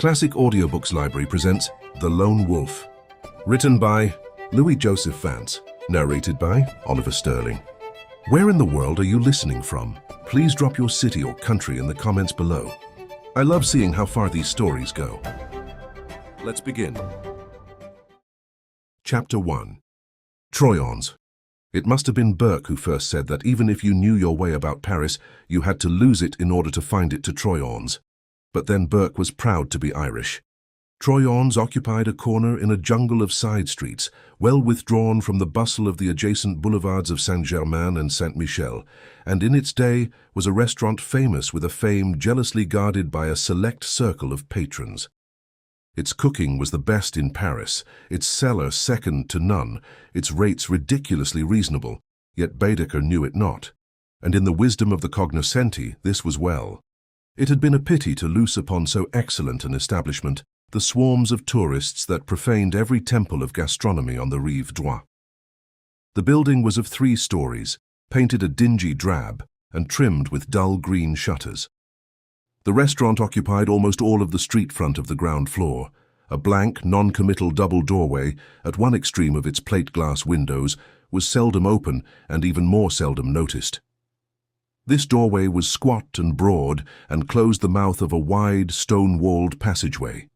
Classic Audiobooks Library presents The Lone Wolf. Written by Louis Joseph Vance. Narrated by Oliver Sterling. Where in the world are you listening from? Please drop your city or country in the comments below. I love seeing how far these stories go. Let's begin. Chapter 1. Troyons. It must have been Burke who first said that even if you knew your way about Paris, you had to lose it in order to find it to Troyons. But then Burke was proud to be Irish. Troyons occupied a corner in a jungle of side streets, well withdrawn from the bustle of the adjacent boulevards of Saint-Germain and Saint-Michel, and in its day was a restaurant famous with a fame jealously guarded by a select circle of patrons. Its cooking was the best in Paris, its cellar second to none, its rates ridiculously reasonable, yet Baedeker knew it not, and in the wisdom of the cognoscenti this was well. It had been a pity to loose upon so excellent an establishment the swarms of tourists that profaned every temple of gastronomy on the Rive Droit. The building was of 3 stories, painted a dingy drab, and trimmed with dull green shutters. The restaurant occupied almost all of the street front of the ground floor. A blank, non-committal double doorway at one extreme of its plate glass windows was seldom open and even more seldom noticed. This doorway was squat and broad and closed the mouth of a wide, stone-walled passageway.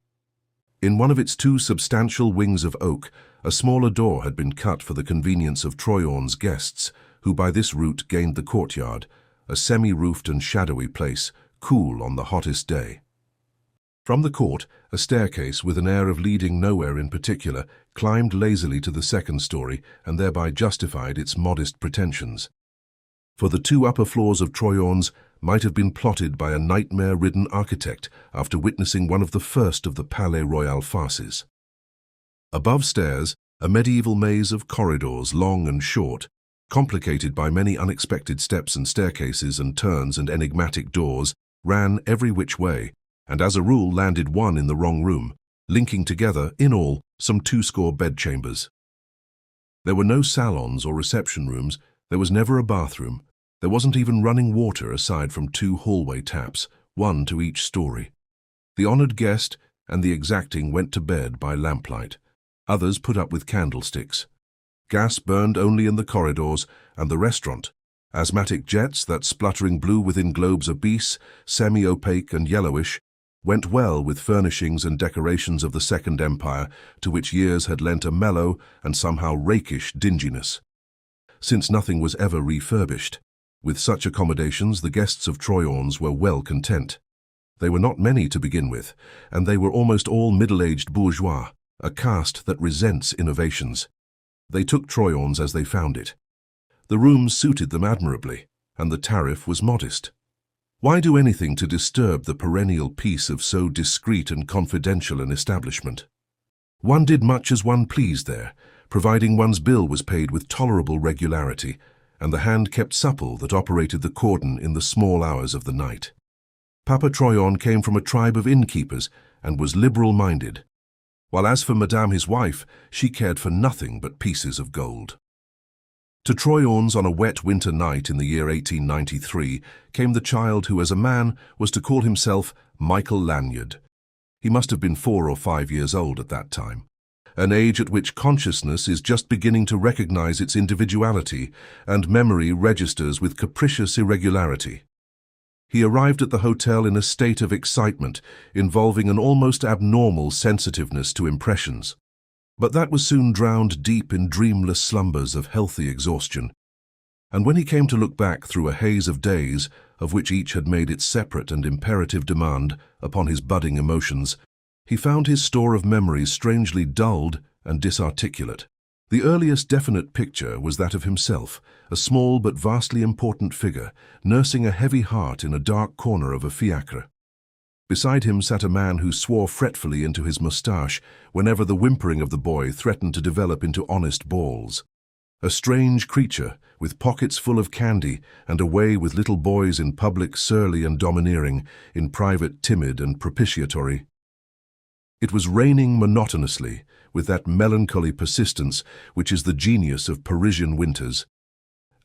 In one of its 2 substantial wings of oak, a smaller door had been cut for the convenience of Troyon's guests, who by this route gained the courtyard, a semi-roofed and shadowy place, cool on the hottest day. From the court, a staircase with an air of leading nowhere in particular climbed lazily to the 2nd story and thereby justified its modest pretensions. For the 2 upper floors of Troyon's might have been plotted by a nightmare-ridden architect after witnessing one of the first of the Palais Royal farces. Above stairs, a medieval maze of corridors, long and short, complicated by many unexpected steps and staircases and turns and enigmatic doors, ran every which way, and as a rule landed one in the wrong room, linking together, in all, some 20 bedchambers. There were no salons or reception rooms. There was never a bathroom. There wasn't even running water aside from 2 hallway taps, one to each story. The honored guest and the exacting went to bed by lamplight. Others put up with candlesticks. Gas burned only in the corridors, and the restaurant, asthmatic jets that spluttering blew within globes obese, semi-opaque and yellowish, went well with furnishings and decorations of the Second Empire, to which years had lent a mellow and somehow rakish dinginess. Since nothing was ever refurbished, with such accommodations the guests of Troyon's were well content. They were not many to begin with, and they were almost all middle-aged bourgeois, a caste that resents innovations. They took Troyon's as they found it. The rooms suited them admirably, and the tariff was modest. Why do anything to disturb the perennial peace of so discreet and confidential an establishment? One did much as one pleased there, providing one's bill was paid with tolerable regularity, and the hand kept supple that operated the cordon in the small hours of the night. Papa Troyon came from a tribe of innkeepers and was liberal-minded, while as for Madame his wife, she cared for nothing but pieces of gold. To Troyon's on a wet winter night in the year 1893 came the child who as a man was to call himself Michael Lanyard. He must have been 4 or 5 years old at that time, an age at which consciousness is just beginning to recognize its individuality and memory registers with capricious irregularity. He arrived at the hotel in a state of excitement involving an almost abnormal sensitiveness to impressions. But that was soon drowned deep in dreamless slumbers of healthy exhaustion, and when he came to look back through a haze of days, of which each had made its separate and imperative demand upon his budding emotions, he found his store of memories strangely dulled and disarticulate. The earliest definite picture was that of himself, a small but vastly important figure, nursing a heavy heart in a dark corner of a fiacre. Beside him sat a man who swore fretfully into his moustache whenever the whimpering of the boy threatened to develop into honest bawls. A strange creature, with pockets full of candy and a way with little boys in public surly and domineering, in private timid and propitiatory. It was raining monotonously, with that melancholy persistence which is the genius of Parisian winters,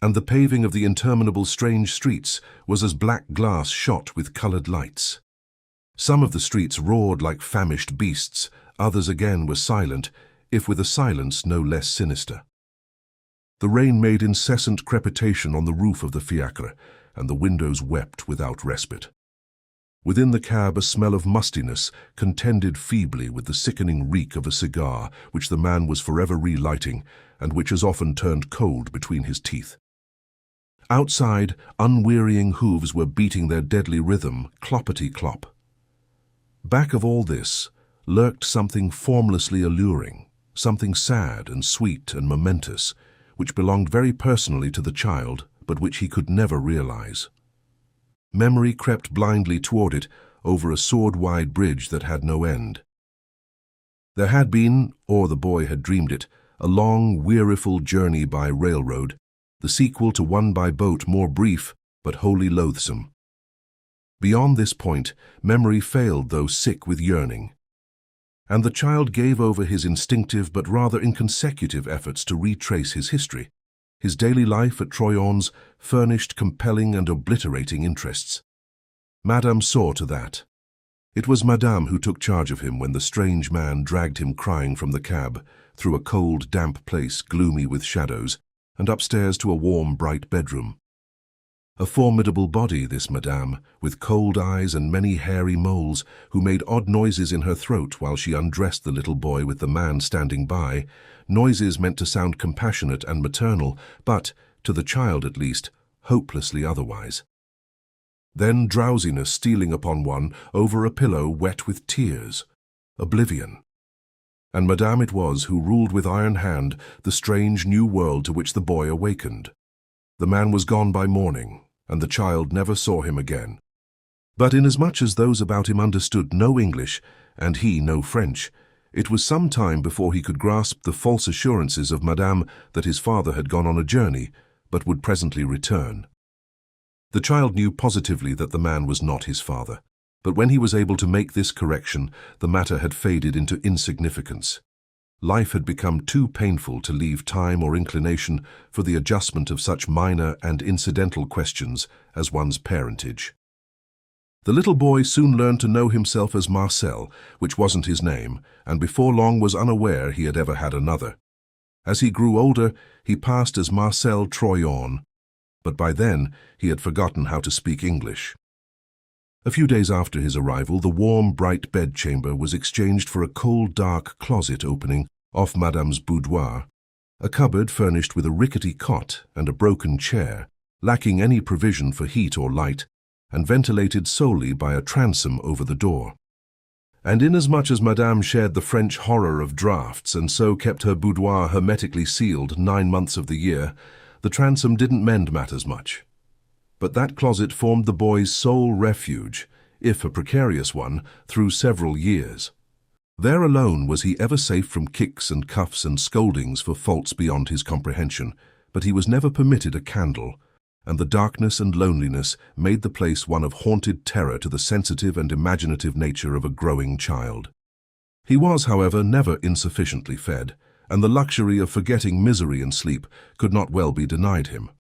and the paving of the interminable strange streets was as black glass shot with coloured lights. Some of the streets roared like famished beasts, others again were silent, if with a silence no less sinister. The rain made incessant crepitation on the roof of the fiacre, and the windows wept without respite. Within the cab a smell of mustiness contended feebly with the sickening reek of a cigar which the man was forever relighting, and which as often turned cold between his teeth. Outside, unwearying hooves were beating their deadly rhythm, cloppety-clop. Back of all this lurked something formlessly alluring, something sad and sweet and momentous, which belonged very personally to the child, but which he could never realize. Memory crept blindly toward it over a sword-wide bridge that had no end. There had been, or the boy had dreamed it, a long, weariful journey by railroad, the sequel to one by boat more brief, but wholly loathsome. Beyond this point, memory failed, though sick with yearning, and the child gave over his instinctive but rather inconsecutive efforts to retrace his history. His daily life at Troyon's furnished compelling and obliterating interests. Madame saw to that. It was Madame who took charge of him when the strange man dragged him crying from the cab, through a cold, damp place gloomy with shadows, and upstairs to a warm, bright bedroom. A formidable body, this Madame, with cold eyes and many hairy moles, who made odd noises in her throat while she undressed the little boy with the man standing by, noises meant to sound compassionate and maternal, but, to the child at least, hopelessly otherwise. Then drowsiness stealing upon one over a pillow wet with tears. Oblivion. And Madame it was who ruled with iron hand the strange new world to which the boy awakened. The man was gone by morning, and the child never saw him again. But inasmuch as those about him understood no English, and he no French, it was some time before he could grasp the false assurances of Madame that his father had gone on a journey, but would presently return. The child knew positively that the man was not his father, but when he was able to make this correction, the matter had faded into insignificance. Life had become too painful to leave time or inclination for the adjustment of such minor and incidental questions as one's parentage. The little boy soon learned to know himself as Marcel, which wasn't his name, and before long was unaware he had ever had another. As he grew older, he passed as Marcel Troyon, but by then he had forgotten how to speak English. A few days after his arrival, the warm, bright bedchamber was exchanged for a cold, dark closet opening off Madame's boudoir, a cupboard furnished with a rickety cot and a broken chair, lacking any provision for heat or light, and ventilated solely by a transom over the door. And inasmuch as Madame shared the French horror of draughts and so kept her boudoir hermetically sealed 9 months of the year, the transom didn't mend matters much. But that closet formed the boy's sole refuge, if a precarious one, through several years. There alone was he ever safe from kicks and cuffs and scoldings for faults beyond his comprehension, but he was never permitted a candle, and the darkness and loneliness made the place one of haunted terror to the sensitive and imaginative nature of a growing child. He was, however, never insufficiently fed, and the luxury of forgetting misery in sleep could not well be denied him.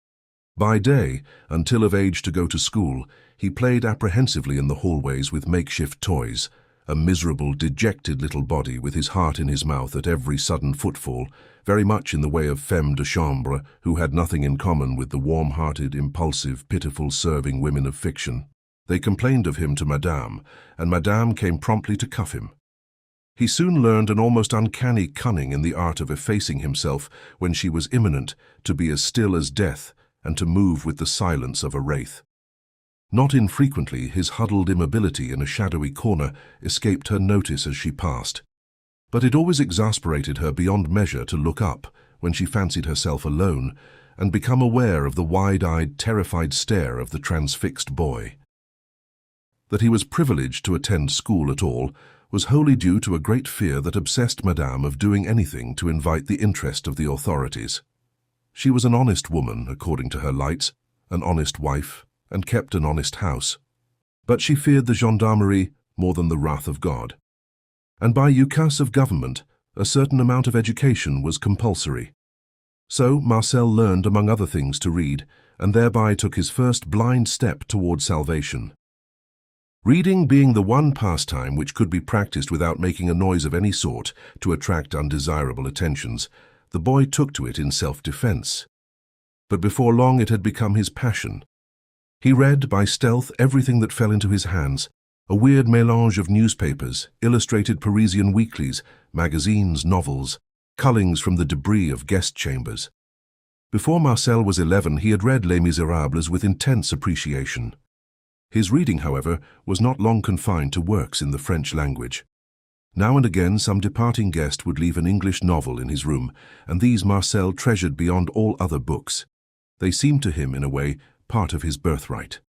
By day, until of age to go to school, he played apprehensively in the hallways with makeshift toys, a miserable, dejected little body with his heart in his mouth at every sudden footfall, very much in the way of femmes de chambre who had nothing in common with the warm-hearted, impulsive, pitiful serving women of fiction. They complained of him to Madame, and Madame came promptly to cuff him. He soon learned an almost uncanny cunning in the art of effacing himself when she was imminent, to be as still as death, and to move with the silence of a wraith. Not infrequently his huddled immobility in a shadowy corner escaped her notice as she passed, but it always exasperated her beyond measure to look up when she fancied herself alone and become aware of the wide-eyed, terrified stare of the transfixed boy. That he was privileged to attend school at all was wholly due to a great fear that obsessed Madame of doing anything to invite the interest of the authorities. She was an honest woman, according to her lights, an honest wife, and kept an honest house. But she feared the gendarmerie more than the wrath of God. And by ukase of government, a certain amount of education was compulsory. So Marcel learned, among other things, to read, and thereby took his first blind step toward salvation. Reading being the one pastime which could be practiced without making a noise of any sort to attract undesirable attentions, the boy took to it in self-defense. But before long it had become his passion. He read by stealth everything that fell into his hands, a weird mélange of newspapers, illustrated Parisian weeklies, magazines, novels, cullings from the debris of guest chambers. Before Marcel was 11, he had read Les Misérables with intense appreciation. His reading, however, was not long confined to works in the French language. Now and again some departing guest would leave an English novel in his room, and these Marcel treasured beyond all other books. They seemed to him, in a way, part of his birthright.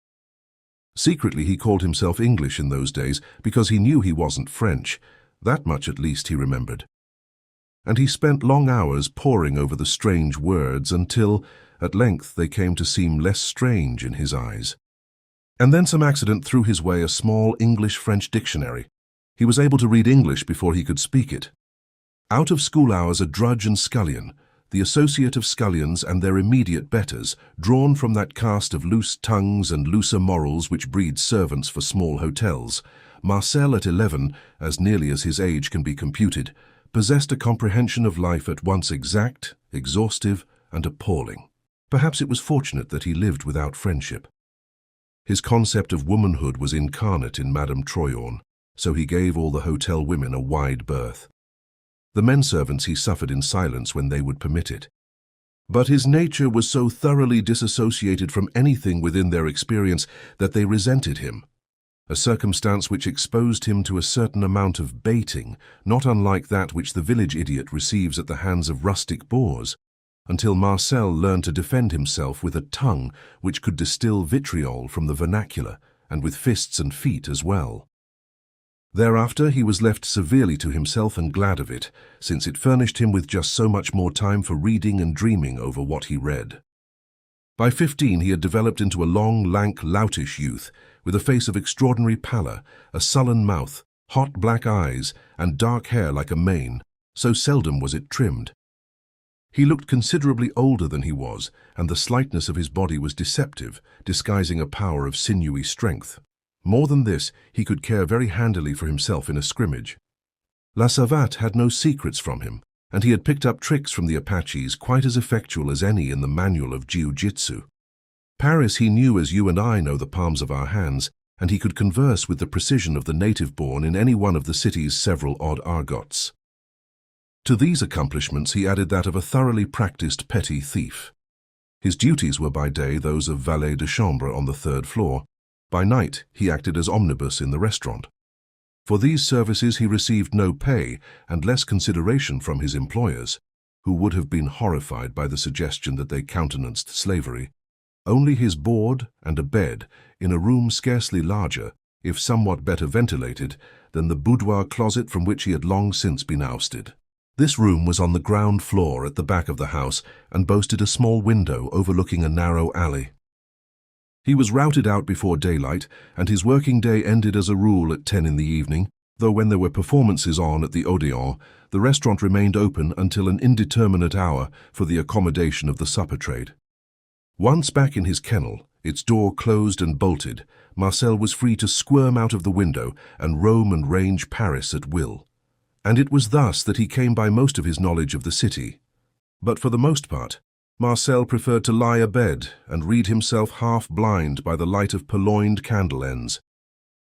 Secretly he called himself English in those days because he knew he wasn't French. That much at least he remembered. And he spent long hours poring over the strange words until, at length, they came to seem less strange in his eyes. And then some accident threw his way a small English-French dictionary. He was able to read English before he could speak it. Out of school hours a drudge and scullion, the associate of scullions and their immediate betters, drawn from that caste of loose tongues and looser morals which breeds servants for small hotels, Marcel at 11, as nearly as his age can be computed, possessed a comprehension of life at once exact, exhaustive, and appalling. Perhaps it was fortunate that he lived without friendship. His concept of womanhood was incarnate in Madame Troyon, so he gave all the hotel women a wide berth. The men servants he suffered in silence when they would permit it. But his nature was so thoroughly disassociated from anything within their experience that they resented him, a circumstance which exposed him to a certain amount of baiting, not unlike that which the village idiot receives at the hands of rustic boors, until Marcel learned to defend himself with a tongue which could distill vitriol from the vernacular, and with fists and feet as well. Thereafter he was left severely to himself, and glad of it, since it furnished him with just so much more time for reading and dreaming over what he read. By 15 he had developed into a long, lank, loutish youth, with a face of extraordinary pallor, a sullen mouth, hot black eyes, and dark hair like a mane, so seldom was it trimmed. He looked considerably older than he was, and the slightness of his body was deceptive, disguising a power of sinewy strength. More than this, he could care very handily for himself in a scrimmage. La Savate had no secrets from him, and he had picked up tricks from the Apaches quite as effectual as any in the manual of jiu-jitsu. Paris he knew as you and I know the palms of our hands, and he could converse with the precision of the native-born in any one of the city's several odd argots. To these accomplishments he added that of a thoroughly practiced petty thief. His duties were by day those of valet de chambre on the 3rd floor. By night he acted as omnibus in the restaurant. For these services he received no pay and less consideration from his employers, who would have been horrified by the suggestion that they countenanced slavery. Only his board and a bed in a room scarcely larger, if somewhat better ventilated, than the boudoir closet from which he had long since been ousted. This room was on the ground floor at the back of the house and boasted a small window overlooking a narrow alley. He was routed out before daylight, and his working day ended as a rule at 10 in the evening, though when there were performances on at the Odeon, the restaurant remained open until an indeterminate hour for the accommodation of the supper trade. Once back in his kennel, its door closed and bolted, Marcel was free to squirm out of the window and roam and range Paris at will. And it was thus that he came by most of his knowledge of the city. But for the most part, Marcel preferred to lie abed and read himself half-blind by the light of purloined candle ends.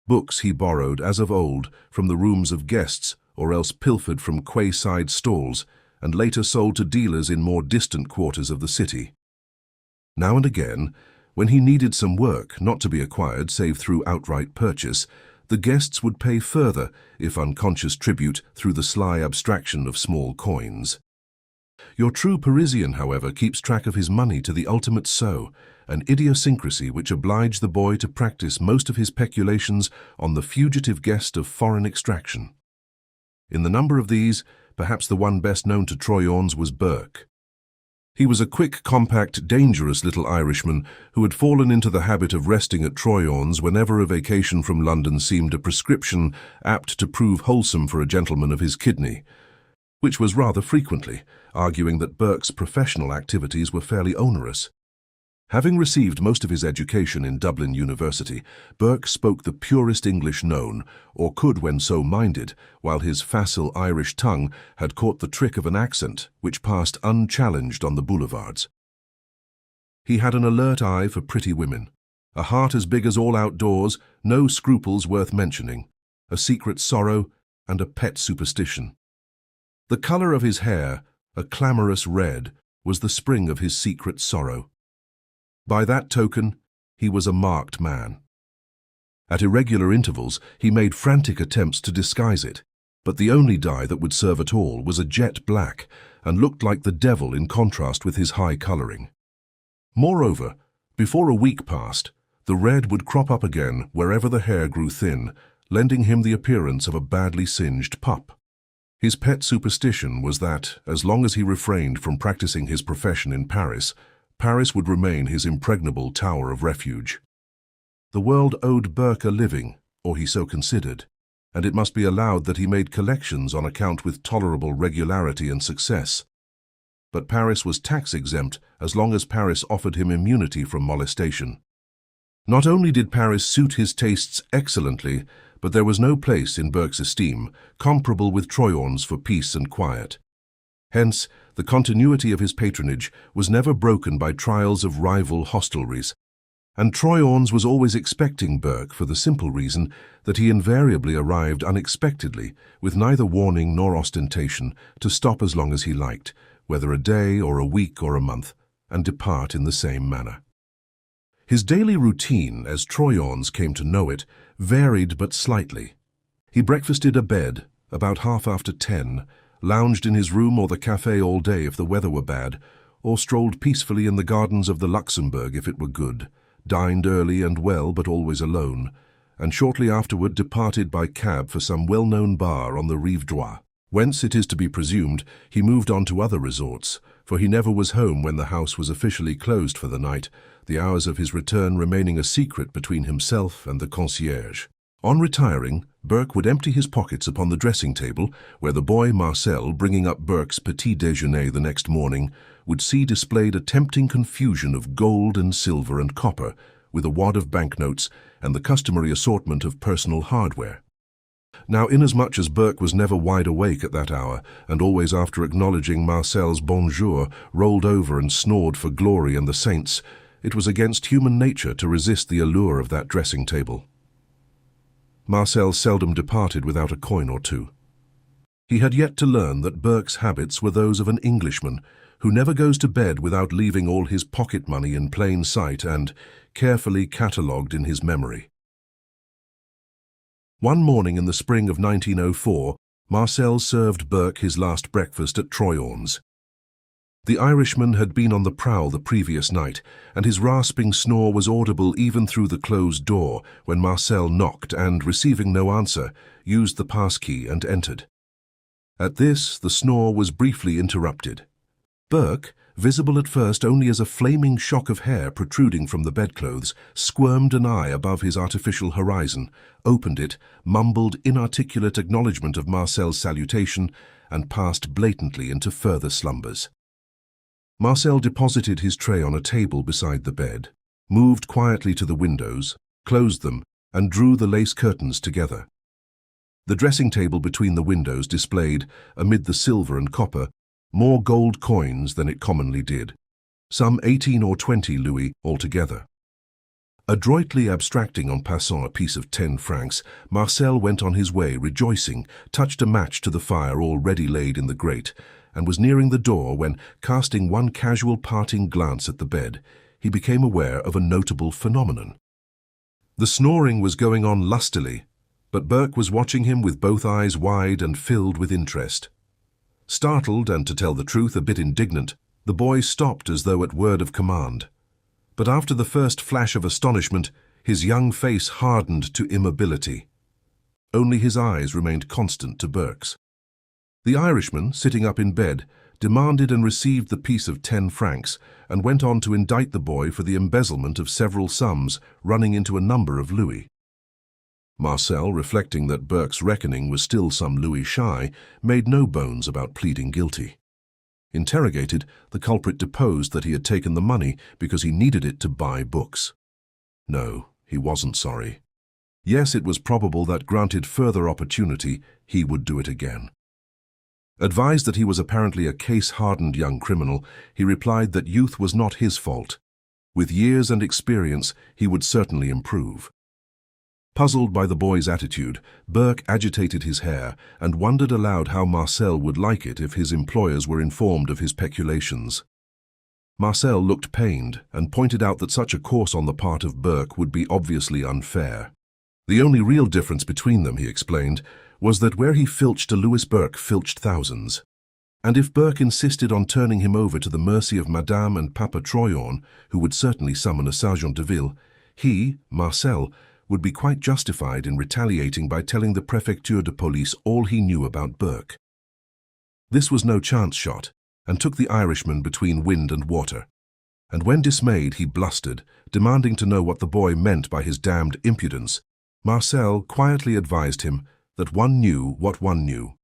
Books he borrowed, as of old, from the rooms of guests, or else pilfered from quayside stalls, and later sold to dealers in more distant quarters of the city. Now and again, when he needed some work not to be acquired save through outright purchase, the guests would pay further, if unconscious tribute, through the sly abstraction of small coins. Your true Parisian, however, keeps track of his money to the ultimate so, an idiosyncrasy which obliged the boy to practice most of his peculations on the fugitive guest of foreign extraction. In the number of these, perhaps the one best known to Troyons was Burke. He was a quick, compact, dangerous little Irishman who had fallen into the habit of resting at Troyon's whenever a vacation from London seemed a prescription apt to prove wholesome for a gentleman of his kidney, which was rather frequently, arguing that Burke's professional activities were fairly onerous. Having received most of his education in Dublin University, Burke spoke the purest English known, or could when so minded, while his facile Irish tongue had caught the trick of an accent which passed unchallenged on the boulevards. He had an alert eye for pretty women, a heart as big as all outdoors, no scruples worth mentioning, a secret sorrow, and a pet superstition. The colour of his hair, a clamorous red, was the spring of his secret sorrow. By that token, he was a marked man. At irregular intervals, he made frantic attempts to disguise it, but the only dye that would serve at all was a jet black and looked like the devil in contrast with his high colouring. Moreover, before a week passed, the red would crop up again wherever the hair grew thin, lending him the appearance of a badly singed pup. His pet superstition was that, as long as he refrained from practicing his profession in Paris, Paris would remain his impregnable tower of refuge. The world owed Burke a living, or he so considered, and it must be allowed that he made collections on account with tolerable regularity and success. But Paris was tax-exempt as long as Paris offered him immunity from molestation. Not only did Paris suit his tastes excellently, but there was no place in Burke's esteem comparable with Troyon's for peace and quiet. Hence, the continuity of his patronage was never broken by trials of rival hostelries, and Troyon's was always expecting Burke for the simple reason that he invariably arrived unexpectedly, with neither warning nor ostentation, to stop as long as he liked, whether a day or a week or a month, and depart in the same manner. His daily routine, as Troyon's came to know it, varied but slightly. He breakfasted abed about 10:30, lounged in his room or the café all day if the weather were bad, or strolled peacefully in the gardens of the Luxembourg if it were good, dined early and well but always alone, and shortly afterward departed by cab for some well-known bar on the Rive Droit, whence it is to be presumed he moved on to other resorts, for he never was home when the house was officially closed for the night, the hours of his return remaining a secret between himself and the concierge. On retiring, Burke would empty his pockets upon the dressing-table, where the boy Marcel, bringing up Burke's petit déjeuner the next morning, would see displayed a tempting confusion of gold and silver and copper, with a wad of banknotes and the customary assortment of personal hardware. Now, inasmuch as Burke was never wide awake at that hour, and always after acknowledging Marcel's bonjour, rolled over and snored for glory and the saints, it was against human nature to resist the allure of that dressing-table. Marcel seldom departed without a coin or two. He had yet to learn that Burke's habits were those of an Englishman, who never goes to bed without leaving all his pocket money in plain sight and carefully catalogued in his memory. One morning in the spring of 1904, Marcel served Burke his last breakfast at Troyon's. The Irishman had been on the prowl the previous night, and his rasping snore was audible even through the closed door when Marcel knocked and, receiving no answer, used the passkey and entered. At this, the snore was briefly interrupted. Burke, visible at first only as a flaming shock of hair protruding from the bedclothes, squirmed an eye above his artificial horizon, opened it, mumbled inarticulate acknowledgment of Marcel's salutation, and passed blatantly into further slumbers. Marcel deposited his tray on a table beside the bed, moved quietly to the windows, closed them, and drew the lace curtains together. The dressing-table between the windows displayed, amid the silver and copper, more gold coins than it commonly did, some 18 or 20 louis altogether. Adroitly abstracting en passant a piece of 10 francs, Marcel went on his way rejoicing, touched a match to the fire already laid in the grate, and was nearing the door when, casting one casual parting glance at the bed, he became aware of a notable phenomenon. The snoring was going on lustily, but Burke was watching him with both eyes wide and filled with interest. Startled, and to tell the truth a bit indignant, the boy stopped as though at word of command. But after the first flash of astonishment, his young face hardened to immobility. Only his eyes remained constant to Burke's. The Irishman, sitting up in bed, demanded and received the piece of 10 francs and went on to indict the boy for the embezzlement of several sums, running into a number of louis. Marcel, reflecting that Burke's reckoning was still some louis shy, made no bones about pleading guilty. Interrogated, the culprit deposed that he had taken the money because he needed it to buy books. No, he wasn't sorry. Yes, it was probable that, granted further opportunity, he would do it again. Advised that he was apparently a case-hardened young criminal, he replied that youth was not his fault. With years and experience, he would certainly improve. Puzzled by the boy's attitude, Burke agitated his hair and wondered aloud how Marcel would like it if his employers were informed of his peculations. Marcel looked pained and pointed out that such a course on the part of Burke would be obviously unfair. The only real difference between them, he explained, was that where he filched a Louis, Burke filched thousands. And if Burke insisted on turning him over to the mercy of Madame and Papa Troyon, who would certainly summon a sergeant de ville, he, Marcel, would be quite justified in retaliating by telling the Préfecture de Police all he knew about Burke. This was no chance shot, and took the Irishman between wind and water. And when dismayed, he blustered, demanding to know what the boy meant by his damned impudence. Marcel quietly advised him that one knew what one knew.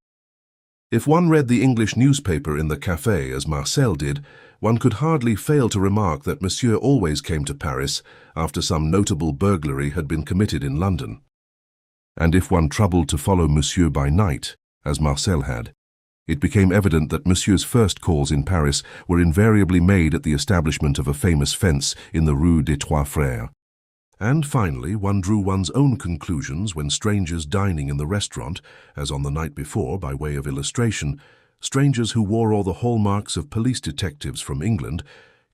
If one read the English newspaper in the café as Marcel did, one could hardly fail to remark that Monsieur always came to Paris after some notable burglary had been committed in London. And if one troubled to follow Monsieur by night, as Marcel had, it became evident that Monsieur's first calls in Paris were invariably made at the establishment of a famous fence in the Rue des Trois Frères. And finally, one drew one's own conclusions when strangers dining in the restaurant, as on the night before by way of illustration, strangers who wore all the hallmarks of police detectives from England,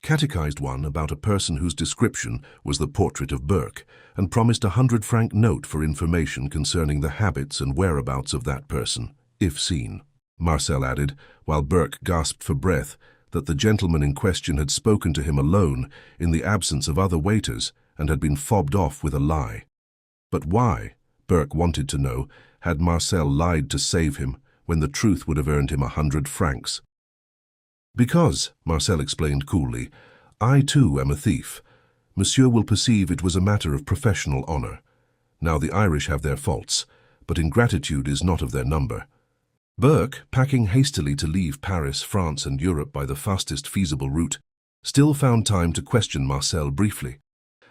catechized one about a person whose description was the portrait of Burke, and promised a 100-franc note for information concerning the habits and whereabouts of that person, if seen. Marcel added, while Burke gasped for breath, that the gentleman in question had spoken to him alone, in the absence of other waiters, and had been fobbed off with a lie. But why, Burke wanted to know, had Marcel lied to save him, when the truth would have earned him 100 francs? Because, Marcel explained coolly, I too am a thief. Monsieur will perceive it was a matter of professional honor. Now the Irish have their faults, but ingratitude is not of their number. Burke, packing hastily to leave Paris, France and Europe by the fastest feasible route, still found time to question Marcel briefly,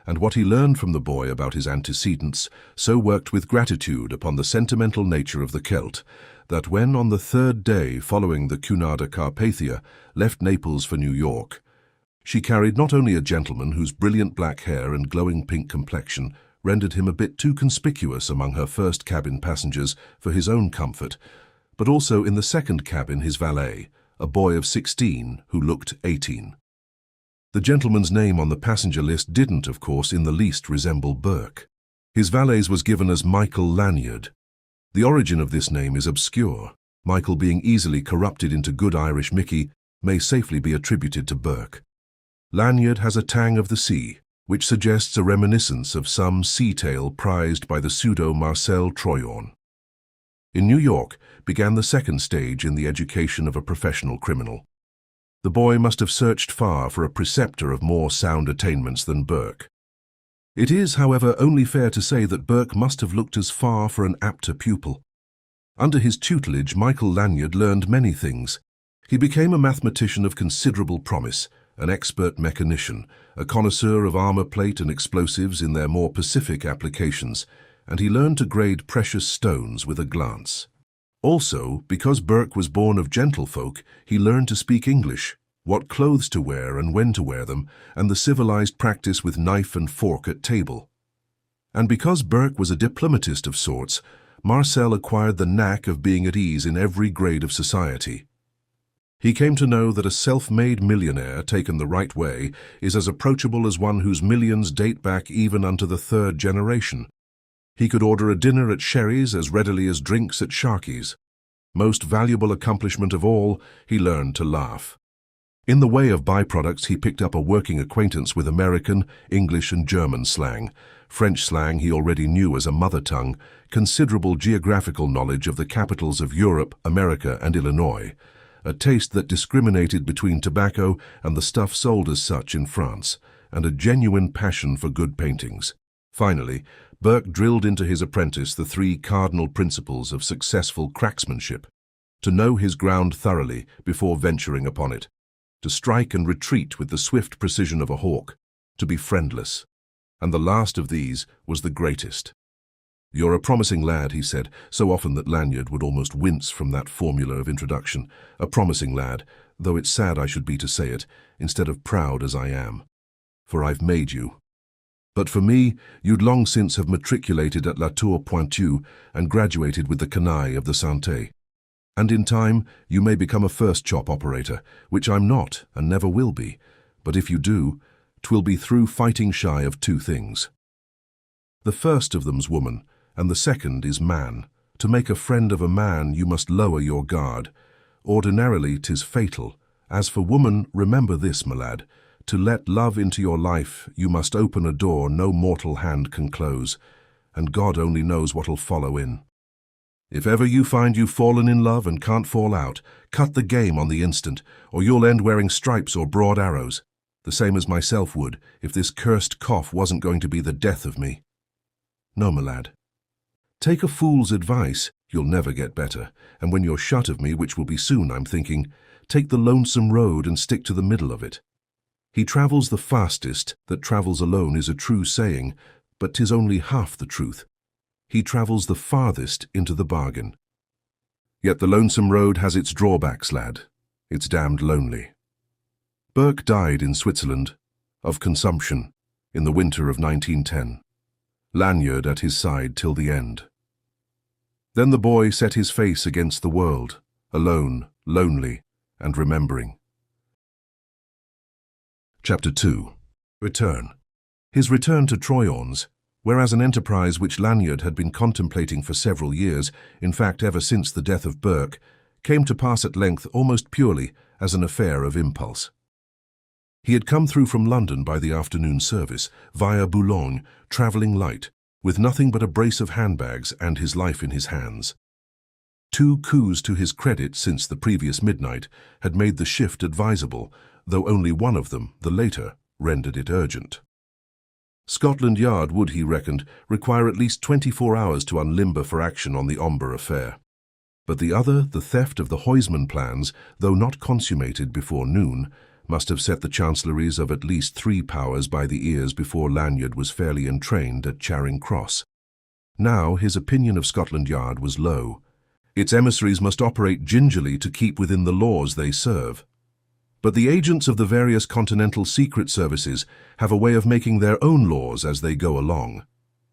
and what he learned from the boy about his antecedents so worked with gratitude upon the sentimental nature of the Celt, that when on the third day following the Cunarda Carpathia left Naples for New York, she carried not only a gentleman whose brilliant black hair and glowing pink complexion rendered him a bit too conspicuous among her first cabin passengers for his own comfort, but also in the second cabin his valet, a boy of 16 who looked 18. The gentleman's name on the passenger list didn't, of course, in the least resemble Burke. His valet's was given as Michael Lanyard. The origin of this name is obscure. Michael, being easily corrupted into good Irish Mickey, may safely be attributed to Burke. Lanyard has a tang of the sea, which suggests a reminiscence of some sea tale prized by the pseudo-Marcel Troyon. In New York began the second stage in the education of a professional criminal. The boy must have searched far for a preceptor of more sound attainments than Burke. It is, however, only fair to say that Burke must have looked as far for an apter pupil. Under his tutelage, Michael Lanyard learned many things. He became a mathematician of considerable promise, an expert mechanician, a connoisseur of armor plate and explosives in their more pacific applications, and he learned to grade precious stones with a glance. Also, because Burke was born of gentlefolk, he learned to speak English, what clothes to wear and when to wear them, and the civilized practice with knife and fork at table. And because Burke was a diplomatist of sorts, Marcel acquired the knack of being at ease in every grade of society. He came to know that a self-made millionaire, taken the right way, is as approachable as one whose millions date back even unto the third generation. He could order a dinner at Sherry's as readily as drinks at Sharkey's. Most valuable accomplishment of all, he learned to laugh. In the way of byproducts, he picked up a working acquaintance with American, English and German slang. French slang he already knew as a mother tongue, considerable geographical knowledge of the capitals of Europe, America and Illinois, a taste that discriminated between tobacco and the stuff sold as such in France, and a genuine passion for good paintings. Finally, Burke drilled into his apprentice the three cardinal principles of successful cracksmanship: to know his ground thoroughly before venturing upon it, to strike and retreat with the swift precision of a hawk, to be friendless. And the last of these was the greatest. "You're a promising lad," he said, so often that Lanyard would almost wince from that formula of introduction. "A promising lad, though it's sad I should be to say it, instead of proud as I am. For I've made you. But for me, you'd long since have matriculated at La Tour Pointue and graduated with the canaille of the Santé. And in time, you may become a first-chop operator, which I'm not and never will be. But if you do, 'twill be through fighting shy of two things. The first of them's woman, and the second is man. To make a friend of a man, you must lower your guard. Ordinarily, 'tis fatal. As for woman, remember this, my lad. To let love into your life, you must open a door no mortal hand can close, and God only knows what'll follow in. If ever you find you've fallen in love and can't fall out, cut the game on the instant, or you'll end wearing stripes or broad arrows, the same as myself would, if this cursed cough wasn't going to be the death of me. No, my lad. Take a fool's advice, you'll never get better, and when you're shut of me, which will be soon, I'm thinking, take the lonesome road and stick to the middle of it. He travels the fastest that travels alone is a true saying, but 'tis only half the truth. He travels the farthest into the bargain. Yet the lonesome road has its drawbacks, lad. It's damned lonely. Burke died in Switzerland, of consumption, in the winter of 1910. Lanyard at his side till the end. Then the boy set his face against the world, alone, lonely, and remembering. Chapter 2. Return. His return to Troyon's, whereas an enterprise which Lanyard had been contemplating for several years, in fact ever since the death of Burke, came to pass at length almost purely as an affair of impulse. He had come through from London by the afternoon service, via Boulogne, travelling light, with nothing but a brace of handbags and his life in his hands. 2 coups to his credit since the previous midnight had made the shift advisable, though only one of them, the later, rendered it urgent. Scotland Yard would, he reckoned, require at least 24 hours to unlimber for action on the Omber affair. But the other, the theft of the Huysman plans, though not consummated before noon, must have set the chancelleries of at least 3 powers by the ears before Lanyard was fairly entrained at Charing Cross. Now his opinion of Scotland Yard was low. Its emissaries must operate gingerly to keep within the laws they serve. But the agents of the various continental secret services have a way of making their own laws as they go along,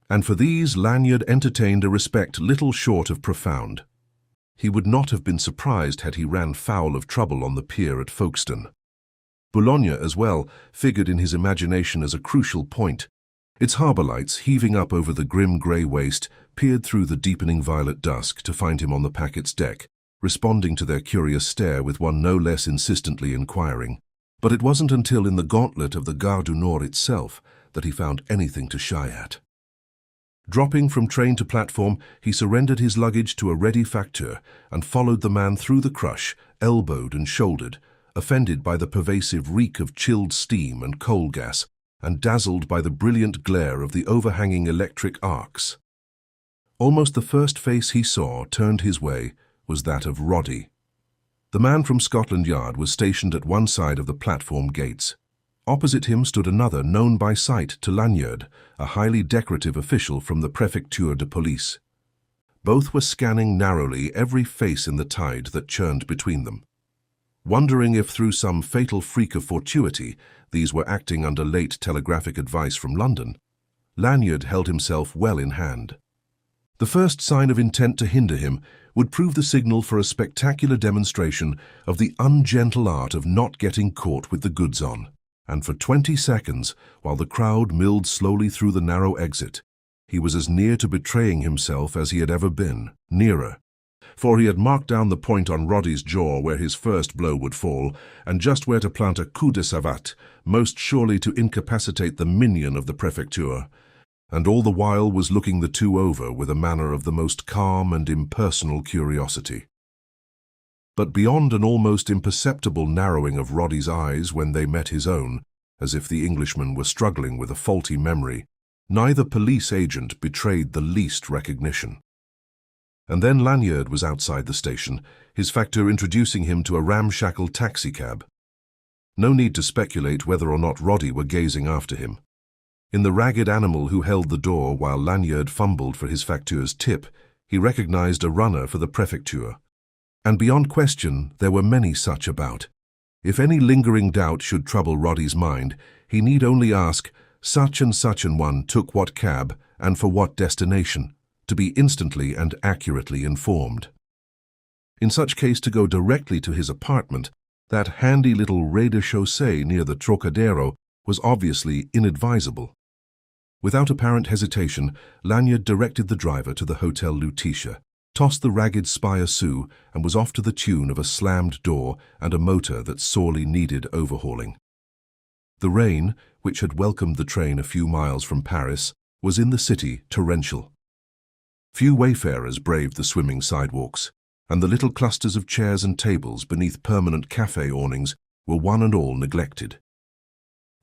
and for these Lanyard entertained a respect little short of profound. He would not have been surprised had he ran foul of trouble on the pier at Folkestone. Boulogne, as well, figured in his imagination as a crucial point. Its harbour lights, heaving up over the grim grey waste, peered through the deepening violet dusk to find him on the packet's deck, responding to their curious stare with one no less insistently inquiring. But it wasn't until in the gauntlet of the Gare du Nord itself that he found anything to shy at. Dropping from train to platform, he surrendered his luggage to a ready facteur and followed the man through the crush, elbowed and shouldered, offended by the pervasive reek of chilled steam and coal gas, and dazzled by the brilliant glare of the overhanging electric arcs. Almost the first face he saw turned his way was that of Roddy. The man from Scotland Yard was stationed at one side of the platform gates. Opposite him stood another known by sight to Lanyard, a highly decorative official from the Préfecture de Police. Both were scanning narrowly every face in the tide that churned between them. Wondering if through some fatal freak of fortuity these were acting under late telegraphic advice from London, Lanyard held himself well in hand. The first sign of intent to hinder him would prove the signal for a spectacular demonstration of the ungentle art of not getting caught with the goods on. And for 20 seconds, while the crowd milled slowly through the narrow exit, he was as near to betraying himself as he had ever been, nearer. For he had marked down the point on Roddy's jaw where his first blow would fall, and just where to plant a coup de savate, most surely to incapacitate the minion of the Préfecture, and all the while was looking the two over with a manner of the most calm and impersonal curiosity. But beyond an almost imperceptible narrowing of Roddy's eyes when they met his own, as if the Englishman were struggling with a faulty memory, neither police agent betrayed the least recognition. And then Lanyard was outside the station, his factor introducing him to a ramshackle taxicab. No need to speculate whether or not Roddy were gazing after him. In the ragged animal who held the door while Lanyard fumbled for his facteur's tip, he recognized a runner for the prefecture. And beyond question, there were many such about. If any lingering doubt should trouble Roddy's mind, he need only ask, such and one took what cab and for what destination, to be instantly and accurately informed. In such case, to go directly to his apartment, that handy little rez-de-chaussée near the Trocadero, was obviously inadvisable. Without apparent hesitation, Lanyard directed the driver to the Hotel Lutetia, tossed the ragged spy a sou, and was off to the tune of a slammed door and a motor that sorely needed overhauling. The rain, which had welcomed the train a few miles from Paris, was in the city torrential. Few wayfarers braved the swimming sidewalks, and the little clusters of chairs and tables beneath permanent café awnings were one and all neglected.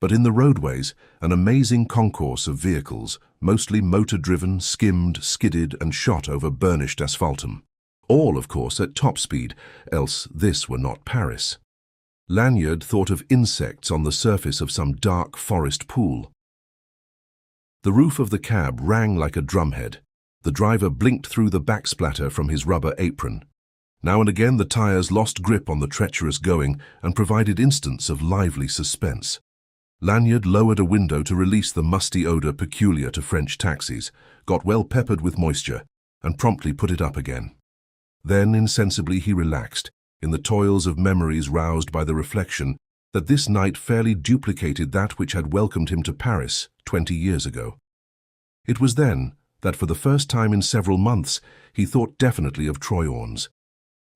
But in the roadways, an amazing concourse of vehicles, mostly motor-driven, skimmed, skidded and shot over burnished asphaltum. All, of course, at top speed, else this were not Paris. Lanyard thought of insects on the surface of some dark forest pool. The roof of the cab rang like a drumhead. The driver blinked through the backsplatter from his rubber apron. Now and again the tires lost grip on the treacherous going and provided instants of lively suspense. Lanyard lowered a window to release the musty odor peculiar to French taxis, got well peppered with moisture, and promptly put it up again. Then, insensibly, he relaxed, in the toils of memories roused by the reflection that this night fairly duplicated that which had welcomed him to Paris 20 years ago. It was then that for the first time in several months he thought definitely of Troyon's.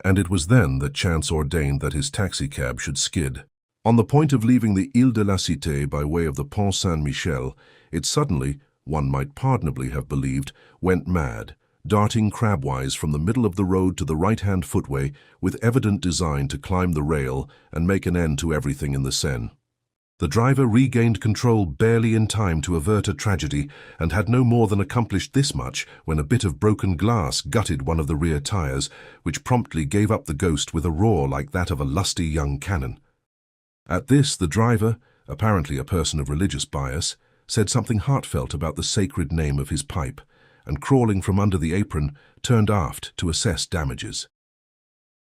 And it was then that chance ordained that his taxicab should skid. On the point of leaving the Ile de la Cité by way of the Pont Saint-Michel, it suddenly, one might pardonably have believed, went mad, darting crabwise from the middle of the road to the right-hand footway with evident design to climb the rail and make an end to everything in the Seine. The driver regained control barely in time to avert a tragedy and had no more than accomplished this much when a bit of broken glass gutted one of the rear tires, which promptly gave up the ghost with a roar like that of a lusty young cannon. At this, the driver, apparently a person of religious bias, said something heartfelt about the sacred name of his pipe, and crawling from under the apron, turned aft to assess damages.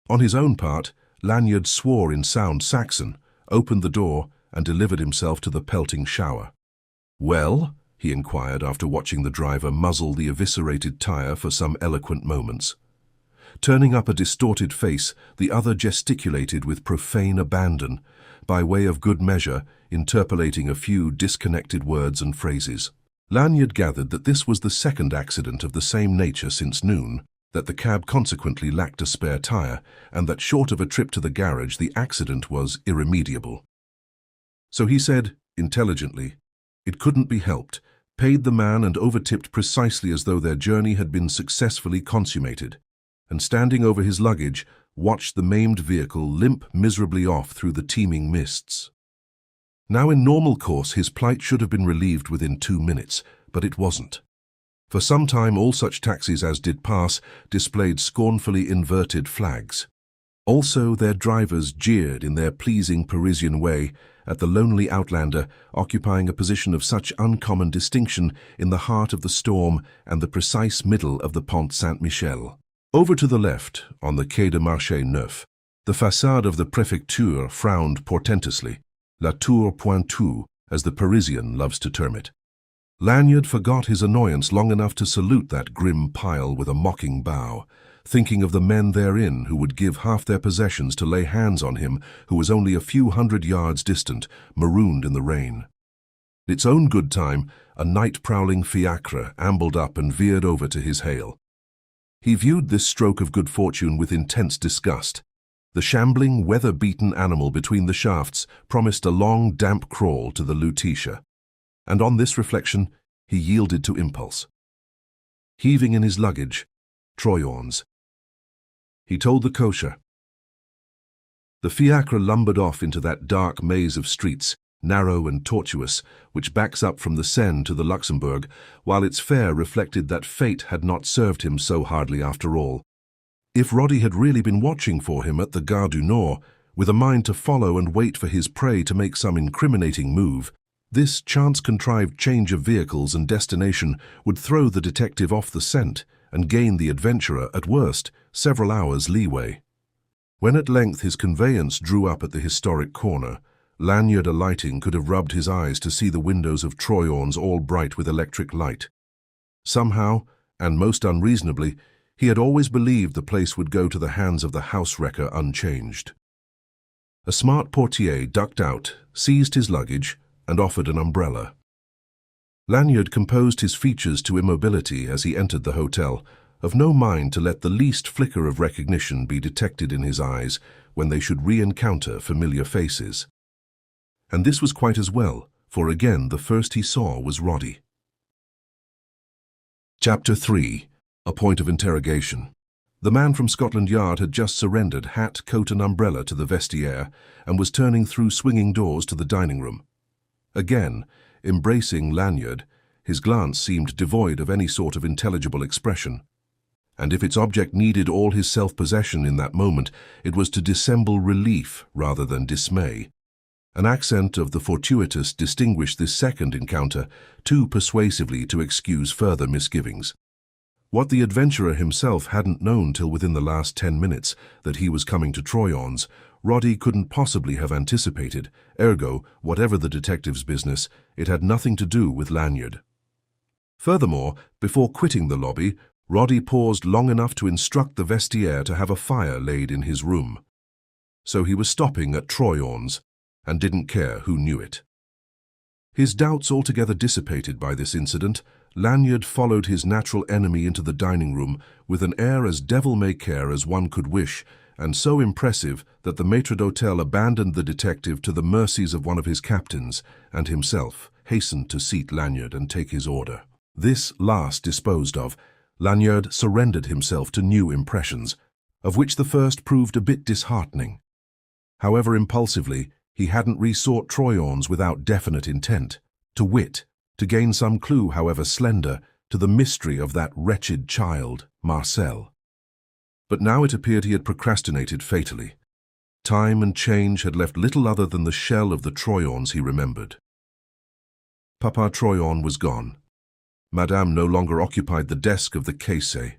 On his own part, Lanyard swore in sound Saxon, opened the door, and delivered himself to the pelting shower. "Well?" he inquired after watching the driver muzzle the eviscerated tire for some eloquent moments. Turning up a distorted face, the other gesticulated with profane abandon, by way of good measure, interpolating a few disconnected words and phrases. Lanyard gathered that this was the second accident of the same nature since noon, that the cab consequently lacked a spare tire, and that short of a trip to the garage the accident was irremediable. So he said, intelligently, it couldn't be helped, paid the man and overtipped precisely as though their journey had been successfully consummated, and standing over his luggage, watched the maimed vehicle limp miserably off through the teeming mists. Now in normal course his plight should have been relieved within 2 minutes, but it wasn't. For some time all such taxis as did pass displayed scornfully inverted flags. Also their drivers jeered in their pleasing Parisian way at the lonely outlander occupying a position of such uncommon distinction in the heart of the storm and the precise middle of the Pont Saint-Michel. Over to the left, on the Quai de Marché Neuf, the façade of the Préfecture frowned portentously, la tour pointue, as the Parisian loves to term it. Lanyard forgot his annoyance long enough to salute that grim pile with a mocking bow, thinking of the men therein who would give half their possessions to lay hands on him who was only a few hundred yards distant, marooned in the rain. In its own good time, a night-prowling fiacre ambled up and veered over to his hail. He viewed this stroke of good fortune with intense disgust. The shambling, weather-beaten animal between the shafts promised a long, damp crawl to the Lutetia, and on this reflection he yielded to impulse. Heaving in his luggage, Troyon's. He told the cocher. The fiacre lumbered off into that dark maze of streets, narrow and tortuous, which backs up from the Seine to the Luxembourg, while its fare reflected that fate had not served him so hardly after all. If Roddy had really been watching for him at the Gare du Nord, with a mind to follow and wait for his prey to make some incriminating move, this chance-contrived change of vehicles and destination would throw the detective off the scent and gain the adventurer, at worst, several hours' leeway. When at length his conveyance drew up at the historic corner, Lanyard alighting could have rubbed his eyes to see the windows of Troyon's all bright with electric light. Somehow, and most unreasonably, he had always believed the place would go to the hands of the house-wrecker unchanged. A smart portier ducked out, seized his luggage, and offered an umbrella. Lanyard composed his features to immobility as he entered the hotel, of no mind to let the least flicker of recognition be detected in his eyes when they should re-encounter familiar faces. And this was quite as well, for again the first he saw was Roddy. Chapter 3. A Point of Interrogation. The man from Scotland Yard had just surrendered hat, coat and umbrella to the vestiaire and was turning through swinging doors to the dining room. Again, embracing Lanyard, his glance seemed devoid of any sort of intelligible expression. And if its object needed all his self-possession in that moment, it was to dissemble relief rather than dismay. An accent of the fortuitous distinguished this second encounter too persuasively to excuse further misgivings. What the adventurer himself hadn't known till within the last 10 minutes, that he was coming to Troyon's, Roddy couldn't possibly have anticipated, ergo, whatever the detective's business, it had nothing to do with Lanyard. Furthermore, before quitting the lobby, Roddy paused long enough to instruct the vestiaire to have a fire laid in his room. So he was stopping at Troyon's, and didn't care who knew it. His doubts altogether dissipated by this incident, Lanyard followed his natural enemy into the dining room with an air as devil-may-care as one could wish, and so impressive that the maître d'hôtel abandoned the detective to the mercies of one of his captains, and himself hastened to seat Lanyard and take his order. This last disposed of, Lanyard surrendered himself to new impressions, of which the first proved a bit disheartening. However impulsively, he hadn't resought Troyon's without definite intent, to wit, to gain some clue, however slender, to the mystery of that wretched child, Marcel. But now it appeared he had procrastinated fatally. Time and change had left little other than the shell of the Troyons he remembered. Papa Troyon was gone. Madame no longer occupied the desk of the caisse.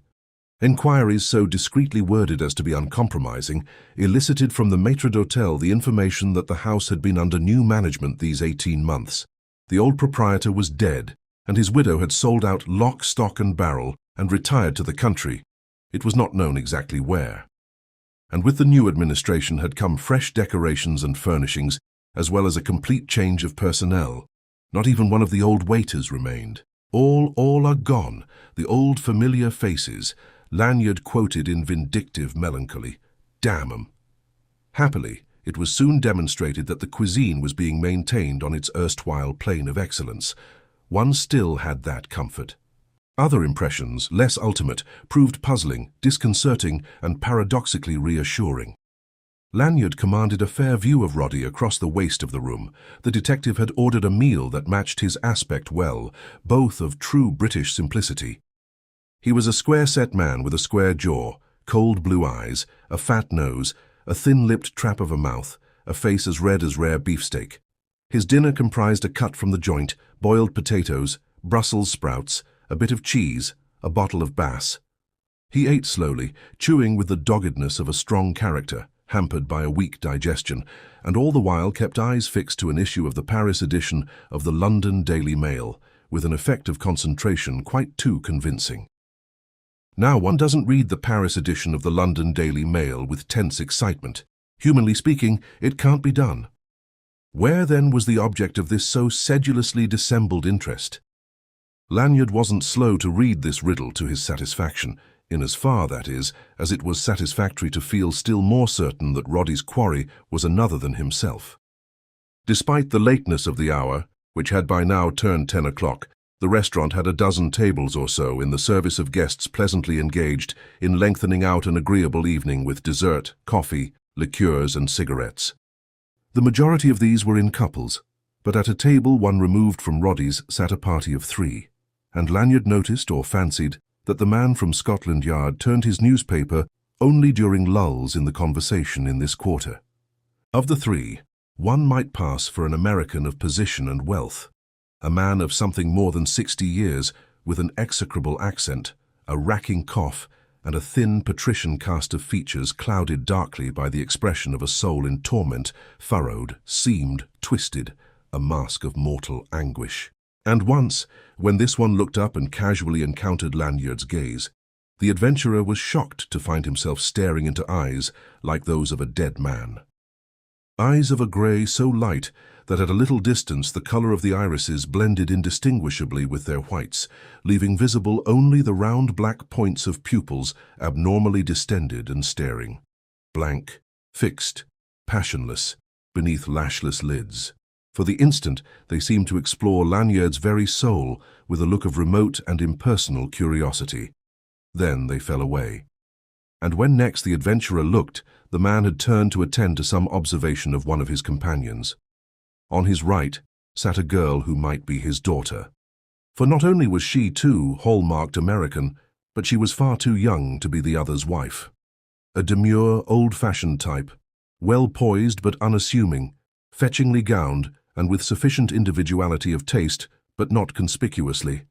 Enquiries so discreetly worded as to be uncompromising elicited from the maître d'hôtel the information that the house had been under new management these 18 months. The old proprietor was dead, and his widow had sold out lock, stock and barrel and retired to the country. It was not known exactly where. And with the new administration had come fresh decorations and furnishings, as well as a complete change of personnel. Not even one of the old waiters remained. All are gone, the old familiar faces, Lanyard quoted in vindictive melancholy. Damn 'em. Happily, it was soon demonstrated that the cuisine was being maintained on its erstwhile plane of excellence. One still had that comfort. Other impressions, less ultimate, proved puzzling, disconcerting, and paradoxically reassuring. Lanyard commanded a fair view of Roddy across the waist of the room. The detective had ordered a meal that matched his aspect well, both of true British simplicity. He was a square-set man with a square jaw, cold blue eyes, a fat nose, a thin-lipped trap of a mouth, a face as red as rare beefsteak. His dinner comprised a cut from the joint, boiled potatoes, Brussels sprouts, a bit of cheese, a bottle of Bass. He ate slowly, chewing with the doggedness of a strong character, hampered by a weak digestion, and all the while kept eyes fixed to an issue of the Paris edition of the London Daily Mail, with an effect of concentration quite too convincing. Now one doesn't read the Paris edition of the London Daily Mail with tense excitement. Humanly speaking, it can't be done. Where then was the object of this so sedulously dissembled interest? Lanyard wasn't slow to read this riddle to his satisfaction, in as far, that is, as it was satisfactory to feel still more certain that Roddy's quarry was another than himself. Despite the lateness of the hour, which had by now turned 10 o'clock, the restaurant had a dozen tables or so in the service of guests pleasantly engaged in lengthening out an agreeable evening with dessert, coffee, liqueurs and cigarettes. The majority of these were in couples. But at a table one removed from Roddy's sat a party of three, and Lanyard noticed or fancied that the man from Scotland Yard turned his newspaper only during lulls in the conversation in this quarter. Of the three, one might pass for an American of position and wealth, a man of something more than 60 years with an execrable accent, a racking cough, and a thin patrician cast of features clouded darkly by the expression of a soul in torment, furrowed, seamed, twisted, a mask of mortal anguish. And once, when this one looked up and casually encountered Lanyard's gaze, the adventurer was shocked to find himself staring into eyes like those of a dead man. Eyes of a grey so light that at a little distance the colour of the irises blended indistinguishably with their whites, leaving visible only the round black points of pupils abnormally distended and staring, blank, fixed, passionless, beneath lashless lids. For the instant they seemed to explore Lanyard's very soul with a look of remote and impersonal curiosity. Then they fell away. And when next the adventurer looked, the man had turned to attend to some observation of one of his companions. On his right sat a girl who might be his daughter. For not only was she, too, hallmarked American, but she was far too young to be the other's wife. A demure, old-fashioned type, well-poised but unassuming, fetchingly gowned, and with sufficient individuality of taste, but not conspicuously.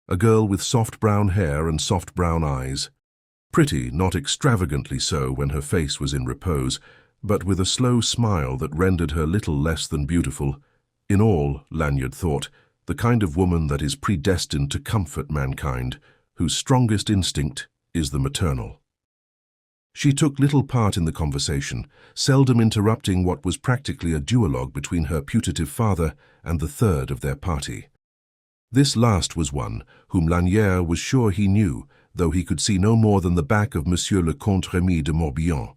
A girl with soft brown hair and soft brown eyes. Pretty, not extravagantly so when her face was in repose, but with a slow smile that rendered her little less than beautiful. In all, Lanyard thought, the kind of woman that is predestined to comfort mankind, whose strongest instinct is the maternal. She took little part in the conversation, seldom interrupting what was practically a duologue between her putative father and the third of their party. This last was one whom Lanyard was sure he knew, though he could see no more than the back of Monsieur le Comte Rémy de Morbihan.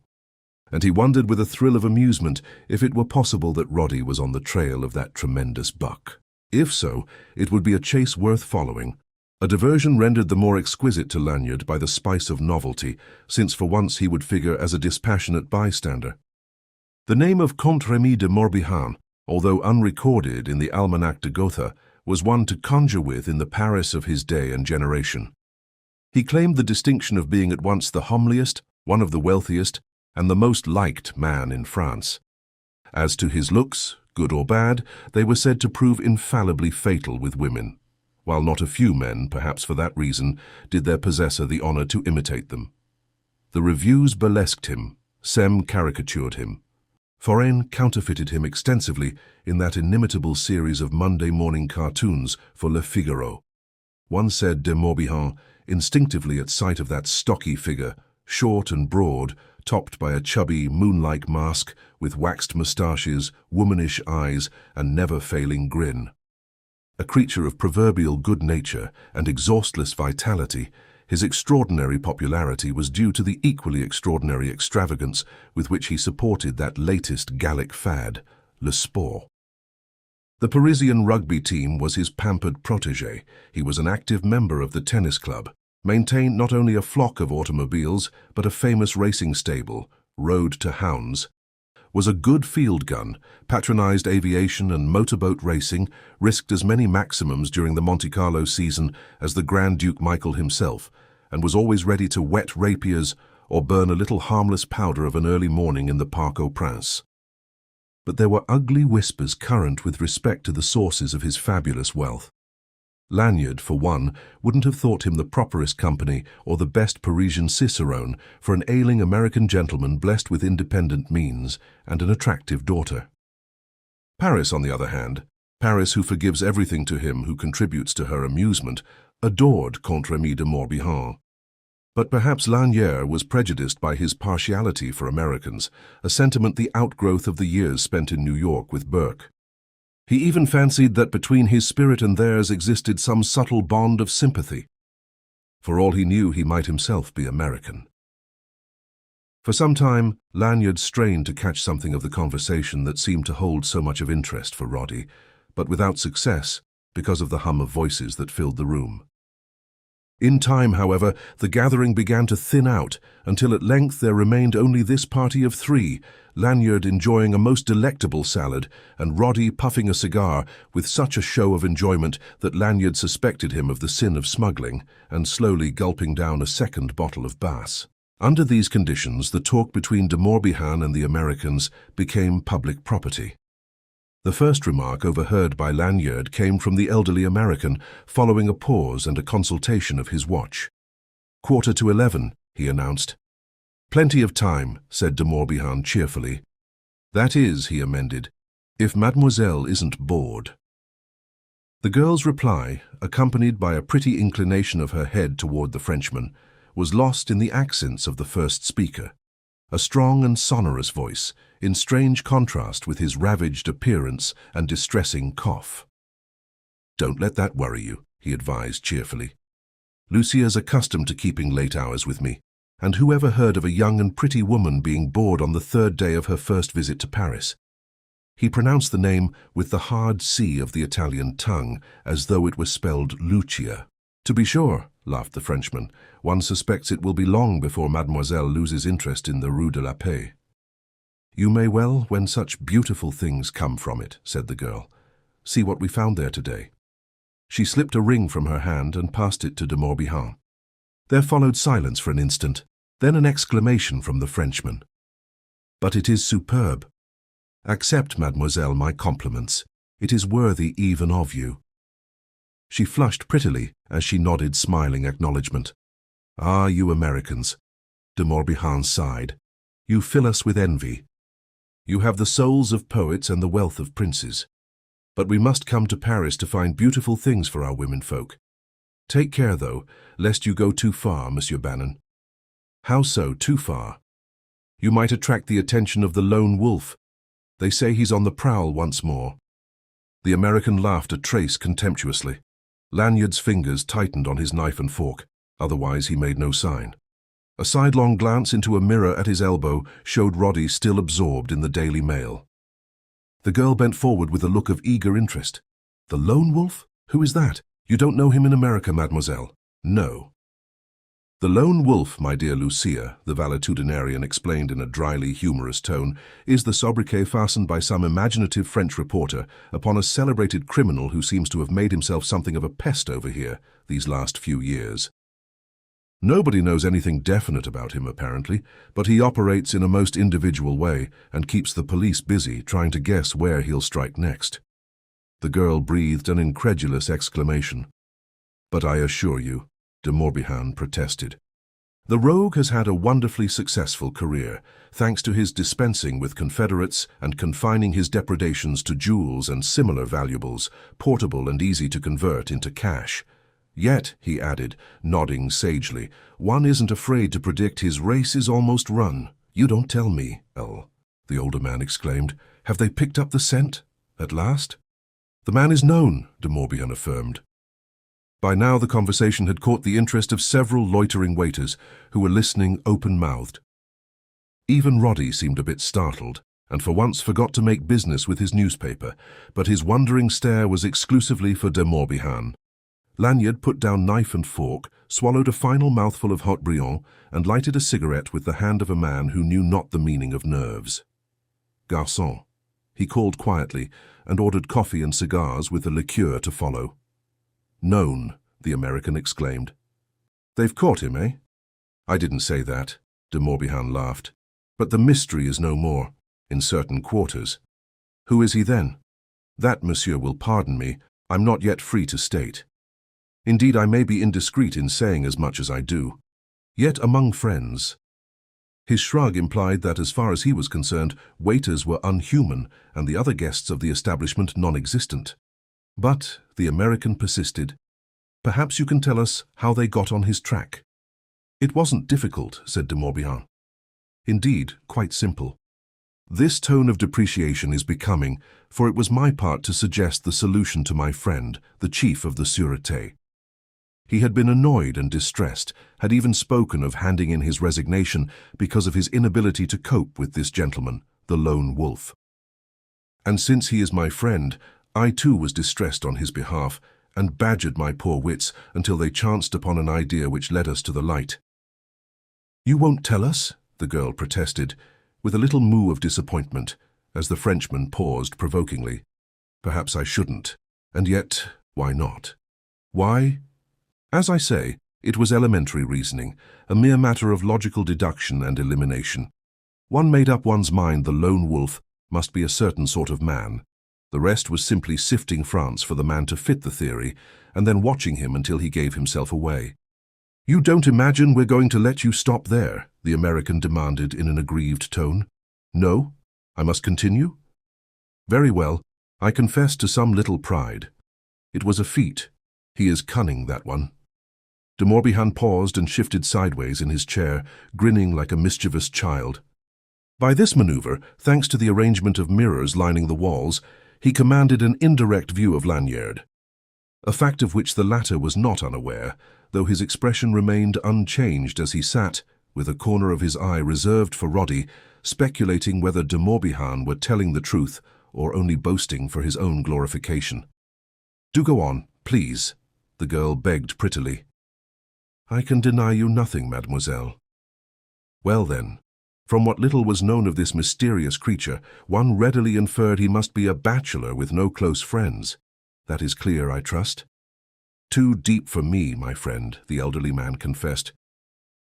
And he wondered with a thrill of amusement if it were possible that Roddy was on the trail of that tremendous buck. If so, it would be a chase worth following, a diversion rendered the more exquisite to Lanyard by the spice of novelty, since for once he would figure as a dispassionate bystander. The name of Comte Rémy de Morbihan, although unrecorded in the Almanach de Gotha, was one to conjure with in the Paris of his day and generation. He claimed the distinction of being at once the homeliest, one of the wealthiest, and the most liked man in France. As to his looks, good or bad, they were said to prove infallibly fatal with women, while not a few men, perhaps for that reason, did their possessor the honour to imitate them. The reviews burlesqued him, Sem caricatured him. Forain counterfeited him extensively in that inimitable series of Monday morning cartoons for Le Figaro. One said de Morbihan, instinctively at sight of that stocky figure, short and broad, topped by a chubby, moon-like mask with waxed moustaches, womanish eyes, and never-failing grin. A creature of proverbial good nature and exhaustless vitality, his extraordinary popularity was due to the equally extraordinary extravagance with which he supported that latest Gallic fad, le sport. The Parisian rugby team was his pampered protégé. He was an active member of the tennis club, maintained not only a flock of automobiles, but a famous racing stable, Road to Hounds, was a good field gun, patronized aviation and motorboat racing, risked as many maximums during the Monte Carlo season as the Grand Duke Michael himself, and was always ready to whet rapiers or burn a little harmless powder of an early morning in the Parc aux Princes. But there were ugly whispers current with respect to the sources of his fabulous wealth. Lanyard, for one, wouldn't have thought him the properest company or the best Parisian cicerone for an ailing American gentleman blessed with independent means and an attractive daughter. Paris, on the other hand, Paris, who forgives everything to him who contributes to her amusement, adored Comte Rémy de Morbihan. But perhaps Lanyard was prejudiced by his partiality for Americans, a sentiment the outgrowth of the years spent in New York with Burke. He even fancied that between his spirit and theirs existed some subtle bond of sympathy. For all he knew, he might himself be American. For some time, Lanyard strained to catch something of the conversation that seemed to hold so much of interest for Roddy, but without success because of the hum of voices that filled the room. In time, however, the gathering began to thin out, until at length there remained only this party of three, Lanyard enjoying a most delectable salad, and Roddy puffing a cigar with such a show of enjoyment that Lanyard suspected him of the sin of smuggling, and slowly gulping down a second bottle of Bass. Under these conditions, the talk between de Morbihan and the Americans became public property. The first remark overheard by Lanyard came from the elderly American, following a pause and a consultation of his watch. 11:15, he announced. "Plenty of time," said de Morbihan cheerfully. "That is," he amended, "if mademoiselle isn't bored." The girl's reply, accompanied by a pretty inclination of her head toward the Frenchman, was lost in the accents of the first speaker. A strong and sonorous voice, in strange contrast with his ravaged appearance and distressing cough. "Don't let that worry you," he advised cheerfully. "Lucia's accustomed to keeping late hours with me, and who ever heard of a young and pretty woman being bored on the third day of her first visit to Paris?" He pronounced the name with the hard C of the Italian tongue, as though it were spelled Lucia. "To be sure," laughed the Frenchman, "one suspects it will be long before mademoiselle loses interest in the Rue de la Paix." "You may well, when such beautiful things come from it," said the girl. "See what we found there today." She slipped a ring from her hand and passed it to de Morbihan. There followed silence for an instant, then an exclamation from the Frenchman. "But it is superb. Accept, mademoiselle, my compliments. It is worthy even of you." She flushed prettily as she nodded smiling acknowledgement. "Ah, you Americans," de Morbihan sighed. "You fill us with envy. You have the souls of poets and the wealth of princes. But we must come to Paris to find beautiful things for our womenfolk. Take care, though, lest you go too far, Monsieur Bannon." "How so, too far?" "You might attract the attention of the lone wolf. They say he's on the prowl once more." The American laughed a trace contemptuously. Lanyard's fingers tightened on his knife and fork, otherwise he made no sign. A sidelong glance into a mirror at his elbow showed Roddy still absorbed in the Daily Mail. The girl bent forward with a look of eager interest. "The lone wolf? Who is that? You don't know him in America, mademoiselle?" "No." "The lone wolf, my dear Lucia," the valetudinarian explained in a dryly humorous tone, "is the sobriquet fastened by some imaginative French reporter upon a celebrated criminal who seems to have made himself something of a pest over here these last few years. Nobody knows anything definite about him, apparently, but he operates in a most individual way and keeps the police busy trying to guess where he'll strike next." The girl breathed an incredulous exclamation. "But I assure you," de Morbihan protested, "the rogue has had a wonderfully successful career, thanks to his dispensing with confederates and confining his depredations to jewels and similar valuables, portable and easy to convert into cash. Yet," he added, nodding sagely, "one isn't afraid to predict his race is almost run." "You don't tell me, El," the older man exclaimed. "Have they picked up the scent? At last?" "The man is known," de Morbihan affirmed. By now the conversation had caught the interest of several loitering waiters who were listening open-mouthed. Even Roddy seemed a bit startled, and for once forgot to make business with his newspaper, but his wondering stare was exclusively for de Morbihan. Lanyard put down knife and fork, swallowed a final mouthful of hot bouillon, and lighted a cigarette with the hand of a man who knew not the meaning of nerves. "Garçon," he called quietly, and ordered coffee and cigars with a liqueur to follow. "Known," the American exclaimed. "They've caught him, eh?" "I didn't say that," de Morbihan laughed. "But the mystery is no more, in certain quarters." "Who is he then?" "That, monsieur, will pardon me, I'm not yet free to state. Indeed, I may be indiscreet in saying as much as I do. Yet among friends." His shrug implied that, as far as he was concerned, waiters were unhuman and the other guests of the establishment non-existent. But the American persisted. "Perhaps you can tell us how they got on his track." "It wasn't difficult," said de Morbihan. "Indeed, quite simple. This tone of depreciation is becoming, for it was my part to suggest the solution to my friend, the chief of the Sûreté. He had been annoyed and distressed, had even spoken of handing in his resignation because of his inability to cope with this gentleman, the lone wolf. And since he is my friend, I too was distressed on his behalf, and badgered my poor wits until they chanced upon an idea which led us to the light. "You won't tell us?" the girl protested, with a little moue of disappointment, as the Frenchman paused provokingly. "Perhaps I shouldn't. And yet, why not? Why? As I say, it was elementary reasoning, a mere matter of logical deduction and elimination. One made up one's mind the lone wolf must be a certain sort of man. The rest was simply sifting France for the man to fit the theory, and then watching him until he gave himself away." "You don't imagine we're going to let you stop there?" the American demanded in an aggrieved tone. "No? I must continue?" "Very well. I confess to some little pride. It was a feat. He is cunning, that one." De Morbihan paused and shifted sideways in his chair, grinning like a mischievous child. By this maneuver, thanks to the arrangement of mirrors lining the walls, he commanded an indirect view of Lanyard, a fact of which the latter was not unaware, though his expression remained unchanged as he sat, with a corner of his eye reserved for Roddy, speculating whether de Morbihan were telling the truth or only boasting for his own glorification. "Do go on, please," the girl begged prettily. "I can deny you nothing, mademoiselle." "Well then, from what little was known of this mysterious creature, one readily inferred he must be a bachelor with no close friends. That is clear, I trust?" "Too deep for me, my friend," the elderly man confessed.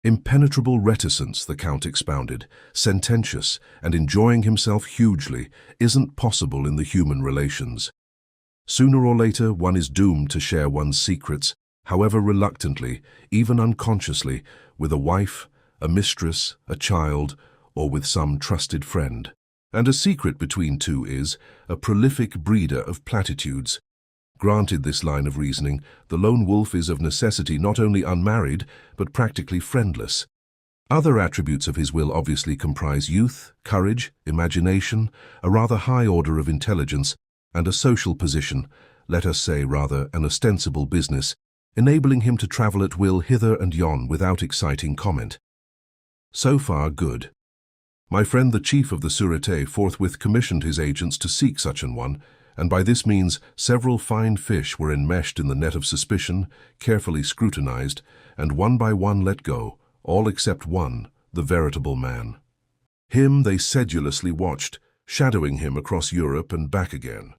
"Impenetrable reticence," the Count expounded, sententious and enjoying himself hugely, isn't possible in the human relations. Sooner or later, one is doomed to share one's secrets, however reluctantly, even unconsciously, with a wife, a mistress, a child, or with some trusted friend. And a secret between two is a prolific breeder of platitudes. Granted this line of reasoning, the lone wolf is of necessity not only unmarried, but practically friendless. Other attributes of his will obviously comprise youth, courage, imagination, a rather high order of intelligence, and a social position, let us say rather an ostensible business, enabling him to travel at will hither and yon without exciting comment. So far, good. My friend the chief of the Sûreté forthwith commissioned his agents to seek such an one, and by this means several fine fish were enmeshed in the net of suspicion, carefully scrutinized, and one by one let go, all except one, the veritable man. Him they sedulously watched, shadowing him across Europe and back again.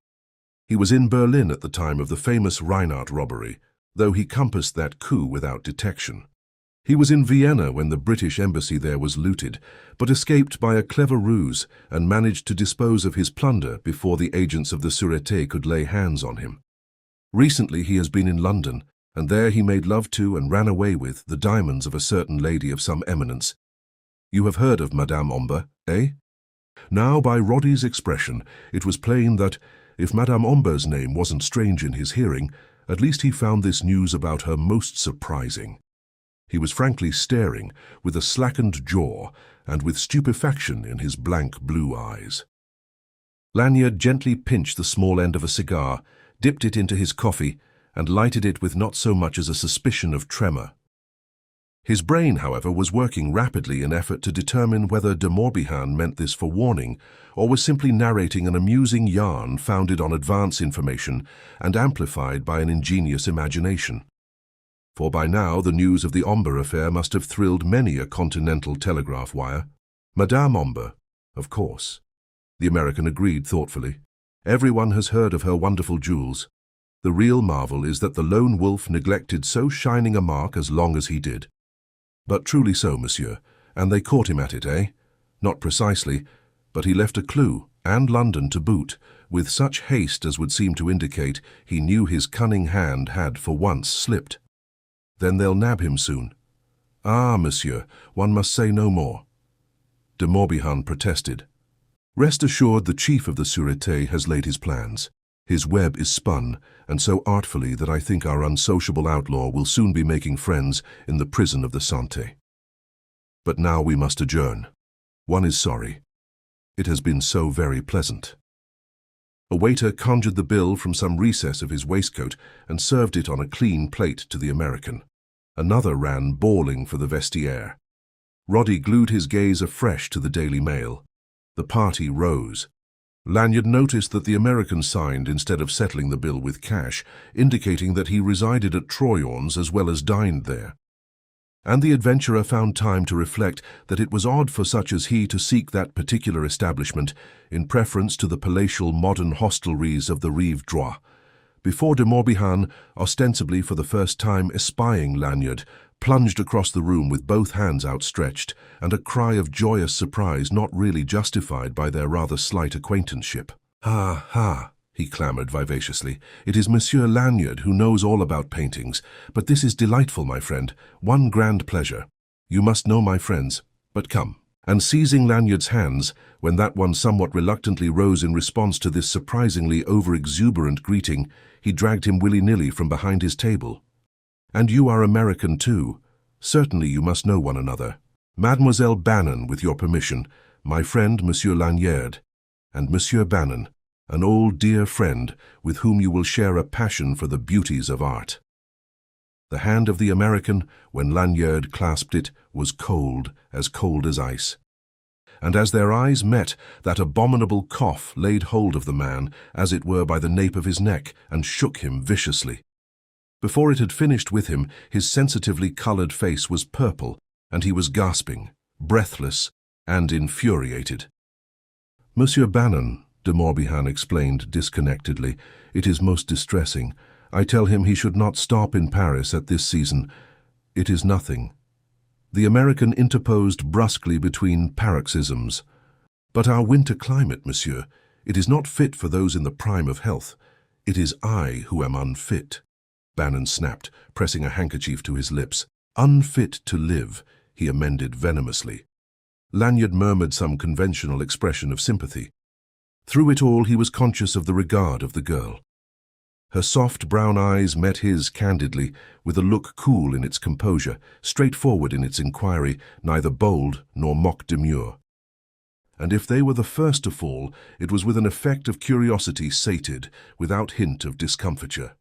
He was in Berlin at the time of the famous Reinhardt robbery, though he compassed that coup without detection. He was in Vienna when the British embassy there was looted, but escaped by a clever ruse and managed to dispose of his plunder before the agents of the Sûreté could lay hands on him. Recently he has been in London, and there he made love to and ran away with the diamonds of a certain lady of some eminence. You have heard of Madame Omber, eh? Now, by Roddy's expression, it was plain that, if Madame Omber's name wasn't strange in his hearing, at least he found this news about her most surprising. He was frankly staring, with a slackened jaw, and with stupefaction in his blank blue eyes. Lanyard gently pinched the small end of a cigar, dipped it into his coffee, and lighted it with not so much as a suspicion of tremor. His brain, however, was working rapidly in effort to determine whether de Morbihan meant this for warning, or was simply narrating an amusing yarn founded on advance information and amplified by an ingenious imagination. For by now the news of the Omber affair must have thrilled many a continental telegraph wire. Madame Omber, of course. The American agreed thoughtfully. Everyone has heard of her wonderful jewels. The real marvel is that the lone wolf neglected so shining a mark as long as he did. But truly so, monsieur, and they caught him at it, eh? Not precisely, but he left a clue, and London to boot, with such haste as would seem to indicate he knew his cunning hand had for once slipped. Then they'll nab him soon. Ah, monsieur, one must say no more. De Morbihan protested. Rest assured the chief of the Sûreté has laid his plans. His web is spun, and so artfully that I think our unsociable outlaw will soon be making friends in the prison of the Santé. But now we must adjourn. One is sorry. It has been so very pleasant. A waiter conjured the bill from some recess of his waistcoat and served it on a clean plate to the American. Another ran bawling for the vestiaire. Roddy glued his gaze afresh to the Daily Mail. The party rose. Lanyard noticed that the American signed instead of settling the bill with cash, indicating that he resided at Troyon's as well as dined there. And the adventurer found time to reflect that it was odd for such as he to seek that particular establishment in preference to the palatial modern hostelries of the Rive Droit. Before de Morbihan, ostensibly for the first time espying Lanyard, plunged across the room with both hands outstretched, and a cry of joyous surprise not really justified by their rather slight acquaintanceship. "Ha, ha," he clamoured vivaciously. "It is Monsieur Lanyard who knows all about paintings. But this is delightful, my friend. One grand pleasure. You must know my friends. But come." And seizing Lanyard's hands, when that one somewhat reluctantly rose in response to this surprisingly over-exuberant greeting, he dragged him willy-nilly from behind his table. "And you are American too. Certainly you must know one another. Mademoiselle Bannon, with your permission, my friend Monsieur Lanyard, and Monsieur Bannon, an old dear friend with whom you will share a passion for the beauties of art." The hand of the American, when Lanyard clasped it, was cold as ice. And as their eyes met, that abominable cough laid hold of the man, as it were by the nape of his neck, and shook him viciously. Before it had finished with him, his sensitively coloured face was purple, and he was gasping, breathless, and infuriated. "Monsieur Bannon," de Morbihan explained disconnectedly, "it is most distressing. I tell him he should not stop in Paris at this season. It is nothing." The American interposed brusquely between paroxysms. "But our winter climate, monsieur, it is not fit for those in the prime of health. It is I who am unfit," Bannon snapped, pressing a handkerchief to his lips. "Unfit to live," he amended venomously. Lanyard murmured some conventional expression of sympathy. Through it all he was conscious of the regard of the girl. Her soft brown eyes met his candidly, with a look cool in its composure, straightforward in its inquiry, neither bold nor mock demure. And if they were the first to fall, it was with an effect of curiosity sated, without hint of discomfiture.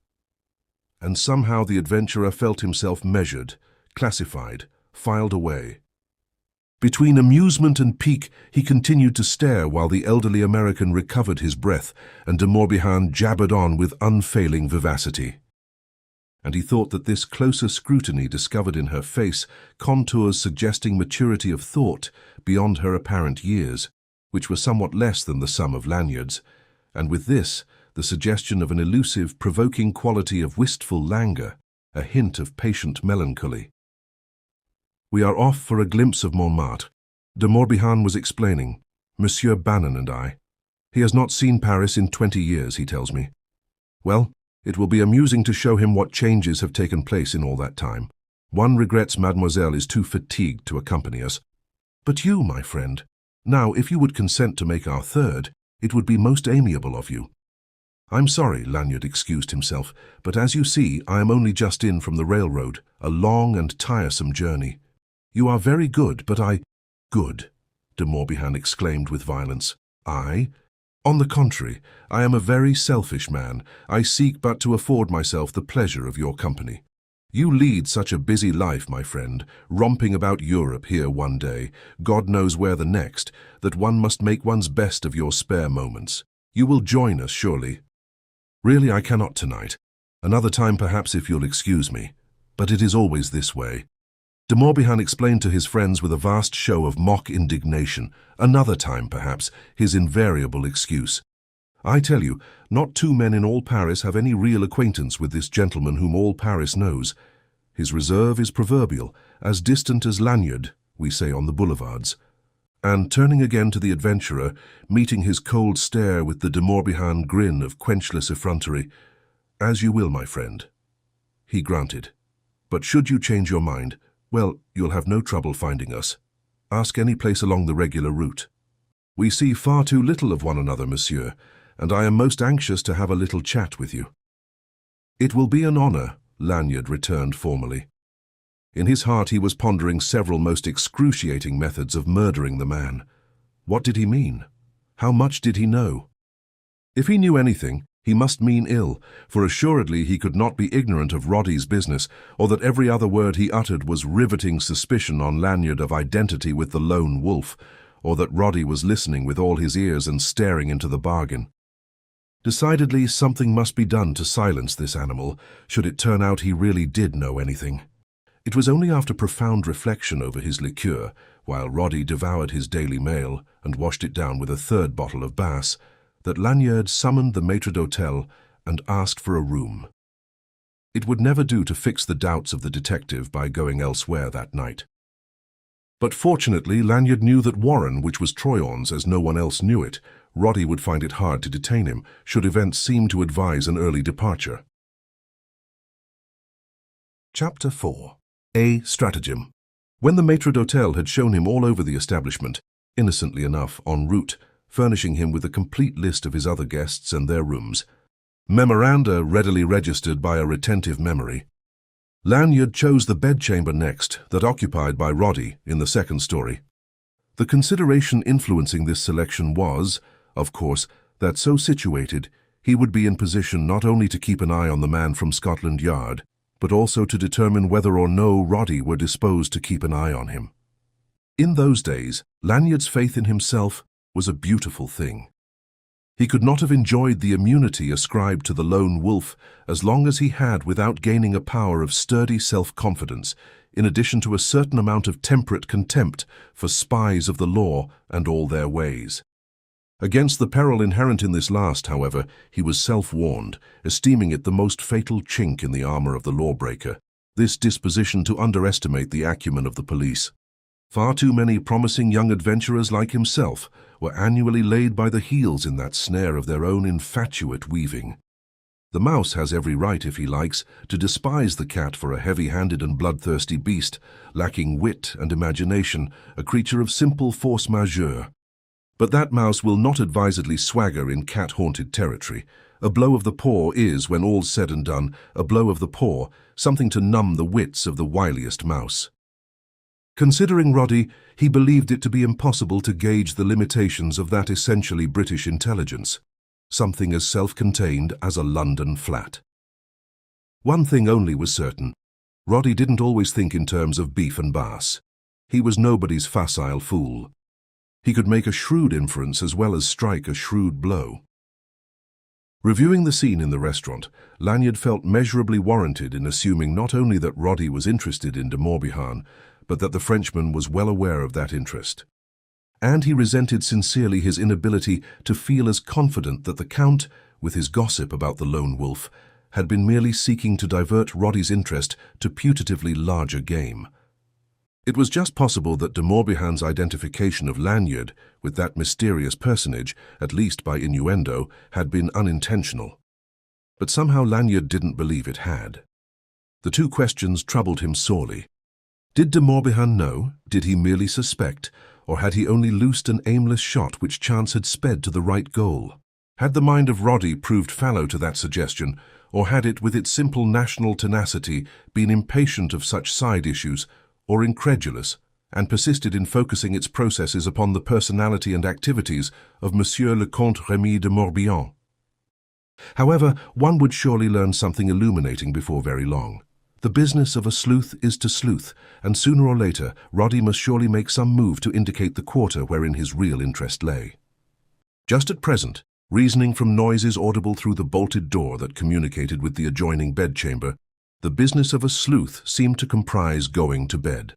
And somehow the adventurer felt himself measured, classified, filed away. Between amusement and pique, he continued to stare while the elderly American recovered his breath, and de Morbihan jabbered on with unfailing vivacity. And he thought that this closer scrutiny discovered in her face contours suggesting maturity of thought beyond her apparent years, which were somewhat less than the sum of Lanyard's, and with this, the suggestion of an elusive, provoking quality of wistful languor, a hint of patient melancholy. "We are off for a glimpse of Montmartre," de Morbihan was explaining. "Monsieur Bannon and I. He has not seen Paris in 20 years, he tells me. Well, it will be amusing to show him what changes have taken place in all that time. One regrets Mademoiselle is too fatigued to accompany us. But you, my friend, now if you would consent to make our third, it would be most amiable of you." "I'm sorry," Lanyard excused himself, "but as you see, I am only just in from the railroad, a long and tiresome journey." "You are very good, but I—" "Good," de Morbihan exclaimed with violence. "I? On the contrary, I am a very selfish man. I seek but to afford myself the pleasure of your company. You lead such a busy life, my friend, romping about Europe here one day, God knows where the next, that one must make one's best of your spare moments. You will join us, surely?" "Really, I cannot tonight. Another time perhaps, if you'll excuse me. But it is always this way." De Morbihan explained to his friends with a vast show of mock indignation. Another time, perhaps, his invariable excuse. "I tell you, not two men in all Paris have any real acquaintance with this gentleman whom all Paris knows. His reserve is proverbial, as distant as Lanyard, we say on the boulevards." And turning again to the adventurer, meeting his cold stare with the de Morbihan grin of quenchless effrontery, "As you will, my friend," he grunted. "But should you change your mind, well, you'll have no trouble finding us. Ask any place along the regular route. We see far too little of one another, monsieur, and I am most anxious to have a little chat with you." "It will be an honor," Lanyard returned formally. In his heart he was pondering several most excruciating methods of murdering the man. What did he mean? How much did he know? If he knew anything, he must mean ill, for assuredly he could not be ignorant of Roddy's business, or that every other word he uttered was riveting suspicion on Lanyard of identity with the lone wolf, or that Roddy was listening with all his ears and staring into the bargain. Decidedly, something must be done to silence this animal, should it turn out he really did know anything. It was only after profound reflection over his liqueur, while Roddy devoured his daily mail and washed it down with a third bottle of Bass, that Lanyard summoned the maître d'hôtel and asked for a room. It would never do to fix the doubts of the detective by going elsewhere that night. But fortunately, Lanyard knew that Warren, which was Troyon's as no one else knew it, Roddy would find it hard to detain him, should events seem to advise an early departure. Chapter 4. A Stratagem. When the maître d'hôtel had shown him all over the establishment, innocently enough en route, furnishing him with a complete list of his other guests and their rooms, memoranda readily registered by a retentive memory, Lanyard chose the bedchamber next, that occupied by Roddy in the second story. The consideration influencing this selection was, of course, that so situated, he would be in position not only to keep an eye on the man from Scotland Yard, but also to determine whether or no Roddy were disposed to keep an eye on him. In those days, Lanyard's faith in himself was a beautiful thing. He could not have enjoyed the immunity ascribed to the lone wolf as long as he had without gaining a power of sturdy self-confidence, in addition to a certain amount of temperate contempt for spies of the law and all their ways. Against the peril inherent in this last, however, he was self-warned, esteeming it the most fatal chink in the armor of the lawbreaker, this disposition to underestimate the acumen of the police. Far too many promising young adventurers like himself were annually laid by the heels in that snare of their own infatuate weaving. The mouse has every right, if he likes, to despise the cat for a heavy-handed and bloodthirsty beast, lacking wit and imagination, a creature of simple force majeure. But that mouse will not advisedly swagger in cat-haunted territory. A blow of the paw is, when all's said and done, a blow of the paw, something to numb the wits of the wiliest mouse. Considering Roddy, he believed it to be impossible to gauge the limitations of that essentially British intelligence, something as self-contained as a London flat. One thing only was certain. Roddy didn't always think in terms of beef and Bass. He was nobody's facile fool. He could make a shrewd inference as well as strike a shrewd blow. Reviewing the scene in the restaurant, Lanyard felt measurably warranted in assuming not only that Roddy was interested in de Morbihan, but that the Frenchman was well aware of that interest. And he resented sincerely his inability to feel as confident that the Count, with his gossip about the lone wolf, had been merely seeking to divert Roddy's interest to putatively larger game. It was just possible that de Morbihan's identification of Lanyard with that mysterious personage, at least by innuendo, had been unintentional. But somehow Lanyard didn't believe it had. The two questions troubled him sorely. Did de Morbihan know? Did he merely suspect? Or had he only loosed an aimless shot which chance had sped to the right goal? Had the mind of Roddy proved fallow to that suggestion, or had it, with its simple national tenacity, been impatient of such side issues, or incredulous, and persisted in focusing its processes upon the personality and activities of Monsieur le Comte Rémy de Morbihan? However, one would surely learn something illuminating before very long. The business of a sleuth is to sleuth, and sooner or later Roddy must surely make some move to indicate the quarter wherein his real interest lay. Just at present, reasoning from noises audible through the bolted door that communicated with the adjoining bedchamber, the business of a sleuth seemed to comprise going to bed.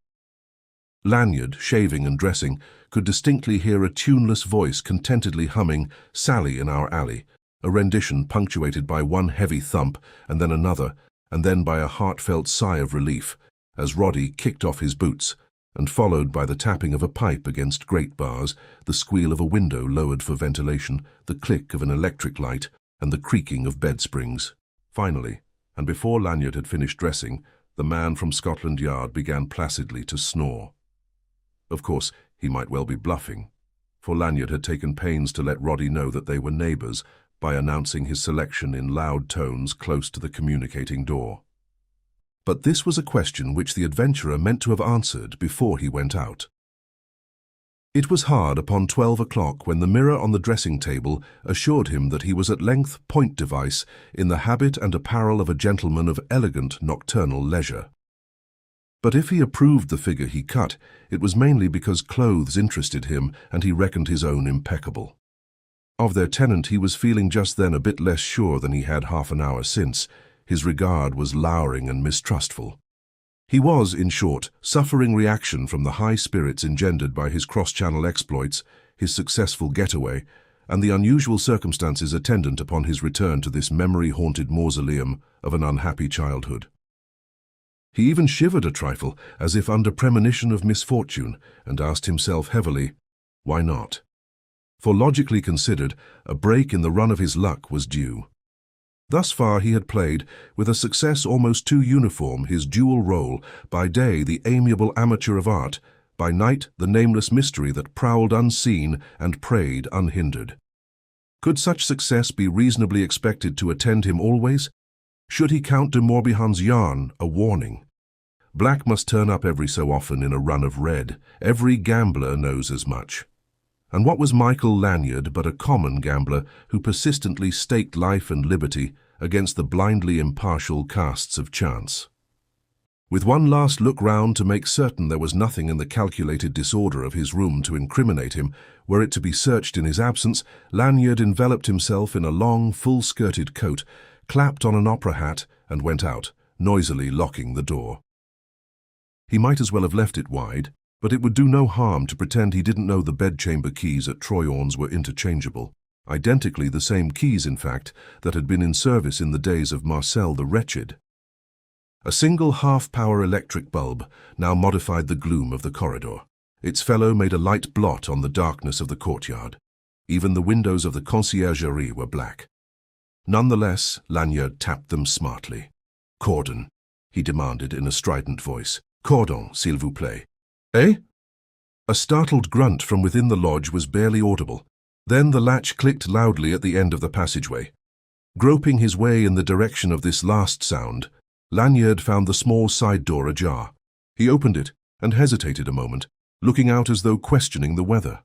Lanyard, shaving and dressing, could distinctly hear a tuneless voice contentedly humming "Sally in Our Alley," a rendition punctuated by one heavy thump and then another, and then by a heartfelt sigh of relief, as Roddy kicked off his boots, and followed by the tapping of a pipe against grate bars, the squeal of a window lowered for ventilation, the click of an electric light, and the creaking of bed springs. Finally, and before Lanyard had finished dressing, the man from Scotland Yard began placidly to snore. Of course, he might well be bluffing, for Lanyard had taken pains to let Roddy know that they were neighbours by announcing his selection in loud tones close to the communicating door. But this was a question which the adventurer meant to have answered before he went out. It was hard upon 12 o'clock when the mirror on the dressing table assured him that he was at length point device in the habit and apparel of a gentleman of elegant nocturnal leisure. But if he approved the figure he cut, it was mainly because clothes interested him and he reckoned his own impeccable. Of their tenant he was feeling just then a bit less sure than he had half an hour since. His regard was lowering and mistrustful. He was, in short, suffering reaction from the high spirits engendered by his cross-channel exploits, his successful getaway, and the unusual circumstances attendant upon his return to this memory-haunted mausoleum of an unhappy childhood. He even shivered a trifle, as if under premonition of misfortune, and asked himself heavily, why not? For logically considered, a break in the run of his luck was due. Thus far he had played, with a success almost too uniform, his dual role, by day the amiable amateur of art, by night the nameless mystery that prowled unseen and preyed unhindered. Could such success be reasonably expected to attend him always? Should he count de Morbihan's yarn a warning? Black must turn up every so often in a run of red. Every gambler knows as much. And what was Michael Lanyard but a common gambler who persistently staked life and liberty against the blindly impartial casts of chance? With one last look round to make certain there was nothing in the calculated disorder of his room to incriminate him, were it to be searched in his absence, Lanyard enveloped himself in a long, full-skirted coat, clapped on an opera hat, and went out, noisily locking the door. He might as well have left it wide, but it would do no harm to pretend he didn't know the bedchamber keys at Troyon's were interchangeable, identically the same keys, in fact, that had been in service in the days of Marcel the Wretched. A single half-power electric bulb now modified the gloom of the corridor. Its fellow made a light blot on the darkness of the courtyard. Even the windows of the conciergerie were black. Nonetheless, Lanyard tapped them smartly. "Cordon," he demanded in a strident voice. "Cordon, s'il vous plaît." "Eh?" A startled grunt from within the lodge was barely audible. Then the latch clicked loudly at the end of the passageway. Groping his way in the direction of this last sound, Lanyard found the small side door ajar. He opened it and hesitated a moment, looking out as though questioning the weather.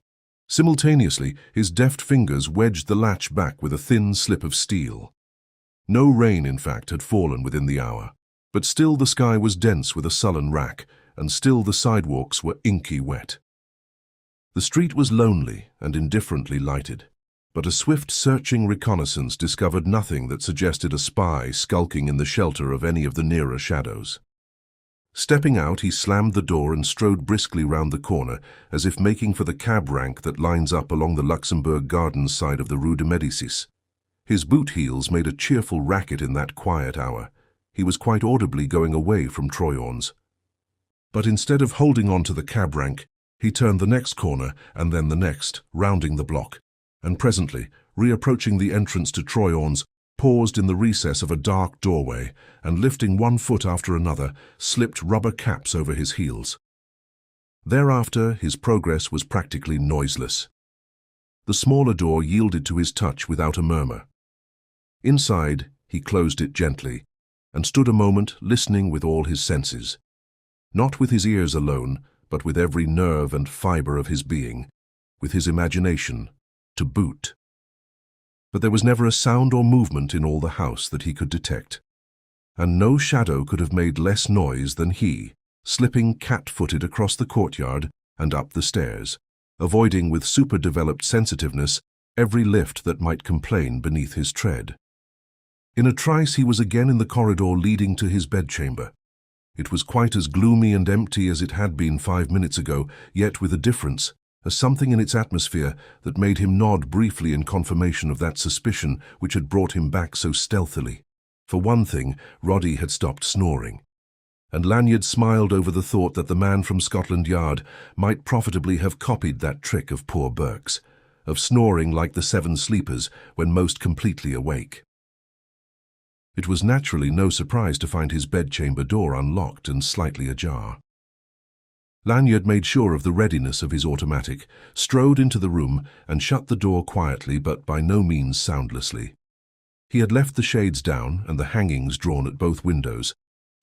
Simultaneously, his deft fingers wedged the latch back with a thin slip of steel. No rain, in fact, had fallen within the hour, but still the sky was dense with a sullen rack, and still the sidewalks were inky wet. The street was lonely and indifferently lighted, but a swift searching reconnaissance discovered nothing that suggested a spy skulking in the shelter of any of the nearer shadows. Stepping out, he slammed the door and strode briskly round the corner, as if making for the cab rank that lines up along the Luxembourg Gardens side of the Rue de Médicis. His boot heels made a cheerful racket in that quiet hour. He was quite audibly going away from Troyon's. But instead of holding on to the cab rank, he turned the next corner and then the next, rounding the block, and presently, reapproaching the entrance to Troyon's, paused in the recess of a dark doorway, and lifting one foot after another, slipped rubber caps over his heels. Thereafter, his progress was practically noiseless. The smaller door yielded to his touch without a murmur. Inside, he closed it gently, and stood a moment listening with all his senses. Not with his ears alone, but with every nerve and fibre of his being, with his imagination, to boot. But there was never a sound or movement in all the house that he could detect, and no shadow could have made less noise than he, slipping cat-footed across the courtyard and up the stairs, avoiding with super-developed sensitiveness every lift that might complain beneath his tread. In a trice he was again in the corridor leading to his bedchamber. It was quite as gloomy and empty as it had been 5 minutes ago, yet with a difference, a something in its atmosphere that made him nod briefly in confirmation of that suspicion which had brought him back so stealthily. For one thing, Roddy had stopped snoring, and Lanyard smiled over the thought that the man from Scotland Yard might profitably have copied that trick of poor Burke's, of snoring like the Seven Sleepers when most completely awake. It was naturally no surprise to find his bedchamber door unlocked and slightly ajar. Lanyard made sure of the readiness of his automatic, strode into the room and shut the door quietly but by no means soundlessly. He had left the shades down and the hangings drawn at both windows,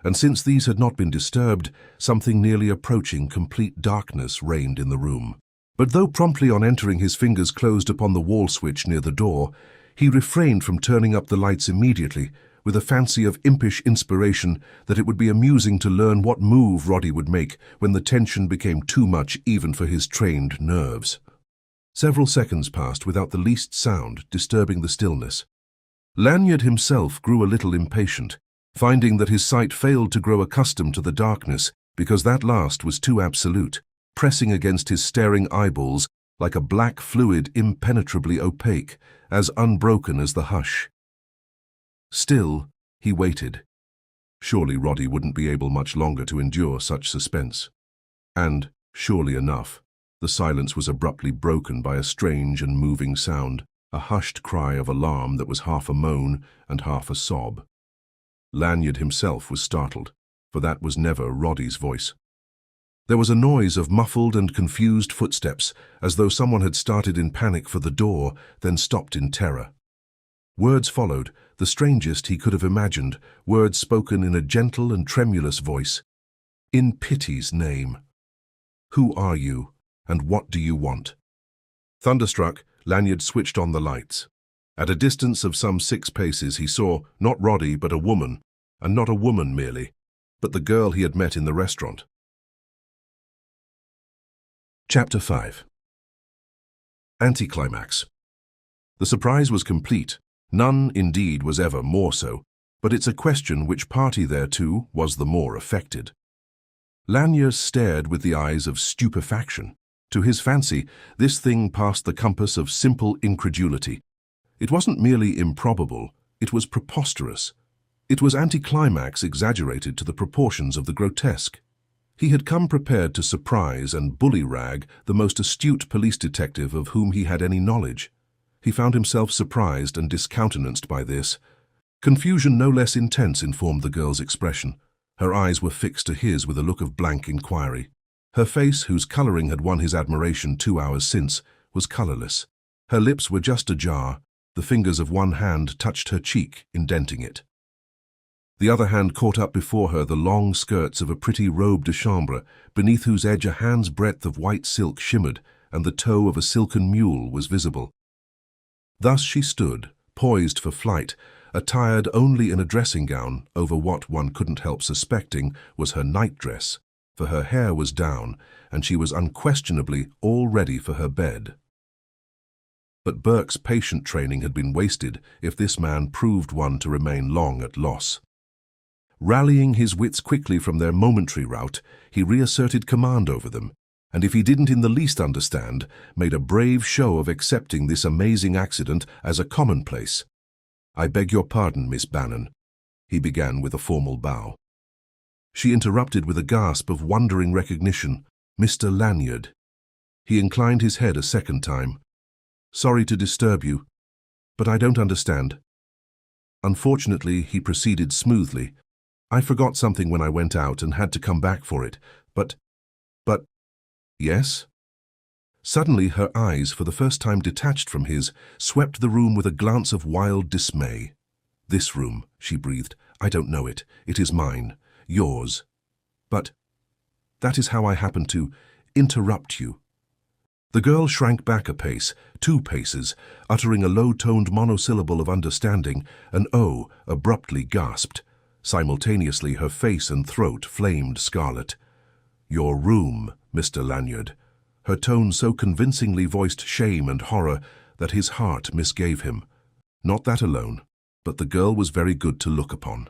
and since these had not been disturbed, something nearly approaching complete darkness reigned in the room. But though promptly on entering his fingers closed upon the wall switch near the door, he refrained from turning up the lights immediately, with a fancy of impish inspiration that it would be amusing to learn what move Roddy would make when the tension became too much even for his trained nerves. Several seconds passed without the least sound disturbing the stillness. Lanyard himself grew a little impatient, finding that his sight failed to grow accustomed to the darkness because that last was too absolute, pressing against his staring eyeballs like a black fluid impenetrably opaque, as unbroken as the hush. Still, he waited. Surely Roddy wouldn't be able much longer to endure such suspense. And, surely enough, the silence was abruptly broken by a strange and moving sound, a hushed cry of alarm that was half a moan and half a sob. Lanyard himself was startled, for that was never Roddy's voice. There was a noise of muffled and confused footsteps, as though someone had started in panic for the door, then stopped in terror. Words followed, the strangest he could have imagined, words spoken in a gentle and tremulous voice. "In pity's name. Who are you, and what do you want?" Thunderstruck, Lanyard switched on the lights. At a distance of some 6 paces he saw, not Roddy, but a woman, and not a woman merely, but the girl he had met in the restaurant. Chapter 5. Anticlimax. The surprise was complete. None, indeed, was ever more so, but it's a question which party thereto was the more affected. Lanyard stared with the eyes of stupefaction. To his fancy, this thing passed the compass of simple incredulity. It wasn't merely improbable, it was preposterous. It was anticlimax exaggerated to the proportions of the grotesque. He had come prepared to surprise and bullyrag the most astute police detective of whom he had any knowledge. He found himself surprised and discountenanced by this. Confusion no less intense informed the girl's expression. Her eyes were fixed to his with a look of blank inquiry. Her face, whose colouring had won his admiration 2 hours since, was colourless. Her lips were just ajar. The fingers of one hand touched her cheek, indenting it. The other hand caught up before her the long skirts of a pretty robe de chambre, beneath whose edge a hand's breadth of white silk shimmered, and the toe of a silken mule was visible. Thus she stood, poised for flight, attired only in a dressing gown over what one couldn't help suspecting was her nightdress, for her hair was down, and she was unquestionably all ready for her bed. But Burke's patient training had been wasted if this man proved one to remain long at loss. Rallying his wits quickly from their momentary rout, he reasserted command over them, and if he didn't in the least understand, made a brave show of accepting this amazing accident as a commonplace. "I beg your pardon, Miss Bannon," he began with a formal bow. She interrupted with a gasp of wondering recognition. "Mr. Lanyard." He inclined his head a second time. "Sorry to disturb you, but I don't understand." Unfortunately, he proceeded smoothly. "I forgot something when I went out and had to come back for it, but... Yes?" Suddenly her eyes, for the first time detached from his, swept the room with a glance of wild dismay. "This room," she breathed. "I don't know it. It is mine. Yours. But that is how I happened to interrupt you." The girl shrank back a pace, 2 paces, uttering a low-toned monosyllable of understanding, and "oh" abruptly gasped. Simultaneously her face and throat flamed scarlet. "Your room, Mr. Lanyard." Her tone so convincingly voiced shame and horror that his heart misgave him. Not that alone, but the girl was very good to look upon.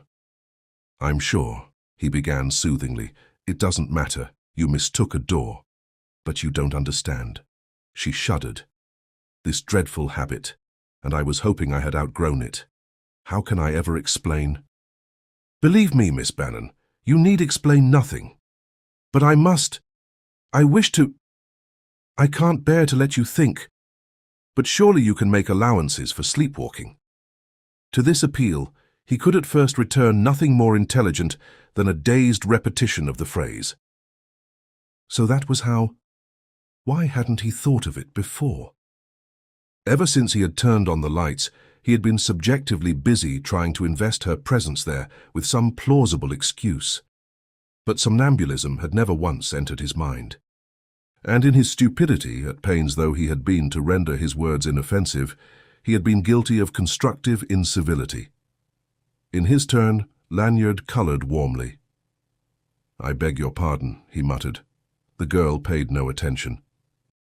"I'm sure," he began soothingly, "it doesn't matter. You mistook a door. But you don't understand." She shuddered. "This dreadful habit, and I was hoping I had outgrown it. How can I ever explain?" "Believe me, Miss Bannon, you need explain nothing. But I must. I wish to. I can't bear to let you think. But surely you can make allowances for sleepwalking." To this appeal, he could at first return nothing more intelligent than a dazed repetition of the phrase. So that was how. Why hadn't he thought of it before? Ever since he had turned on the lights, he had been subjectively busy trying to invest her presence there with some plausible excuse. But somnambulism had never once entered his mind. And in his stupidity, at pains though he had been to render his words inoffensive, he had been guilty of constructive incivility. In his turn, Lanyard coloured warmly. "I beg your pardon," he muttered. The girl paid no attention.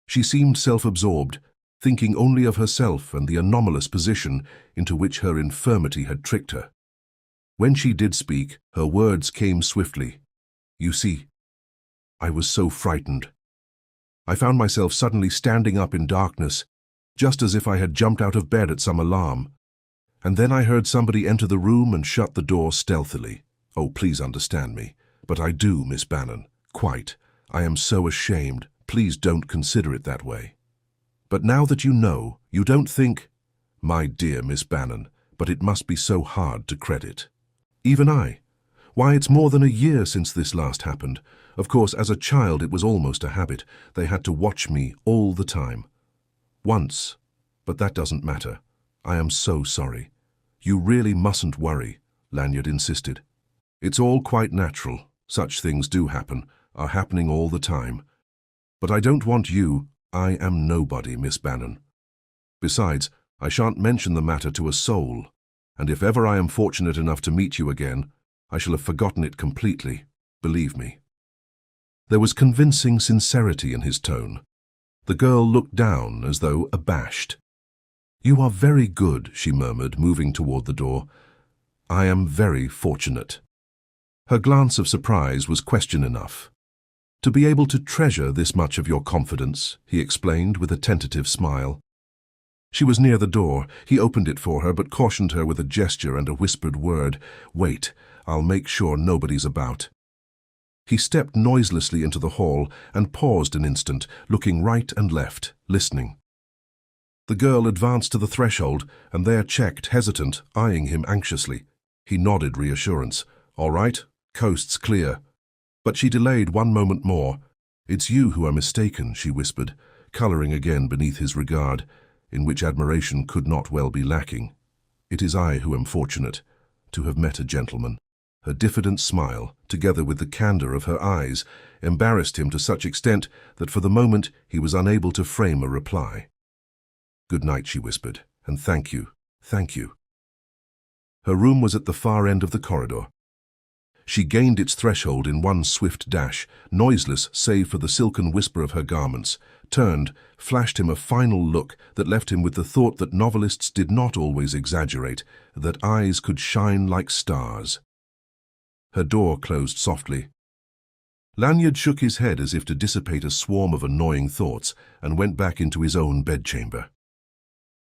She seemed self-absorbed, thinking only of herself and the anomalous position into which her infirmity had tricked her. When she did speak, her words came swiftly. "You see, I was so frightened. I found myself suddenly standing up in darkness, just as if I had jumped out of bed at some alarm. And then I heard somebody enter the room and shut the door stealthily. Oh, please understand me. But I do, Miss Bannon. Quite. I am so ashamed. Please don't consider it that way. But now that you know, you don't think—" "My dear Miss Bannon, but it must be so hard to credit." "Even I. Why, it's more than a year since this last happened. Of course, as a child it was almost a habit. They had to watch me all the time. Once. But that doesn't matter. I am so sorry." "You really mustn't worry," Lanyard insisted. "It's all quite natural. Such things do happen, are happening all the time. But I don't want you— I am nobody, Miss Bannon. Besides, I shan't mention the matter to a soul, and if ever I am fortunate enough to meet you again, I shall have forgotten it completely, believe me." There was convincing sincerity in his tone. The girl looked down as though abashed. "You are very good," she murmured, moving toward the door. "I am very fortunate." Her glance of surprise was question enough. "To be able to treasure this much of your confidence," he explained with a tentative smile. She was near the door. He opened it for her, but cautioned her with a gesture and a whispered word. "Wait, I'll make sure nobody's about." He stepped noiselessly into the hall and paused an instant, looking right and left, listening. The girl advanced to the threshold and there checked, hesitant, eyeing him anxiously. He nodded reassurance. "All right, coast's clear." But she delayed one moment more. "It's you who are mistaken," she whispered, colouring again beneath his regard, in which admiration could not well be lacking. "It is I who am fortunate, to have met a gentleman." Her diffident smile, together with the candour of her eyes, embarrassed him to such extent that for the moment he was unable to frame a reply. "Good night," she whispered, "and thank you, thank you." Her room was at the far end of the corridor. She gained its threshold in one swift dash, noiseless save for the silken whisper of her garments, turned, flashed him a final look that left him with the thought that novelists did not always exaggerate, that eyes could shine like stars. Her door closed softly. Lanyard shook his head as if to dissipate a swarm of annoying thoughts and went back into his own bedchamber.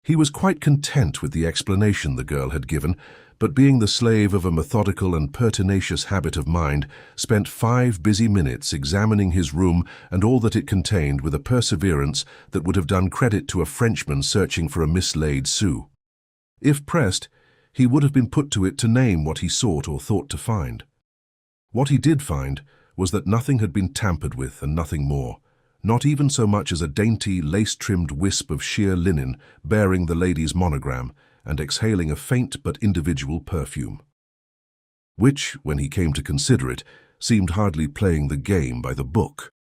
He was quite content with the explanation the girl had given, but being the slave of a methodical and pertinacious habit of mind, spent 5 busy minutes examining his room and all that it contained with a perseverance that would have done credit to a Frenchman searching for a mislaid sou. If pressed, he would have been put to it to name what he sought or thought to find. What he did find was that nothing had been tampered with and nothing more, not even so much as a dainty, lace-trimmed wisp of sheer linen bearing the lady's monogram and exhaling a faint but individual perfume. Which, when he came to consider it, seemed hardly playing the game by the book.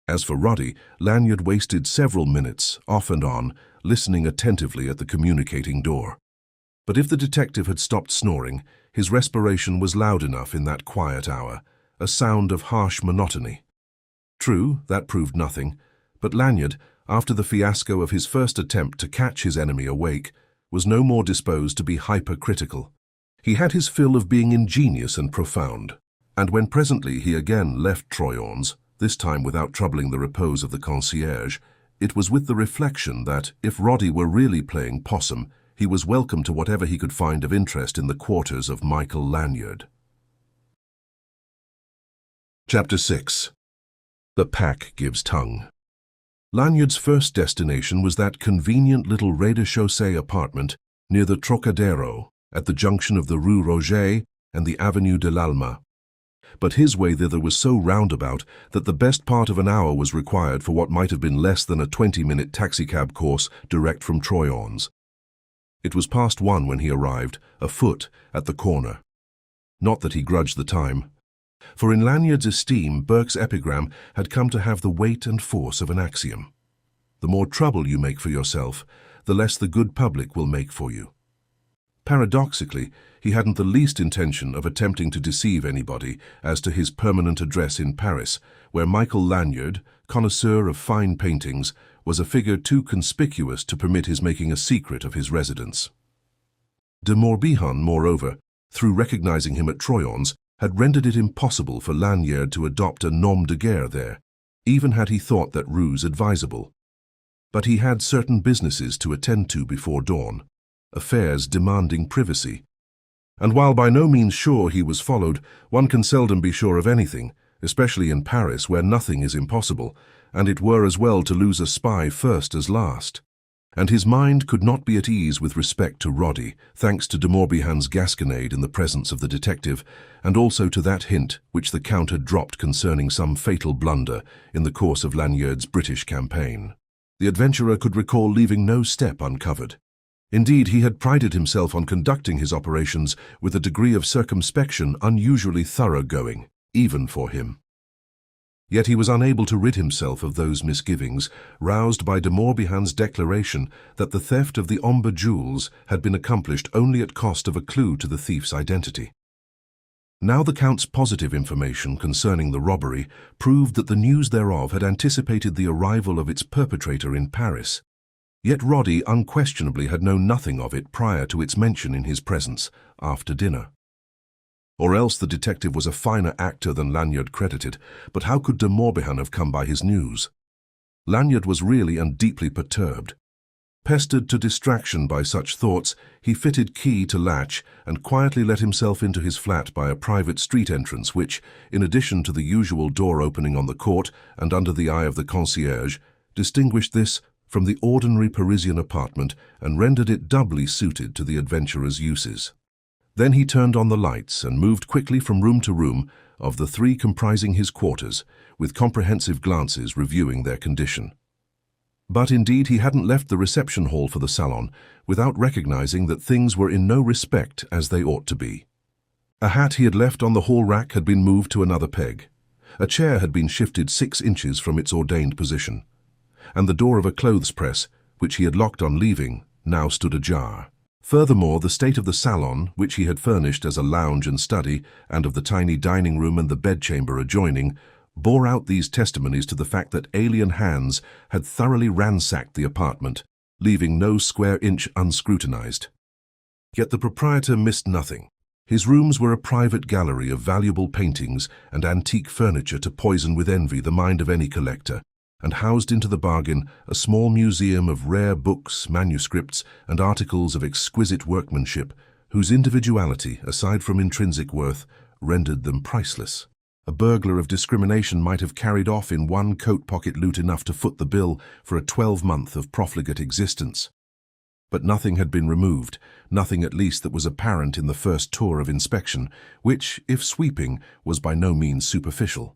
As for Roddy, Lanyard wasted several minutes, off and on, listening attentively at the communicating door. But if the detective had stopped snoring, his respiration was loud enough in that quiet hour, a sound of harsh monotony. True, that proved nothing, but Lanyard, after the fiasco of his first attempt to catch his enemy awake, was no more disposed to be hypercritical. He had his fill of being ingenious and profound, and when presently he again left Troyon's, this time without troubling the repose of the concierge, it was with the reflection that, if Roddy were really playing possum, he was welcome to whatever he could find of interest in the quarters of Michael Lanyard. Chapter 6. The Pack Gives Tongue. Lanyard's first destination was that convenient little rez-de-chaussée apartment near the Trocadero, at the junction of the Rue Roget and the Avenue de l'Alma. But his way thither was so roundabout that the best part of an hour was required for what might have been less than a 20-minute taxicab course direct from Troyon's. It was past 1 when he arrived, afoot, at the corner. Not that he grudged the time. For in Lanyard's esteem, Burke's epigram had come to have the weight and force of an axiom. The more trouble you make for yourself, the less the good public will make for you. Paradoxically, he hadn't the least intention of attempting to deceive anybody as to his permanent address in Paris, where Michael Lanyard, connoisseur of fine paintings, was a figure too conspicuous to permit his making a secret of his residence. De Morbihan, moreover, through recognizing him at Troyon's, had rendered it impossible for Lanyard to adopt a nom de guerre there, even had he thought that ruse advisable. But he had certain businesses to attend to before dawn, affairs demanding privacy. And while by no means sure he was followed, one can seldom be sure of anything, especially in Paris where nothing is impossible, and it were as well to lose a spy first as last. And his mind could not be at ease with respect to Roddy, thanks to de Morbihan's gasconade in the presence of the detective, and also to that hint which the Count had dropped concerning some fatal blunder in the course of Lanyard's British campaign. The adventurer could recall leaving no step uncovered. Indeed, he had prided himself on conducting his operations with a degree of circumspection unusually thoroughgoing, even for him. Yet he was unable to rid himself of those misgivings, roused by de Morbihan's declaration that the theft of the Omber jewels had been accomplished only at cost of a clue to the thief's identity. Now the Count's positive information concerning the robbery proved that the news thereof had anticipated the arrival of its perpetrator in Paris. Yet Roddy unquestionably had known nothing of it prior to its mention in his presence, after dinner. Or else the detective was a finer actor than Lanyard credited, but how could de Morbihan have come by his news? Lanyard was really and deeply perturbed. Pestered to distraction by such thoughts, he fitted key to latch and quietly let himself into his flat by a private street entrance which, in addition to the usual door opening on the court and under the eye of the concierge, distinguished this from the ordinary Parisian apartment and rendered it doubly suited to the adventurer's uses. Then he turned on the lights and moved quickly from room to room of the three comprising his quarters, with comprehensive glances reviewing their condition. But indeed he hadn't left the reception hall for the salon without recognizing that things were in no respect as they ought to be. A hat he had left on the hall rack had been moved to another peg. A chair had been shifted 6 inches from its ordained position, and the door of a clothes press, which he had locked on leaving, now stood ajar. Furthermore, the state of the salon, which he had furnished as a lounge and study, and of the tiny dining room and the bedchamber adjoining, bore out these testimonies to the fact that alien hands had thoroughly ransacked the apartment, leaving no square inch unscrutinized. Yet the proprietor missed nothing. His rooms were a private gallery of valuable paintings and antique furniture to poison with envy the mind of any collector, and housed into the bargain a small museum of rare books, manuscripts, and articles of exquisite workmanship, whose individuality, aside from intrinsic worth, rendered them priceless. A burglar of discrimination might have carried off in one coat pocket loot enough to foot the bill for a 12-month of profligate existence. But nothing had been removed, nothing at least that was apparent in the first tour of inspection, which, if sweeping, was by no means superficial.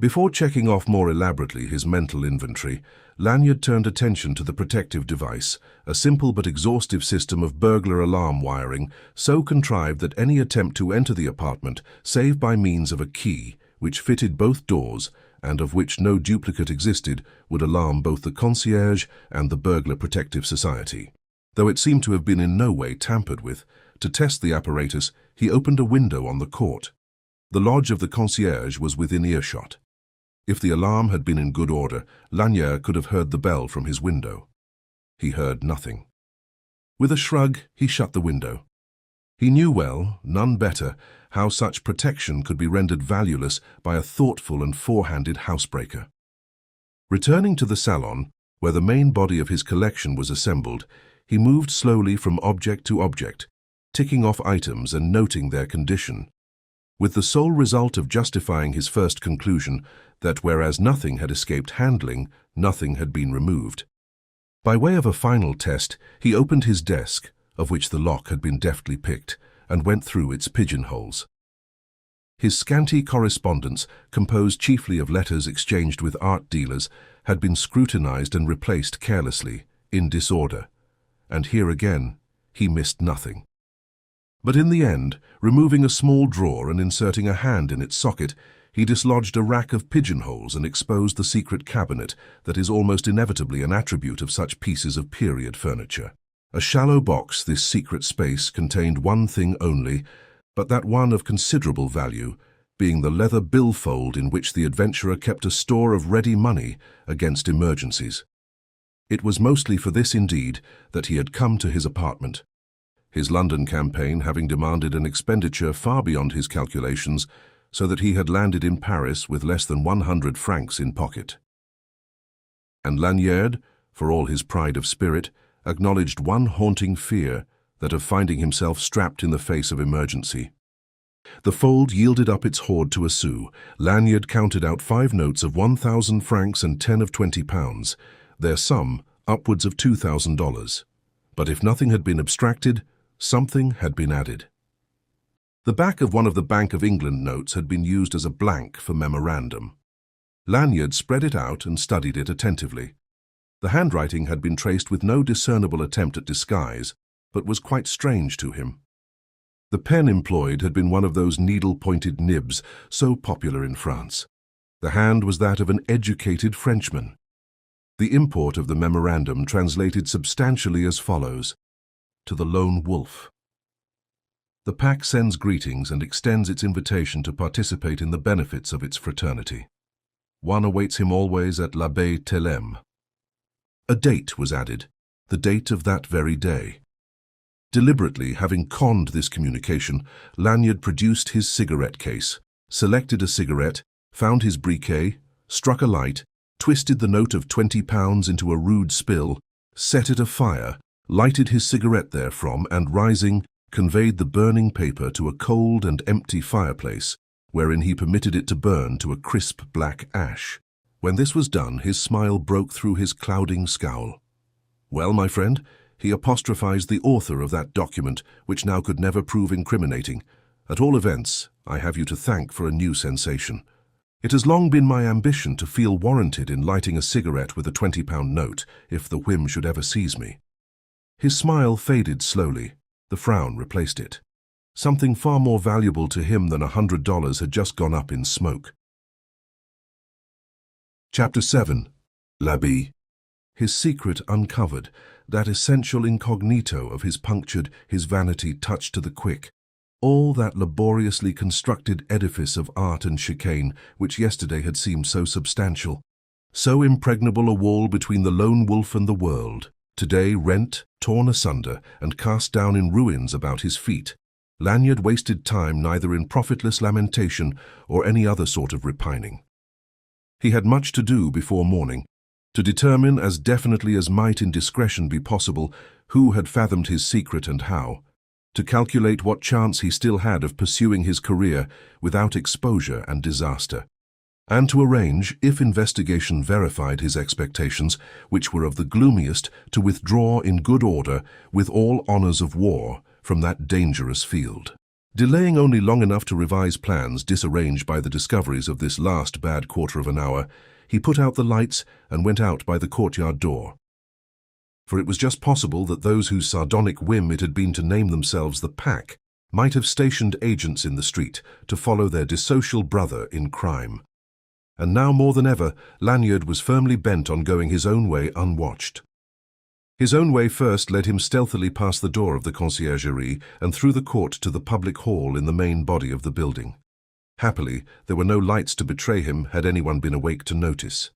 Before checking off more elaborately his mental inventory, Lanyard turned attention to the protective device, a simple but exhaustive system of burglar alarm wiring, so contrived that any attempt to enter the apartment, save by means of a key, which fitted both doors, and of which no duplicate existed, would alarm both the concierge and the Burglar Protective Society. Though it seemed to have been in no way tampered with, to test the apparatus, he opened a window on the court. The lodge of the concierge was within earshot. If the alarm had been in good order, Lanyard could have heard the bell from his window. He heard nothing. With a shrug, he shut the window. He knew well, none better, how such protection could be rendered valueless by a thoughtful and forehanded housebreaker. Returning to the salon, where the main body of his collection was assembled, he moved slowly from object to object, ticking off items and noting their condition, with the sole result of justifying his first conclusion that whereas nothing had escaped handling, nothing had been removed. By way of a final test, he opened his desk, of which the lock had been deftly picked, and went through its pigeonholes. His scanty correspondence, composed chiefly of letters exchanged with art dealers, had been scrutinized and replaced carelessly, in disorder, and here again he missed nothing. But in the end, removing a small drawer and inserting a hand in its socket, he dislodged a rack of pigeonholes and exposed the secret cabinet that is almost inevitably an attribute of such pieces of period furniture. A shallow box, this secret space contained one thing only, but that one of considerable value, being the leather billfold in which the adventurer kept a store of ready money against emergencies. It was mostly for this, indeed, that he had come to his apartment, his London campaign having demanded an expenditure far beyond his calculations, so that he had landed in Paris with less than 100 francs in pocket. And Lanyard, for all his pride of spirit, acknowledged one haunting fear, that of finding himself strapped in the face of emergency. The fold yielded up its hoard to a sou. Lanyard counted out 5 notes of 1,000 francs and 10 of £20, their sum upwards of $2,000. But if nothing had been abstracted, something had been added. The back of one of the Bank of England notes had been used as a blank for memorandum. Lanyard spread it out and studied it attentively. The handwriting had been traced with no discernible attempt at disguise, but was quite strange to him. The pen employed had been one of those needle-pointed nibs so popular in France. The hand was that of an educated Frenchman. The import of the memorandum translated substantially as follows: to the lone wolf. The pack sends greetings and extends its invitation to participate in the benefits of its fraternity. One awaits him always at l'Abbaye Thélème. A date was added, the date of that very day. Deliberately having conned this communication, Lanyard produced his cigarette case, selected a cigarette, found his briquet, struck a light, twisted the note of £20 into a rude spill, set it afire, lighted his cigarette therefrom, and rising, conveyed the burning paper to a cold and empty fireplace, wherein he permitted it to burn to a crisp black ash. When this was done, his smile broke through his clouding scowl. "Well, my friend," he apostrophized the author of that document, which now could never prove incriminating. "At all events, I have you to thank for a new sensation. It has long been my ambition to feel warranted in lighting a cigarette with a £20 note, if the whim should ever seize me." His smile faded slowly. The frown replaced it. Something far more valuable to him than $100 had just gone up in smoke. Chapter 7. L'Abbaye. His secret uncovered, that essential incognito of his punctured, his vanity touched to the quick. All that laboriously constructed edifice of art and chicane, which yesterday had seemed so substantial, so impregnable a wall between the lone wolf and the world, today rent, torn asunder, and cast down in ruins about his feet. Lanyard wasted time neither in profitless lamentation or any other sort of repining. He had much to do before morning, to determine as definitely as might in discretion be possible who had fathomed his secret and how, to calculate what chance he still had of pursuing his career without exposure and disaster, and to arrange, if investigation verified his expectations, which were of the gloomiest, to withdraw in good order, with all honours of war, from that dangerous field. Delaying only long enough to revise plans disarranged by the discoveries of this last bad quarter of an hour, he put out the lights and went out by the courtyard door. For it was just possible that those whose sardonic whim it had been to name themselves the Pack might have stationed agents in the street to follow their dissocial brother in crime. And now more than ever, Lanyard was firmly bent on going his own way unwatched. His own way first led him stealthily past the door of the conciergerie and through the court to the public hall in the main body of the building. Happily, there were no lights to betray him had anyone been awake to notice.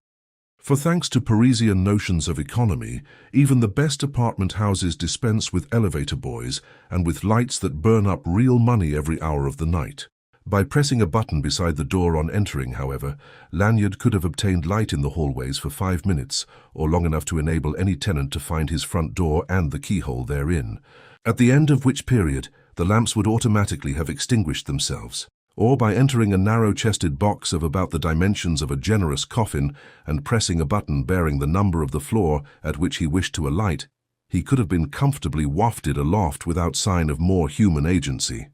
For thanks to Parisian notions of economy, even the best apartment houses dispense with elevator boys and with lights that burn up real money every hour of the night. By pressing a button beside the door on entering, however, Lanyard could have obtained light in the hallways for 5 minutes, or long enough to enable any tenant to find his front door and the keyhole therein, at the end of which period the lamps would automatically have extinguished themselves. Or by entering a narrow-chested box of about the dimensions of a generous coffin and pressing a button bearing the number of the floor at which he wished to alight, he could have been comfortably wafted aloft without sign of more human agency.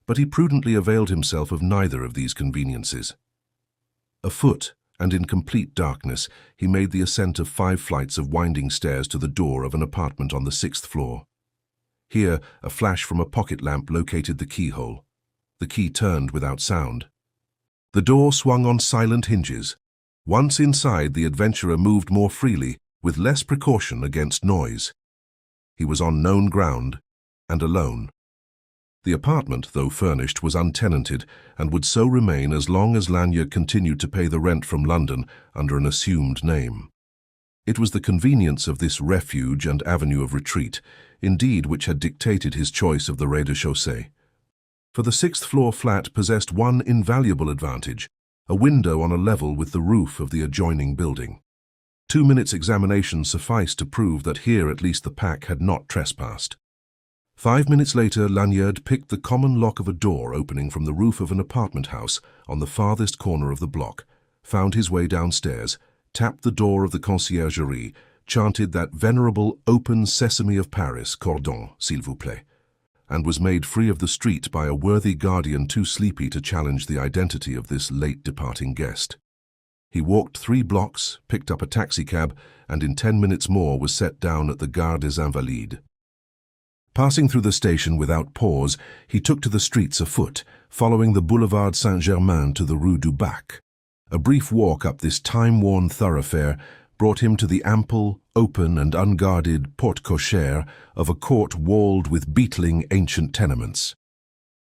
But he prudently availed himself of neither of these conveniences. Afoot, and in complete darkness, he made the ascent of 5 flights of winding stairs to the door of an apartment on the 6th floor. Here, a flash from a pocket lamp located the keyhole. The key turned without sound. The door swung on silent hinges. Once inside, the adventurer moved more freely, with less precaution against noise. He was on known ground and alone. The apartment, though furnished, was untenanted and would so remain as long as Lanyard continued to pay the rent from London under an assumed name. It was the convenience of this refuge and avenue of retreat, indeed, which had dictated his choice of the rez-de-chaussée. For the sixth-floor flat possessed one invaluable advantage, a window on a level with the roof of the adjoining building. 2 minutes' examination sufficed to prove that here at least the pack had not trespassed. 5 minutes later, Lanyard picked the common lock of a door opening from the roof of an apartment house on the farthest corner of the block, found his way downstairs, tapped the door of the conciergerie, chanted that venerable open sesame of Paris, cordon, s'il vous plaît, and was made free of the street by a worthy guardian too sleepy to challenge the identity of this late departing guest. He walked 3 blocks, picked up a taxicab, and in 10 minutes more was set down at the Gare des Invalides. Passing through the station without pause, he took to the streets afoot, following the Boulevard Saint-Germain to the Rue du Bac. A brief walk up this time-worn thoroughfare brought him to the ample, open and unguarded porte cochère of a court walled with beetling ancient tenements.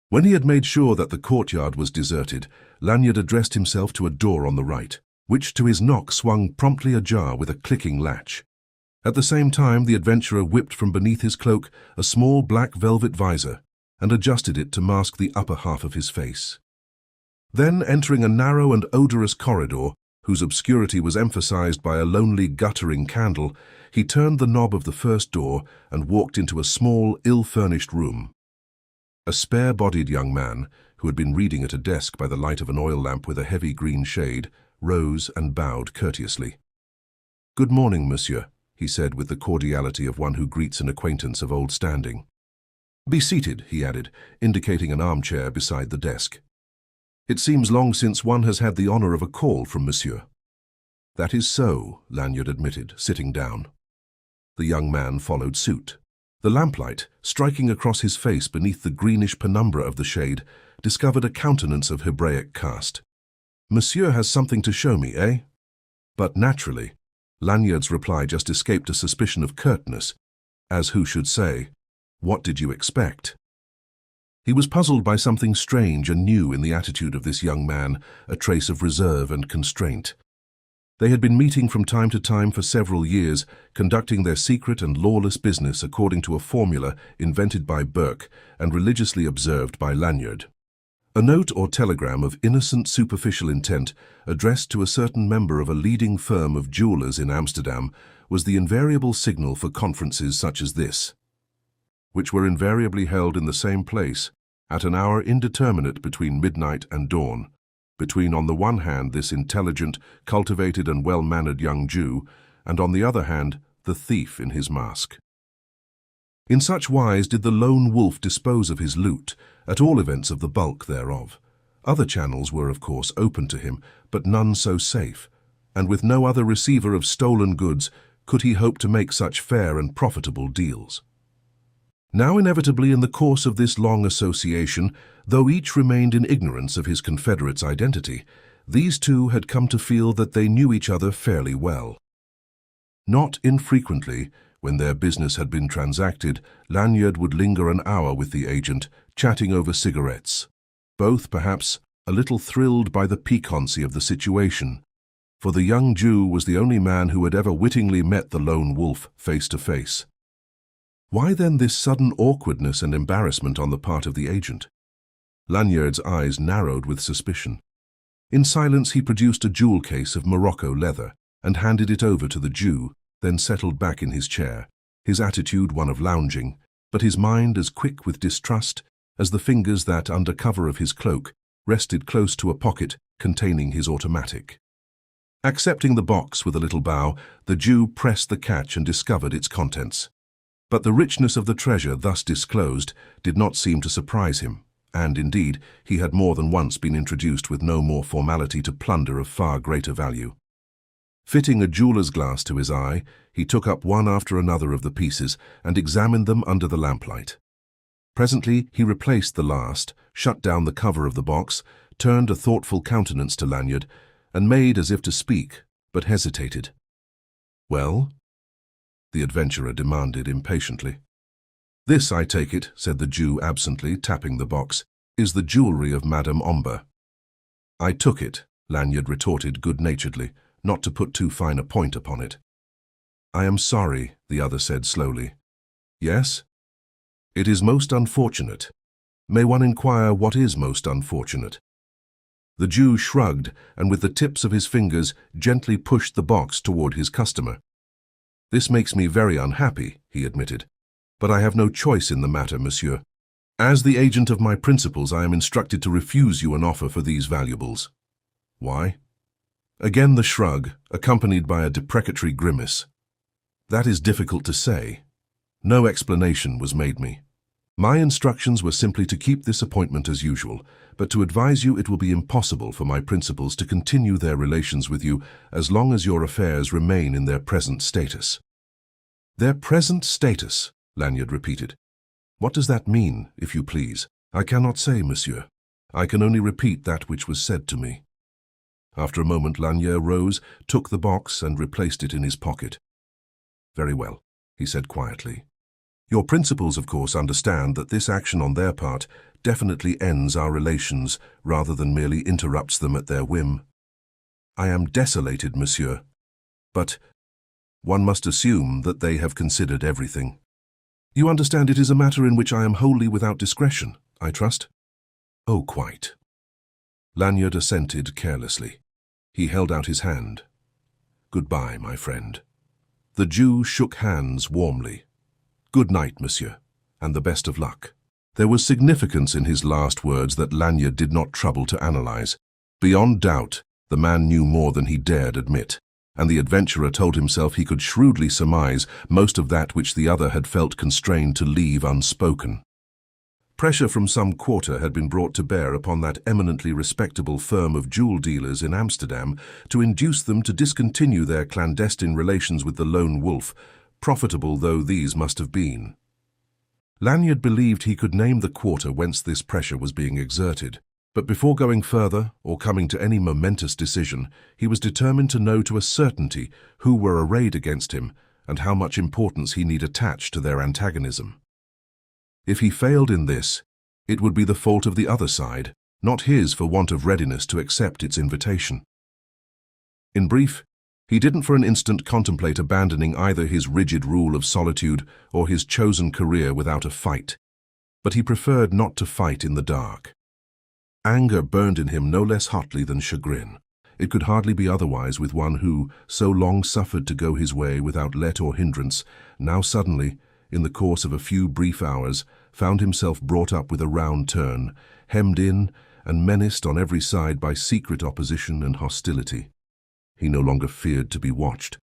When he had made sure that the courtyard was deserted, Lanyard addressed himself to a door on the right, which to his knock swung promptly ajar with a clicking latch. At the same time, the adventurer whipped from beneath his cloak a small black velvet visor and adjusted it to mask the upper half of his face. Then, entering a narrow and odorous corridor, whose obscurity was emphasized by a lonely guttering candle, he turned the knob of the first door and walked into a small, ill-furnished room. A spare-bodied young man, who had been reading at a desk by the light of an oil lamp with a heavy green shade, rose and bowed courteously. "Good morning, monsieur," he said with the cordiality of one who greets an acquaintance of old standing. "Be seated," he added, indicating an armchair beside the desk. "It seems long since one has had the honor of a call from monsieur." "That is so," Lanyard admitted, sitting down. The young man followed suit. The lamplight, striking across his face beneath the greenish penumbra of the shade, discovered a countenance of Hebraic cast. "Monsieur has something to show me, eh?" But naturally, Lanyard's reply just escaped a suspicion of curtness, as who should say, "What did you expect?" He was puzzled by something strange and new in the attitude of this young man, a trace of reserve and constraint. They had been meeting from time to time for several years, conducting their secret and lawless business according to a formula invented by Burke and religiously observed by Lanyard. A note or telegram of innocent superficial intent, addressed to a certain member of a leading firm of jewelers in Amsterdam, was the invariable signal for conferences such as this, which were invariably held in the same place, at an hour indeterminate between midnight and dawn, between on the one hand this intelligent, cultivated and well-mannered young Jew, and on the other hand the thief in his mask. In such wise did the lone wolf dispose of his loot, at all events of the bulk thereof. Other channels were of course open to him, but none so safe, and with no other receiver of stolen goods could he hope to make such fair and profitable deals. Now inevitably in the course of this long association, though each remained in ignorance of his confederate's identity, these two had come to feel that they knew each other fairly well. Not infrequently, when their business had been transacted, Lanyard would linger an hour with the agent, chatting over cigarettes, both perhaps a little thrilled by the piquancy of the situation, for the young Jew was the only man who had ever wittingly met the lone wolf face to face. Why then this sudden awkwardness and embarrassment on the part of the agent? Lanyard's eyes narrowed with suspicion. In silence he produced a jewel case of Morocco leather and handed it over to the Jew, then settled back in his chair, his attitude one of lounging, but his mind as quick with distrust as the fingers that, under cover of his cloak, rested close to a pocket containing his automatic. Accepting the box with a little bow, the Jew pressed the catch and discovered its contents. But the richness of the treasure thus disclosed did not seem to surprise him, and indeed he had more than once been introduced with no more formality to plunder of far greater value. Fitting a jeweller's glass to his eye, he took up one after another of the pieces and examined them under the lamplight. Presently he replaced the last, shut down the cover of the box, turned a thoughtful countenance to Lanyard, and made as if to speak, but hesitated. "Well?" the adventurer demanded impatiently. "This, I take it," said the Jew absently, tapping the box, "is the jewelry of Madame Omber." "I took it," Lanyard retorted good-naturedly, not to put too fine a point upon it. "I am sorry," the other said slowly. "Yes? It is most unfortunate. May one inquire what is most unfortunate?" The Jew shrugged and with the tips of his fingers gently pushed the box toward his customer. "This makes me very unhappy," he admitted, "but I have no choice in the matter, monsieur. As the agent of my principals, I am instructed to refuse you an offer for these valuables." "Why?" Again the shrug, accompanied by a deprecatory grimace. "That is difficult to say. No explanation was made me. My instructions were simply to keep this appointment as usual, but to advise you it will be impossible for my principals to continue their relations with you as long as your affairs remain in their present status." "Their present status?" Lanyard repeated. "What does that mean, if you please?" "I cannot say, monsieur. I can only repeat that which was said to me." After a moment, Lanyard rose, took the box, and replaced it in his pocket. "Very well," he said quietly. "Your principals, of course, understand that this action on their part definitely ends our relations rather than merely interrupts them at their whim." "I am desolated, monsieur. But one must assume that they have considered everything." "You understand it is a matter in which I am wholly without discretion, I trust?" "Oh, quite." Lanyard assented carelessly. He held out his hand. "Goodbye, my friend." The Jew shook hands warmly. "Good night, monsieur, and the best of luck." There was significance in his last words that Lanyard did not trouble to analyze. Beyond doubt, the man knew more than he dared admit, and the adventurer told himself he could shrewdly surmise most of that which the other had felt constrained to leave unspoken. Pressure from some quarter had been brought to bear upon that eminently respectable firm of jewel dealers in Amsterdam to induce them to discontinue their clandestine relations with the lone wolf, profitable though these must have been. Lanyard believed he could name the quarter whence this pressure was being exerted, but before going further or coming to any momentous decision, he was determined to know to a certainty who were arrayed against him and how much importance he need attach to their antagonism. If he failed in this, it would be the fault of the other side, not his for want of readiness to accept its invitation. In brief, he didn't for an instant contemplate abandoning either his rigid rule of solitude or his chosen career without a fight, but he preferred not to fight in the dark. Anger burned in him no less hotly than chagrin. It could hardly be otherwise with one who, so long suffered to go his way without let or hindrance, now suddenly, in the course of a few brief hours, found himself brought up with a round turn, hemmed in and menaced on every side by secret opposition and hostility. He no longer feared to be watched,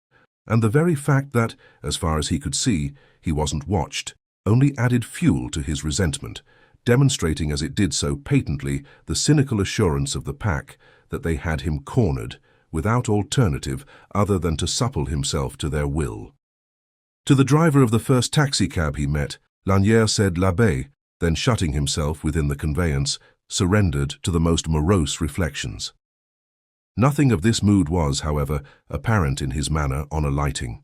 and the very fact that, as far as he could see, he wasn't watched, only added fuel to his resentment, demonstrating as it did so patently the cynical assurance of the pack that they had him cornered, without alternative other than to supple himself to their will. To the driver of the first taxicab he met, Lanyard said "L'Abbé," then shutting himself within the conveyance, surrendered to the most morose reflections. Nothing of this mood was, however, apparent in his manner on alighting.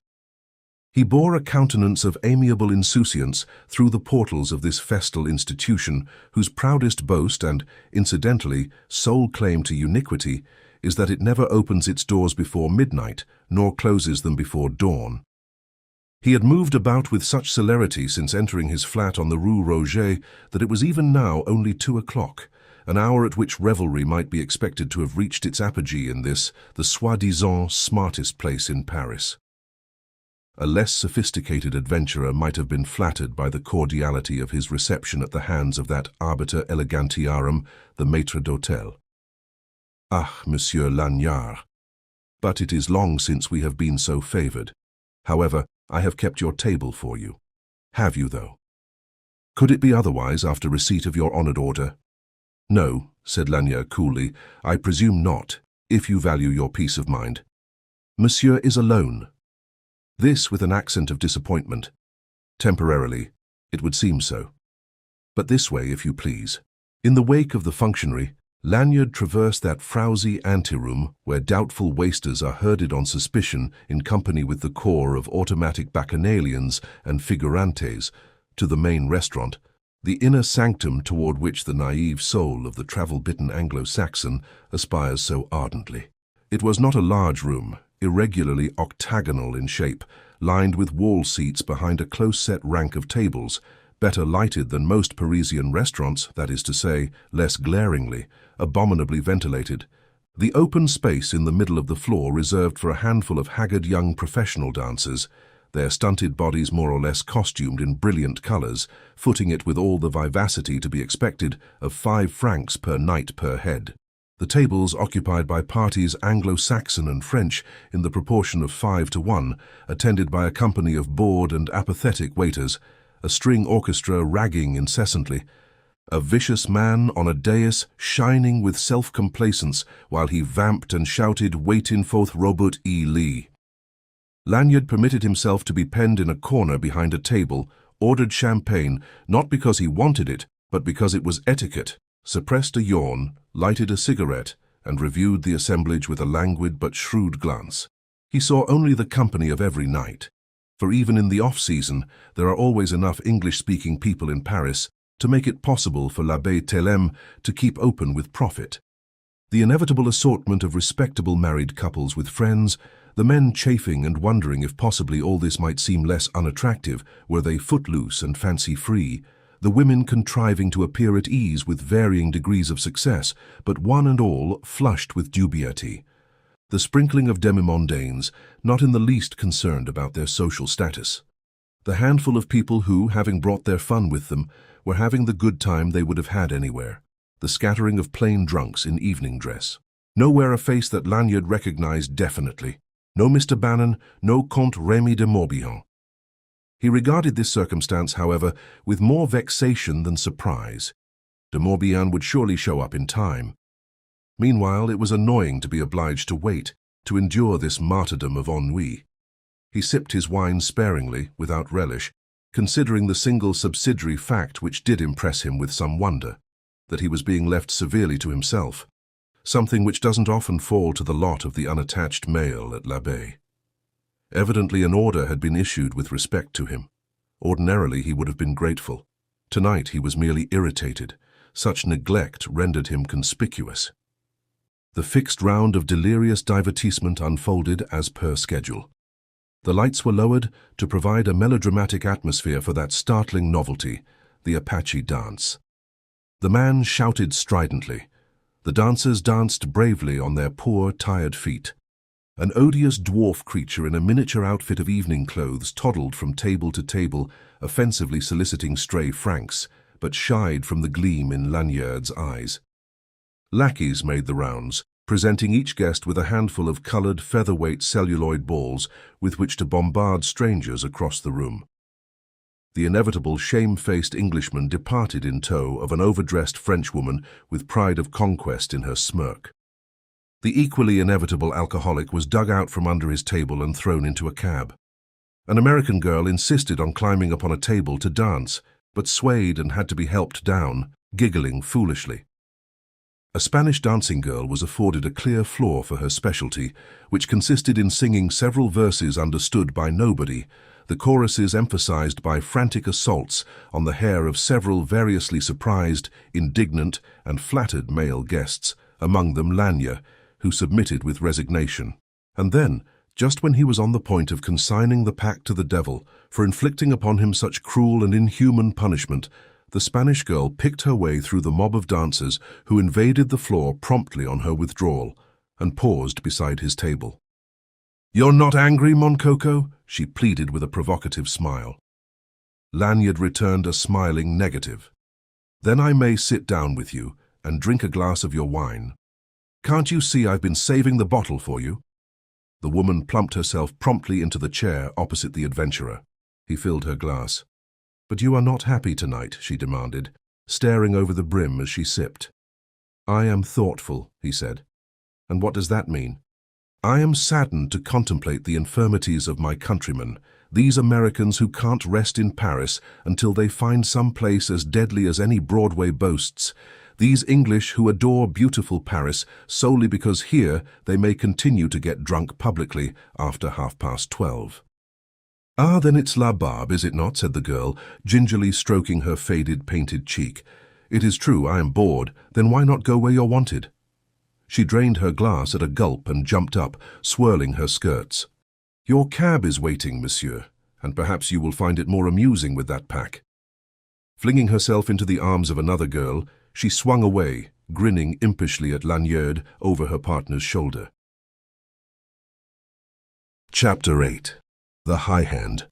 He bore a countenance of amiable insouciance through the portals of this festal institution whose proudest boast and, incidentally, sole claim to uniquity is that it never opens its doors before midnight nor closes them before dawn. He had moved about with such celerity since entering his flat on the Rue Roget that it was even now only 2 o'clock, an hour at which revelry might be expected to have reached its apogee in this, the soi-disant smartest place in Paris. A less sophisticated adventurer might have been flattered by the cordiality of his reception at the hands of that arbiter elegantiarum, the maître d'hôtel. "Ah, Monsieur Lanyard, but it is long since we have been so favoured. However, I have kept your table for you." "Have you, though? Could it be otherwise after receipt of your honoured order?" "No," said Lanyard coolly, "I presume not, if you value your peace of mind. Monsieur is alone." This with an accent of disappointment. "Temporarily, it would seem so. But this way, if you please." In the wake of the functionary, Lanyard traversed that frowsy anteroom where doubtful wasters are herded on suspicion in company with the corps of automatic bacchanalians and figurantes, to the main restaurant, the inner sanctum toward which the naive soul of the travel-bitten Anglo-Saxon aspires so ardently. It was not a large room, irregularly octagonal in shape, lined with wall seats behind a close-set rank of tables, better lighted than most Parisian restaurants, that is to say, less glaringly, abominably ventilated. The open space in the middle of the floor reserved for a handful of haggard young professional dancers, their stunted bodies more or less costumed in brilliant colors, footing it with all the vivacity to be expected of 5 francs per night per head. The tables occupied by parties Anglo-Saxon and French in the proportion of 5 to 1, attended by a company of bored and apathetic waiters, a string orchestra ragging incessantly, a vicious man on a dais shining with self-complacence while he vamped and shouted "Waitin' forth Robert E. Lee." Lanyard permitted himself to be penned in a corner behind a table, ordered champagne, not because he wanted it, but because it was etiquette, suppressed a yawn, lighted a cigarette, and reviewed the assemblage with a languid but shrewd glance. He saw only the company of every night, for even in the off-season there are always enough English-speaking people in Paris to make it possible for l'Abbé Telem to keep open with profit. The inevitable assortment of respectable married couples with friends, the men chafing and wondering if possibly all this might seem less unattractive were they footloose and fancy-free, the women contriving to appear at ease with varying degrees of success, but one and all flushed with dubiety. The sprinkling of demi-mondaines, not in the least concerned about their social status. The handful of people who, having brought their fun with them, were having the good time they would have had anywhere. The scattering of plain drunks in evening dress. Nowhere a face that Lanyard recognized definitely. No Mr. Bannon, no Comte Remy de Morbihan. He regarded this circumstance, however, with more vexation than surprise. De Morbihan would surely show up in time. Meanwhile, it was annoying to be obliged to wait, to endure this martyrdom of ennui. He sipped his wine sparingly, without relish, considering the single subsidiary fact which did impress him with some wonder, that he was being left severely to himself, something which doesn't often fall to the lot of the unattached male at l'Abbé. Evidently an order had been issued with respect to him. Ordinarily he would have been grateful. Tonight he was merely irritated. Such neglect rendered him conspicuous. The fixed round of delirious divertissement unfolded as per schedule. The lights were lowered to provide a melodramatic atmosphere for that startling novelty, the Apache dance. The man shouted stridently. The dancers danced bravely on their poor, tired feet. An odious dwarf creature in a miniature outfit of evening clothes toddled from table to table, offensively soliciting stray francs, but shied from the gleam in Lanyard's eyes. Lackeys made the rounds, presenting each guest with a handful of colored featherweight celluloid balls with which to bombard strangers across the room. The inevitable shame-faced Englishman departed in tow of an overdressed Frenchwoman with pride of conquest in her smirk. The equally inevitable alcoholic was dug out from under his table and thrown into a cab. An American girl insisted on climbing upon a table to dance, but swayed and had to be helped down, giggling foolishly. A Spanish dancing girl was afforded a clear floor for her specialty, which consisted in singing several verses understood by nobody, the choruses emphasized by frantic assaults on the hair of several variously surprised, indignant, and flattered male guests, among them Lanyard, who submitted with resignation. And then, just when he was on the point of consigning the pack to the devil for inflicting upon him such cruel and inhuman punishment, the Spanish girl picked her way through the mob of dancers who invaded the floor promptly on her withdrawal, and paused beside his table. "You're not angry, Mon Coco?" she pleaded with a provocative smile. Lanyard returned a smiling negative. "Then I may sit down with you and drink a glass of your wine. Can't you see I've been saving the bottle for you?" The woman plumped herself promptly into the chair opposite the adventurer. He filled her glass. "But you are not happy tonight," she demanded, staring over the brim as she sipped. "I am thoughtful," he said. "And what does that mean?" "I am saddened to contemplate the infirmities of my countrymen, these Americans who can't rest in Paris until they find some place as deadly as any Broadway boasts, these English who adore beautiful Paris solely because here they may continue to get drunk publicly after 12:30. "Ah, then it's La Barbe, is it not?" said the girl, gingerly stroking her faded, painted cheek. "It is true, I am bored. Then why not go where you're wanted?" She drained her glass at a gulp and jumped up, swirling her skirts. "Your cab is waiting, monsieur, and perhaps you will find it more amusing with that pack." Flinging herself into the arms of another girl, she swung away, grinning impishly at Lanyard over her partner's shoulder. Chapter 8. The High Hand.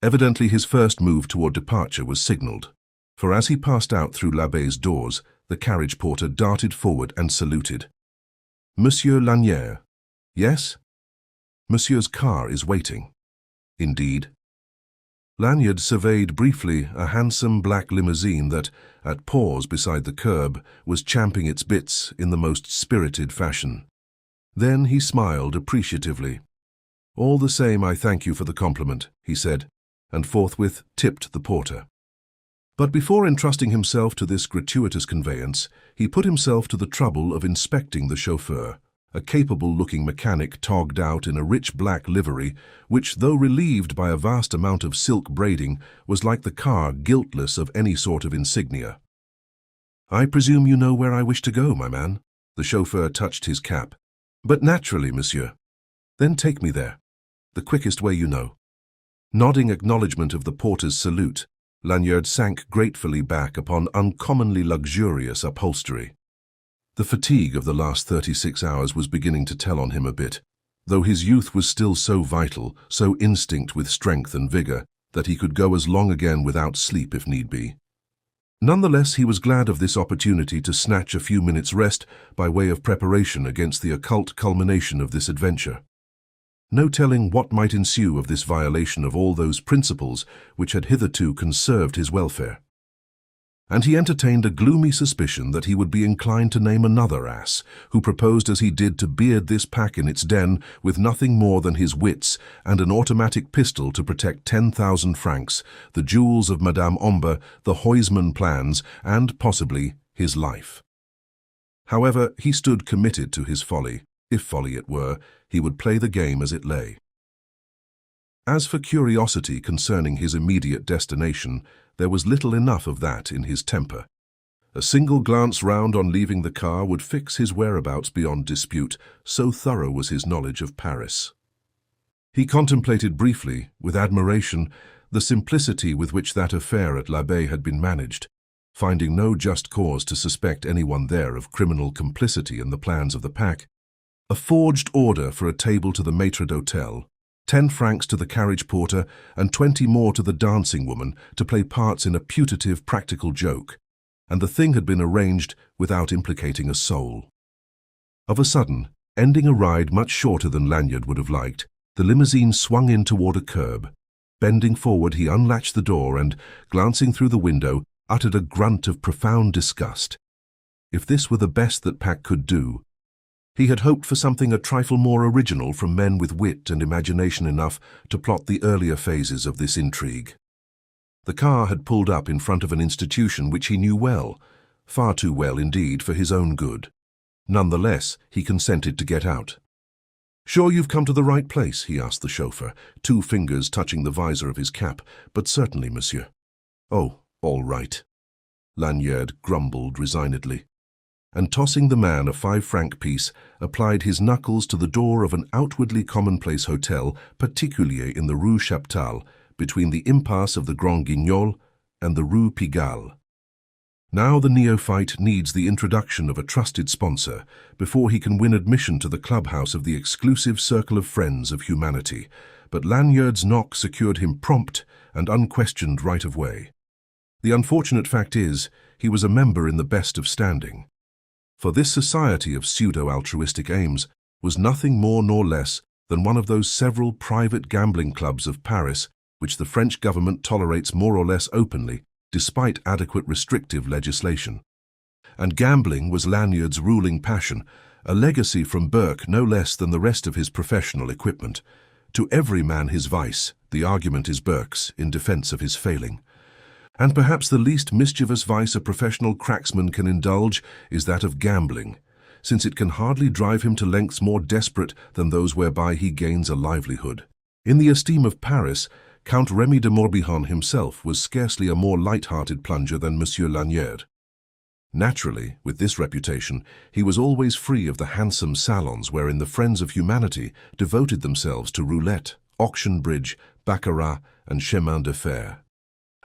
Evidently his first move toward departure was signalled, for as he passed out through l'Abbé's doors, the carriage porter darted forward and saluted. "Monsieur Lanyard." "Yes?" "Monsieur's car is waiting." "Indeed?" Lanyard surveyed briefly a handsome black limousine that, at pause beside the curb, was champing its bits in the most spirited fashion. Then he smiled appreciatively. "All the same, I thank you for the compliment," he said, and forthwith tipped the porter. But before entrusting himself to this gratuitous conveyance, he put himself to the trouble of inspecting the chauffeur, a capable-looking mechanic togged out in a rich black livery, which, though relieved by a vast amount of silk braiding, was like the car guiltless of any sort of insignia. "I presume you know where I wish to go, my man?" The chauffeur touched his cap. "But naturally, monsieur." "Then take me there. The quickest way you know." Nodding acknowledgement of the porter's salute, Lanyard sank gratefully back upon uncommonly luxurious upholstery. The fatigue of the last 36 hours was beginning to tell on him a bit, though his youth was still so vital, so instinct with strength and vigor, that he could go as long again without sleep if need be. Nonetheless, he was glad of this opportunity to snatch a few minutes' rest by way of preparation against the occult culmination of this adventure. No telling what might ensue of this violation of all those principles which had hitherto conserved his welfare. And he entertained a gloomy suspicion that he would be inclined to name another ass, who proposed as he did to beard this pack in its den with nothing more than his wits and an automatic pistol to protect 10,000 francs, the jewels of Madame Omber, the Huysman plans, and, possibly, his life. However, he stood committed to his folly. If folly it were, he would play the game as it lay. As for curiosity concerning his immediate destination, there was little enough of that in his temper. A single glance round on leaving the car would fix his whereabouts beyond dispute, so thorough was his knowledge of Paris. He contemplated briefly, with admiration, the simplicity with which that affair at l'Abbé had been managed, finding no just cause to suspect anyone there of criminal complicity in the plans of the pack. A forged order for a table to the maître d'hôtel, 10 francs to the carriage porter, and 20 more to the dancing woman to play parts in a putative practical joke, and the thing had been arranged without implicating a soul. Of a sudden, ending a ride much shorter than Lanyard would have liked, the limousine swung in toward a curb. Bending forward, he unlatched the door and, glancing through the window, uttered a grunt of profound disgust. If this were the best that Pack could do, he had hoped for something a trifle more original from men with wit and imagination enough to plot the earlier phases of this intrigue. The car had pulled up in front of an institution which he knew well, far too well indeed for his own good. Nonetheless, he consented to get out. "Sure you've come to the right place?" he asked the chauffeur, 2 fingers touching the visor of his cap. "But certainly, monsieur." "Oh, all right," Lanyard grumbled resignedly, and tossing the man a 5-franc piece, applied his knuckles to the door of an outwardly commonplace hotel, particulier in the Rue Chaptal, between the impasse of the Grand Guignol and the Rue Pigalle. Now the neophyte needs the introduction of a trusted sponsor before he can win admission to the clubhouse of the exclusive circle of friends of humanity, but Lanyard's knock secured him prompt and unquestioned right of way. The unfortunate fact is, he was a member in the best of standing. For this society of pseudo-altruistic aims was nothing more nor less than one of those several private gambling clubs of Paris which the French government tolerates more or less openly, despite adequate restrictive legislation. And gambling was Lanyard's ruling passion, a legacy from Burke no less than the rest of his professional equipment. To every man his vice, the argument is Burke's in defense of his failing. And perhaps the least mischievous vice a professional cracksman can indulge is that of gambling, since it can hardly drive him to lengths more desperate than those whereby he gains a livelihood. In the esteem of Paris, Count Remy de Morbihan himself was scarcely a more light-hearted plunger than Monsieur Lanyard. Naturally, with this reputation, he was always free of the handsome salons wherein the friends of humanity devoted themselves to roulette, auction bridge, baccarat, and chemin de fer.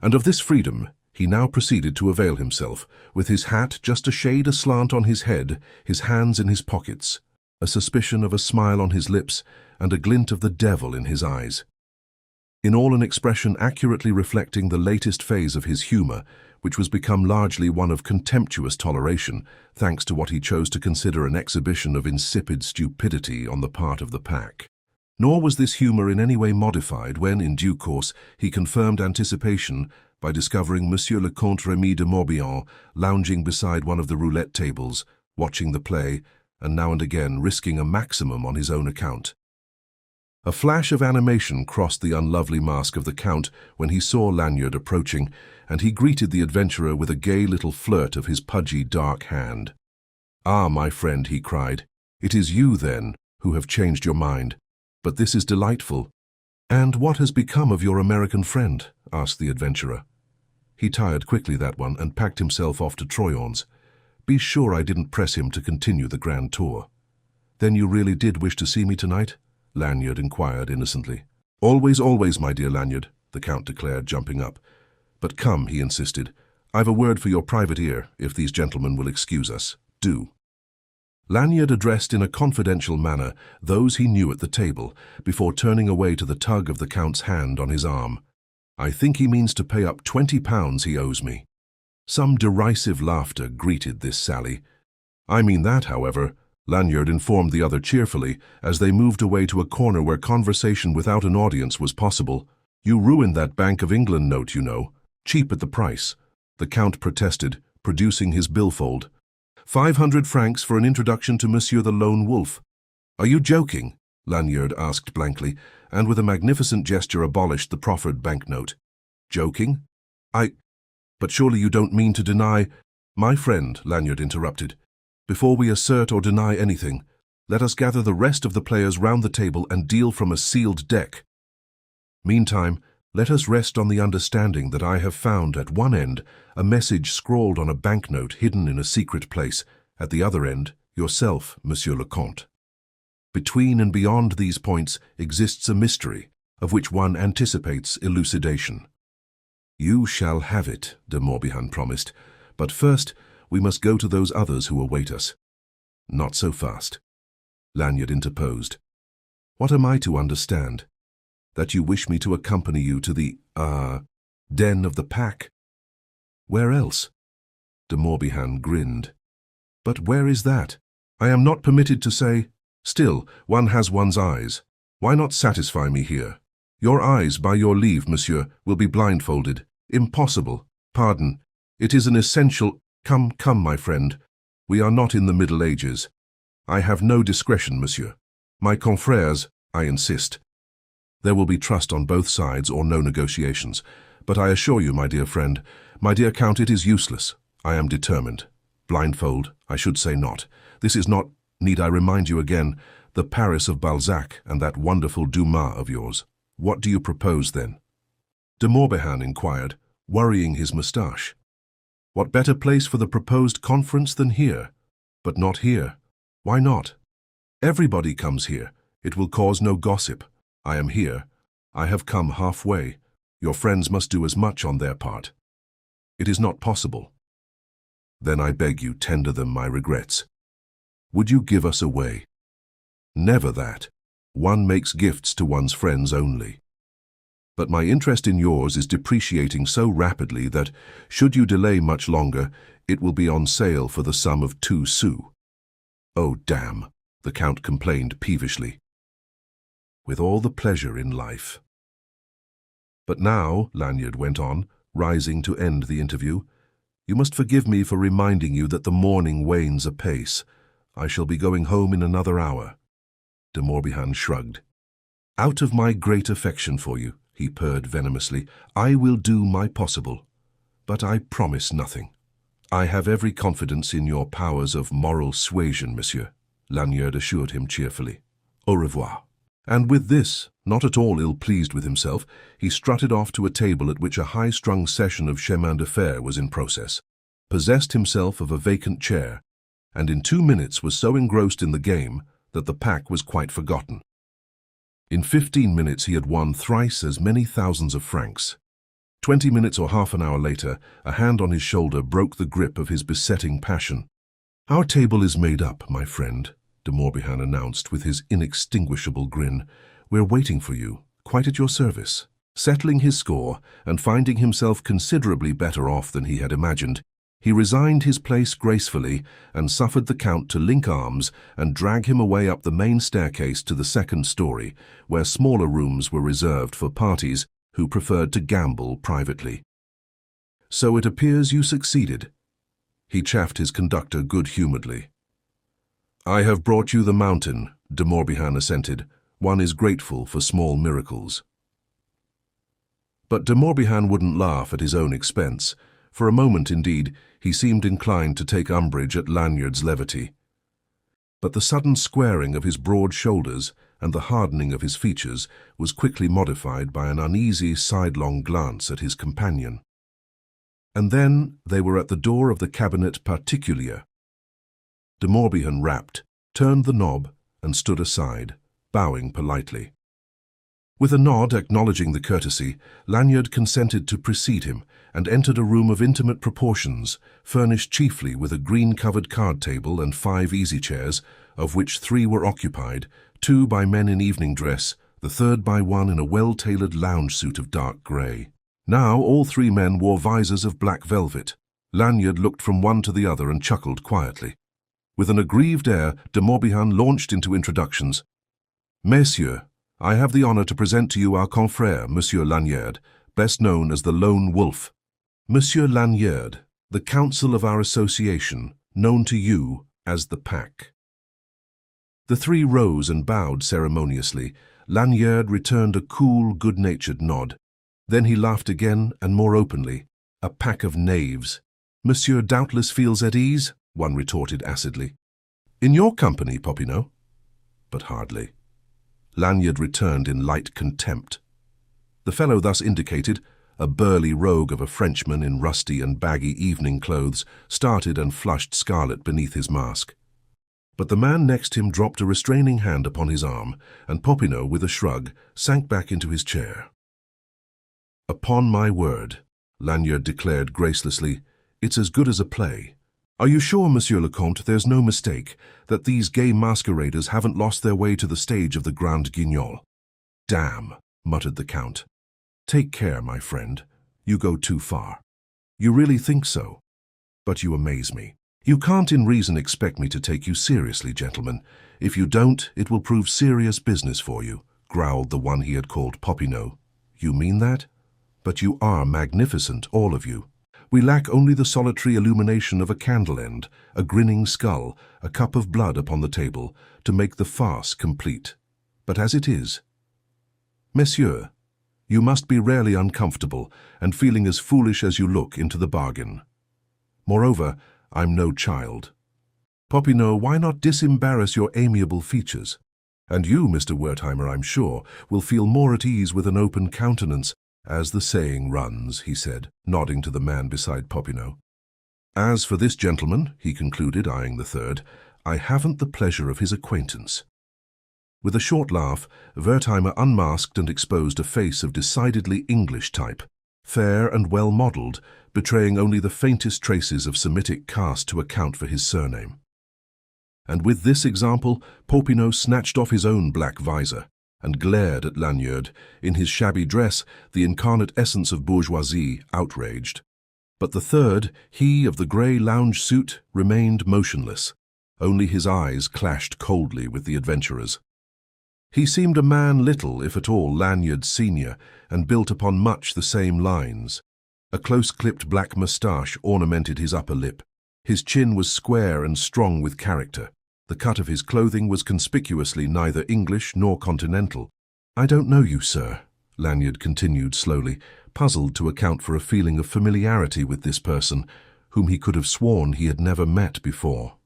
And of this freedom he now proceeded to avail himself, with his hat just a shade aslant on his head, his hands in his pockets, a suspicion of a smile on his lips, and a glint of the devil in his eyes. In all an expression accurately reflecting the latest phase of his humour, which was become largely one of contemptuous toleration, thanks to what he chose to consider an exhibition of insipid stupidity on the part of the pack. Nor was this humour in any way modified when, in due course, he confirmed anticipation by discovering Monsieur le Comte Remy de Morbihan lounging beside one of the roulette tables, watching the play, and now and again risking a maximum on his own account. A flash of animation crossed the unlovely mask of the Count when he saw Lanyard approaching, and he greeted the adventurer with a gay little flirt of his pudgy dark hand. "Ah, my friend," he cried, "it is you, then, who have changed your mind. But this is delightful." "And what has become of your American friend?" asked the adventurer. He tired quickly, that one, and packed himself off to Troyon's. "Be sure I didn't press him to continue the grand tour." "Then you really did wish to see me tonight?" Lanyard inquired innocently. "Always, always, my dear Lanyard," the Count declared, jumping up. "But come," he insisted, "I've a word for your private ear, if these gentlemen will excuse us. Do." Lanyard addressed in a confidential manner those he knew at the table, before turning away to the tug of the Count's hand on his arm. "I think he means to pay up £20 he owes me." Some derisive laughter greeted this sally. "I mean that, however," Lanyard informed the other cheerfully, as they moved away to a corner where conversation without an audience was possible. "You ruined that Bank of England note, you know. Cheap at the price," the Count protested, producing his billfold. 500 francs for an introduction to Monsieur the Lone Wolf." "Are you joking?" Lanyard asked blankly, and with a magnificent gesture abolished the proffered banknote. "Joking? But surely you don't mean to deny—" "My friend," Lanyard interrupted, "before we assert or deny anything, let us gather the rest of the players round the table and deal from a sealed deck. Meantime, let us rest on the understanding that I have found at one end a message scrawled on a banknote hidden in a secret place, at the other end, yourself, Monsieur le Comte. Between and beyond these points exists a mystery, of which one anticipates elucidation." "You shall have it," de Morbihan promised, "but first we must go to those others who await us." "Not so fast," Lanyard interposed. "What am I to understand? That you wish me to accompany you to the, den of the pack?" "Where else?" De Morbihan grinned. "But where is that? I am not permitted to say. Still, one has one's eyes. Why not satisfy me here? Your eyes, by your leave, monsieur, will be blindfolded. Impossible. Pardon. It is an essential— Come, come, my friend. We are not in the Middle Ages. I have no discretion, monsieur. My confrères, I insist. There will be trust on both sides or no negotiations. But I assure you, my dear friend, my dear Count, it is useless. I am determined. Blindfold, I should say not. This is not, need I remind you again, the Paris of Balzac and that wonderful Dumas of yours. What do you propose, then?" De Morbihan inquired, worrying his moustache. "What better place for the proposed conference than here? But not here. Why not? Everybody comes here. It will cause no gossip. I am here. I have come halfway. Your friends must do as much on their part." "It is not possible." "Then I beg you tender them my regrets. Would you give us away?" "Never that. One makes gifts to one's friends only. But my interest in yours is depreciating so rapidly that, should you delay much longer, it will be on sale for the sum of 2 sous. "Oh, damn," the Count complained peevishly. "With all the pleasure in life." "But now," Lanyard went on, rising to end the interview, "you must forgive me for reminding you that the morning wanes apace. I shall be going home in another hour." De Morbihan shrugged. "Out of my great affection for you," he purred venomously, "I will do my possible." but I promise nothing. I have every confidence in your powers of moral suasion, monsieur, Lanyard assured him cheerfully. Au revoir. And with this, not at all ill-pleased with himself, he strutted off to a table at which a high-strung session of chemin de fer was in process, possessed himself of a vacant chair, and in 2 minutes was so engrossed in the game that the pack was quite forgotten. In 15 minutes he had won thrice as many thousands of francs. 20 minutes or half an hour later, a hand on his shoulder broke the grip of his besetting passion. "Our table is made up, my friend," de Morbihan announced with his inextinguishable grin. "We're waiting for you, quite at your service." Settling his score and finding himself considerably better off than he had imagined, he resigned his place gracefully and suffered the Count to link arms and drag him away up the main staircase to the second story, where smaller rooms were reserved for parties who preferred to gamble privately. "So it appears you succeeded," he chaffed his conductor good-humoredly. "I have brought you the mountain," de Morbihan assented. "One is grateful for small miracles." But de Morbihan wouldn't laugh at his own expense. For a moment, indeed, he seemed inclined to take umbrage at Lanyard's levity. But the sudden squaring of his broad shoulders and the hardening of his features was quickly modified by an uneasy sidelong glance at his companion. And then they were at the door of the cabinet particulier. De Morbihan rapped, turned the knob, and stood aside, bowing politely. With a nod acknowledging the courtesy, Lanyard consented to precede him and entered a room of intimate proportions, furnished chiefly with a green-covered card table and 5 easy chairs, of which 3 were occupied, 2 by men in evening dress, the third by one in a well-tailored lounge suit of dark grey. Now all 3 men wore visors of black velvet. Lanyard looked from one to the other and chuckled quietly. With an aggrieved air, de Morbihan launched into introductions. "Messieurs, I have the honor to present to you our confrère, Monsieur Lanyard, best known as the Lone Wolf. Monsieur Lanyard, the counsel of our association, known to you as the Pack." The 3 rose and bowed ceremoniously. Lanyard returned a cool, good-natured nod. Then he laughed again and more openly. "A pack of knaves." "Monsieur doubtless feels at ease," one retorted acidly. "In your company, Popinot?" But hardly. Lanyard returned in light contempt. The fellow thus indicated, a burly rogue of a Frenchman in rusty and baggy evening clothes, started and flushed scarlet beneath his mask. But the man next him dropped a restraining hand upon his arm, and Popinot, with a shrug, sank back into his chair. "Upon my word," Lanyard declared gracelessly, "it's as good as a play. Are you sure, Monsieur le Comte, there's no mistake, that these gay masqueraders haven't lost their way to the stage of the Grand Guignol?" "Damn," muttered the Count. "Take care, my friend. You go too far." "You really think so? But you amaze me." "You can't in reason expect me to take you seriously, gentlemen. If you don't, it will prove serious business for you," growled the one he had called Popinot. "You mean that? But you are magnificent, all of you. We lack only the solitary illumination of a candle end, a grinning skull, a cup of blood upon the table, to make the farce complete. But as it is, Messieurs, you must be rarely uncomfortable and feeling as foolish as you look into the bargain. Moreover, I'm no child. Popinot, why not disembarrass your amiable features? And you, Mr. Wertheimer, I'm sure, will feel more at ease with an open countenance, as the saying runs," he said, nodding to the man beside Popinot. "As for this gentleman," he concluded, eyeing the third, "I haven't the pleasure of his acquaintance." With a short laugh, Wertheimer unmasked and exposed a face of decidedly English type, fair and well-modelled, betraying only the faintest traces of Semitic caste to account for his surname. And with this example, Popinot snatched off his own black visor and glared at Lanyard, in his shabby dress, the incarnate essence of bourgeoisie, outraged. But the third, he of the grey lounge suit, remained motionless. Only his eyes clashed coldly with the adventurers. He seemed a man little, if at all, Lanyard's senior, and built upon much the same lines. A close-clipped black moustache ornamented his upper lip. His chin was square and strong with character. The cut of his clothing was conspicuously neither English nor continental. "I don't know you, sir," Lanyard continued slowly, puzzled to account for a feeling of familiarity with this person, whom he could have sworn he had never met before.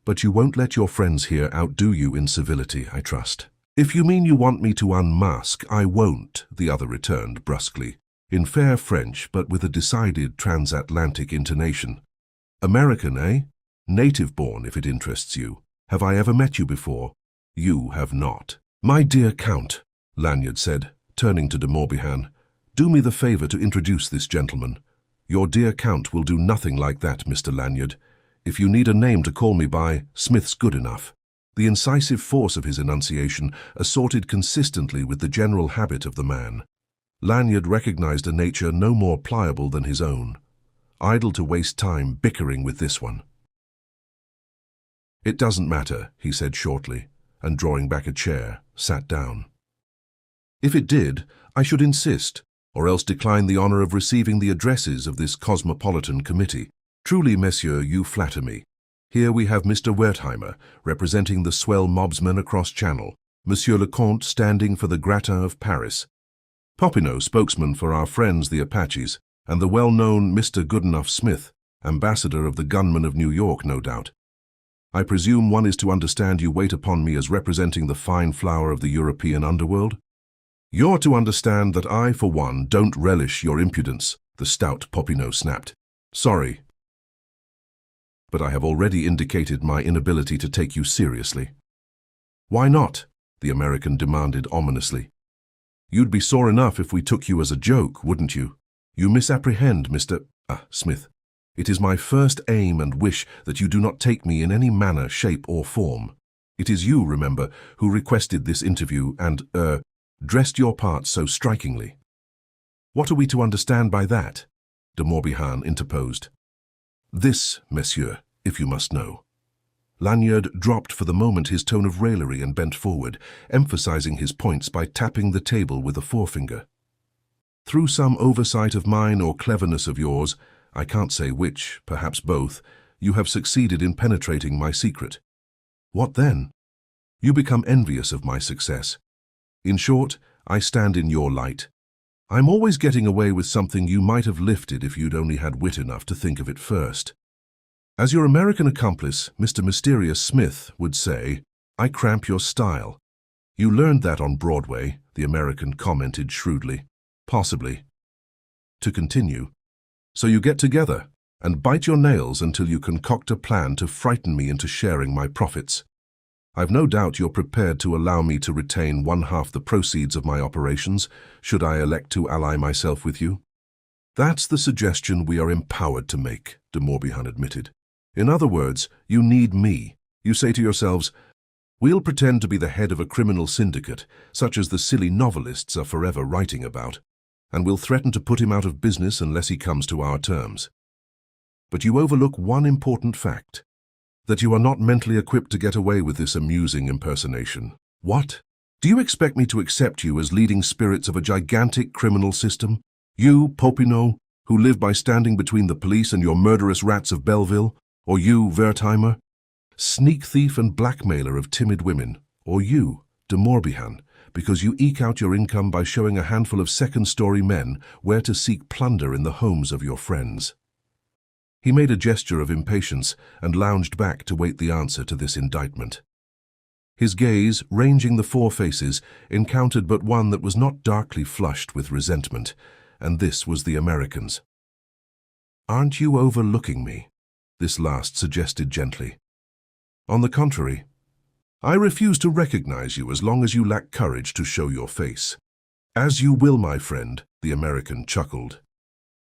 "But you won't let your friends here outdo you in civility, I trust." "If you mean you want me to unmask, I won't," the other returned brusquely, in fair French but with a decided transatlantic intonation. "American, eh? Native-born, if it interests you. Have I ever met you before? You have not." "My dear Count," Lanyard said, turning to de Morbihan, "do me the favor to introduce this gentleman." "Your dear Count will do nothing like that, Mr. Lanyard. If you need a name to call me by, Smith's good enough." The incisive force of his enunciation assorted consistently with the general habit of the man. Lanyard recognized a nature no more pliable than his own. Idle to waste time bickering with this one. "It doesn't matter," he said shortly, and drawing back a chair, sat down. "If it did, I should insist, or else decline the honor of receiving the addresses of this cosmopolitan committee. Truly, messieurs, you flatter me. Here we have Mr. Wertheimer, representing the swell mobsmen across Channel, Monsieur le Comte standing for the gratin of Paris, Popinot, spokesman for our friends the Apaches, and the well-known Mr. Goodenough Smith, ambassador of the gunmen of New York, no doubt. I presume one is to understand you wait upon me as representing the fine flower of the European underworld? You're to understand that I, for one, don't relish your impudence, the stout Popinot snapped. Sorry, but I have already indicated my inability to take you seriously. Why not? The American demanded ominously. You'd be sore enough if we took you as a joke, wouldn't you? You misapprehend, Mr. Smith. It is my first aim and wish that you do not take me in any manner, shape, or form. It is you, remember, who requested this interview and, dressed your part so strikingly. What are we to understand by that? De Morbihan interposed. This, monsieur, if you must know. Lanyard dropped for the moment his tone of raillery and bent forward, emphasizing his points by tapping the table with a forefinger. Through some oversight of mine or cleverness of yours, I can't say which, perhaps both, you have succeeded in penetrating my secret. What then? You become envious of my success. In short, I stand in your light. I'm always getting away with something you might have lifted if you'd only had wit enough to think of it first. As your American accomplice, Mr. Mysterious Smith, would say, I cramp your style. You learned that on Broadway, the American commented shrewdly. Possibly. To continue. So you get together and bite your nails until you concoct a plan to frighten me into sharing my profits. I've no doubt you're prepared to allow me to retain 1/2 the proceeds of my operations, should I elect to ally myself with you. That's the suggestion we are empowered to make, de Morbihan admitted. In other words, you need me. You say to yourselves, we'll pretend to be the head of a criminal syndicate, such as the silly novelists are forever writing about, and we'll threaten to put him out of business unless he comes to our terms. But you overlook one important fact. That you are not mentally equipped to get away with this amusing impersonation. What? Do you expect me to accept you as leading spirits of a gigantic criminal system? You, Popinot, who live by standing between the police and your murderous rats of Belleville? Or you, Wertheimer, sneak thief and blackmailer of timid women? Or you, de Morbihan, because you eke out your income by showing a handful of second-story men where to seek plunder in the homes of your friends? He made a gesture of impatience and lounged back to wait the answer to this indictment. His gaze, ranging the four faces, encountered but one that was not darkly flushed with resentment, and this was the American's. Aren't you overlooking me? This last suggested gently. On the contrary, I refuse to recognize you as long as you lack courage to show your face. As you will, my friend, the American chuckled.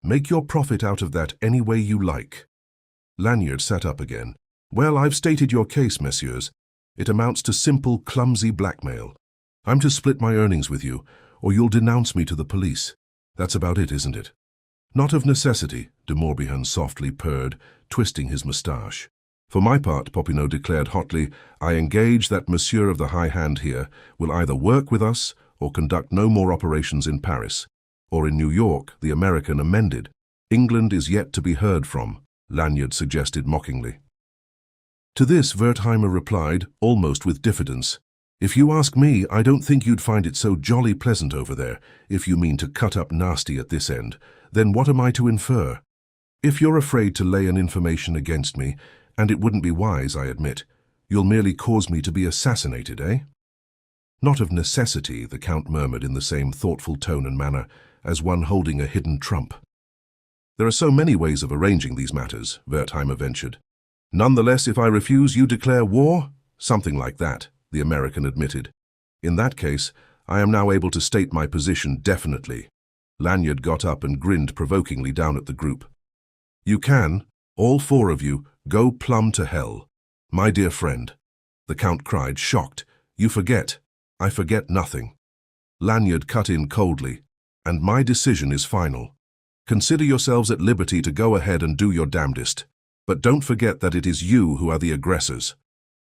Make your profit out of that any way you like. Lanyard sat up again. Well, I've stated your case, messieurs. It amounts to simple, clumsy blackmail. I'm to split my earnings with you, or you'll denounce me to the police. That's about it, isn't it? Not of necessity, de Morbihan softly purred, twisting his moustache. For my part, Popinot declared hotly, I engage that Monsieur of the High Hand here will either work with us or conduct no more operations in Paris. Or in New York, the American amended. England is yet to be heard from, Lanyard suggested mockingly. To this Wertheimer replied, almost with diffidence, If you ask me, I don't think you'd find it so jolly pleasant over there, if you mean to cut up nasty at this end. Then what am I to infer? If you're afraid to lay an information against me, and it wouldn't be wise, I admit, you'll merely cause me to be assassinated, eh? Not of necessity, the Count murmured in the same thoughtful tone and manner as one holding a hidden trump. There are so many ways of arranging these matters, Wertheimer ventured. Nonetheless, if I refuse, you declare war? Something like that, the American admitted. In that case, I am now able to state my position definitely. Lanyard got up and grinned provokingly down at the group. You can, all four of you, go plumb to hell. My dear friend, the Count cried, shocked. You forget. I forget nothing. Lanyard cut in coldly. And my decision is final. Consider yourselves at liberty to go ahead and do your damnedest. But don't forget that it is you who are the aggressors.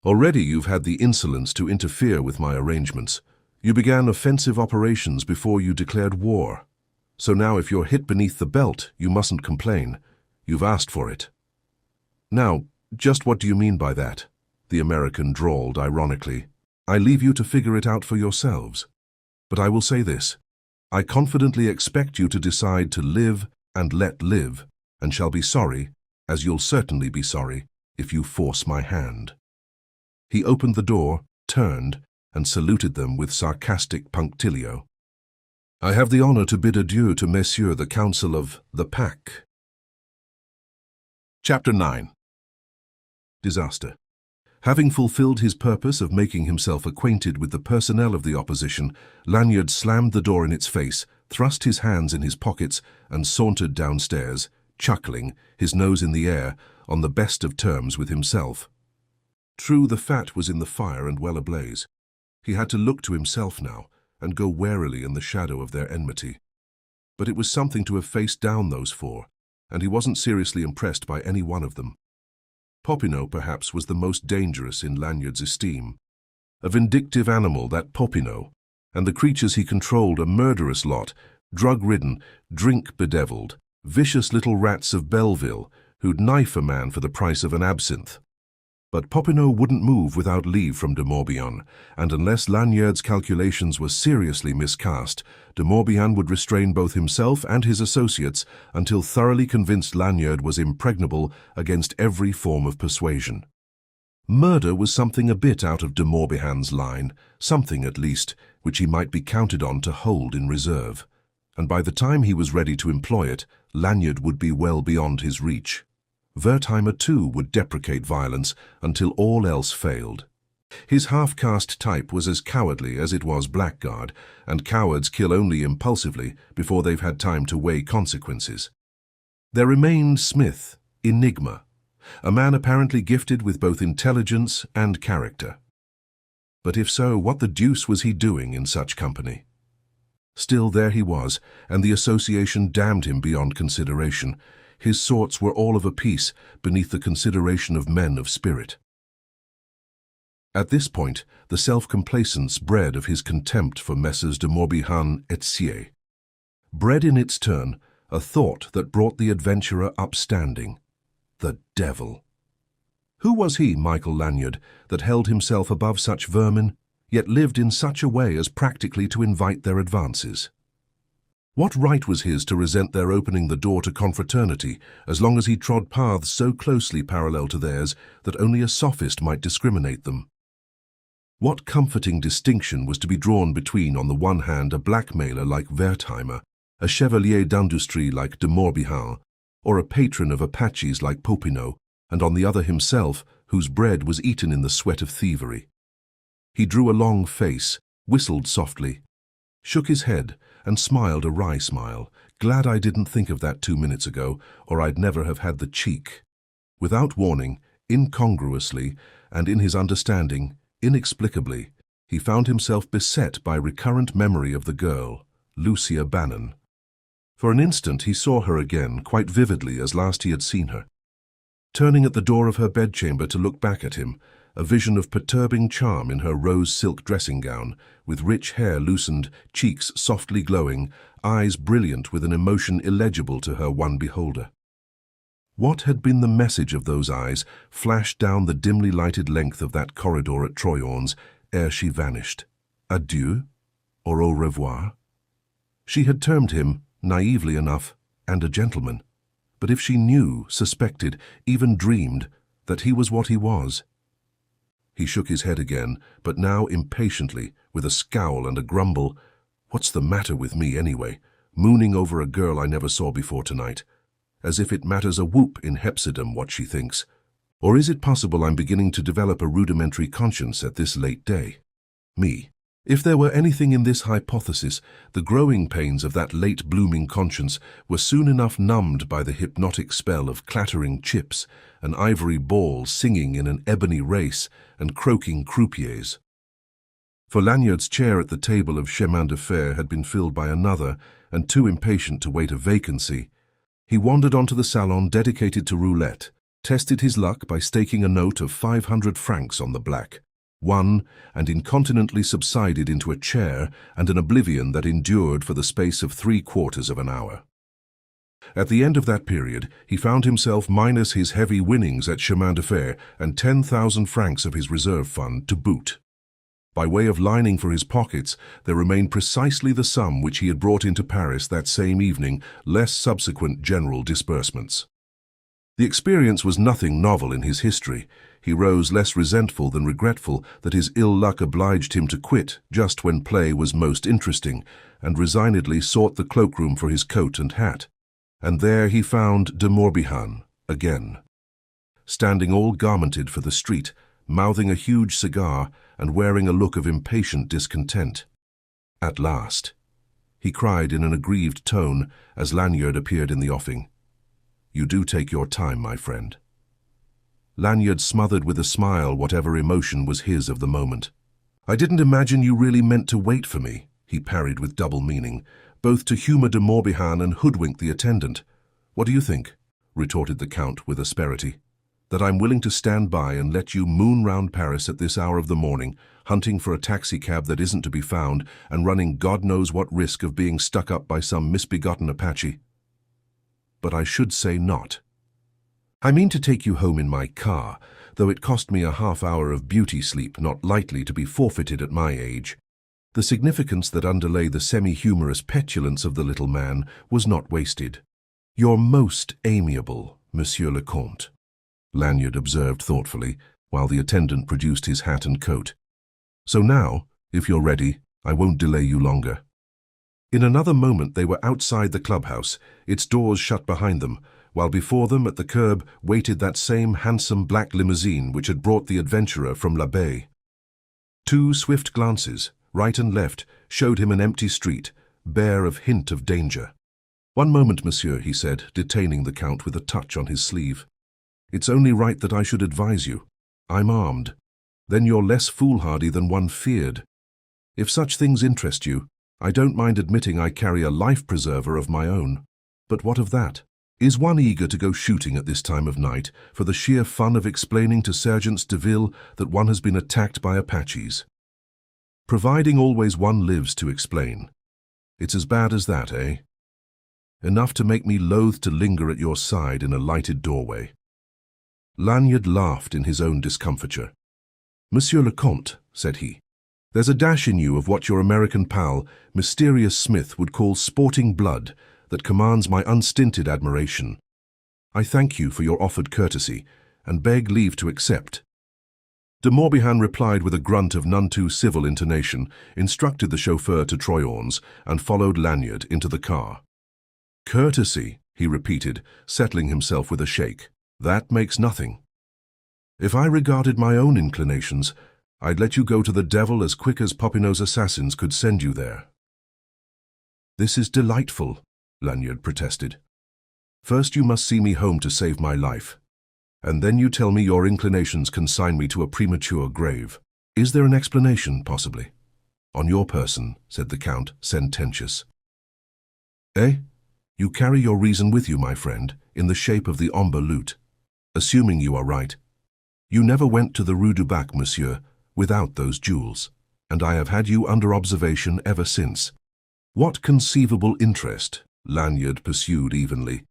Already you've had the insolence to interfere with my arrangements. You began offensive operations before you declared war. So now if you're hit beneath the belt, you mustn't complain. You've asked for it. Now, just what do you mean by that? The American drawled ironically. I leave you to figure it out for yourselves. But I will say this. I confidently expect you to decide to live and let live, and shall be sorry, as you'll certainly be sorry, if you force my hand. He opened the door, turned, and saluted them with sarcastic punctilio. I have the honor to bid adieu to Messieurs the Council of the Pack. Chapter 9. Disaster. Having fulfilled his purpose of making himself acquainted with the personnel of the opposition, Lanyard slammed the door in its face, thrust his hands in his pockets, and sauntered downstairs, chuckling, his nose in the air, on the best of terms with himself. True, the fat was in the fire and well ablaze. He had to look to himself now, and go warily in the shadow of their enmity. But it was something to have faced down those four, and he wasn't seriously impressed by any one of them. Popinot, perhaps, was the most dangerous in Lanyard's esteem. A vindictive animal, that Popinot, and the creatures he controlled a murderous lot, drug-ridden, drink-bedeviled, vicious little rats of Belleville, who'd knife a man for the price of an absinthe. But Popinot wouldn't move without leave from de Morbihan, and unless Lanyard's calculations were seriously miscast, de Morbihan would restrain both himself and his associates until thoroughly convinced Lanyard was impregnable against every form of persuasion. Murder was something a bit out of de Morbihan's line, something at least which he might be counted on to hold in reserve, and by the time he was ready to employ it, Lanyard would be well beyond his reach. Wertheimer, too, would deprecate violence until all else failed. His half-caste type was as cowardly as it was blackguard, and cowards kill only impulsively before they've had time to weigh consequences. There remained Smith, Enigma, a man apparently gifted with both intelligence and character. But if so, what the deuce was he doing in such company? Still, there he was, and the association damned him beyond consideration. His sorts were all of a piece beneath the consideration of men of spirit. At this point, the self-complacence bred of his contempt for Messrs. de Morbihan et Cie. Bred in its turn a thought that brought the adventurer up standing. The devil! Who was he, Michael Lanyard, that held himself above such vermin, yet lived in such a way as practically to invite their advances? What right was his to resent their opening the door to confraternity, as long as he trod paths so closely parallel to theirs that only a sophist might discriminate them? What comforting distinction was to be drawn between, on the one hand, a blackmailer like Wertheimer, a chevalier d'industrie like de Morbihan, or a patron of Apaches like Popinot, and on the other himself, whose bread was eaten in the sweat of thievery? He drew a long face, whistled softly, shook his head, and smiled a wry smile. Glad I didn't think of that 2 minutes ago, or I'd never have had the cheek. Without warning, incongruously, and in his understanding, inexplicably, he found himself beset by recurrent memory of the girl, Lucia Bannon. For an instant he saw her again, quite vividly as last he had seen her. Turning at the door of her bedchamber to look back at him, a vision of perturbing charm in her rose silk dressing gown, with rich hair loosened, cheeks softly glowing, eyes brilliant with an emotion illegible to her one beholder. What had been the message of those eyes flashed down the dimly lighted length of that corridor at Troyon's, ere she vanished. Adieu, or au revoir? She had termed him, naively enough, and a gentleman. But if she knew, suspected, even dreamed, that he was what he was. He shook his head again, but now impatiently, with a scowl and a grumble. What's the matter with me, anyway? Mooning over a girl I never saw before tonight. As if it matters a whoop in Hepsidam what she thinks. Or is it possible I'm beginning to develop a rudimentary conscience at this late day? Me. If there were anything in this hypothesis, the growing pains of that late-blooming conscience were soon enough numbed by the hypnotic spell of clattering chips, an ivory ball singing in an ebony race, and croaking croupiers. For Lanyard's chair at the table of chemin de fer had been filled by another, and too impatient to wait a vacancy, he wandered onto the salon dedicated to roulette, tested his luck by staking a note of 500 francs on the black, won, and incontinently subsided into a chair and an oblivion that endured for the space of 3/4 of an hour. At the end of that period, he found himself minus his heavy winnings at chemin de fer and 10,000 francs of his reserve fund to boot. By way of lining for his pockets, there remained precisely the sum which he had brought into Paris that same evening, less subsequent general disbursements. The experience was nothing novel in his history. He rose less resentful than regretful that his ill luck obliged him to quit just when play was most interesting, and resignedly sought the cloakroom for his coat and hat. And there he found de Morbihan again, standing all garmented for the street, mouthing a huge cigar and wearing a look of impatient discontent. At last, he cried in an aggrieved tone as Lanyard appeared in the offing. You do take your time, my friend. Lanyard smothered with a smile whatever emotion was his of the moment. I didn't imagine you really meant to wait for me, he parried with double meaning, both to humour de Morbihan and hoodwink the attendant. What do you think? Retorted the Count with asperity. That I'm willing to stand by and let you moon round Paris at this hour of the morning, hunting for a taxicab that isn't to be found, and running God knows what risk of being stuck up by some misbegotten Apache? But I should say not. I mean to take you home in my car, though it cost me a half-hour of beauty sleep not lightly to be forfeited at my age. The significance that underlay the semi-humorous petulance of the little man was not wasted. You're most amiable, Monsieur le Comte, Lanyard observed thoughtfully, while the attendant produced his hat and coat. So now, if you're ready, I won't delay you longer. In another moment they were outside the clubhouse, its doors shut behind them, while before them at the curb waited that same handsome black limousine which had brought the adventurer from La Baie. 2 swift glances, right and left, showed him an empty street, bare of hint of danger. One moment, monsieur, he said, detaining the Count with a touch on his sleeve. It's only right that I should advise you. I'm armed. Then you're less foolhardy than one feared. If such things interest you, I don't mind admitting I carry a life-preserver of my own. But what of that? Is one eager to go shooting at this time of night for the sheer fun of explaining to Sergeants de Ville that one has been attacked by Apaches? Providing always one lives to explain. It's as bad as that, eh? Enough to make me loath to linger at your side in a lighted doorway. Lanyard laughed in his own discomfiture. Monsieur le Comte, said he, there's a dash in you of what your American pal, Mysterious Smith, would call sporting blood that commands my unstinted admiration. I thank you for your offered courtesy, and beg leave to accept. De Morbihan replied with a grunt of none too civil intonation, instructed the chauffeur to Troyon's, and followed Lanyard into the car. Courtesy, he repeated, settling himself with a shake. That makes nothing. If I regarded my own inclinations, I'd let you go to the devil as quick as Popinot's assassins could send you there. This is delightful, Lanyard protested. First you must see me home to save my life, and then you tell me your inclinations consign me to a premature grave. Is there an explanation, possibly? On your person, said the Count, sententious. Eh? You carry your reason with you, my friend, in the shape of the Omber loot. Assuming you are right. You never went to the Rue du Bac, monsieur, without those jewels, and I have had you under observation ever since. What conceivable interest, Lanyard pursued evenly,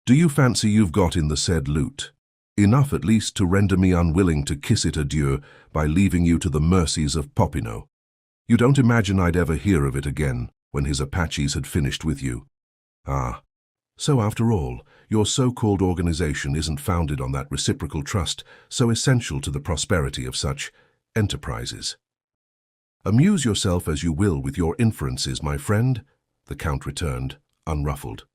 do you fancy you've got in the said loot? Enough at least to render me unwilling to kiss it adieu by leaving you to the mercies of Popinot. You don't imagine I'd ever hear of it again when his Apaches had finished with you. Ah, so after all, your so-called organization isn't founded on that reciprocal trust so essential to the prosperity of such enterprises. Amuse yourself as you will with your inferences, my friend, the Count returned, unruffled.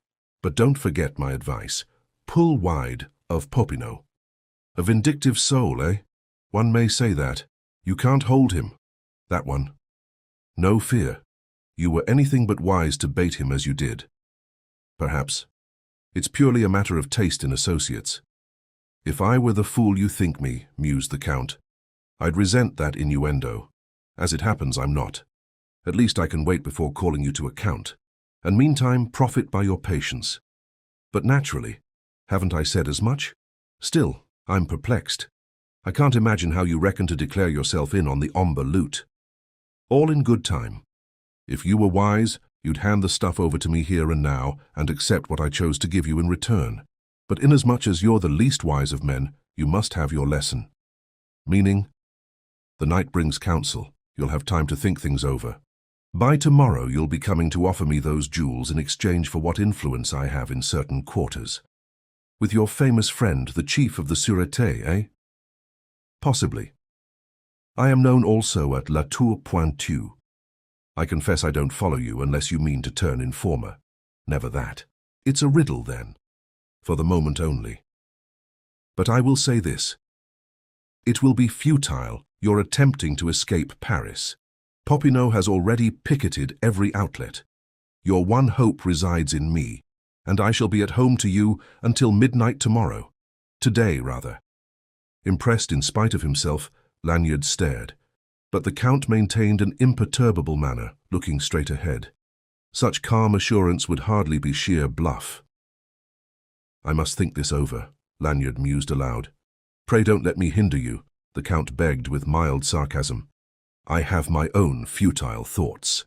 But don't forget my advice. Pull wide of Popinot. A vindictive soul, eh? One may say that. You can't hold him. That one. No fear. You were anything but wise to bait him as you did. Perhaps. It's purely a matter of taste in associates. If I were the fool you think me, mused the Count, I'd resent that innuendo. As it happens, I'm not. At least I can wait before calling you to account, and meantime profit by your patience. But naturally, haven't I said as much? Still, I'm perplexed. I can't imagine how you reckon to declare yourself in on the Omber loot. All in good time. If you were wise, you'd hand the stuff over to me here and now and accept what I chose to give you in return. But inasmuch as you're the least wise of men, you must have your lesson. Meaning? The night brings counsel. You'll have time to think things over. By tomorrow you'll be coming to offer me those jewels in exchange for what influence I have in certain quarters. With your famous friend, the chief of the Sûreté, eh? Possibly. I am known also at La Tour Pointue. I confess I don't follow you unless you mean to turn informer. Never that. It's a riddle, then. For the moment only. But I will say this. It will be futile, your attempting to escape Paris. Popinot has already picketed every outlet. Your one hope resides in me, and I shall be at home to you until midnight tomorrow. Today, rather. Impressed in spite of himself, Lanyard stared. But the Count maintained an imperturbable manner, looking straight ahead. Such calm assurance would hardly be sheer bluff. I must think this over, Lanyard mused aloud. Pray don't let me hinder you, the Count begged with mild sarcasm. I have my own futile thoughts.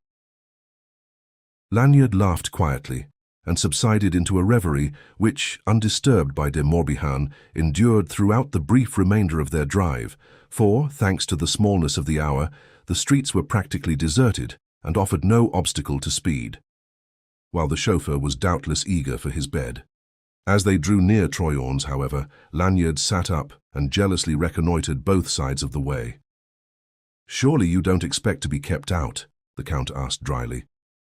Lanyard laughed quietly and subsided into a reverie which, undisturbed by de Morbihan, endured throughout the brief remainder of their drive, for, thanks to the smallness of the hour, the streets were practically deserted and offered no obstacle to speed, while the chauffeur was doubtless eager for his bed. As they drew near Troyon's, however, Lanyard sat up and jealously reconnoitered both sides of the way. Surely you don't expect to be kept out, the Count asked dryly,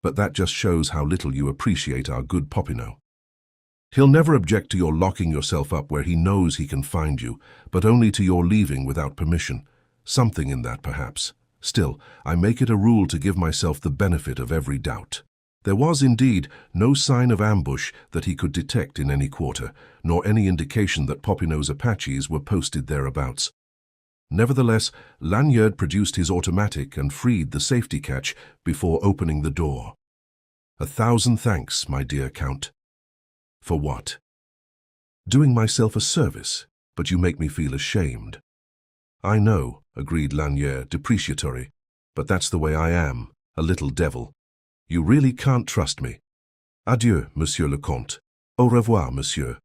but that just shows how little you appreciate our good Popinot. He'll never object to your locking yourself up where he knows he can find you, but only to your leaving without permission. Something in that, perhaps. Still, I make it a rule to give myself the benefit of every doubt. There was, indeed, no sign of ambush that he could detect in any quarter, nor any indication that Popinot's Apaches were posted thereabouts. Nevertheless, Lanyard produced his automatic and freed the safety catch before opening the door. 1,000 thanks, my dear Count. For what? Doing myself a service, but you make me feel ashamed. I know, agreed Lanyard, depreciatory, but that's the way I am, a little devil. You really can't trust me. Adieu, Monsieur le Comte. Au revoir, Monsieur.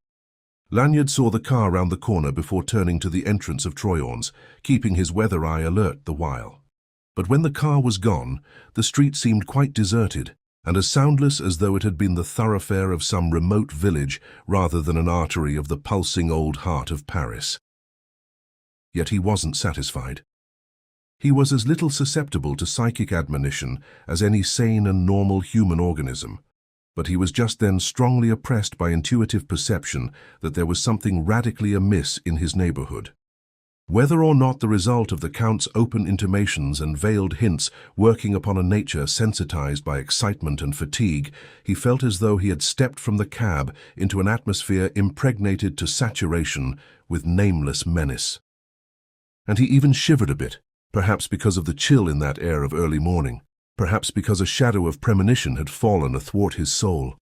Lanyard saw the car round the corner before turning to the entrance of Troyon's, keeping his weather eye alert the while. But when the car was gone, the street seemed quite deserted, and as soundless as though it had been the thoroughfare of some remote village rather than an artery of the pulsing old heart of Paris. Yet he wasn't satisfied. He was as little susceptible to psychic admonition as any sane and normal human organism, but he was just then strongly oppressed by intuitive perception that there was something radically amiss in his neighborhood. Whether or not the result of the Count's open intimations and veiled hints working upon a nature sensitized by excitement and fatigue, he felt as though he had stepped from the cab into an atmosphere impregnated to saturation with nameless menace. And he even shivered a bit, perhaps because of the chill in that air of early morning, perhaps because a shadow of premonition had fallen athwart his soul.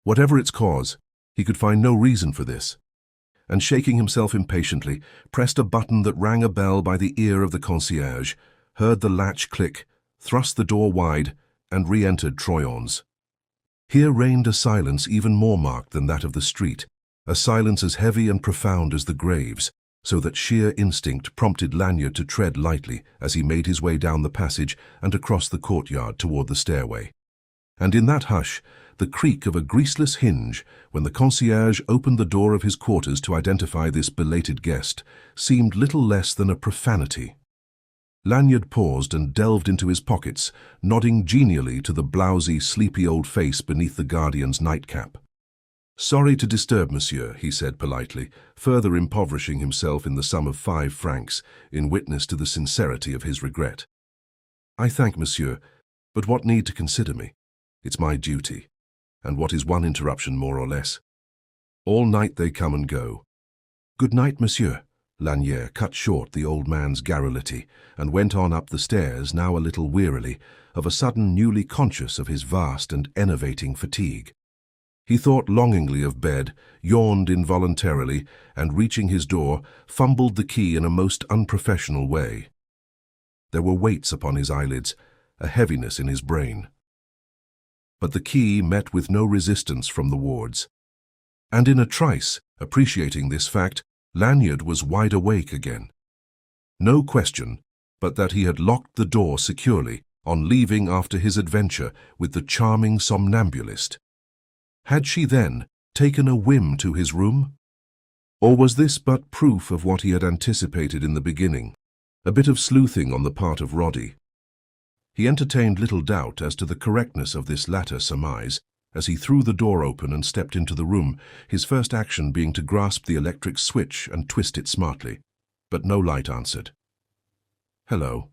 Whatever its cause, he could find no reason for this, and shaking himself impatiently, pressed a button that rang a bell by the ear of the concierge, heard the latch click, thrust the door wide, and re-entered Troyon's. Here reigned a silence even more marked than that of the street, a silence as heavy and profound as the grave's, so that sheer instinct prompted Lanyard to tread lightly as he made his way down the passage and across the courtyard toward the stairway. And in that hush, the creak of a greaseless hinge, when the concierge opened the door of his quarters to identify this belated guest, seemed little less than a profanity. Lanyard paused and delved into his pockets, nodding genially to the blousy, sleepy old face beneath the guardian's nightcap. "Sorry to disturb, monsieur," he said politely, further impoverishing himself in the sum of 5 francs, in witness to the sincerity of his regret. "I thank monsieur, but what need to consider me? It's my duty. And what is one interruption more or less? All night they come and go." "Good night, monsieur." Lanyard cut short the old man's garrulity and went on up the stairs, now a little wearily, of a sudden newly conscious of his vast and enervating fatigue. He thought longingly of bed, yawned involuntarily, and reaching his door, fumbled the key in a most unprofessional way. There were weights upon his eyelids, a heaviness in his brain. But the key met with no resistance from the wards. And in a trice, appreciating this fact, Lanyard was wide awake again. No question but that he had locked the door securely on leaving after his adventure with the charming somnambulist. Had she then taken a whim to his room? Or was this but proof of what he had anticipated in the beginning, a bit of sleuthing on the part of Roddy? He entertained little doubt as to the correctness of this latter surmise, as he threw the door open and stepped into the room, his first action being to grasp the electric switch and twist it smartly. But no light answered. "Hello,"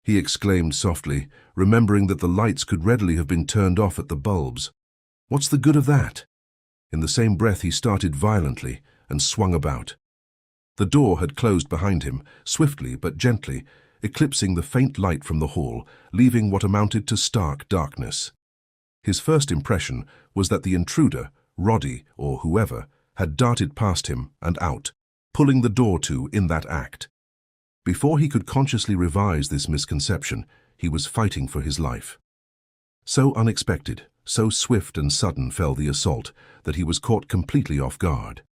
he exclaimed softly, remembering that the lights could readily have been turned off at the bulbs. "What's the good of that?" In the same breath he started violently and swung about. The door had closed behind him, swiftly but gently, eclipsing the faint light from the hall, leaving what amounted to stark darkness. His first impression was that the intruder, Roddy or whoever, had darted past him and out, pulling the door to in that act. Before he could consciously revise this misconception, he was fighting for his life. So unexpected, so swift and sudden fell the assault that he was caught completely off guard.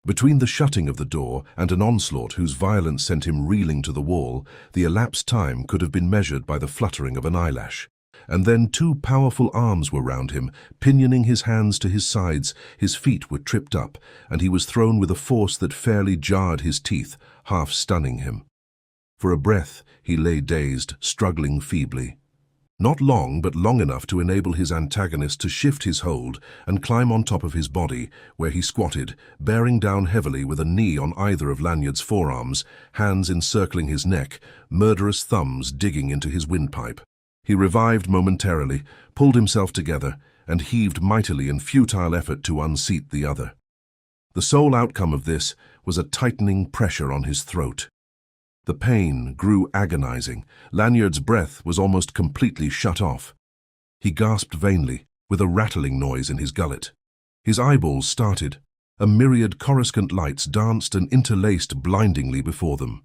Between the shutting of the door and an onslaught whose violence sent him reeling to the wall, the elapsed time could have been measured by the fluttering of an eyelash. And then 2 powerful arms were round him, pinioning his hands to his sides, his feet were tripped up, and he was thrown with a force that fairly jarred his teeth, half stunning him. For a breath he lay dazed, struggling feebly. Not long, but long enough to enable his antagonist to shift his hold and climb on top of his body, where he squatted, bearing down heavily with a knee on either of Lanyard's forearms, hands encircling his neck, murderous thumbs digging into his windpipe. He revived momentarily, pulled himself together, and heaved mightily in futile effort to unseat the other. The sole outcome of this was a tightening pressure on his throat. The pain grew agonizing. Lanyard's breath was almost completely shut off. He gasped vainly, with a rattling noise in his gullet. His eyeballs started. A myriad coruscant lights danced and interlaced blindingly before them.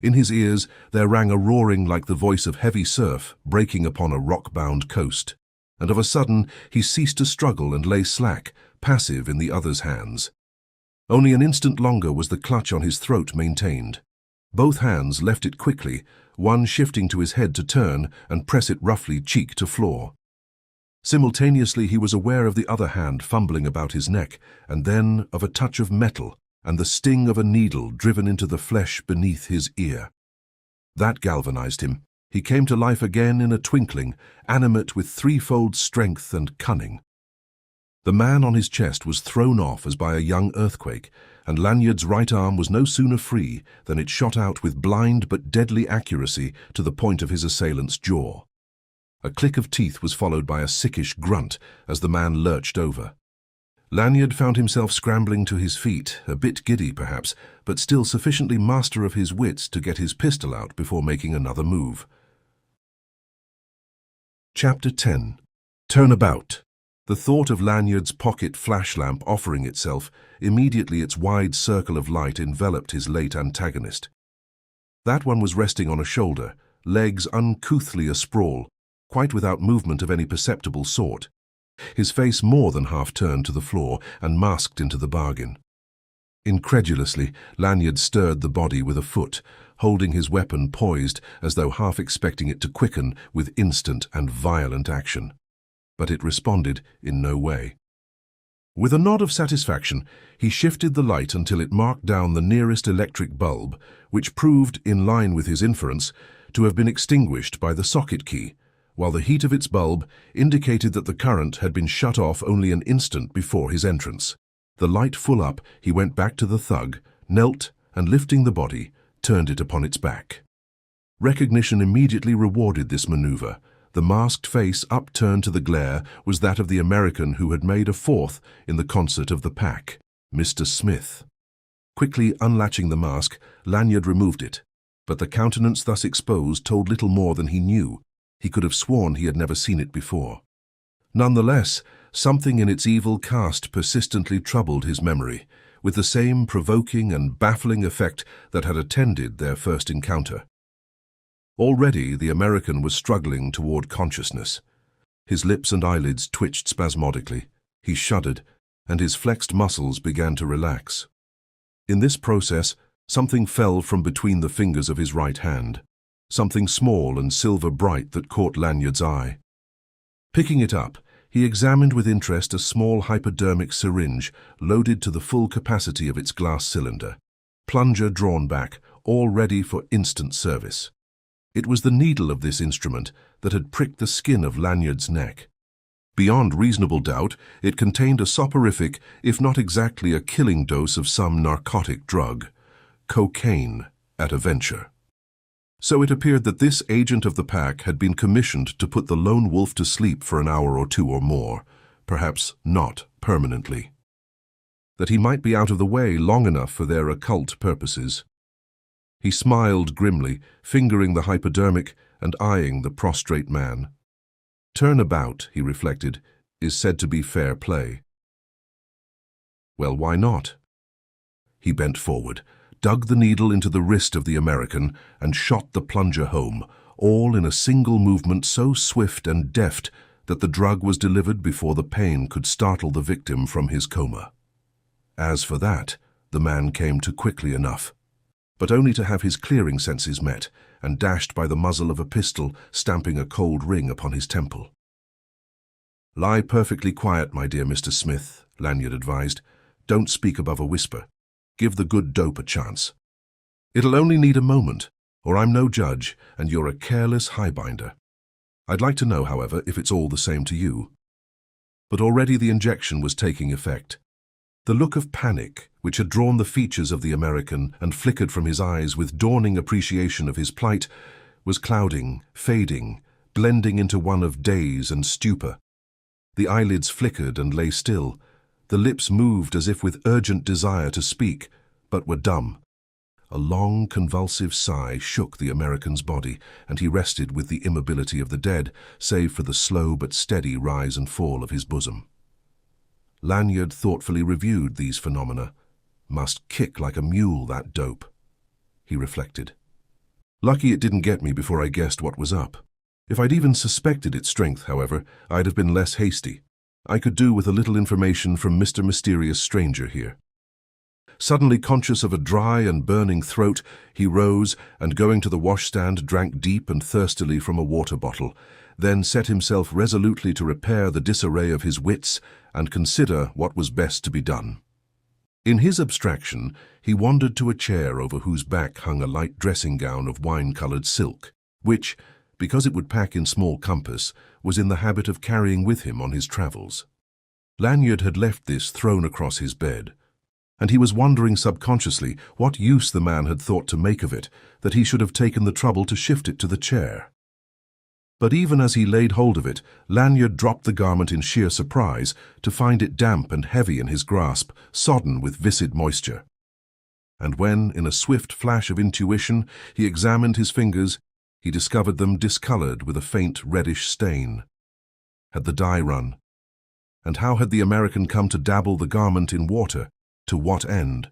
In his ears there rang a roaring like the voice of heavy surf breaking upon a rock-bound coast. And of a sudden he ceased to struggle and lay slack, passive in the other's hands. Only an instant longer was the clutch on his throat maintained. Both hands left it quickly, one shifting to his head to turn and press it roughly cheek to floor. Simultaneously he was aware of the other hand fumbling about his neck, and then of a touch of metal and the sting of a needle driven into the flesh beneath his ear. That galvanized him. He came to life again in a twinkling, animate with threefold strength and cunning. The man on his chest was thrown off as by a young earthquake, and Lanyard's right arm was no sooner free than it shot out with blind but deadly accuracy to the point of his assailant's jaw. A click of teeth was followed by a sickish grunt as the man lurched over. Lanyard found himself scrambling to his feet, a bit giddy perhaps, but still sufficiently master of his wits to get his pistol out before making another move. Chapter 10. Turn about. The thought of Lanyard's pocket flashlamp offering itself, immediately its wide circle of light enveloped his late antagonist. That one was resting on a shoulder, legs uncouthly asprawl, quite without movement of any perceptible sort. his face more than half turned to the floor and masked into the bargain. Incredulously, Lanyard stirred the body with a foot, holding his weapon poised as though half expecting it to quicken with instant and violent action. But it responded in no way. With a nod of satisfaction, he shifted the light until it marked down the nearest electric bulb, which proved, in line with his inference, to have been extinguished by the socket key, while the heat of its bulb indicated that the current had been shut off only an instant before his entrance. The light full up, he went back to the thug, knelt, and lifting the body, turned it upon its back. Recognition immediately rewarded this maneuver. The masked face upturned to the glare was that of the American who had made a fourth in the concert of the pack, Mr. Smith. Quickly unlatching the mask, Lanyard removed it, but the countenance thus exposed told little more than he knew. He could have sworn he had never seen it before. Nonetheless, something in its evil cast persistently troubled his memory, with the same provoking and baffling effect that had attended their first encounter. Already the American was struggling toward consciousness. His lips and eyelids twitched spasmodically. He shuddered, and his flexed muscles began to relax. In this process, something fell from between the fingers of his right hand, something small and silver-bright that caught Lanyard's eye. Picking it up, he examined with interest a small hypodermic syringe loaded to the full capacity of its glass cylinder, plunger drawn back, all ready for instant service. It was the needle of this instrument that had pricked the skin of Lanyard's neck. Beyond reasonable doubt, it contained a soporific, if not exactly a killing dose of some narcotic drug, cocaine at a venture. So it appeared that this agent of the pack had been commissioned to put the lone wolf to sleep for an hour or two or more, perhaps not permanently. That he might be out of the way long enough for their occult purposes. He smiled grimly, fingering the hypodermic and eyeing the prostrate man. Turn about, he reflected, is said to be fair play. Well, why not? He bent forward, dug the needle into the wrist of the American, and shot the plunger home, all in a single movement so swift and deft that the drug was delivered before the pain could startle the victim from his coma. As for that, the man came to quickly enough, but only to have his clearing senses met and dashed by the muzzle of a pistol stamping a cold ring upon his temple. "Lie perfectly quiet, my dear Mr. Smith," Lanyard advised. "Don't speak above a whisper. Give the good dope a chance. It'll only need a moment, or I'm no judge, and you're a careless highbinder. I'd like to know, however, if it's all the same to you." But already the injection was taking effect. The look of panic, which had drawn the features of the American and flickered from his eyes with dawning appreciation of his plight, was clouding, fading, blending into one of daze and stupor. The eyelids flickered and lay still. The lips moved as if with urgent desire to speak, but were dumb. A long, convulsive sigh shook the American's body, and he rested with the immobility of the dead, save for the slow but steady rise and fall of his bosom. Lanyard thoughtfully reviewed these phenomena. Must kick like a mule, that dope, he reflected. Lucky it didn't get me before I guessed what was up. If I'd even suspected its strength, however, I'd have been less hasty. I could do with a little information from Mr. Mysterious Stranger here. Suddenly conscious of a dry and burning throat, he rose and, going to the washstand, drank deep and thirstily from a water bottle, then set himself resolutely to repair the disarray of his wits and consider what was best to be done. In his abstraction, he wandered to a chair over whose back hung a light dressing gown of wine-colored silk, which, because it would pack in small compass, was in the habit of carrying with him on his travels. Lanyard had left this thrown across his bed, and he was wondering subconsciously what use the man had thought to make of it, that he should have taken the trouble to shift it to the chair. But even as he laid hold of it, Lanyard dropped the garment in sheer surprise to find it damp and heavy in his grasp, sodden with viscid moisture. And when, in a swift flash of intuition, he examined his fingers, he discovered them discolored with a faint reddish stain. Had the dye run? And how had the American come to dabble the garment in water? To what end?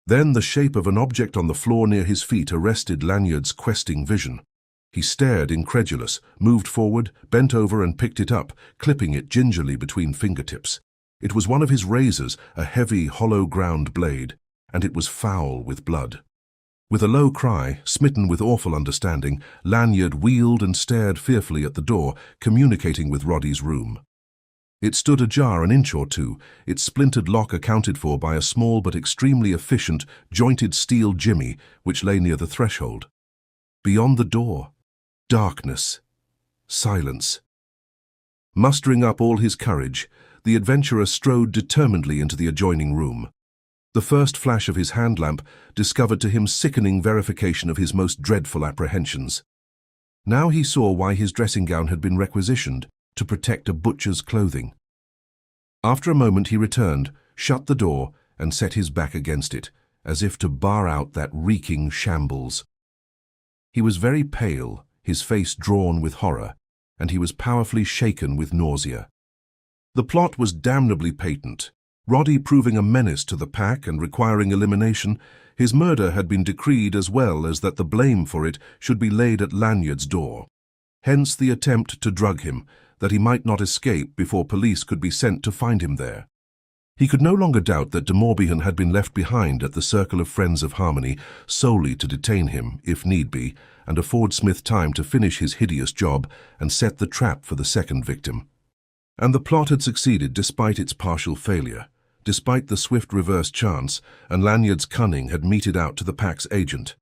Then the shape of an object on the floor near his feet arrested Lanyard's questing vision. He stared incredulous, moved forward, bent over and picked it up, clipping it gingerly between fingertips. It was one of his razors, a heavy, hollow-ground blade, and it was foul with blood. With a low cry, smitten with awful understanding, Lanyard wheeled and stared fearfully at the door, communicating with Roddy's room. It stood ajar an inch or two, its splintered lock accounted for by a small but extremely efficient, jointed steel jimmy which lay near the threshold. Beyond the door, darkness, silence. Mustering up all his courage, the adventurer strode determinedly into the adjoining room. The first flash of his hand lamp discovered to him sickening verification of his most dreadful apprehensions. Now he saw why his dressing gown had been requisitioned, to protect a butcher's clothing. After a moment he returned, shut the door, and set his back against it, as if to bar out that reeking shambles. He was very pale, his face drawn with horror, and he was powerfully shaken with nausea. The plot was damnably patent. Roddy proving a menace to the pack and requiring elimination, his murder had been decreed as well as that the blame for it should be laid at Lanyard's door. Hence the attempt to drug him, that he might not escape before police could be sent to find him there. He could no longer doubt that de Morbihan had been left behind at the Circle of Friends of Harmony solely to detain him, if need be, and afford Smith time to finish his hideous job and set the trap for the second victim. And the plot had succeeded despite its partial failure, despite the swift reverse chance, and Lanyard's cunning had meted out to the pack's agent.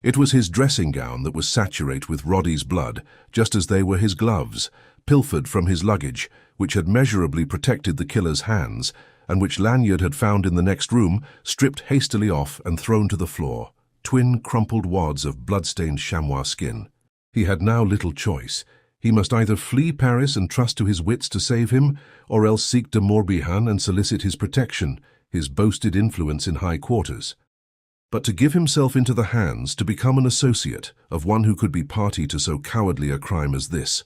It was his dressing gown that was saturate with Roddy's blood, just as they were his gloves, pilfered from his luggage, which had measurably protected the killer's hands, and which Lanyard had found in the next room, stripped hastily off and thrown to the floor, twin crumpled wads of blood-stained chamois skin. He had now little choice. He must either flee Paris and trust to his wits to save him, or else seek de Morbihan and solicit his protection, his boasted influence in high quarters. But to give himself into the hands, to become an associate of one who could be party to so cowardly a crime as this,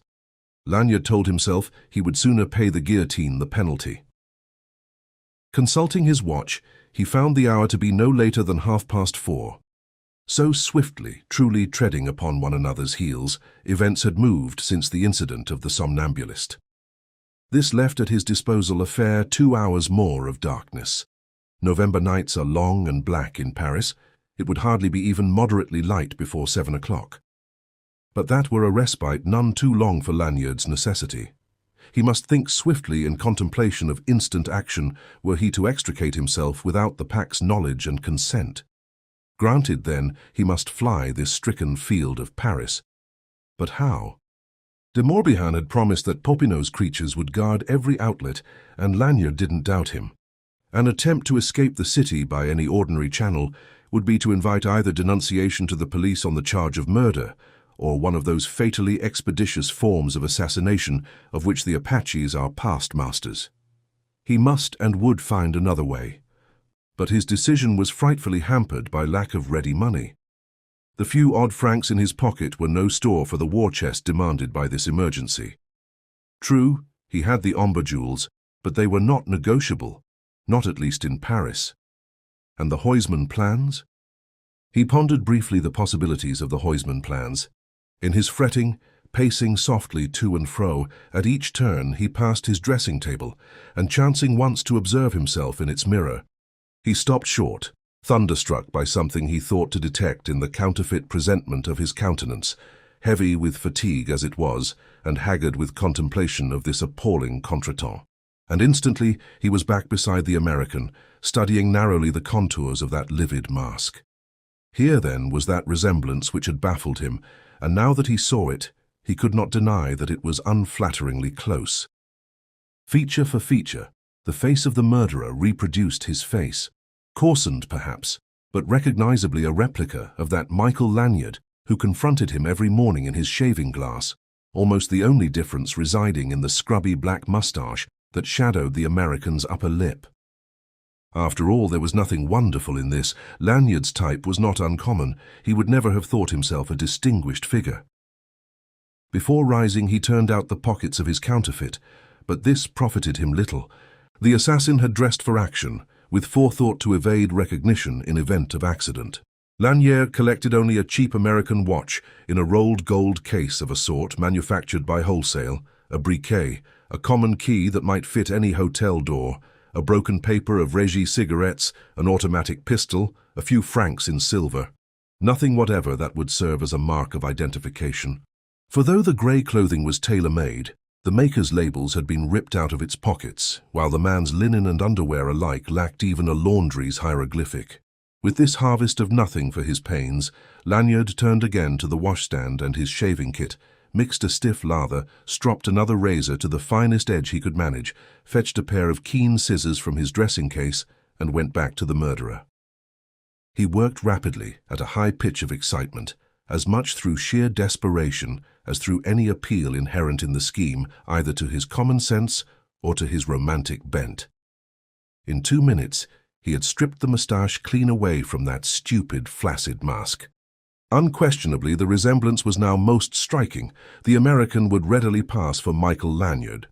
Lanyard told himself he would sooner pay the guillotine the penalty. Consulting his watch, he found the hour to be no later than 4:30. So swiftly, truly treading upon one another's heels, events had moved since the incident of the somnambulist. This left at his disposal a fair 2 hours more of darkness. November nights are long and black in Paris. It would hardly be even moderately light before 7 o'clock. But that were a respite none too long for Lanyard's necessity. He must think swiftly in contemplation of instant action were he to extricate himself without the pack's knowledge and consent. Granted, then, he must fly this stricken field of Paris. But how? De Morbihan had promised that Popinot's creatures would guard every outlet, and Lanyard didn't doubt him. An attempt to escape the city by any ordinary channel would be to invite either denunciation to the police on the charge of murder, or one of those fatally expeditious forms of assassination of which the Apaches are past masters. He must and would find another way. But his decision was frightfully hampered by lack of ready money. The few odd francs in his pocket were no store for the war chest demanded by this emergency. True, he had the Omber jewels, but they were not negotiable, not at least in Paris. And the Huysman plans? He pondered briefly the possibilities of the Huysman plans. In his fretting, pacing softly to and fro, at each turn he passed his dressing table, and chancing once to observe himself in its mirror, he stopped short, thunderstruck by something he thought to detect in the counterfeit presentment of his countenance, heavy with fatigue as it was, and haggard with contemplation of this appalling contretemps. And instantly he was back beside the American, studying narrowly the contours of that livid mask. Here, then, was that resemblance which had baffled him, and now that he saw it, he could not deny that it was unflatteringly close. Feature for feature, the face of the murderer reproduced his face, coarsened perhaps, but recognizably a replica of that Michael Lanyard who confronted him every morning in his shaving glass, almost the only difference residing in the scrubby black mustache that shadowed the American's upper lip. After all, there was nothing wonderful in this. Lanyard's type was not uncommon. He would never have thought himself a distinguished figure. Before rising, he turned out the pockets of his counterfeit, but this profited him little. The assassin had dressed for action, with forethought to evade recognition in event of accident. Lanyard collected only a cheap American watch in a rolled gold case of a sort manufactured by wholesale, a briquet, a common key that might fit any hotel door, a broken paper of Régie cigarettes, an automatic pistol, a few francs in silver. Nothing whatever that would serve as a mark of identification. For though the grey clothing was tailor-made, the maker's labels had been ripped out of its pockets, while the man's linen and underwear alike lacked even a laundry's hieroglyphic. With this harvest of nothing for his pains, Lanyard turned again to the washstand and his shaving kit, mixed a stiff lather, stropped another razor to the finest edge he could manage, fetched a pair of keen scissors from his dressing case, and went back to the murderer. He worked rapidly, at a high pitch of excitement, as much through sheer desperation as through any appeal inherent in the scheme, either to his common sense or to his romantic bent. In 2 minutes, he had stripped the moustache clean away from that stupid, flaccid mask. Unquestionably, the resemblance was now most striking. The American would readily pass for Michael Lanyard.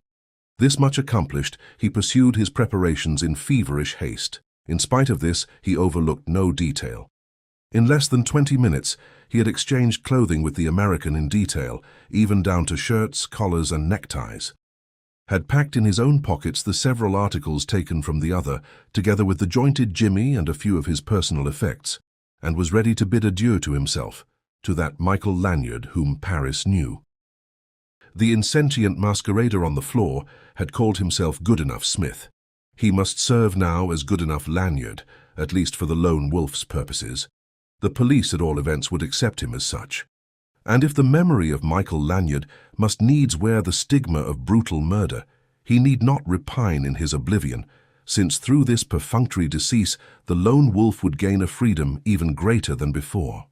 This much accomplished, he pursued his preparations in feverish haste. In spite of this, he overlooked no detail. In less than 20 minutes, he had exchanged clothing with the American in detail, even down to shirts, collars, and neckties. Had packed in his own pockets the several articles taken from the other, together with the jointed jimmy and a few of his personal effects, and was ready to bid adieu to himself, to that Michael Lanyard whom Paris knew. The insentient masquerader on the floor had called himself Goodenough Smith. He must serve now as Goodenough Lanyard, at least for the lone wolf's purposes. The police, at all events, would accept him as such. And if the memory of Michael Lanyard must needs wear the stigma of brutal murder, he need not repine in his oblivion, since through this perfunctory decease the lone wolf would gain a freedom even greater than before.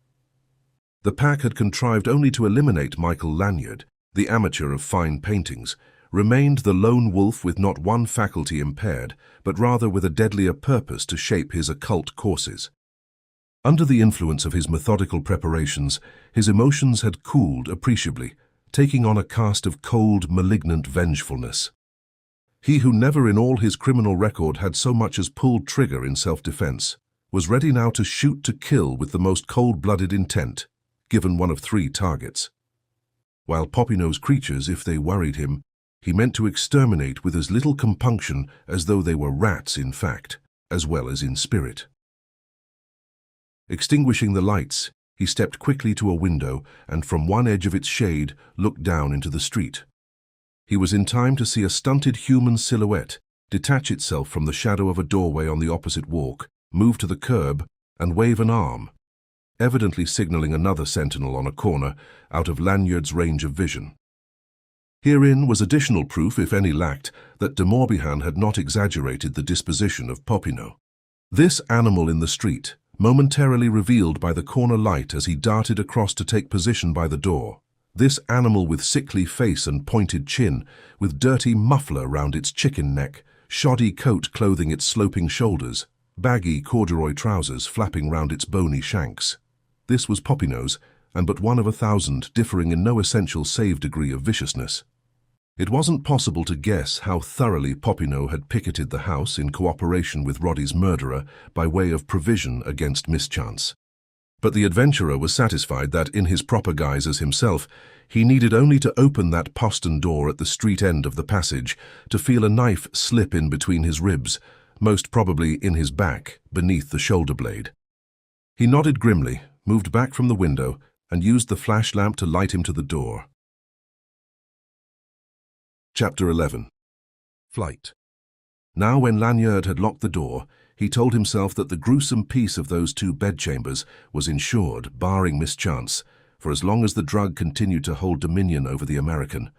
The pack had contrived only to eliminate Michael Lanyard, the amateur of fine paintings, remained the lone wolf with not one faculty impaired, but rather with a deadlier purpose to shape his occult courses. Under the influence of his methodical preparations, his emotions had cooled appreciably, taking on a cast of cold, malignant vengefulness. He who never in all his criminal record had so much as pulled trigger in self-defense, was ready now to shoot to kill with the most cold-blooded intent, given one of 3 targets. While Popinot's creatures, if they worried him, he meant to exterminate with as little compunction as though they were rats in fact, as well as in spirit. Extinguishing the lights, he stepped quickly to a window and from one edge of its shade looked down into the street. He was in time to see a stunted human silhouette detach itself from the shadow of a doorway on the opposite walk, move to the curb, and wave an arm, evidently signaling another sentinel on a corner out of Lanyard's range of vision. Herein was additional proof, if any lacked, that de Morbihan had not exaggerated the disposition of Popinot. This animal in the street, momentarily revealed by the corner light as he darted across to take position by the door, this animal with sickly face and pointed chin, with dirty muffler round its chicken neck, shoddy coat clothing its sloping shoulders, baggy corduroy trousers flapping round its bony shanks. This was Popinot's, and but one of 1,000, differing in no essential save degree of viciousness. It wasn't possible to guess how thoroughly Popinot had picketed the house in cooperation with Roddy's murderer by way of provision against mischance. But the adventurer was satisfied that, in his proper guise as himself, he needed only to open that postern door at the street end of the passage to feel a knife slip in between his ribs, most probably in his back, beneath the shoulder blade. He nodded grimly, moved back from the window, and used the flash lamp to light him to the door. Chapter 11. Flight. Now when Lanyard had locked the door, he told himself that the gruesome peace of those 2 bedchambers was insured, barring mischance, for as long as the drug continued to hold dominion over the American,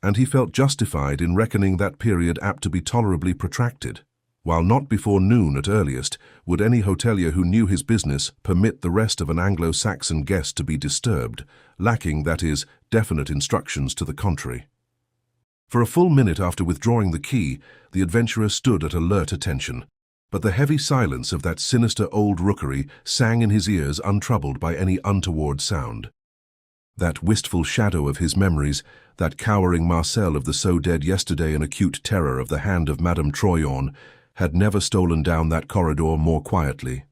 and he felt justified in reckoning that period apt to be tolerably protracted, while not before noon at earliest would any hotelier who knew his business permit the rest of an Anglo-Saxon guest to be disturbed, lacking, that is, definite instructions to the contrary. For a full minute after withdrawing the key, the adventurer stood at alert attention, but the heavy silence of that sinister old rookery sang in his ears untroubled by any untoward sound. That wistful shadow of his memories, that cowering Marcel of the so-dead yesterday and acute terror of the hand of Madame Troyon, had never stolen down that corridor more quietly.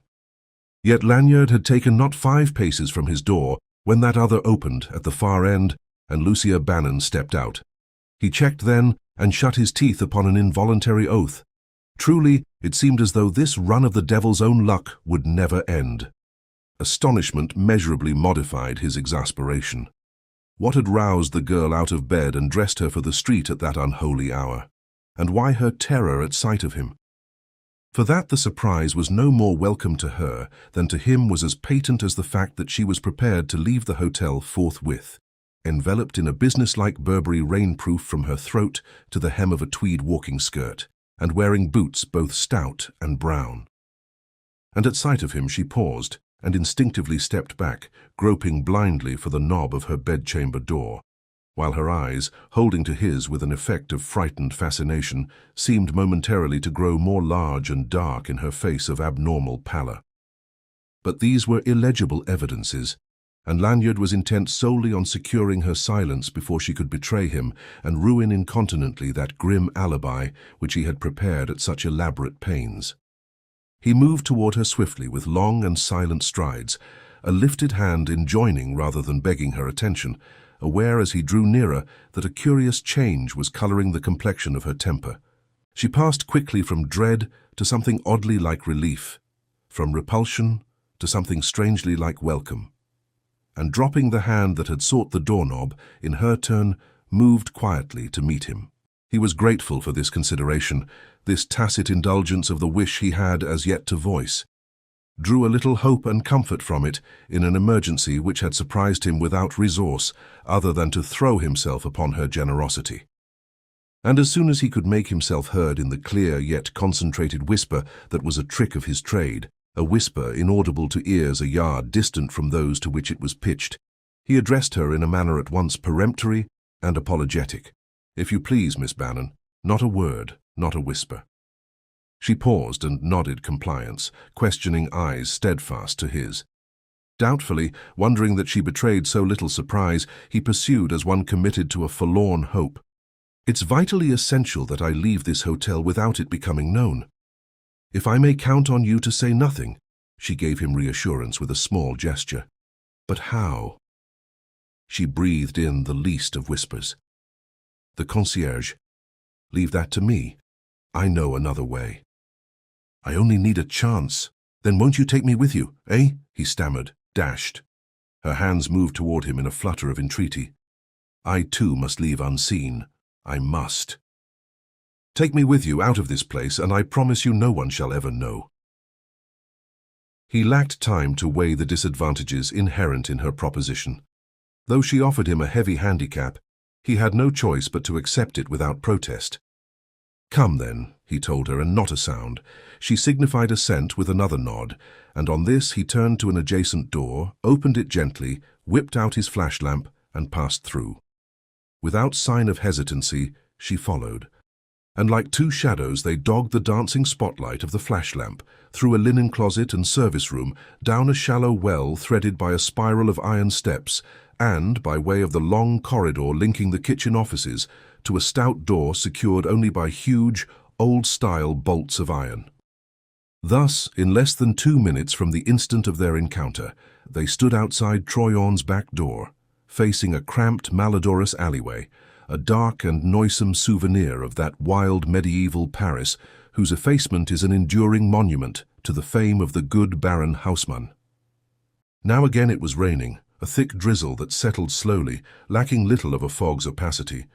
Yet Lanyard had taken not 5 paces from his door when that other opened at the far end and Lucia Bannon stepped out. He checked then and shut his teeth upon an involuntary oath. Truly, it seemed as though this run of the devil's own luck would never end. Astonishment measurably modified his exasperation. What had roused the girl out of bed and dressed her for the street at that unholy hour? And why her terror at sight of him? For that the surprise was no more welcome to her than to him was as patent as the fact that she was prepared to leave the hotel forthwith, enveloped in a businesslike Burberry rainproof from her throat to the hem of a tweed walking skirt, and wearing boots both stout and brown. And at sight of him she paused, and instinctively stepped back, groping blindly for the knob of her bedchamber door, while her eyes, holding to his with an effect of frightened fascination, seemed momentarily to grow more large and dark in her face of abnormal pallor. But these were illegible evidences, and Lanyard was intent solely on securing her silence before she could betray him and ruin incontinently that grim alibi which he had prepared at such elaborate pains. He moved toward her swiftly with long and silent strides, a lifted hand enjoining rather than begging her attention, aware as he drew nearer that a curious change was coloring the complexion of her temper. She passed quickly from dread to something oddly like relief, from repulsion to something strangely like welcome, and dropping the hand that had sought the doorknob, in her turn moved quietly to meet him. He was grateful for this consideration, this tacit indulgence of the wish he had as yet to voice, drew a little hope and comfort from it in an emergency which had surprised him without resource other than to throw himself upon her generosity. And as soon as he could make himself heard in the clear yet concentrated whisper that was a trick of his trade, a whisper inaudible to ears a yard distant from those to which it was pitched, he addressed her in a manner at once peremptory and apologetic. "If you please, Miss Bannon, not a word, not a whisper." She paused and nodded compliance, questioning eyes steadfast to his. Doubtfully, wondering that she betrayed so little surprise, he pursued as one committed to a forlorn hope. "It's vitally essential that I leave this hotel without it becoming known. If I may count on you to say nothing," she gave him reassurance with a small gesture. "But how?" She breathed in the least of whispers. "The concierge. Leave that to me. I know another way." "I only need a chance. Then won't you take me with you, eh?" he stammered, dashed. Her hands moved toward him in a flutter of entreaty. "I too must leave unseen. I must. Take me with you out of this place, and I promise you no one shall ever know." He lacked time to weigh the disadvantages inherent in her proposition. Though she offered him a heavy handicap, he had no choice but to accept it without protest. "Come then," he told her, and not a sound. She signified assent with another nod, and on this he turned to an adjacent door, opened it gently, whipped out his flash lamp, and passed through. Without sign of hesitancy, she followed, and like two shadows they dogged the dancing spotlight of the flash lamp, through a linen closet and service room, down a shallow well threaded by a spiral of iron steps, and, by way of the long corridor linking the kitchen offices, to a stout door secured only by huge, old-style bolts of iron. Thus, in less than 2 minutes from the instant of their encounter, they stood outside Troyon's back door, facing a cramped, malodorous alleyway, a dark and noisome souvenir of that wild medieval Paris whose effacement is an enduring monument to the fame of the good Baron Haussmann. Now again it was raining, a thick drizzle that settled slowly, lacking little of a fog's opacity,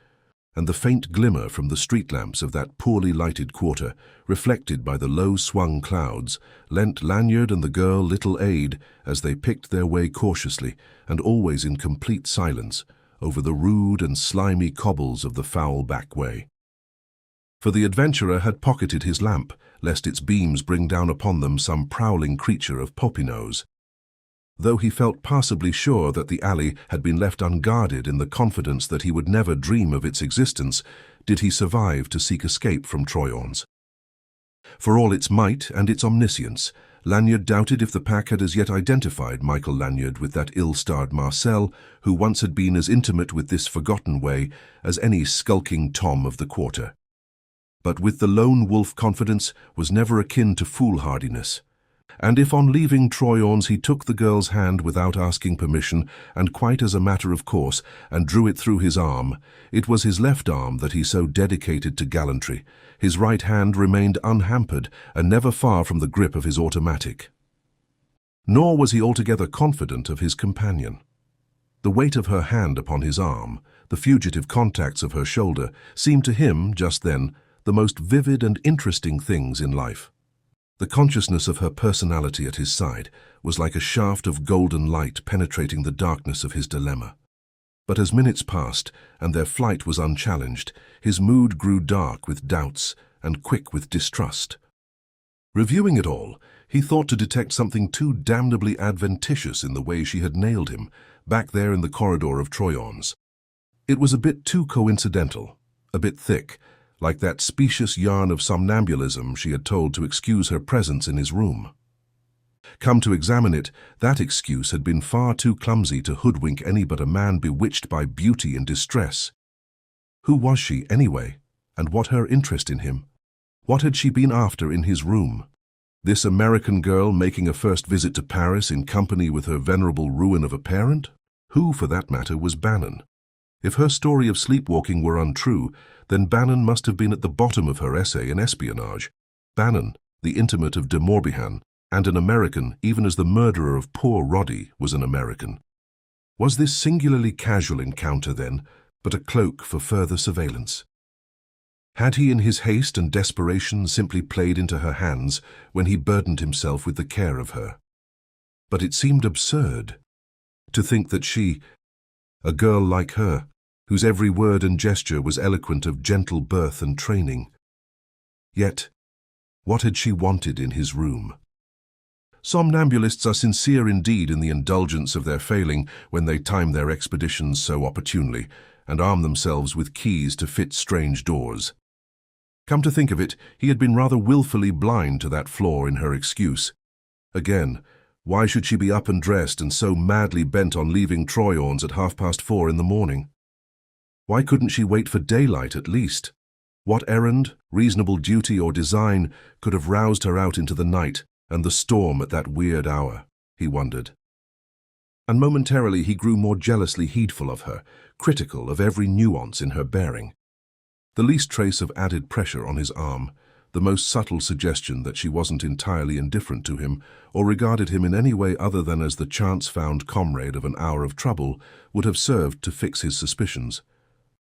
and the faint glimmer from the street lamps of that poorly lighted quarter, reflected by the low-swung clouds, lent Lanyard and the girl little aid as they picked their way cautiously, and always in complete silence, over the rude and slimy cobbles of the foul back way. For the adventurer had pocketed his lamp, lest its beams bring down upon them some prowling creature of Popinot's. Though he felt passably sure that the alley had been left unguarded in the confidence that he would never dream of its existence, did he survive to seek escape from Troyon's. For all its might and its omniscience, Lanyard doubted if the pack had as yet identified Michael Lanyard with that ill-starred Marcel, who once had been as intimate with this forgotten way as any skulking Tom of the quarter. But with the lone wolf confidence was never akin to foolhardiness, And if on leaving Troyon's he took the girl's hand without asking permission, and quite as a matter of course, and drew it through his arm, it was his left arm that he so dedicated to gallantry. His right hand remained unhampered and never far from the grip of his automatic. Nor was he altogether confident of his companion. The weight of her hand upon his arm, the fugitive contacts of her shoulder, seemed to him, just then, the most vivid and interesting things in life. The consciousness of her personality at his side was like a shaft of golden light penetrating the darkness of his dilemma. But as minutes passed, and their flight was unchallenged, his mood grew dark with doubts and quick with distrust. Reviewing it all, he thought to detect something too damnably adventitious in the way she had nailed him, back there in the corridor of Troyon's. It was a bit too coincidental, a bit thick, like that specious yarn of somnambulism she had told to excuse her presence in his room. Come to examine it, that excuse had been far too clumsy to hoodwink any but a man bewitched by beauty and distress. Who was she, anyway, and what her interest in him? What had she been after in his room? This American girl making a first visit to Paris in company with her venerable ruin of a parent? Who, for that matter, was Bannon? If her story of sleepwalking were untrue, then Bannon must have been at the bottom of her essay in espionage. Bannon, the intimate of de Morbihan, and an American, even as the murderer of poor Roddy was an American. Was this singularly casual encounter, then, but a cloak for further surveillance? Had he in his haste and desperation simply played into her hands when he burdened himself with the care of her? But it seemed absurd to think that she, a girl like her, whose every word and gesture was eloquent of gentle birth and training. Yet, what had she wanted in his room? Somnambulists are sincere indeed in the indulgence of their failing when they time their expeditions so opportunely, and arm themselves with keys to fit strange doors. Come to think of it, he had been rather willfully blind to that flaw in her excuse. Again, why should she be up and dressed and so madly bent on leaving Troyon's at 4:30 in the morning? Why couldn't she wait for daylight at least? What errand, reasonable duty or design could have roused her out into the night and the storm at that weird hour, he wondered. And momentarily he grew more jealously heedful of her, critical of every nuance in her bearing. The least trace of added pressure on his arm, the most subtle suggestion that she wasn't entirely indifferent to him or regarded him in any way other than as the chance-found comrade of an hour of trouble, would have served to fix his suspicions.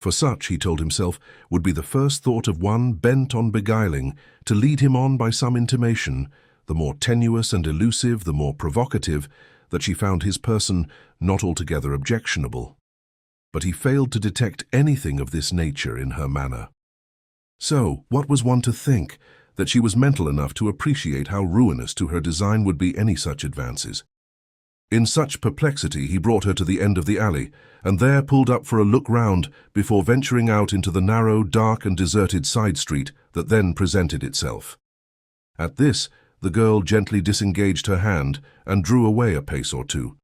For such, he told himself, would be the first thought of one bent on beguiling, to lead him on by some intimation, the more tenuous and elusive, the more provocative, that she found his person not altogether objectionable. But he failed to detect anything of this nature in her manner. So, what was one to think? That she was mental enough to appreciate how ruinous to her design would be any such advances. In such perplexity he brought her to the end of the alley, and there pulled up for a look round before venturing out into the narrow, dark and deserted side street that then presented itself. At this, the girl gently disengaged her hand and drew away a pace or two.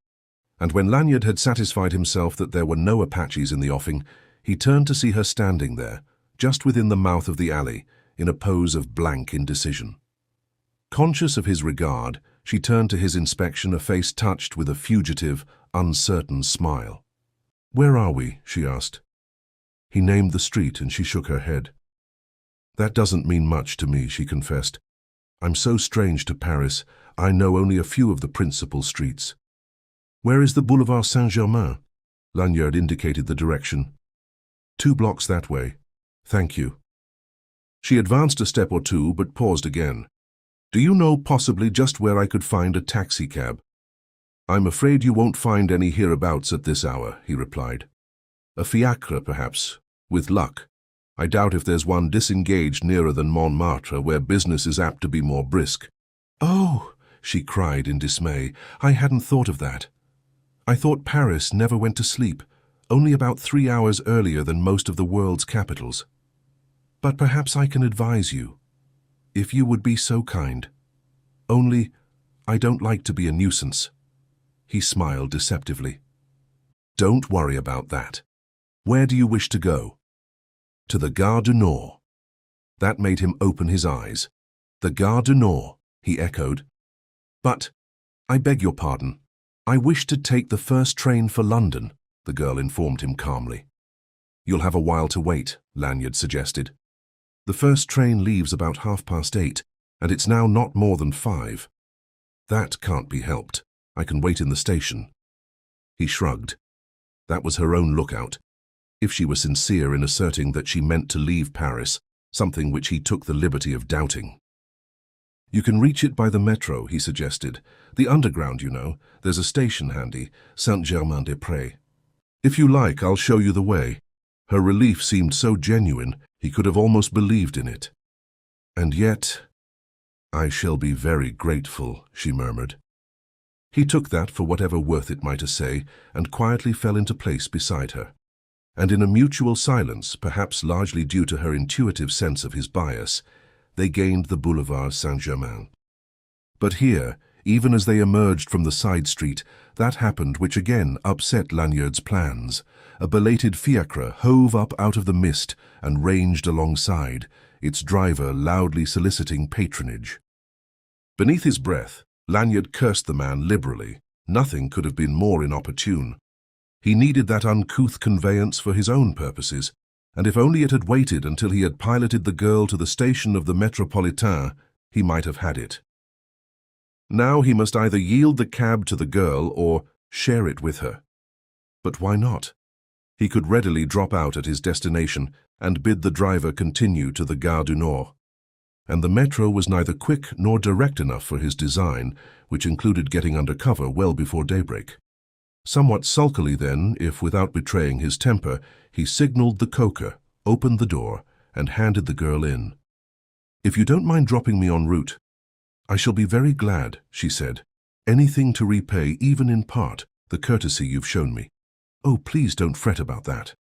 And when Lanyard had satisfied himself that there were no Apaches in the offing, he turned to see her standing there, just within the mouth of the alley, in a pose of blank indecision. Conscious of his regard, she turned to his inspection a face touched with a fugitive, uncertain smile. "Where are we?" she asked. He named the street and she shook her head. "That doesn't mean much to me," she confessed. "I'm so strange to Paris, I know only a few of the principal streets." "Where is the Boulevard Saint-Germain?" Lanyard indicated the direction. "2 blocks that way. Thank you." She advanced a step or two, but paused again. "Do you know possibly just where I could find a taxicab?" "I'm afraid you won't find any hereabouts at this hour," he replied. "A fiacre, perhaps, with luck. I doubt if there's one disengaged nearer than Montmartre, where business is apt to be more brisk." "Oh!" she cried in dismay. "I hadn't thought of that. I thought Paris never went to sleep, only about 3 hours earlier than most of the world's capitals. But perhaps I can advise you, if you would be so kind. Only, I don't like to be a nuisance." He smiled deceptively. "Don't worry about that. Where do you wish to go?" "To the Gare du Nord." That made him open his eyes. "The Gare du Nord," he echoed. But, I beg your pardon, I wish to take the first train for London, the girl informed him calmly. You'll have a while to wait, Lanyard suggested. The first train leaves about 8:30, and it's now not more than 5. That can't be helped. I can wait in the station. He shrugged. That was her own lookout. If she were sincere in asserting that she meant to leave Paris, something which he took the liberty of doubting. You can reach it by the metro, he suggested. The underground, you know. There's a station handy, Saint-Germain-des-Prés. If you like, I'll show you the way. Her relief seemed so genuine, he could have almost believed in it. And yet, I shall be very grateful, she murmured. He took that for whatever worth it might say, and quietly fell into place beside her. And in a mutual silence, perhaps largely due to her intuitive sense of his bias, they gained the Boulevard Saint-Germain. But here, even as they emerged from the side street, that happened which again upset Lanyard's plans. A belated fiacre hove up out of the mist and ranged alongside, its driver loudly soliciting patronage. Beneath his breath, Lanyard cursed the man liberally. Nothing could have been more inopportune. He needed that uncouth conveyance for his own purposes, and if only it had waited until he had piloted the girl to the station of the Metropolitain, he might have had it. Now he must either yield the cab to the girl or share it with her. But why not? He could readily drop out at his destination and bid the driver continue to the Gare du Nord. And the metro was neither quick nor direct enough for his design, which included getting under cover well before daybreak. Somewhat sulkily then, if without betraying his temper, he signaled the coker, opened the door, and handed the girl in. "If you don't mind dropping me en route, I shall be very glad," she said. "Anything to repay, even in part, the courtesy you've shown me. Oh, please don't fret about that."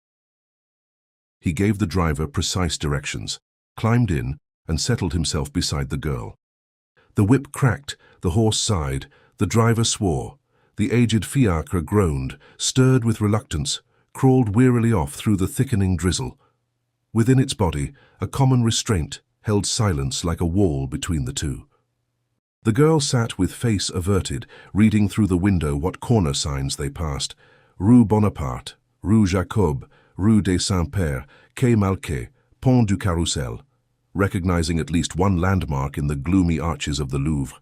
He gave the driver precise directions, climbed in, and settled himself beside the girl. The whip cracked, the horse sighed, the driver swore. The aged fiacre groaned, stirred with reluctance, crawled wearily off through the thickening drizzle. Within its body, a common restraint held silence like a wall between the two. The girl sat with face averted, reading through the window what corner signs they passed: Rue Bonaparte, Rue Jacob, Rue des Saints-Pères, Quai Malquais, Pont du Carrousel, recognizing at least one landmark in the gloomy arches of the Louvre,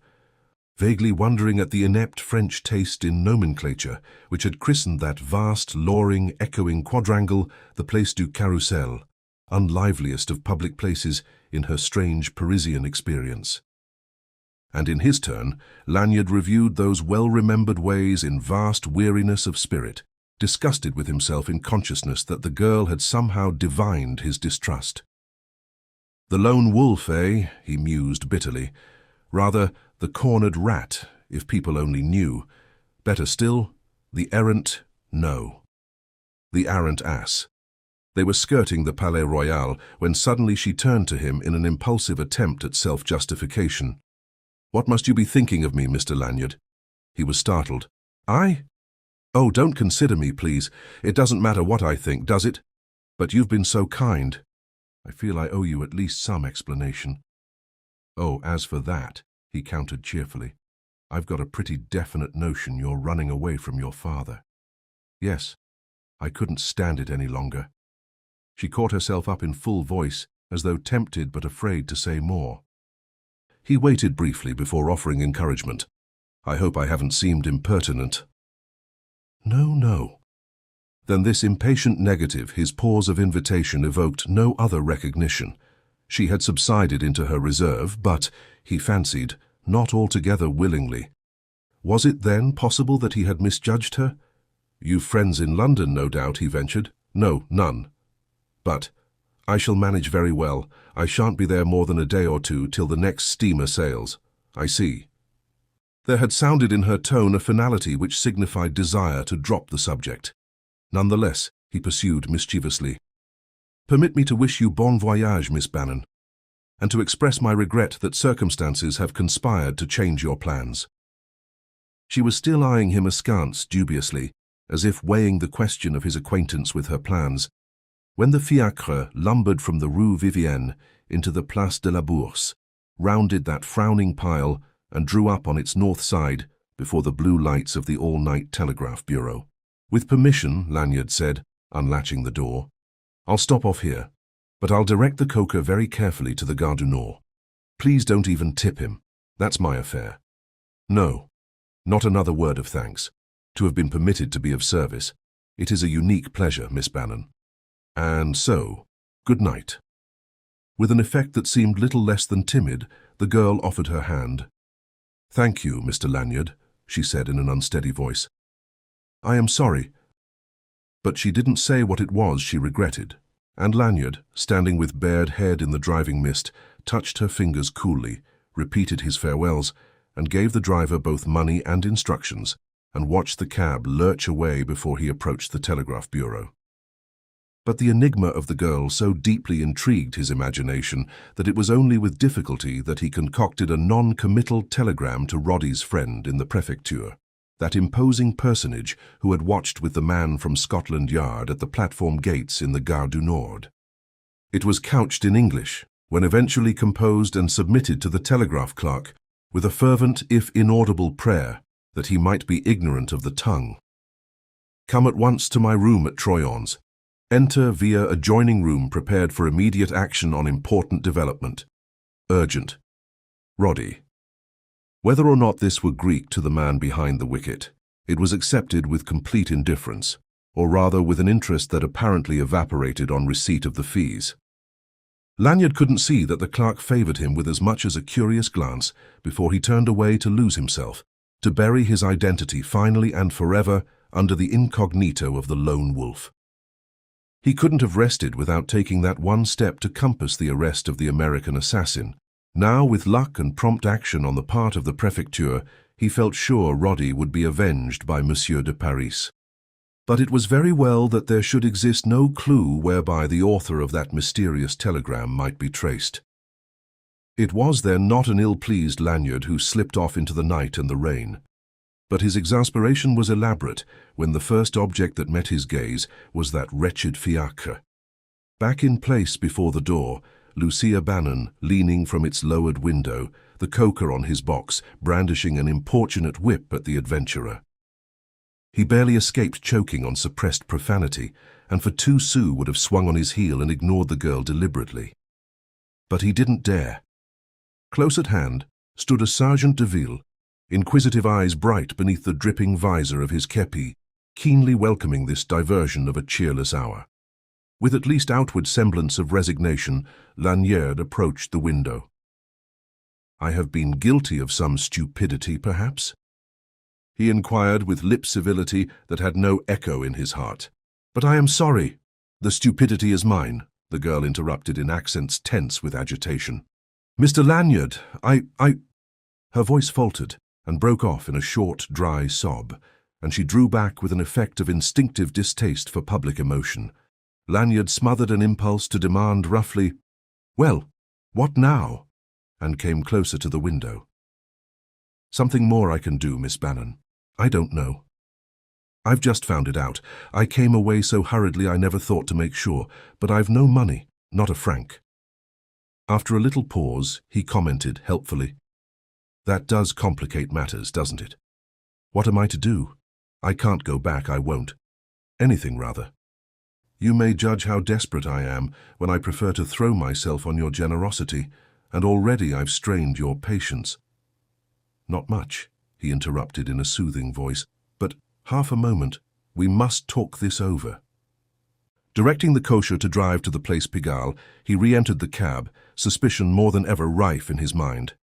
vaguely wondering at the inept French taste in nomenclature which had christened that vast, loring, echoing quadrangle the Place du Carrousel, unliveliest of public places in her strange Parisian experience. And in his turn, Lanyard reviewed those well-remembered ways in vast weariness of spirit, disgusted with himself in consciousness that the girl had somehow divined his distrust. The lone wolf, eh? He mused bitterly. Rather, the cornered rat, if people only knew. Better still, the errant, no. The arrant ass. They were skirting the Palais Royal when suddenly she turned to him in an impulsive attempt at self-justification. "What must you be thinking of me, Mr. Lanyard?" He was startled. "I? Oh, don't consider me, please. It doesn't matter what I think, does it? But you've been so kind. I feel I owe you at least some explanation." "Oh, as for that," he countered cheerfully, "I've got a pretty definite notion you're running away from your father. Yes, I couldn't stand it any longer." She caught herself up in full voice, as though tempted but afraid to say more. He waited briefly before offering encouragement. "I hope I haven't seemed impertinent." "No, no." Then this impatient negative, his pause of invitation, evoked no other recognition. She had subsided into her reserve, but, he fancied, not altogether willingly. Was it then possible that he had misjudged her? "You've friends in London, no doubt," he ventured. "No, none. But I shall manage very well. I shan't be there more than a day or two till the next steamer sails." "I see." There had sounded in her tone a finality which signified desire to drop the subject. "Nonetheless," he pursued mischievously, "permit me to wish you bon voyage, Miss Bannon, and to express my regret that circumstances have conspired to change your plans." She was still eyeing him askance, dubiously, as if weighing the question of his acquaintance with her plans, when the fiacre lumbered from the Rue Vivienne into the Place de la Bourse, rounded that frowning pile, and drew up on its north side before the blue lights of the all-night telegraph bureau. "With permission," Lanyard said, unlatching the door. "I'll stop off here, but I'll direct the coker very carefully to the Gare du Nord. Please don't even tip him. That's my affair." "No, not another word of thanks. To have been permitted to be of service. It is a unique pleasure, Miss Bannon. And so, good night." With an effect that seemed little less than timid, the girl offered her hand. "Thank you, Mr. Lanyard," she said in an unsteady voice. "I am sorry." But she didn't say what it was she regretted, and Lanyard, standing with bared head in the driving mist, touched her fingers coolly, repeated his farewells, and gave the driver both money and instructions, and watched the cab lurch away before he approached the telegraph bureau. But the enigma of the girl so deeply intrigued his imagination that it was only with difficulty that he concocted a non-committal telegram to Roddy's friend in the prefecture, that imposing personage who had watched with the man from Scotland Yard at the platform gates in the Gare du Nord. It was couched in English, when eventually composed and submitted to the telegraph clerk, with a fervent, if inaudible, prayer that he might be ignorant of the tongue. "Come at once to my room at Troyon's. Enter via adjoining room prepared for immediate action on important development. Urgent. Roddy." Whether or not this were Greek to the man behind the wicket, it was accepted with complete indifference, or rather with an interest that apparently evaporated on receipt of the fees. Lanyard couldn't see that the clerk favoured him with as much as a curious glance before he turned away to lose himself, to bury his identity finally and forever under the incognito of the lone wolf. He couldn't have rested without taking that one step to compass the arrest of the American assassin. Now, with luck and prompt action on the part of the prefecture, he felt sure Roddy would be avenged by Monsieur de Paris. But it was very well that there should exist no clue whereby the author of that mysterious telegram might be traced. It was then not an ill-pleased Lanyard who slipped off into the night and the rain. But his exasperation was elaborate when the first object that met his gaze was that wretched fiacre. Back in place before the door, Lucia Bannon, leaning from its lowered window, the coker on his box, brandishing an importunate whip at the adventurer. He barely escaped choking on suppressed profanity, and for 2 sous would have swung on his heel and ignored the girl deliberately. But he didn't dare. Close at hand stood a Sergeant de Ville, inquisitive eyes bright beneath the dripping visor of his képi, keenly welcoming this diversion of a cheerless hour. With at least outward semblance of resignation, Lanyard approached the window. "I have been guilty of some stupidity, perhaps?" he inquired with lip civility that had no echo in his heart. "But I am sorry." "The stupidity is mine," the girl interrupted in accents tense with agitation. "Mr. Lanyard, I—" Her voice faltered and broke off in a short, dry sob, and she drew back with an effect of instinctive distaste for public emotion. Lanyard smothered an impulse to demand roughly, "Well, what now?" and came closer to the window. "Something more I can do, Miss Bannon. I don't know. I've just found it out. I came away so hurriedly I never thought to make sure, but I've no money, not a franc." After a little pause, he commented helpfully, "That does complicate matters, doesn't it? What am I to do? I can't go back, I won't. Anything, rather. You may judge how desperate I am when I prefer to throw myself on your generosity, and already I've strained your patience." "Not much," he interrupted in a soothing voice, "but half a moment, we must talk this over." Directing the cocher to drive to the Place Pigalle, he re-entered the cab, suspicion more than ever rife in his mind.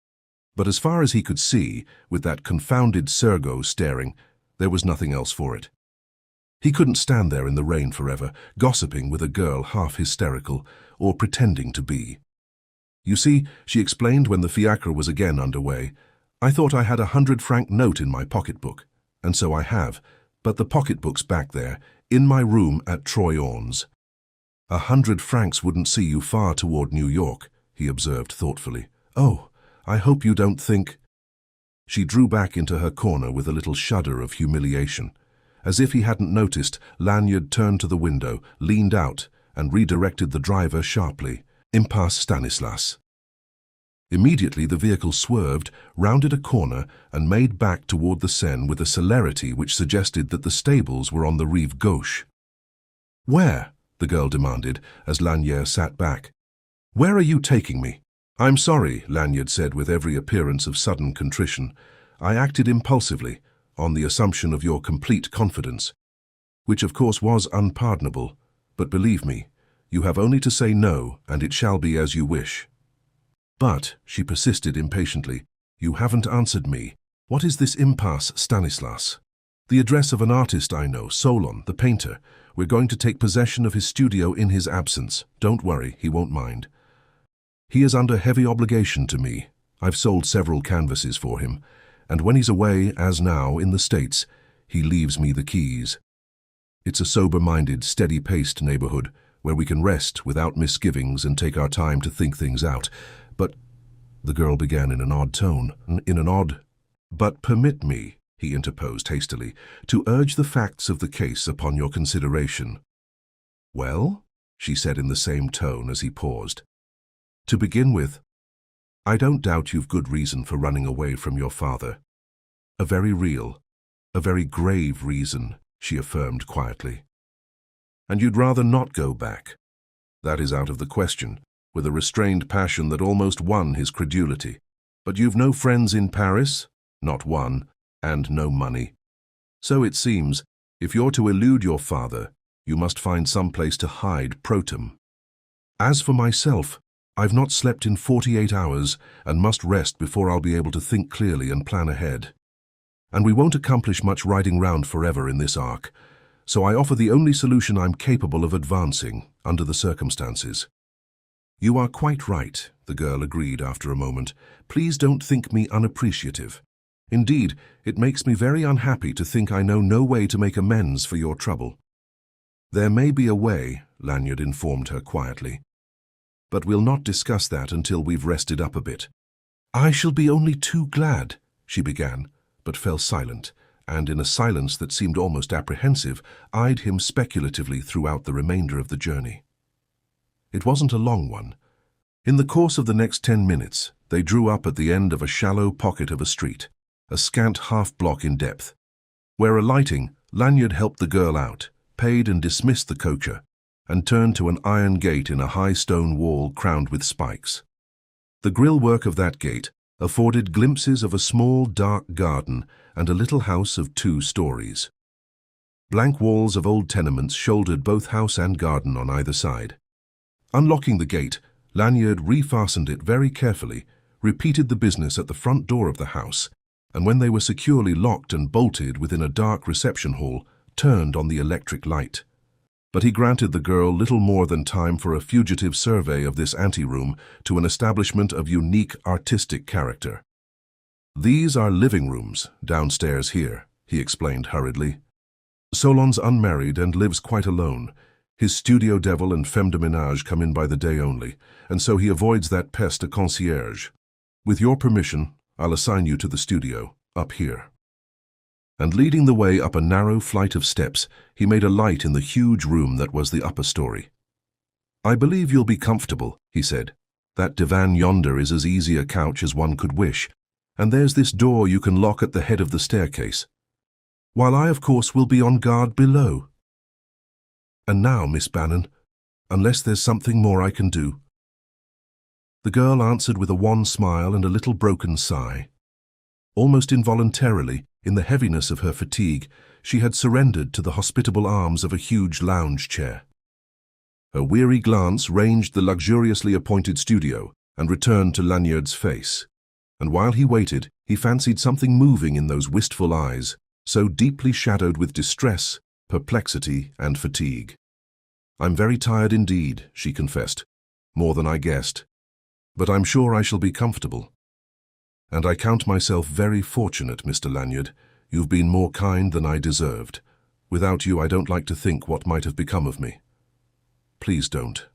But as far as he could see, with that confounded Sergo staring, there was nothing else for it. He couldn't stand there in the rain forever, gossiping with a girl half hysterical, or pretending to be. "You see," she explained when the fiacre was again underway, "I thought I had 100-franc note in my pocketbook, and so I have, but the pocketbook's back there, in my room at Troyon's." 100 francs wouldn't see you far toward New York," he observed thoughtfully. "Oh, I hope you don't think—" She drew back into her corner with a little shudder of humiliation. As if he hadn't noticed, Lanyard turned to the window, leaned out, and redirected the driver sharply. "Impasse Stanislas." Immediately the vehicle swerved, rounded a corner, and made back toward the Seine with a celerity which suggested that the stables were on the Rive Gauche. "Where?" the girl demanded, as Lanyard sat back. "Where are you taking me?" "I'm sorry," Lanyard said with every appearance of sudden contrition. "I acted impulsively, on the assumption of your complete confidence, which of course was unpardonable, but believe me, you have only to say no, and it shall be as you wish." "But," she persisted impatiently, "you haven't answered me. What is this impasse, Stanislas?" "The address of an artist I know, Solon, the painter. We're going to take possession of his studio in his absence. Don't worry, he won't mind. He is under heavy obligation to me. I've sold several canvases for him, and when he's away, as now, in the States, he leaves me the keys. It's a sober-minded, steady-paced neighborhood, where we can rest without misgivings and take our time to think things out. But," the girl began in an odd tone, "But permit me," he interposed hastily, "to urge the facts of the case upon your consideration." "Well?" she said in the same tone as he paused. "To begin with, I don't doubt you've good reason for running away from your father. A very real, a very grave reason," she affirmed quietly. "And you'd rather not go back. That is out of the question," with a restrained passion that almost won his credulity. "But you've no friends in Paris?" "Not one, and no money. So it seems, if you're to elude your father, you must find some place to hide Protem. As for myself, I've not slept in 48 hours and must rest before I'll be able to think clearly and plan ahead. And we won't accomplish much riding round forever in this arc, so I offer the only solution I'm capable of advancing under the circumstances." "You are quite right," the girl agreed after a moment. "Please don't think me unappreciative. Indeed, it makes me very unhappy to think I know no way to make amends for your trouble." "There may be a way," Lanyard informed her quietly. "But we'll not discuss that until we've rested up a bit." "I shall be only too glad," she began, but fell silent, and in a silence that seemed almost apprehensive, eyed him speculatively throughout the remainder of the journey. It wasn't a long one. In the course of the next 10 minutes, they drew up at the end of a shallow pocket of a street, a scant half-block in depth, where, alighting, Lanyard helped the girl out, paid and dismissed the coacher, and turned to an iron gate in a high stone wall crowned with spikes. The grille-work of that gate afforded glimpses of a small, dark garden and a little house of 2 stories. Blank walls of old tenements shouldered both house and garden on either side. Unlocking the gate, Lanyard refastened it very carefully, repeated the business at the front door of the house, and when they were securely locked and bolted within a dark reception hall, turned on the electric light. But he granted the girl little more than time for a fugitive survey of this anteroom to an establishment of unique artistic character. "These are living rooms, downstairs here," he explained hurriedly. "Solon's unmarried and lives quite alone. His studio devil and femme de ménage come in by the day only, and so he avoids that pest a concierge. With your permission, I'll assign you to the studio, up here." And leading the way up a narrow flight of steps, he made a light in the huge room that was the upper story. "I believe you'll be comfortable," he said. "That divan yonder is as easy a couch as one could wish, and there's this door you can lock at the head of the staircase, while I, of course, will be on guard below. And now, Miss Bannon, unless there's something more I can do." The girl answered with a wan smile and a little broken sigh. Almost involuntarily, in the heaviness of her fatigue, she had surrendered to the hospitable arms of a huge lounge chair. Her weary glance ranged the luxuriously appointed studio and returned to Lanyard's face, and while he waited, he fancied something moving in those wistful eyes, so deeply shadowed with distress, perplexity, and fatigue. "I'm very tired indeed," she confessed, "more than I guessed. But I'm sure I shall be comfortable. And I count myself very fortunate, Mr. Lanyard. You've been more kind than I deserved. Without you, I don't like to think what might have become of me. Please don't,"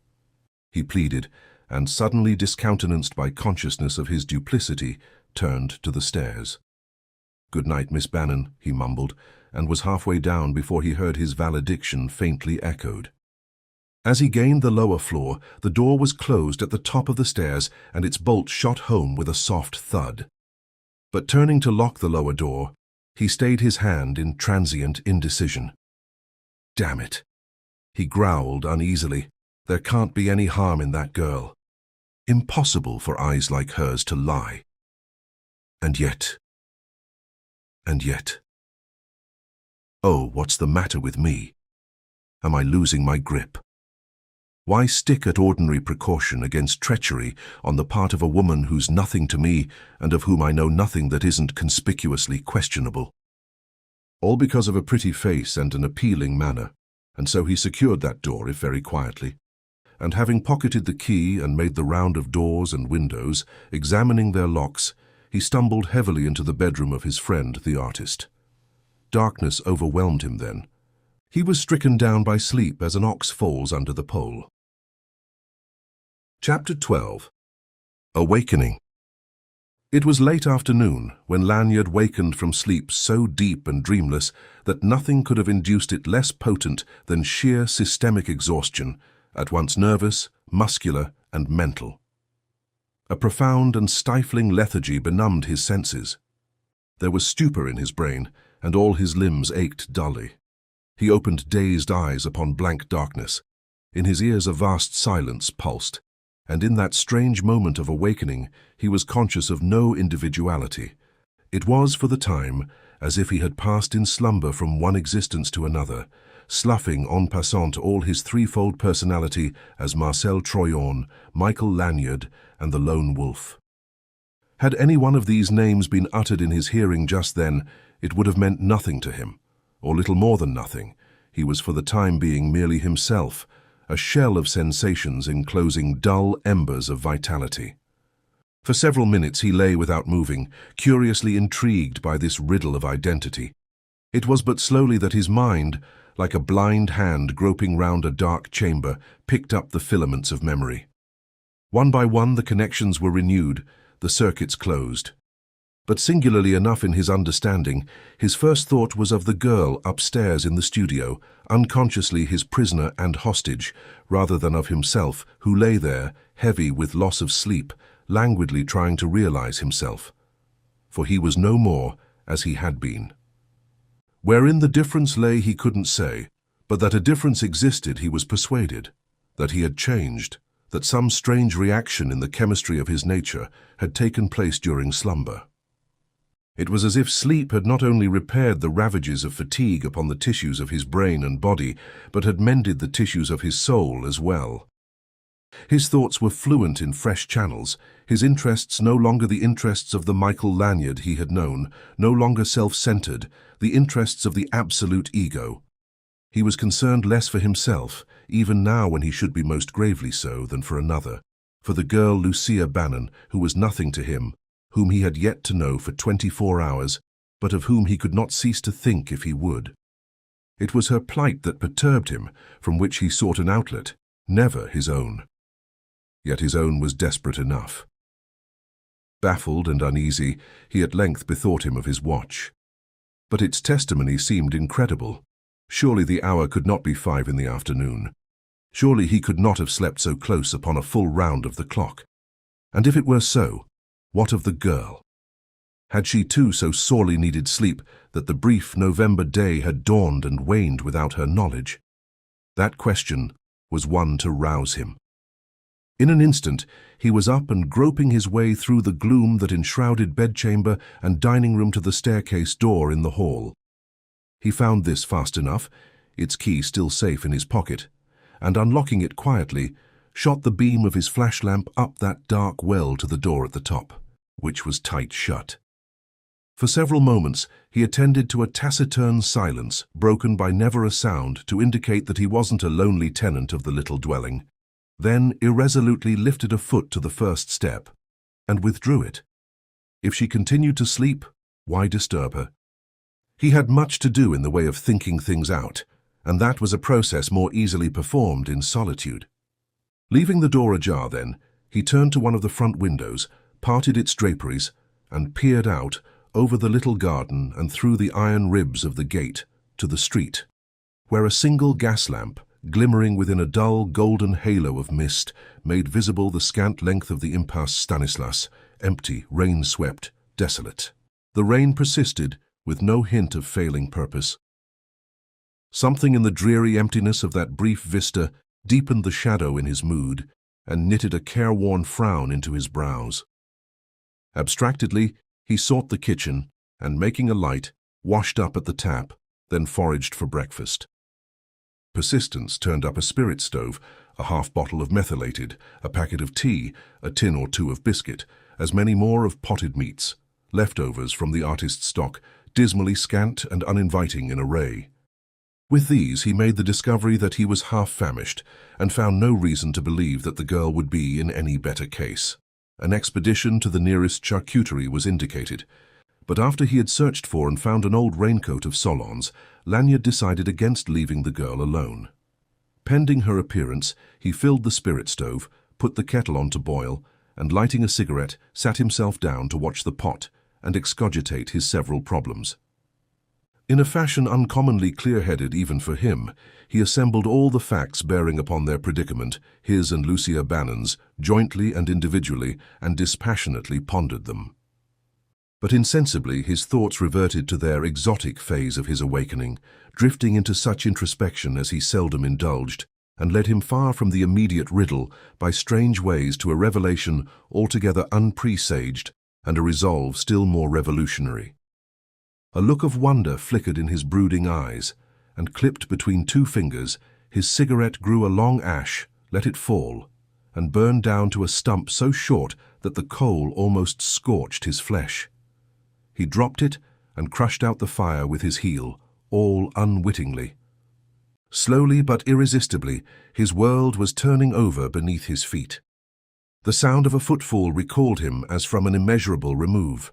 he pleaded, and suddenly discountenanced by consciousness of his duplicity, turned to the stairs. "Good night, Miss Bannon," he mumbled, and was halfway down before he heard his valediction faintly echoed. As he gained the lower floor, the door was closed at the top of the stairs and its bolt shot home with a soft thud. But turning to lock the lower door, he stayed his hand in transient indecision. Damn it, he growled uneasily. There can't be any harm in that girl. Impossible for eyes like hers to lie. And yet. Oh, what's the matter with me? Am I losing my grip? Why stick at ordinary precaution against treachery on the part of a woman who's nothing to me and of whom I know nothing that isn't conspicuously questionable? All because of a pretty face and an appealing manner, and so he secured that door if very quietly. And having pocketed the key and made the round of doors and windows, examining their locks, he stumbled heavily into the bedroom of his friend, the artist. Darkness overwhelmed him then. He was stricken down by sleep as an ox falls under the pole. Chapter 12. Awakening. It was late afternoon when Lanyard wakened from sleep so deep and dreamless that nothing could have induced it less potent than sheer systemic exhaustion, at once nervous, muscular, and mental. A profound and stifling lethargy benumbed his senses. There was stupor in his brain, and all his limbs ached dully. He opened dazed eyes upon blank darkness. In his ears a vast silence pulsed, and in that strange moment of awakening he was conscious of no individuality. It was, for the time, as if he had passed in slumber from one existence to another, sloughing en passant all his threefold personality as Marcel Troyon, Michael Lanyard, and the Lone Wolf. Had any one of these names been uttered in his hearing just then, it would have meant nothing to him, or little more than nothing. He was for the time being merely himself, a shell of sensations enclosing dull embers of vitality. For several minutes he lay without moving, curiously intrigued by this riddle of identity. It was but slowly that his mind, like a blind hand groping round a dark chamber, picked up the filaments of memory. One by one the connections were renewed, the circuits closed. But singularly enough in his understanding, his first thought was of the girl upstairs in the studio, unconsciously his prisoner and hostage, rather than of himself, who lay there, heavy with loss of sleep, languidly trying to realize himself. For he was no more as he had been. Wherein the difference lay he couldn't say, but that a difference existed he was persuaded, that he had changed, that some strange reaction in the chemistry of his nature had taken place during slumber. It was as if sleep had not only repaired the ravages of fatigue upon the tissues of his brain and body, but had mended the tissues of his soul as well. His thoughts were fluent in fresh channels, his interests no longer the interests of the Michael Lanyard he had known, no longer self-centered, the interests of the absolute ego. He was concerned less for himself, even now when he should be most gravely so, than for another, for the girl Lucia Bannon, who was nothing to him, whom he had yet to know for 24 hours, but of whom he could not cease to think if he would. It was her plight that perturbed him, from which he sought an outlet, never his own. Yet his own was desperate enough. Baffled and uneasy, he at length bethought him of his watch. But its testimony seemed incredible. Surely the hour could not be 5 in the afternoon. Surely he could not have slept so close upon a full round of the clock. And if it were so, what of the girl? Had she too so sorely needed sleep that the brief November day had dawned and waned without her knowledge? That question was one to rouse him. In an instant, he was up and groping his way through the gloom that enshrouded bedchamber and dining room to the staircase door in the hall. He found this fast enough, its key still safe in his pocket, and unlocking it quietly, shot the beam of his flash lamp up that dark well to the door at the top, which was tight shut. For several moments he attended to a taciturn silence, broken by never a sound to indicate that he wasn't a lonely tenant of the little dwelling, then irresolutely lifted a foot to the first step, and withdrew it. If she continued to sleep, why disturb her? He had much to do in the way of thinking things out, and that was a process more easily performed in solitude. Leaving the door ajar then, he turned to one of the front windows, parted its draperies, and peered out, over the little garden and through the iron ribs of the gate, to the street, where a single gas lamp, glimmering within a dull golden halo of mist, made visible the scant length of the impasse Stanislas, empty, rain-swept, desolate. The rain persisted, with no hint of failing purpose. Something in the dreary emptiness of that brief vista deepened the shadow in his mood and knitted a careworn frown into his brows. Abstractedly, he sought the kitchen and, making a light, washed up at the tap, then foraged for breakfast. Persistence turned up a spirit stove, a half-bottle of methylated, a packet of tea, a tin or two of biscuit, as many more of potted meats, leftovers from the artist's stock, dismally scant and uninviting in array. With these he made the discovery that he was half-famished, and found no reason to believe that the girl would be in any better case. An expedition to the nearest charcuterie was indicated, but after he had searched for and found an old raincoat of Solon's, Lanyard decided against leaving the girl alone. Pending her appearance, he filled the spirit stove, put the kettle on to boil, and lighting a cigarette, sat himself down to watch the pot and excogitate his several problems. In a fashion uncommonly clear-headed even for him, he assembled all the facts bearing upon their predicament, his and Lucia Bannon's, jointly and individually, and dispassionately pondered them. But insensibly his thoughts reverted to their exotic phase of his awakening, drifting into such introspection as he seldom indulged, and led him far from the immediate riddle by strange ways to a revelation altogether unpresaged and a resolve still more revolutionary. A look of wonder flickered in his brooding eyes, and clipped between two fingers, his cigarette grew a long ash, let it fall, and burned down to a stump so short that the coal almost scorched his flesh. He dropped it and crushed out the fire with his heel, all unwittingly. Slowly but irresistibly, his world was turning over beneath his feet. The sound of a footfall recalled him as from an immeasurable remove.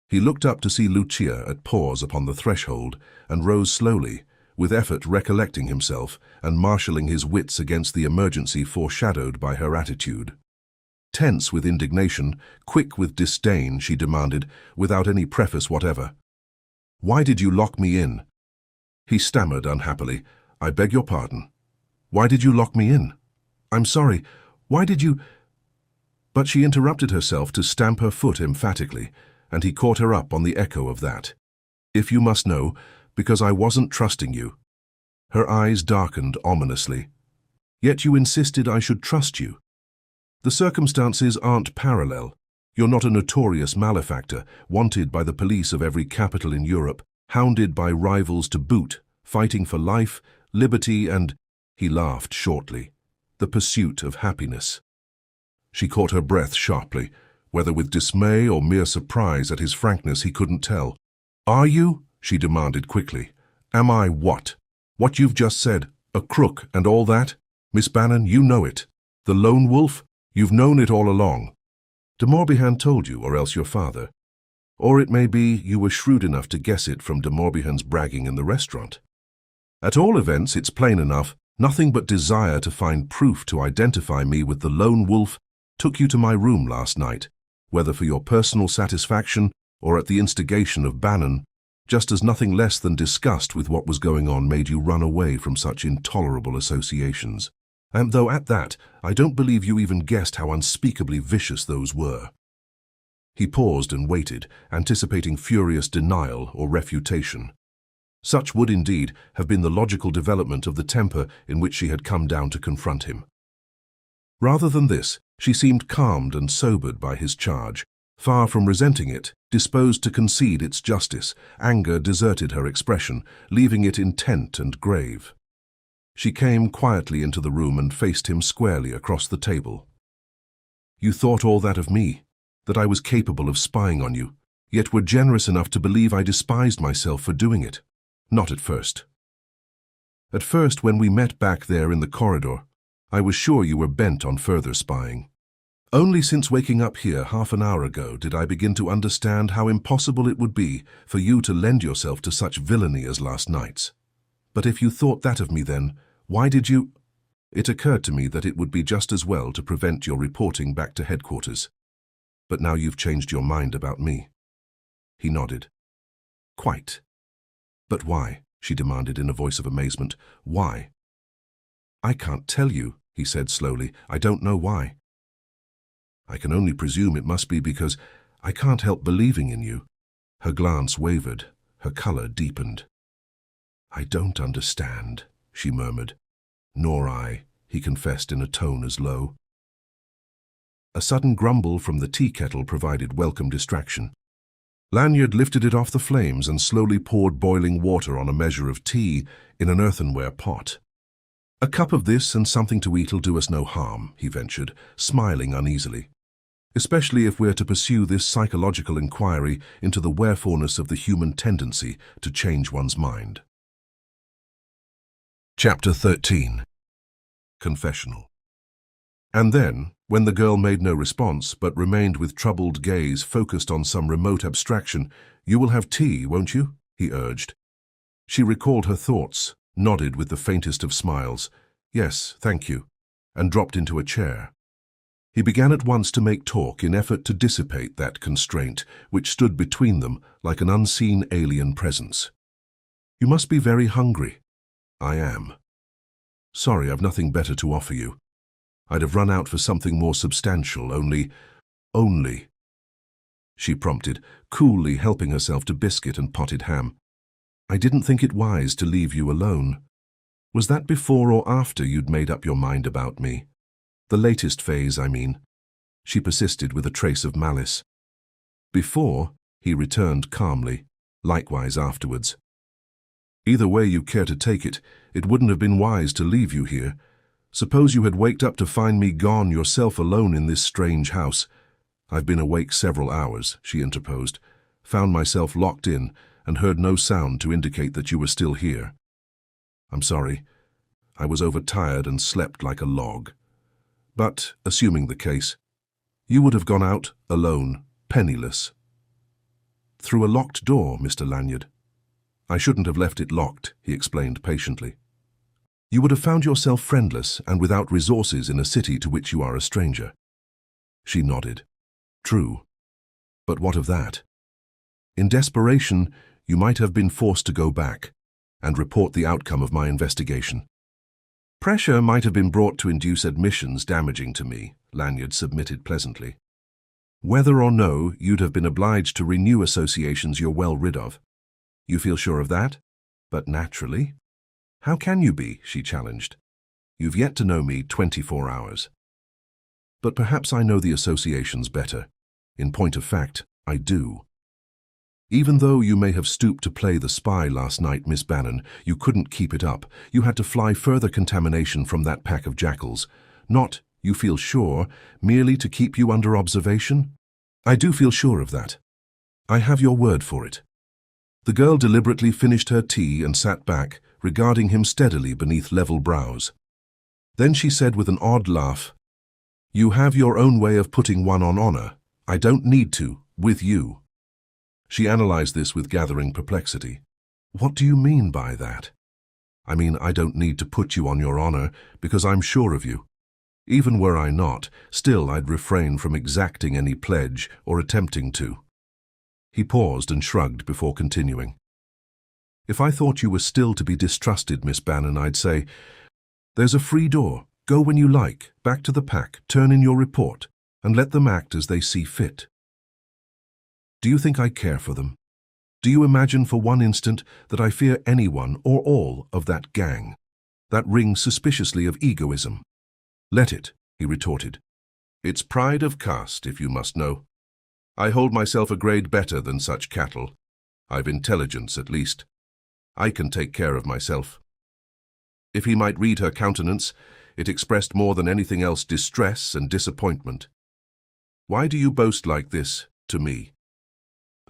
He looked up to see Lucia at pause upon the threshold, and rose slowly, with effort recollecting himself and marshalling his wits against the emergency foreshadowed by her attitude. Tense with indignation, quick with disdain, she demanded, without any preface whatever, "Why did you lock me in?" He stammered unhappily, "I beg your pardon. Why did you lock me in? I'm sorry. Why did you—" But she interrupted herself to stamp her foot emphatically, and he caught her up on the echo of that. "If you must know, because I wasn't trusting you." Her eyes darkened ominously. "Yet you insisted I should trust you. The circumstances aren't parallel. You're not a notorious malefactor, wanted by the police of every capital in Europe, hounded by rivals to boot, fighting for life, liberty and—" He laughed shortly. "The pursuit of happiness." She caught her breath sharply. Whether with dismay or mere surprise at his frankness he couldn't tell. "Are you?" she demanded quickly. "Am I what? What you've just said, a crook and all that? Miss Bannon, you know it. The lone wolf? You've known it all along. De Morbihan told you, or else your father. Or it may be you were shrewd enough to guess it from de Morbihan's bragging in the restaurant. At all events, it's plain enough, nothing but desire to find proof to identify me with the lone wolf took you to my room last night, whether for your personal satisfaction or at the instigation of Bannon, just as nothing less than disgust with what was going on made you run away from such intolerable associations. And though at that, I don't believe you even guessed how unspeakably vicious those were." He paused and waited, anticipating furious denial or refutation. Such would indeed have been the logical development of the temper in which she had come down to confront him. Rather than this, she seemed calmed and sobered by his charge. Far from resenting it, disposed to concede its justice, anger deserted her expression, leaving it intent and grave. She came quietly into the room and faced him squarely across the table. "You thought all that of me, that I was capable of spying on you, yet were generous enough to believe I despised myself for doing it. Not at first. At first, when we met back there in the corridor, I was sure you were bent on further spying. Only since waking up here half an hour ago did I begin to understand how impossible it would be for you to lend yourself to such villainy as last night's. But if you thought that of me then, why did you—" It occurred to me that it would be just as well to prevent your reporting back to headquarters. But now you've changed your mind about me. He nodded. "Quite. But why?" she demanded in a voice of amazement. "Why?" I can't tell you, he said slowly. I don't know why. I can only presume it must be because I can't help believing in you. Her glance wavered, her color deepened. I don't understand, she murmured. Nor I, he confessed in a tone as low. A sudden grumble from the tea kettle provided welcome distraction. Lanyard lifted it off the flames and slowly poured boiling water on a measure of tea in an earthenware pot. A cup of this and something to eat'll do us no harm, he ventured, smiling uneasily. Especially if we're to pursue this psychological inquiry into the whereforeness of the human tendency to change one's mind. Chapter 13. Confessional. And then, when the girl made no response but remained with troubled gaze focused on some remote abstraction, "You will have tea, won't you?" he urged. She recalled her thoughts, nodded with the faintest of smiles, "Yes, thank you," and dropped into a chair. He began at once to make talk in effort to dissipate that constraint which stood between them like an unseen alien presence. "You must be very hungry." "I am." "Sorry, I've nothing better to offer you. I'd have run out for something more substantial, only... She prompted, coolly helping herself to biscuit and potted ham. "I didn't think it wise to leave you alone." "Was that before or after you'd made up your mind about me? The latest phase, I mean." She persisted with a trace of malice. "Before," he returned calmly, "likewise afterwards. Either way you care to take it, it wouldn't have been wise to leave you here. Suppose you had waked up to find me gone yourself alone in this strange house." "I've been awake several hours," she interposed, "found myself locked in and heard no sound to indicate that you were still here. I'm sorry. I was overtired and slept like a log. But, assuming the case, you would have gone out alone, penniless." "Through a locked door, Mr. Lanyard." "I shouldn't have left it locked," he explained patiently. "You would have found yourself friendless and without resources in a city to which you are a stranger." She nodded. "True. But what of that? In desperation, you might have been forced to go back and report the outcome of my investigation." "Pressure might have been brought to induce admissions damaging to me," Lanyard submitted pleasantly. "Whether or no, you'd have been obliged to renew associations you're well rid of. You feel sure of that? But naturally." "How can you be?" she challenged. "You've yet to know me 24 hours. "But perhaps I know the associations better. In point of fact, I do. Even though you may have stooped to play the spy last night, Miss Bannon, you couldn't keep it up. You had to fly further contamination from that pack of jackals. Not, you feel sure, merely to keep you under observation?" "I do feel sure of that. I have your word for it." The girl deliberately finished her tea and sat back, regarding him steadily beneath level brows. Then she said with an odd laugh, "You have your own way of putting one on honor. I don't need to, with you." She analyzed this with gathering perplexity. "What do you mean by that?" "I mean, I don't need to put you on your honor because I'm sure of you. Even were I not, still I'd refrain from exacting any pledge or attempting to." He paused and shrugged before continuing. "If I thought you were still to be distrusted, Miss Bannon, I'd say, there's a free door. Go when you like, back to the pack, turn in your report, and let them act as they see fit." "Do you think I care for them? Do you imagine for one instant that I fear anyone or all of that gang? That rings suspiciously of egoism." "Let it," he retorted. "It's pride of caste, if you must know. I hold myself a grade better than such cattle. I've intelligence, at least. I can take care of myself." If he might read her countenance, it expressed more than anything else distress and disappointment. "Why do you boast like this, to me?"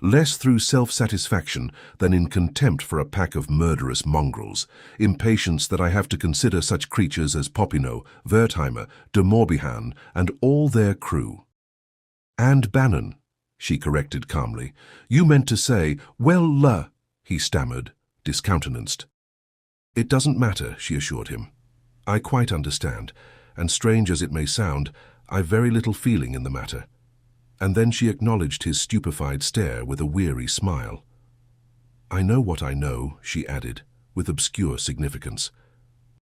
"Less through self-satisfaction than in contempt for a pack of murderous mongrels, impatience that I have to consider such creatures as Popinot, Wertheimer, de Morbihan, and all their crew." "And Bannon," she corrected calmly. "You meant to say, well, he stammered, discountenanced. "It doesn't matter," she assured him. "I quite understand, and strange as it may sound, I've very little feeling in the matter." And then she acknowledged his stupefied stare with a weary smile. "I know what I know," she added, with obscure significance.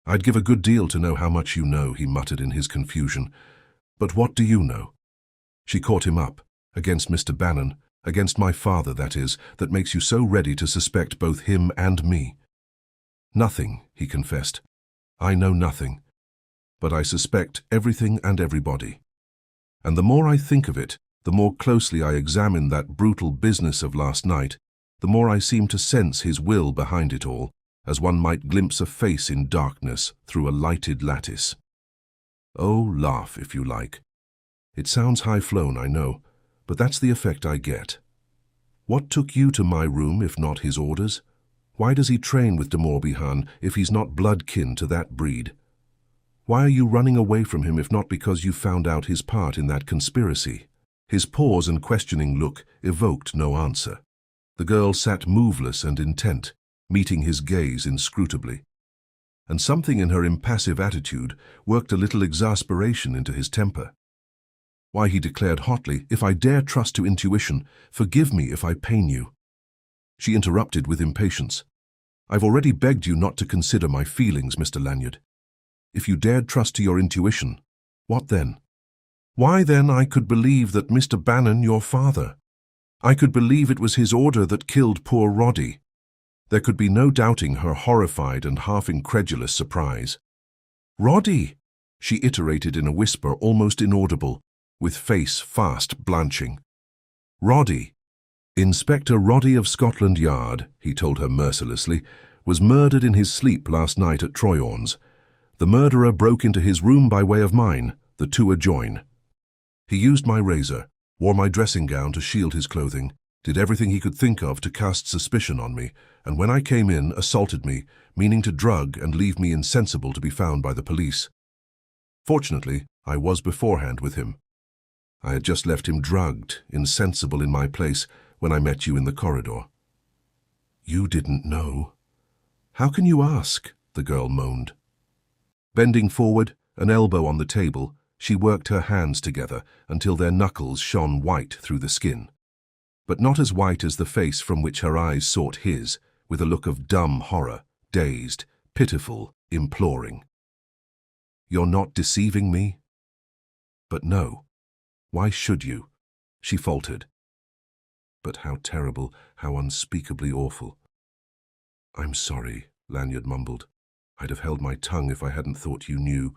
I'd give a good deal to know how much you know, he muttered in his confusion. But what do you know? She caught him up, against Mr. Bannon, against my father, that is, that makes you so ready to suspect both him and me. Nothing, he confessed. I know nothing. But I suspect everything and everybody. And the more I think of it, the more closely I examine that brutal business of last night, the more I seem to sense his will behind it all, as one might glimpse a face in darkness through a lighted lattice. Oh, laugh if you like. It sounds high-flown, I know, but that's the effect I get. What took you to my room if not his orders? Why does he train with de Morbihan if he's not blood kin to that breed? Why are you running away from him if not because you found out his part in that conspiracy? His pause and questioning look evoked no answer. The girl sat moveless and intent, meeting his gaze inscrutably. And something in her impassive attitude worked a little exasperation into his temper. Why, he declared hotly, if I dare trust to intuition, forgive me if I pain you. She interrupted with impatience. I've already begged you not to consider my feelings, Mr. Lanyard. If you dared trust to your intuition, what then? Why then I could believe that Mr. Bannon, your father. I could believe it was his order that killed poor Roddy. There could be no doubting her horrified and half-incredulous surprise. Roddy, she iterated in a whisper almost inaudible, with face fast blanching. Roddy. Inspector Roddy of Scotland Yard, he told her mercilessly, was murdered in his sleep last night at Troyon's. The murderer broke into his room by way of mine, the two adjoin. He used my razor, wore my dressing gown to shield his clothing, did everything he could think of to cast suspicion on me, and when I came in, assaulted me, meaning to drug and leave me insensible to be found by the police. Fortunately, I was beforehand with him. I had just left him drugged, insensible in my place, when I met you in the corridor. You didn't know. How can you ask? The girl moaned. Bending forward, an elbow on the table, she worked her hands together until their knuckles shone white through the skin. But not as white as the face from which her eyes sought his, with a look of dumb horror, dazed, pitiful, imploring. You're not deceiving me? But no. Why should you? She faltered. But how terrible, how unspeakably awful. I'm sorry, Lanyard mumbled. I'd have held my tongue if I hadn't thought you knew.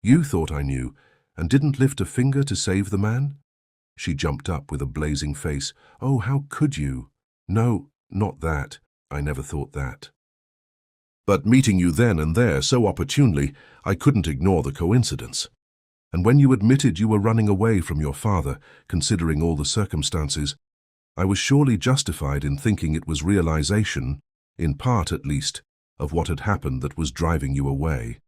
You thought I knew, and didn't lift a finger to save the man? She jumped up with a blazing face. Oh, how could you? No, not that. I never thought that. But meeting you then and there so opportunely, I couldn't ignore the coincidence. And when you admitted you were running away from your father, considering all the circumstances, I was surely justified in thinking it was realization, in part at least, of what had happened that was driving you away.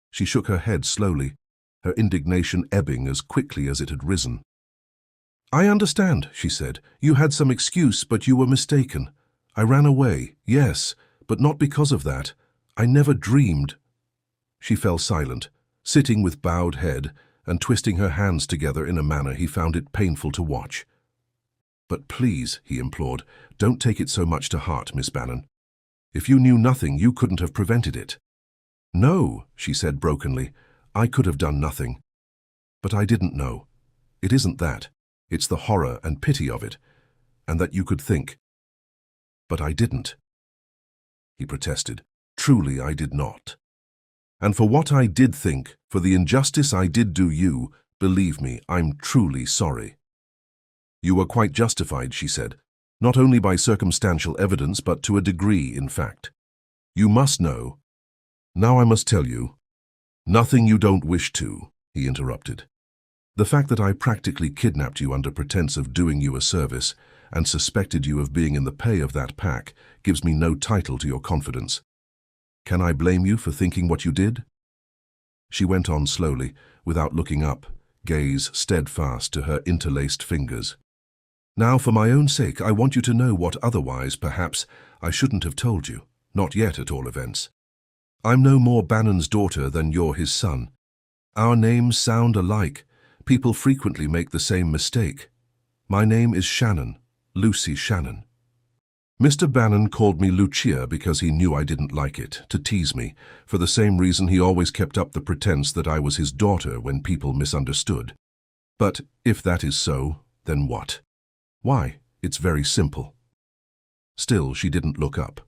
She shook her head slowly, her indignation ebbing as quickly as it had risen. I understand, she said. You had some excuse, but you were mistaken. I ran away, yes, but not because of that. I never dreamed. She fell silent, sitting with bowed head and twisting her hands together in a manner he found it painful to watch. But please, he implored, don't take it so much to heart, Miss Bannon. If you knew nothing, you couldn't have prevented it. No, she said brokenly, I could have done nothing. But I didn't know. It isn't that. It's the horror and pity of it, and that you could think. But I didn't. He protested. Truly I did not. And for what I did think, for the injustice I did do you, believe me, I'm truly sorry. You were quite justified, she said, not only by circumstantial evidence, but to a degree, in fact. You must know. Now I must tell you. Nothing you don't wish to, he interrupted. The fact that I practically kidnapped you under pretense of doing you a service and suspected you of being in the pay of that pack gives me no title to your confidence. Can I blame you for thinking what you did? She went on slowly, without looking up, gaze steadfast to her interlaced fingers. Now, for my own sake, I want you to know what otherwise, perhaps, I shouldn't have told you, not yet at all events. I'm no more Bannon's daughter than you're his son. Our names sound alike. People frequently make the same mistake. My name is Shannon, Lucy Shannon. Mr. Bannon called me Lucia because he knew I didn't like it, to tease me, for the same reason he always kept up the pretense that I was his daughter when people misunderstood. But if that is so, then what? Why, it's very simple. Still, she didn't look up.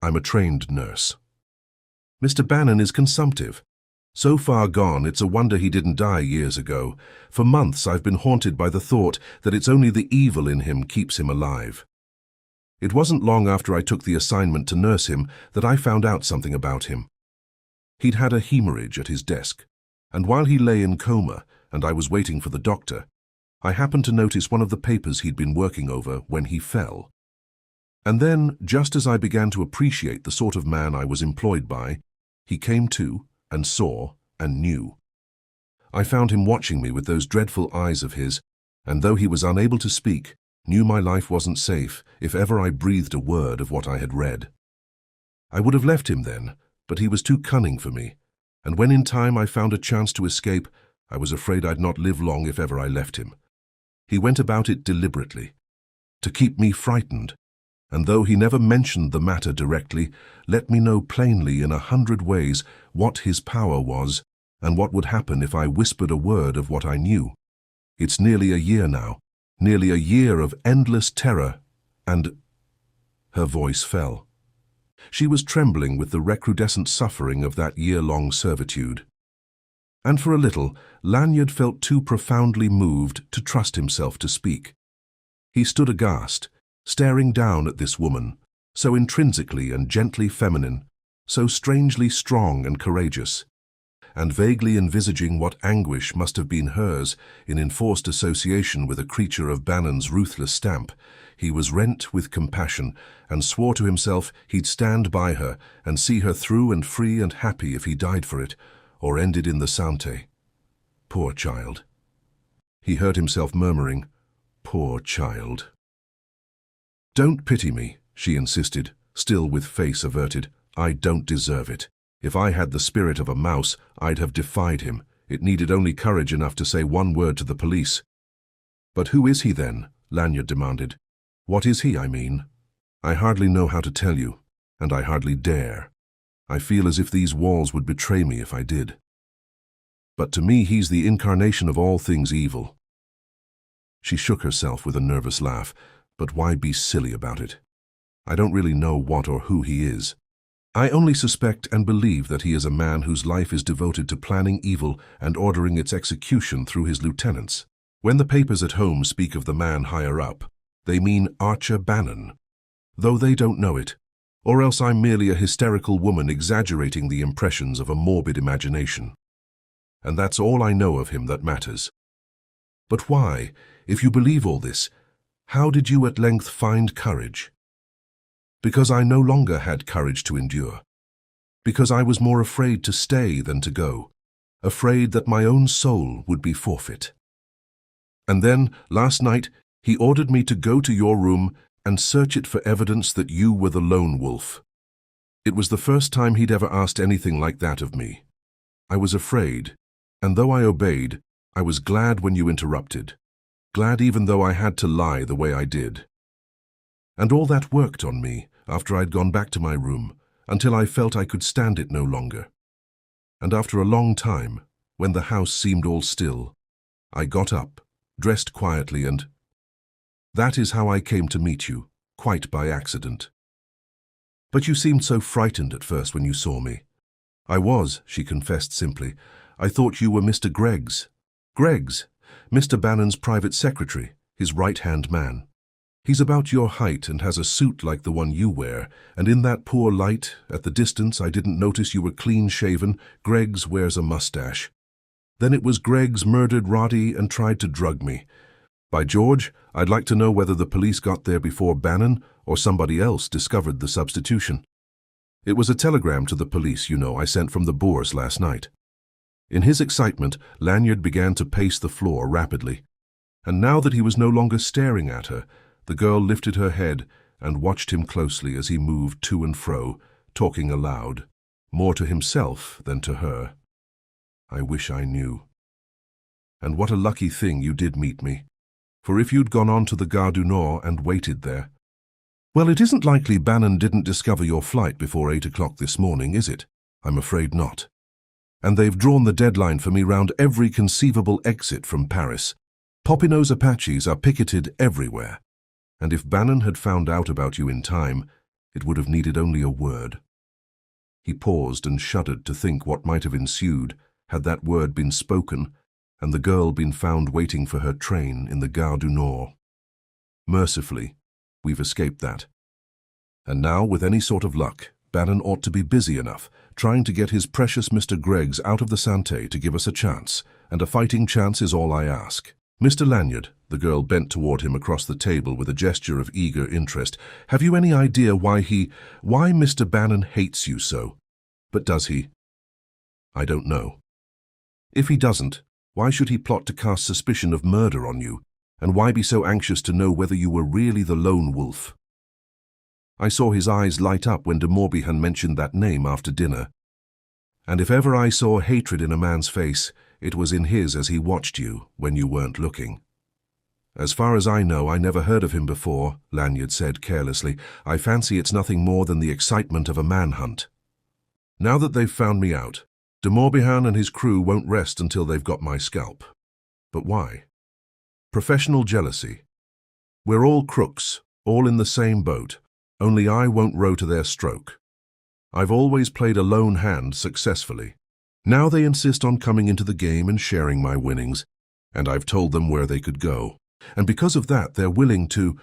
I'm a trained nurse. Mr. Bannon is consumptive. So far gone, it's a wonder he didn't die years ago. For months I've been haunted by the thought that it's only the evil in him keeps him alive. It wasn't long after I took the assignment to nurse him that I found out something about him. He'd had a hemorrhage at his desk, and while he lay in coma and I was waiting for the doctor, I happened to notice one of the papers he'd been working over when he fell. And then, just as I began to appreciate the sort of man I was employed by, he came to and saw and knew. I found him watching me with those dreadful eyes of his, and though he was unable to speak, knew my life wasn't safe if ever I breathed a word of what I had read. I would have left him then, but he was too cunning for me, and when in time I found a chance to escape, I was afraid I'd not live long if ever I left him. He went about it deliberately, to keep me frightened, and though he never mentioned the matter directly, let me know plainly in 100 ways what his power was and what would happen if I whispered a word of what I knew. It's nearly a year now. Nearly a year of endless terror, and her voice fell. She was trembling with the recrudescent suffering of that year-long servitude. And for a little, Lanyard felt too profoundly moved to trust himself to speak. He stood aghast, staring down at this woman, so intrinsically and gently feminine, so strangely strong and courageous, and vaguely envisaging what anguish must have been hers in enforced association with a creature of Bannon's ruthless stamp, he was rent with compassion and swore to himself he'd stand by her and see her through and free and happy if he died for it, or ended in the Sante. Poor child. He heard himself murmuring, "Poor child." "Don't pity me," she insisted, still with face averted. "I don't deserve it. If I had the spirit of a mouse, I'd have defied him. It needed only courage enough to say one word to the police." "But who is he then?" Lanyard demanded. "What is he, I mean?" "I hardly know how to tell you, and I hardly dare. I feel as if these walls would betray me if I did. But to me he's the incarnation of all things evil." She shook herself with a nervous laugh. "But why be silly about it? I don't really know what or who he is. I only suspect and believe that he is a man whose life is devoted to planning evil and ordering its execution through his lieutenants. When the papers at home speak of the man higher up, they mean Archer Bannon, though they don't know it, or else I'm merely a hysterical woman exaggerating the impressions of a morbid imagination. And that's all I know of him that matters. But why, if you believe all this, how did you at length find courage?" "Because I no longer had courage to endure. Because I was more afraid to stay than to go, afraid that my own soul would be forfeit. And then, last night, he ordered me to go to your room and search it for evidence that you were the lone wolf. It was the first time he'd ever asked anything like that of me. I was afraid, and though I obeyed, I was glad when you interrupted. Glad even though I had to lie the way I did. And all that worked on me after I'd gone back to my room, until I felt I could stand it no longer. And after a long time, when the house seemed all still, I got up, dressed quietly, and that is how I came to meet you, quite by accident. But you seemed so frightened at first when you saw me." "I was," she confessed simply. "I thought you were Mr. Greggs." "Greggs? Mr. Bannon's private secretary, his right-hand man. He's about your height and has a suit like the one you wear, and in that poor light, at the distance I didn't notice you were clean-shaven. Greggs wears a mustache. Then it was Greggs murdered Roddy and tried to drug me. By George, I'd like to know whether the police got there before Bannon or somebody else discovered the substitution. It was a telegram to the police, you know, I sent from the Boers last night." In his excitement, Lanyard began to pace the floor rapidly, and now that he was no longer staring at her, the girl lifted her head and watched him closely as he moved to and fro, talking aloud, more to himself than to her. "I wish I knew. And what a lucky thing you did meet me. For if you'd gone on to the Gare du Nord and waited there..." Well, it isn't likely Bannon didn't discover your flight before 8 o'clock this morning, is it? I'm afraid not. And they've drawn the deadline for me round every conceivable exit from Paris. Popinot's Apaches are picketed everywhere. And if Bannon had found out about you in time, it would have needed only a word. He paused and shuddered to think what might have ensued had that word been spoken and the girl been found waiting for her train in the Gare du Nord. Mercifully, we've escaped that. And now, with any sort of luck, Bannon ought to be busy enough, trying to get his precious Mr. Greggs out of the Santé to give us a chance, and a fighting chance is all I ask. Mr. Lanyard, the girl bent toward him across the table with a gesture of eager interest, have you any idea why Mr. Bannon hates you so? But does he? I don't know. If he doesn't, why should he plot to cast suspicion of murder on you? And why be so anxious to know whether you were really the lone wolf? I saw his eyes light up when de Morbihan mentioned that name after dinner. And if ever I saw hatred in a man's face, it was in his as he watched you when you weren't looking. As far as I know, I never heard of him before, Lanyard said carelessly. I fancy it's nothing more than the excitement of a manhunt. Now that they've found me out, de Morbihan and his crew won't rest until they've got my scalp. But why? Professional jealousy. We're all crooks, all in the same boat, only I won't row to their stroke. I've always played a lone hand successfully. Now they insist on coming into the game and sharing my winnings, and I've told them where they could go. And because of that, they're willing to...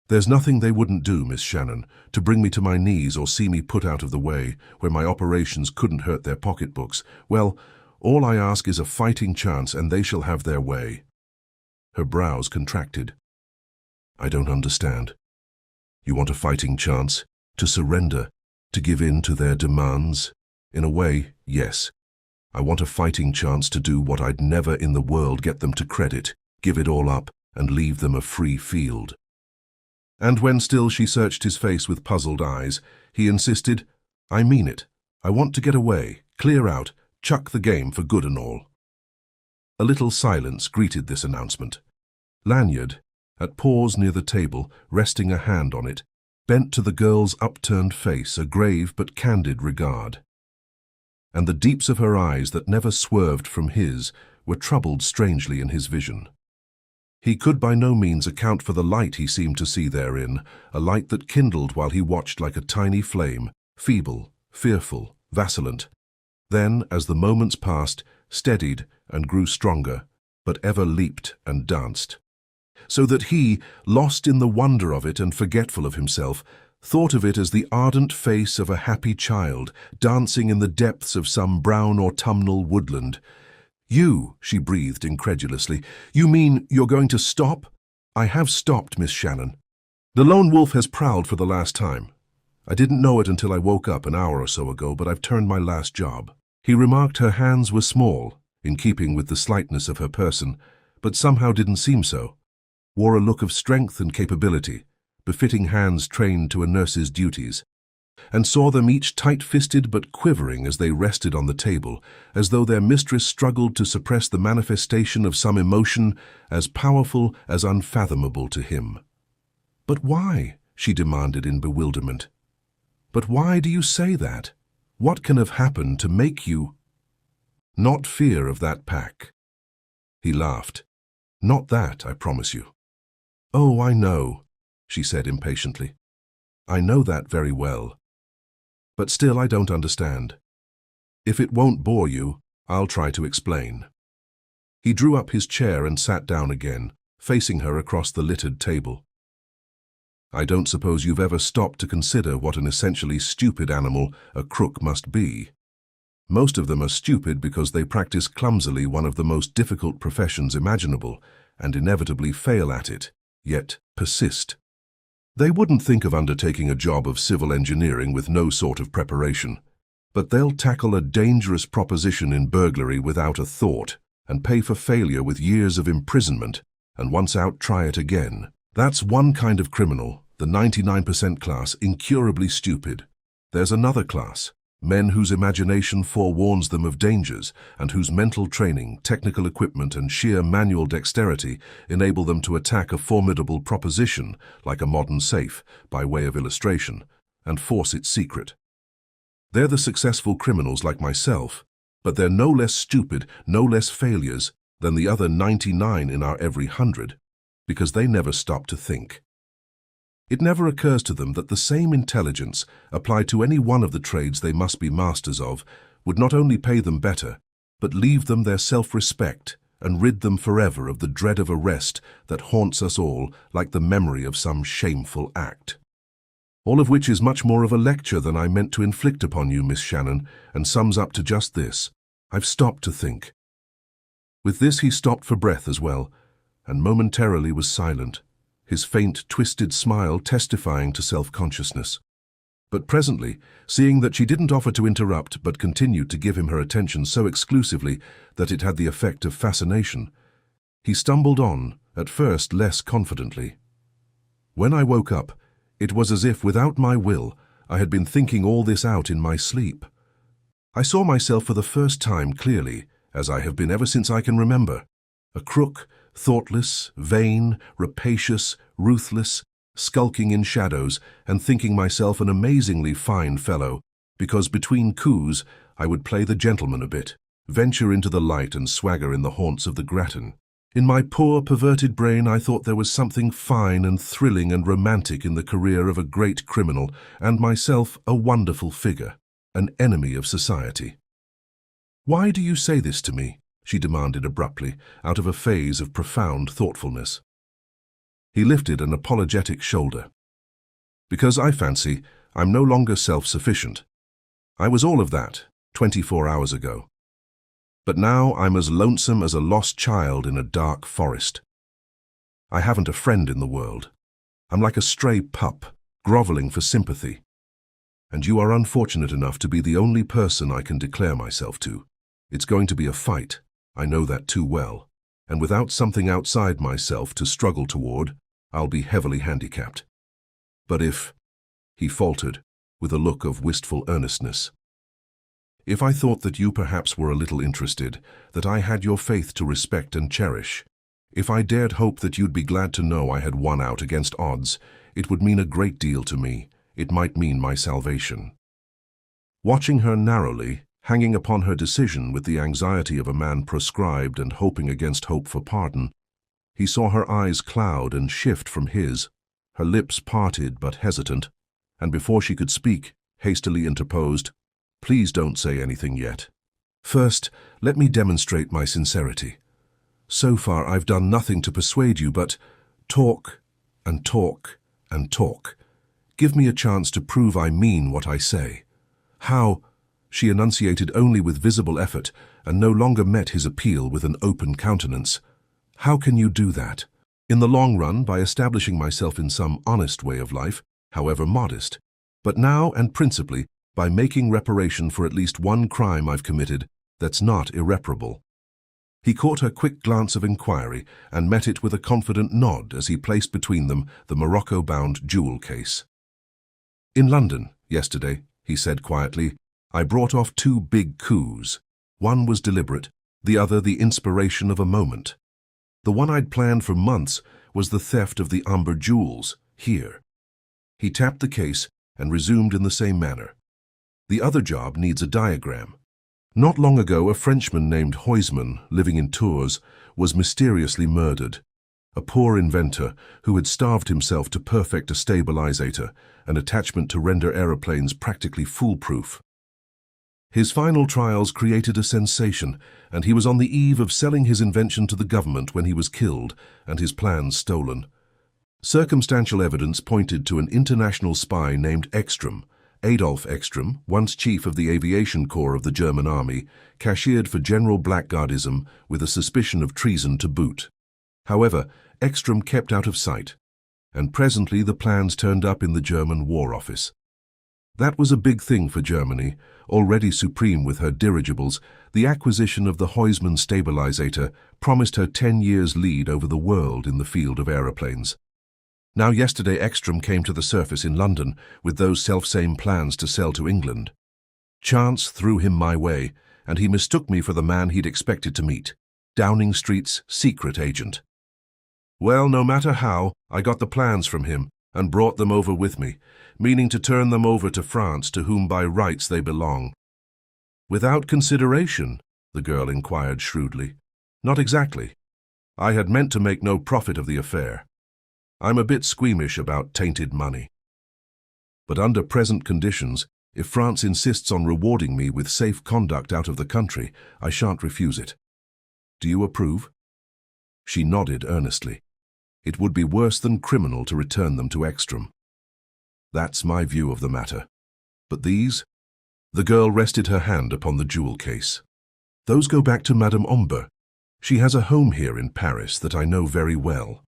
There's nothing they wouldn't do, Miss Shannon, to bring me to my knees or see me put out of the way, where my operations couldn't hurt their pocketbooks. Well, all I ask is a fighting chance, and they shall have their way. Her brows contracted. I don't understand. You want a fighting chance? To surrender? To give in to their demands? In a way, yes. I want a fighting chance to do what I'd never in the world get them to credit, give it all up, and leave them a free field. And when still she searched his face with puzzled eyes, he insisted, I mean it. I want to get away, clear out, chuck the game for good and all. A little silence greeted this announcement. Lanyard, at pause near the table, resting a hand on it, bent to the girl's upturned face a grave but candid regard. And the deeps of her eyes that never swerved from his were troubled strangely in his vision. He could by no means account for the light he seemed to see therein, a light that kindled while he watched like a tiny flame, feeble, fearful, vacillant. Then, as the moments passed, steadied and grew stronger, but ever leaped and danced. So that he, lost in the wonder of it and forgetful of himself, thought of it as the ardent face of a happy child, dancing in the depths of some brown autumnal woodland. You, she breathed incredulously, you mean you're going to stop? I have stopped, Miss Shannon. The lone wolf has prowled for the last time. I didn't know it until I woke up an hour or so ago, but I've turned my last job. He remarked her hands were small, in keeping with the slightness of her person, but somehow didn't seem so. Wore a look of strength and capability, befitting hands trained to a nurse's duties, and saw them each tight-fisted but quivering as they rested on the table, as though their mistress struggled to suppress the manifestation of some emotion as powerful as unfathomable to him. But why? She demanded in bewilderment. But why do you say that? What can have happened to make you... Not fear of that pack. He laughed. Not that, I promise you. Oh, I know, she said impatiently. I know that very well. But still I don't understand. If it won't bore you, I'll try to explain. He drew up his chair and sat down again, facing her across the littered table. I don't suppose you've ever stopped to consider what an essentially stupid animal a crook must be. Most of them are stupid because they practice clumsily one of the most difficult professions imaginable, and inevitably fail at it, yet persist. They wouldn't think of undertaking a job of civil engineering with no sort of preparation, but they'll tackle a dangerous proposition in burglary without a thought, and pay for failure with years of imprisonment, and once out try it again. That's one kind of criminal, the 99% class, incurably stupid. There's another class, Men whose imagination forewarns them of dangers and whose mental training, technical equipment and sheer manual dexterity enable them to attack a formidable proposition like a modern safe, by way of illustration, and force its secret. They're the successful criminals like myself, but they're no less stupid, no less failures than the other 99 in our every 100, because they never stop to think. It never occurs to them that the same intelligence, applied to any one of the trades they must be masters of, would not only pay them better, but leave them their self-respect and rid them forever of the dread of arrest that haunts us all like the memory of some shameful act. All of which is much more of a lecture than I meant to inflict upon you, Miss Shannon, and sums up to just this: I've stopped to think. With this he stopped for breath as well, and momentarily was silent, his faint, twisted smile testifying to self-consciousness. But presently, seeing that she didn't offer to interrupt but continued to give him her attention so exclusively that it had the effect of fascination, he stumbled on, at first less confidently. When I woke up, it was as if, without my will, I had been thinking all this out in my sleep. I saw myself for the first time clearly, as I have been ever since I can remember, a crook, thoughtless, vain, rapacious, ruthless, skulking in shadows and thinking myself an amazingly fine fellow, because between coups I would play the gentleman a bit, venture into the light and swagger in the haunts of the gratin. In my poor, perverted brain I thought there was something fine and thrilling and romantic in the career of a great criminal, and myself a wonderful figure, an enemy of society. "Why do you say this to me?" she demanded abruptly, out of a phase of profound thoughtfulness. He lifted an apologetic shoulder. "Because I fancy I'm no longer self-sufficient. I was all of that 24 hours ago. But now I'm as lonesome as a lost child in a dark forest. I haven't a friend in the world. I'm like a stray pup, groveling for sympathy. And you are unfortunate enough to be the only person I can declare myself to. It's going to be a fight, I know that too well, and without something outside myself to struggle toward, I'll be heavily handicapped. But if," he faltered, with a look of wistful earnestness, "if I thought that you perhaps were a little interested, that I had your faith to respect and cherish, if I dared hope that you'd be glad to know I had won out against odds, it would mean a great deal to me. It might mean my salvation." Watching her narrowly, hanging upon her decision with the anxiety of a man proscribed and hoping against hope for pardon, he saw her eyes cloud and shift from his, her lips parted but hesitant, and before she could speak, hastily interposed, "Please don't say anything yet. First, let me demonstrate my sincerity. So far I've done nothing to persuade you but talk and talk and talk. Give me a chance to prove I mean what I say." "How?" She enunciated only with visible effort and no longer met his appeal with an open countenance. "How can you do that?" "In the long run, by establishing myself in some honest way of life, however modest. But now and principally by making reparation for at least one crime I've committed that's not irreparable." He caught her quick glance of inquiry and met it with a confident nod as he placed between them the Morocco-bound jewel case. "In London, yesterday," he said quietly, "I brought off 2 big coups. One was deliberate, the other the inspiration of a moment. The one I'd planned for months was the theft of the Omber jewels, here." He tapped the case and resumed in the same manner. "The other job needs a diagram. Not long ago, a Frenchman named Huysman, living in Tours, was mysteriously murdered. A poor inventor who had starved himself to perfect a stabilizator, an attachment to render aeroplanes practically foolproof. His final trials created a sensation, and he was on the eve of selling his invention to the government when he was killed and his plans stolen. Circumstantial evidence pointed to an international spy named Ekstrom, Adolf Ekstrom, once chief of the aviation corps of the German army, cashiered for general blackguardism with a suspicion of treason to boot. However, Ekstrom kept out of sight, and presently the plans turned up in the German War Office. That was a big thing for Germany, already supreme with her dirigibles. The acquisition of the Huysman stabilizator promised her 10 years' lead over the world in the field of aeroplanes. Now yesterday Ekstrom came to the surface in London with those self-same plans to sell to England. Chance threw him my way, and he mistook me for the man he'd expected to meet, Downing Street's secret agent. Well, no matter how, I got the plans from him and brought them over with me, meaning to turn them over to France, to whom by rights they belong. Without consideration? The girl inquired shrewdly. Not exactly. I had meant to make no profit of the affair. I'm a bit squeamish about tainted money. But under present conditions, if France insists on rewarding me with safe conduct out of the country, I shan't refuse it. Do you approve? She nodded earnestly. It would be worse than criminal to return them to Ekstrom. That's my view of the matter. But these? The girl rested her hand upon the jewel case. Those go back to Madame Omber. She has a home here in Paris that I know very well.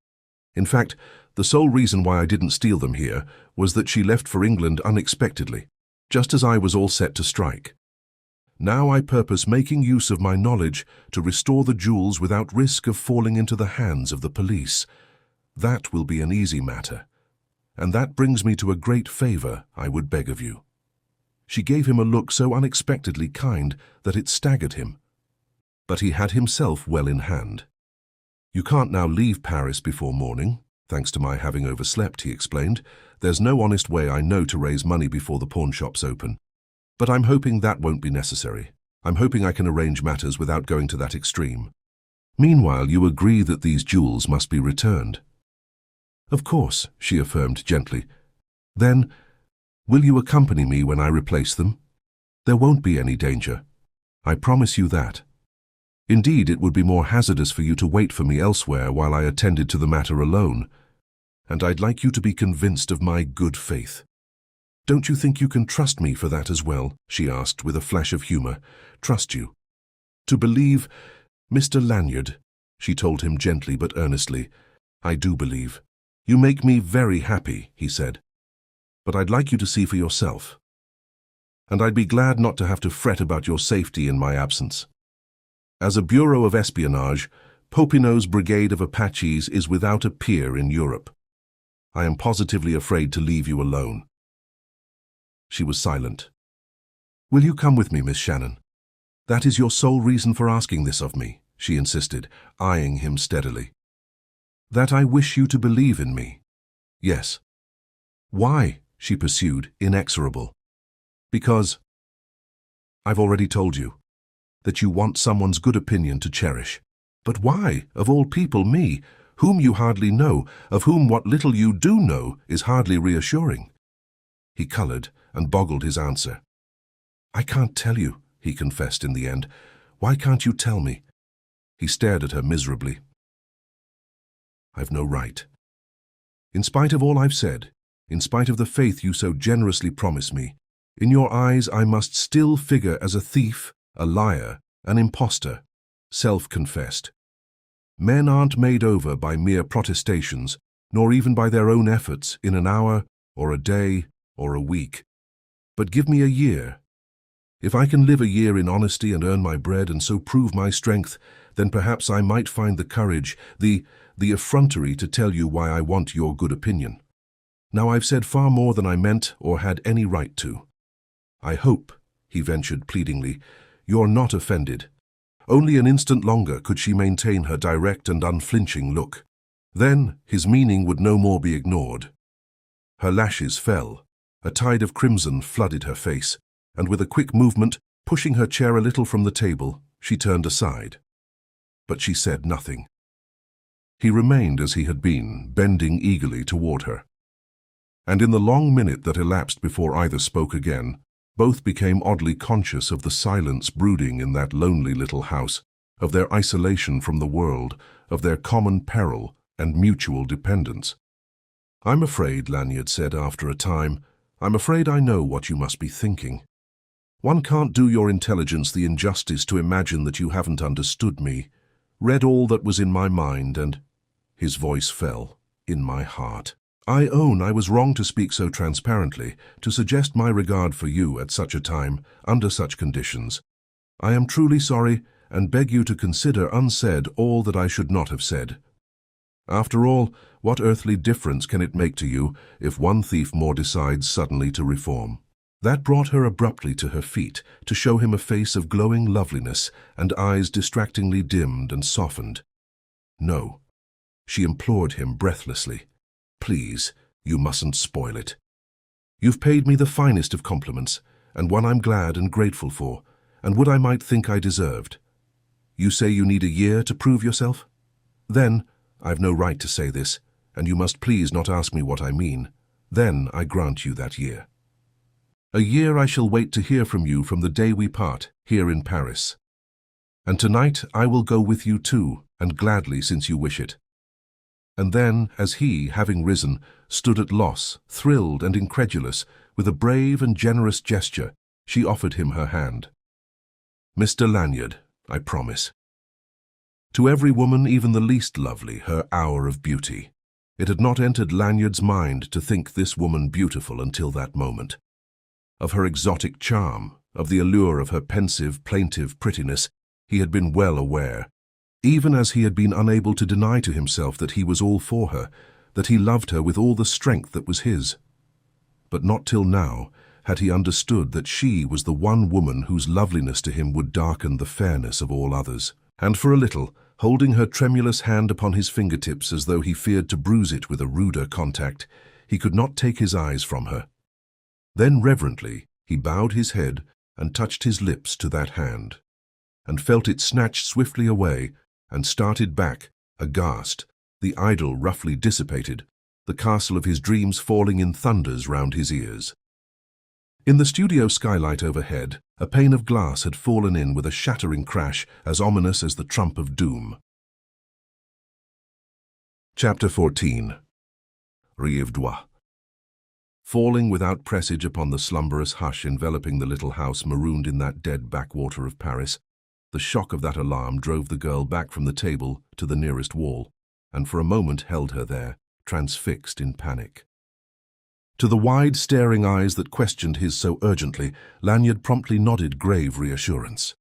In fact, the sole reason why I didn't steal them here was that she left for England unexpectedly, just as I was all set to strike. Now I purpose making use of my knowledge to restore the jewels without risk of falling into the hands of the police. That will be an easy matter. And that brings me to a great favor I would beg of you. She gave him a look so unexpectedly kind that it staggered him. But he had himself well in hand. You can't now leave Paris before morning, thanks to my having overslept, he explained. There's no honest way I know to raise money before the pawn shops open. But I'm hoping that won't be necessary. I'm hoping I can arrange matters without going to that extreme. Meanwhile, you agree that these jewels must be returned. Of course, she affirmed gently. Then, will you accompany me when I replace them? There won't be any danger. I promise you that. Indeed, it would be more hazardous for you to wait for me elsewhere while I attended to the matter alone. And I'd like you to be convinced of my good faith. Don't you think you can trust me for that as well? She asked with a flash of humor. Trust you. To believe, Mr. Lanyard, she told him gently but earnestly. I do believe. You make me very happy, he said. But I'd like you to see for yourself. And I'd be glad not to have to fret about your safety in my absence. As a bureau of espionage, Popinot's brigade of Apaches is without a peer in Europe. I am positively afraid to leave you alone. She was silent. Will you come with me, Miss Shannon? That is your sole reason for asking this of me, she insisted, eyeing him steadily. That I wish you to believe in me. Yes. Why? She pursued, inexorable. Because I've already told you that you want someone's good opinion to cherish. But why, of all people, me, whom you hardly know, of whom what little you do know is hardly reassuring? He colored and boggled his answer. I can't tell you, he confessed in the end. Why can't you tell me? He stared at her miserably. I've no right. In spite of all I've said, in spite of the faith you so generously promise me, in your eyes I must still figure as a thief, a liar, an impostor, self-confessed. Men aren't made over by mere protestations, nor even by their own efforts in an hour, or a day, or a week. But give me a year. If I can live a year in honesty and earn my bread and so prove my strength, then perhaps I might find the courage, the effrontery to tell you why I want your good opinion. Now I've said far more than I meant or had any right to. I hope, he ventured pleadingly, you're not offended. Only an instant longer could she maintain her direct and unflinching look. Then his meaning would no more be ignored. Her lashes fell. A tide of crimson flooded her face, and with a quick movement, pushing her chair a little from the table, she turned aside. But she said nothing. He remained as he had been, bending eagerly toward her. And in the long minute that elapsed before either spoke again, both became oddly conscious of the silence brooding in that lonely little house, of their isolation from the world, of their common peril and mutual dependence. I'm afraid, Lanyard said after a time, I'm afraid I know what you must be thinking. One can't do your intelligence the injustice to imagine that you haven't understood me, read all that was in my mind and, his voice fell, in my heart. I own I was wrong to speak so transparently, to suggest my regard for you at such a time, under such conditions. I am truly sorry and beg you to consider unsaid all that I should not have said. After all, what earthly difference can it make to you if one thief more decides suddenly to reform? That brought her abruptly to her feet to show him a face of glowing loveliness and eyes distractingly dimmed and softened. No, she implored him breathlessly. Please, you mustn't spoil it. You've paid me the finest of compliments, and one I'm glad and grateful for, and what I might think I deserved. You say you need a year to prove yourself? Then, I've no right to say this, and you must please not ask me what I mean. Then I grant you that year. A year I shall wait to hear from you from the day we part, here in Paris. And tonight I will go with you too, and gladly since you wish it. And then, as he, having risen, stood at loss, thrilled and incredulous, with a brave and generous gesture, she offered him her hand. Mr. Lanyard, I promise. To every woman, even the least lovely, her hour of beauty. It had not entered Lanyard's mind to think this woman beautiful until that moment. Of her exotic charm, of the allure of her pensive, plaintive prettiness, he had been well aware, even as he had been unable to deny to himself that he was all for her, that he loved her with all the strength that was his. But not till now had he understood that she was the one woman whose loveliness to him would darken the fairness of all others. And for a little, holding her tremulous hand upon his fingertips as though he feared to bruise it with a ruder contact, he could not take his eyes from her. Then reverently he bowed his head and touched his lips to that hand, and felt it snatched swiftly away, and started back, aghast, the idol roughly dissipated, the castle of his dreams falling in thunders round his ears. In the studio skylight overhead, a pane of glass had fallen in with a shattering crash as ominous as the trump of doom. Chapter 14. Rive. Falling without presage upon the slumberous hush enveloping the little house marooned in that dead backwater of Paris, the shock of that alarm drove the girl back from the table to the nearest wall, and for a moment held her there, transfixed in panic. To the wide, staring eyes that questioned his so urgently, Lanyard promptly nodded grave reassurance.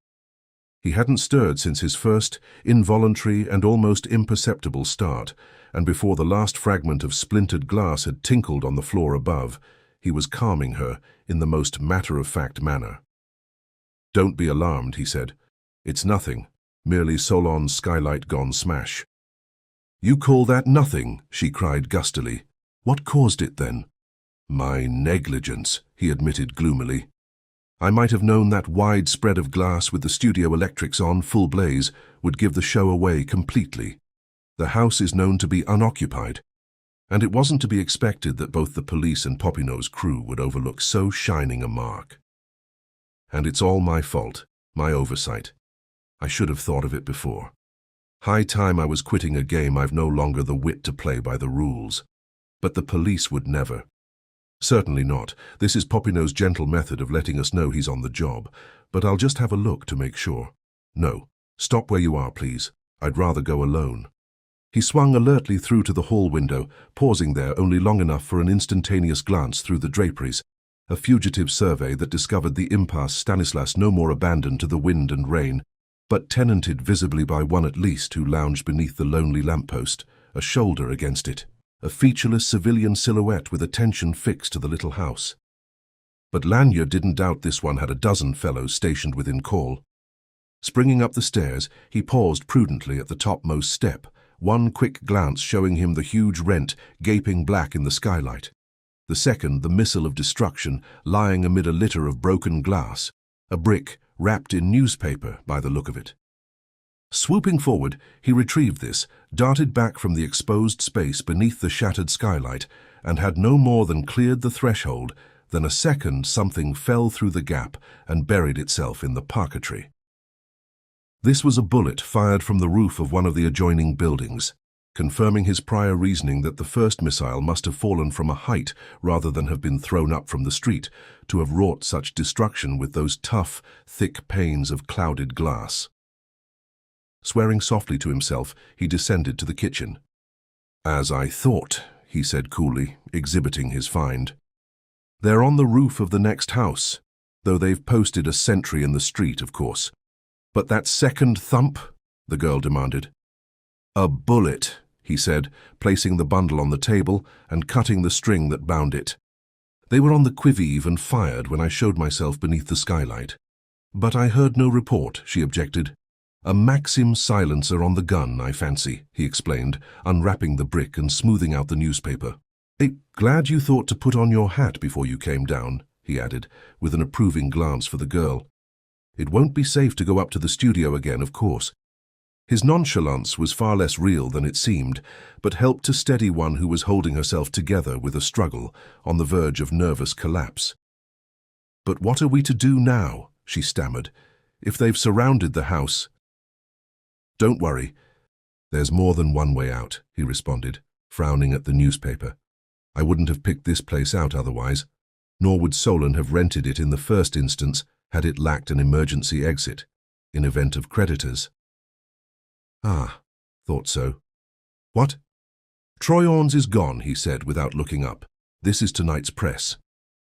He hadn't stirred since his first, involuntary and almost imperceptible start, and before the last fragment of splintered glass had tinkled on the floor above, he was calming her in the most matter-of-fact manner. "Don't be alarmed," he said. "It's nothing, merely Solon's skylight gone smash." "You call that nothing?" she cried gustily. "What caused it, then?" "My negligence," he admitted gloomily. "I might have known that wide spread of glass with the studio electrics on full blaze would give the show away completely. The house is known to be unoccupied, and it wasn't to be expected that both the police and Popinot's crew would overlook so shining a mark. And it's all my fault, my oversight. I should have thought of it before. High time I was quitting a game I've no longer the wit to play by the rules. But the police would never. Certainly not. This is Popinot's gentle method of letting us know he's on the job, but I'll just have a look to make sure. No, stop where you are, please. I'd rather go alone." He swung alertly through to the hall window, pausing there only long enough for an instantaneous glance through the draperies, a fugitive survey that discovered the impasse Stanislas no more abandoned to the wind and rain, but tenanted visibly by one at least who lounged beneath the lonely lamppost, a shoulder against it, a featureless civilian silhouette with attention fixed to the little house. But Lanyard didn't doubt this one had a dozen fellows stationed within call. Springing up the stairs, he paused prudently at the topmost step, one quick glance showing him the huge rent gaping black in the skylight. The second, the missile of destruction, lying amid a litter of broken glass, a brick wrapped in newspaper by the look of it. Swooping forward, he retrieved this, darted back from the exposed space beneath the shattered skylight, and had no more than cleared the threshold than a second something fell through the gap and buried itself in the parquetry. This was a bullet fired from the roof of one of the adjoining buildings, confirming his prior reasoning that the first missile must have fallen from a height rather than have been thrown up from the street, to have wrought such destruction with those tough, thick panes of clouded glass. Swearing softly to himself, he descended to the kitchen. "As I thought," he said coolly, exhibiting his find. "They're on the roof of the next house, though they've posted a sentry in the street, of course. But that second thump?" the girl demanded. "A bullet," he said, placing the bundle on the table and cutting the string that bound it. They were on the qui-vive and fired when I showed myself beneath the skylight. But I heard no report, she objected. A Maxim silencer on the gun, I fancy, he explained, unwrapping the brick and smoothing out the newspaper. Glad you thought to put on your hat before you came down, he added, with an approving glance for the girl. It won't be safe to go up to the studio again, of course. His nonchalance was far less real than it seemed, but helped to steady one who was holding herself together with a struggle, on the verge of nervous collapse. But what are we to do now? She stammered. If they've surrounded the house... Don't worry. There's more than one way out, he responded, frowning at the newspaper. I wouldn't have picked this place out otherwise, nor would Solon have rented it in the first instance had it lacked an emergency exit, in event of creditors. Ah, thought so. What? Troyon's is gone, he said without looking up. This is tonight's press.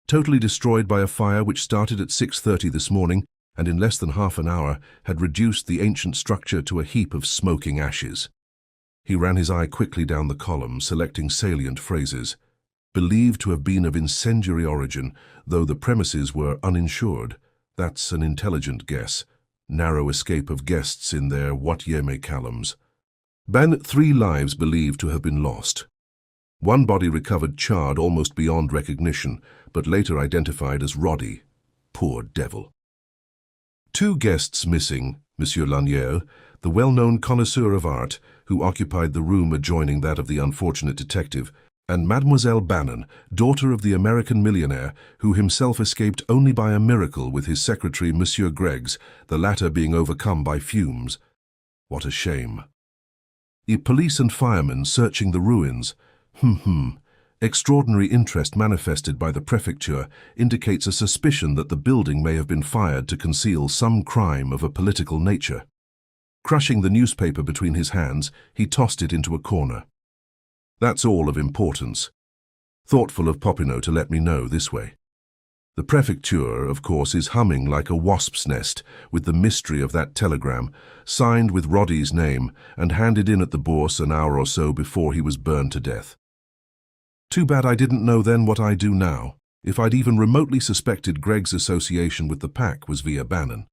Totally destroyed by a fire which started at 6:30 this morning and in less than half an hour had reduced the ancient structure to a heap of smoking ashes. He ran his eye quickly down the column, selecting salient phrases. Believed to have been of incendiary origin, though the premises were uninsured. That's an intelligent guess. Narrow escape of guests in their what-ye-may columns. 3 lives believed to have been lost. One body recovered charred almost beyond recognition, but later identified as Roddy. Poor devil. 2 guests missing, Monsieur Lanyard, the well-known connoisseur of art, who occupied the room adjoining that of the unfortunate detective, and Mademoiselle Bannon, daughter of the American millionaire, who himself escaped only by a miracle with his secretary Monsieur Greggs, the latter being overcome by fumes. What a shame. Police and firemen searching the ruins. Extraordinary interest manifested by the prefecture indicates a suspicion that the building may have been fired to conceal some crime of a political nature. Crushing the newspaper between his hands, he tossed it into a corner. That's all of importance. Thoughtful of Popinot to let me know this way. The prefecture, of course, is humming like a wasp's nest with the mystery of that telegram, signed with Roddy's name and handed in at the Bourse an hour or so before he was burned to death. Too bad I didn't know then what I do now, if I'd even remotely suspected Greg's association with the pack was via Bannon.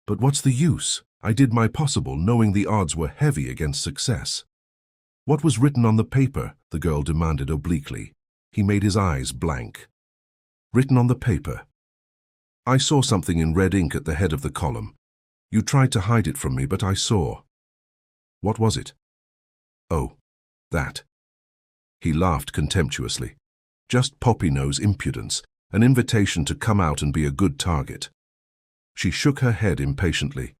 But what's the use? I did my possible, knowing the odds were heavy against success. What was written on the paper? The girl demanded obliquely. He made his eyes blank. Written on the paper. I saw something in red ink at the head of the column. You tried to hide it from me, but I saw. What was it? Oh, that. He laughed contemptuously. Just Popinot's impudence, an invitation to come out and be a good target. She shook her head impatiently.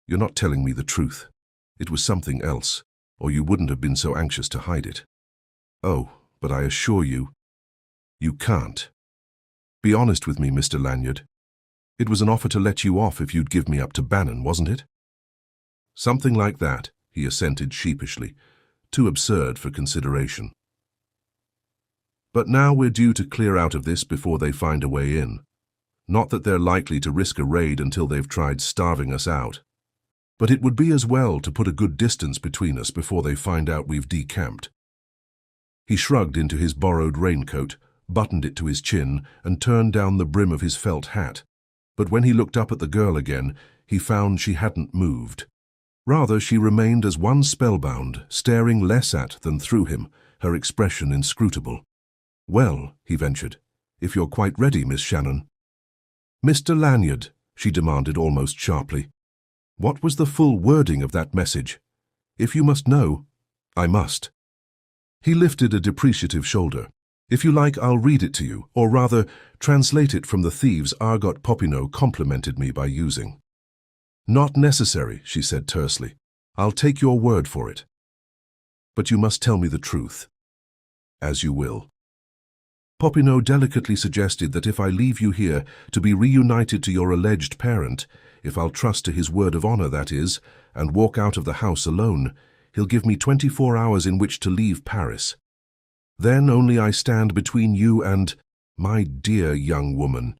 You're not telling me the truth. It was something else, or you wouldn't have been so anxious to hide it. Oh, but I assure you, you can't. Be honest with me, Mr. Lanyard. It was an offer to let you off if you'd give me up to Bannon, wasn't it? Something like that, he assented sheepishly. Too absurd for consideration. But now we're due to clear out of this before they find a way in. Not that they're likely to risk a raid until they've tried starving us out. But it would be as well to put a good distance between us before they find out we've decamped. He shrugged into his borrowed raincoat, buttoned it to his chin, and turned down the brim of his felt hat. But when he looked up at the girl again, he found she hadn't moved. Rather, she remained as one spellbound, staring less at than through him, her expression inscrutable. Well, he ventured, if you're quite ready, Miss Shannon. Mr. Lanyard, she demanded almost sharply. What was the full wording of that message? If you must know, I must. He lifted a depreciative shoulder. If you like, I'll read it to you, or rather, translate it from the thieves argot Popinot complimented me by using. Not necessary, she said tersely. I'll take your word for it. But you must tell me the truth. As you will. Popinot delicately suggested that if I leave you here to be reunited to your alleged parent, if I'll trust to his word of honor, that is, and walk out of the house alone, he'll give me 24 hours in which to leave Paris. Then only I stand between you and, my dear young woman.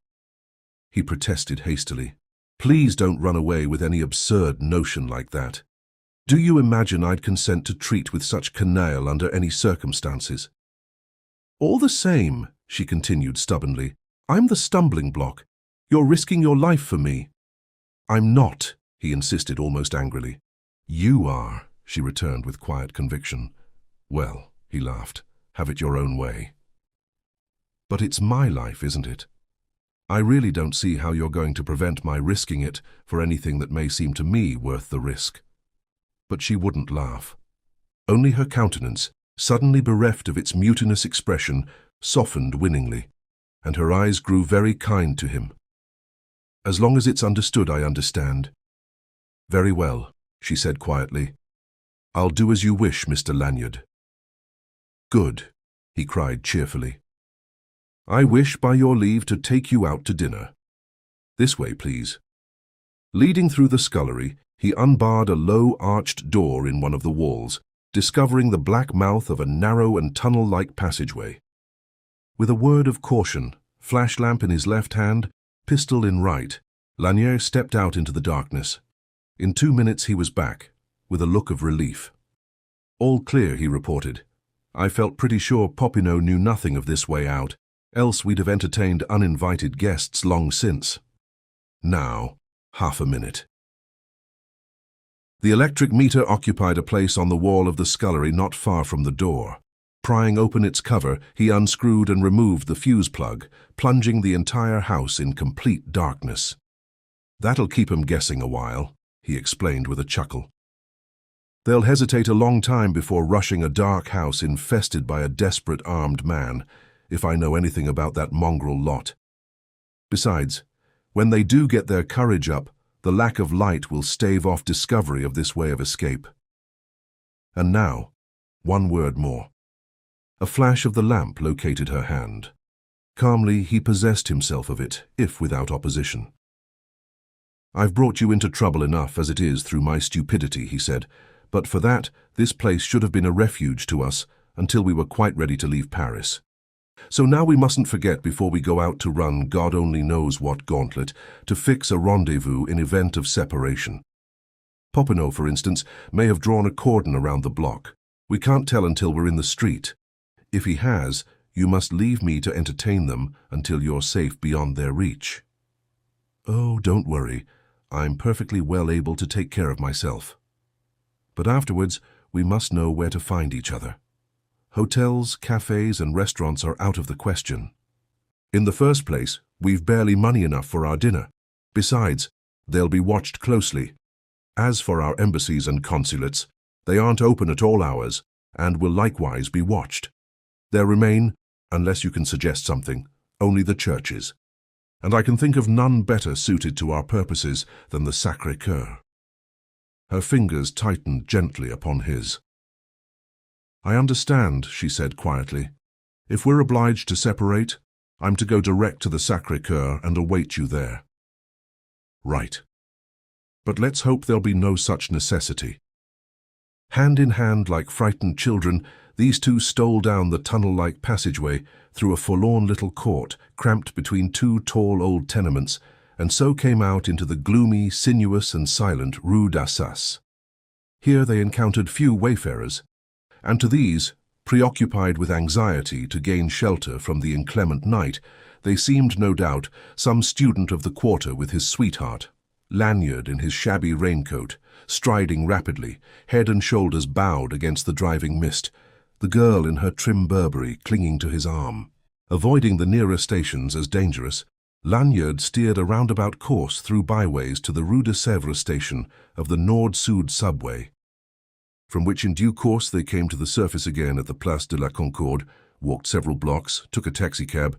He protested hastily. Please don't run away with any absurd notion like that. Do you imagine I'd consent to treat with such canaille under any circumstances? All the same, she continued stubbornly, I'm the stumbling block. You're risking your life for me. I'm not, he insisted almost angrily. You are, she returned with quiet conviction. Well, he laughed, have it your own way. But it's my life, isn't it? I really don't see how you're going to prevent my risking it for anything that may seem to me worth the risk. But she wouldn't laugh. Only her countenance, suddenly bereft of its mutinous expression, softened winningly, and her eyes grew very kind to him. As long as it's understood, I understand. Very well, she said quietly. I'll do as you wish, Mr. Lanyard. Good, he cried cheerfully. I wish, by your leave, to take you out to dinner. This way, please. Leading through the scullery, he unbarred a low arched door in one of the walls, discovering the black mouth of a narrow and tunnel-like passageway. With a word of caution, flashlamp in his left hand, pistol in right, Lanyard stepped out into the darkness. In 2 minutes he was back, with a look of relief. All clear, he reported. I felt pretty sure Popinot knew nothing of this way out, else we'd have entertained uninvited guests long since. Now, half a minute. The electric meter occupied a place on the wall of the scullery not far from the door. Prying open its cover, he unscrewed and removed the fuse plug, plunging the entire house in complete darkness. That'll keep 'em guessing a while, he explained with a chuckle. They'll hesitate a long time before rushing a dark house infested by a desperate armed man, if I know anything about that mongrel lot. Besides, when they do get their courage up, the lack of light will stave off discovery of this way of escape. And now, one word more. A flash of the lamp located her hand. Calmly, he possessed himself of it, if without opposition. I've brought you into trouble enough as it is through my stupidity, he said, but for that, this place should have been a refuge to us until we were quite ready to leave Paris. So now we mustn't forget, before we go out to run God only knows what gauntlet, to fix a rendezvous in event of separation. Popinot, for instance, may have drawn a cordon around the block. We can't tell until we're in the street. If he has, you must leave me to entertain them until you're safe beyond their reach. Oh, don't worry. I'm perfectly well able to take care of myself. But afterwards, we must know where to find each other. Hotels, cafes, and restaurants are out of the question. In the first place, we've barely money enough for our dinner. Besides, they'll be watched closely. As for our embassies and consulates, they aren't open at all hours, and will likewise be watched. There remain, unless you can suggest something, only the churches. And I can think of none better suited to our purposes than the Sacré-Cœur. Her fingers tightened gently upon his. I understand, she said quietly. If we're obliged to separate, I'm to go direct to the Sacré-Cœur and await you there. Right. But let's hope there'll be no such necessity. Hand in hand, like frightened children, these two stole down the tunnel-like passageway through a forlorn little court cramped between two tall old tenements, and so came out into the gloomy, sinuous and silent Rue d'Assas. Here they encountered few wayfarers, and to these, preoccupied with anxiety to gain shelter from the inclement night, they seemed, no doubt, some student of the quarter with his sweetheart, Lanyard in his shabby raincoat, striding rapidly, head and shoulders bowed against the driving mist, the girl in her trim Burberry clinging to his arm. Avoiding the nearer stations as dangerous, Lanyard steered a roundabout course through byways to the Rue de Sèvres station of the Nord-Sud subway, from which in due course they came to the surface again at the Place de la Concorde, walked several blocks, took a taxicab,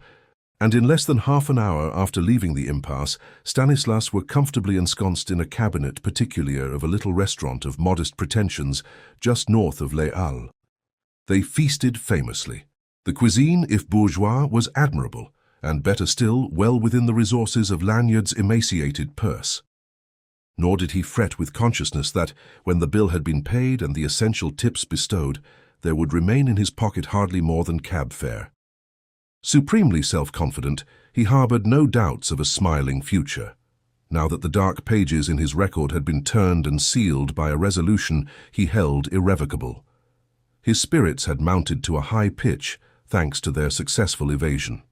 and in less than half an hour after leaving the impasse, Stanislas were comfortably ensconced in a cabinet particulier of a little restaurant of modest pretensions just north of Les Halles. They feasted famously. The cuisine, if bourgeois, was admirable, and better still, well within the resources of Lanyard's emaciated purse. Nor did he fret with consciousness that, when the bill had been paid and the essential tips bestowed, there would remain in his pocket hardly more than cab fare. Supremely self-confident, he harbored no doubts of a smiling future, now that the dark pages in his record had been turned and sealed by a resolution he held irrevocable. His spirits had mounted to a high pitch, thanks to their successful evasion.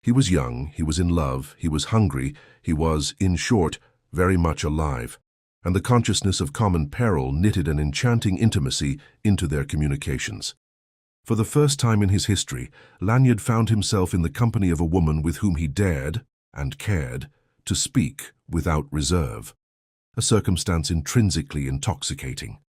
He was young, he was in love, he was hungry, he was, in short, very much alive, and the consciousness of common peril knitted an enchanting intimacy into their communications. For the first time in his history, Lanyard found himself in the company of a woman with whom he dared, and cared, to speak without reserve, a circumstance intrinsically intoxicating.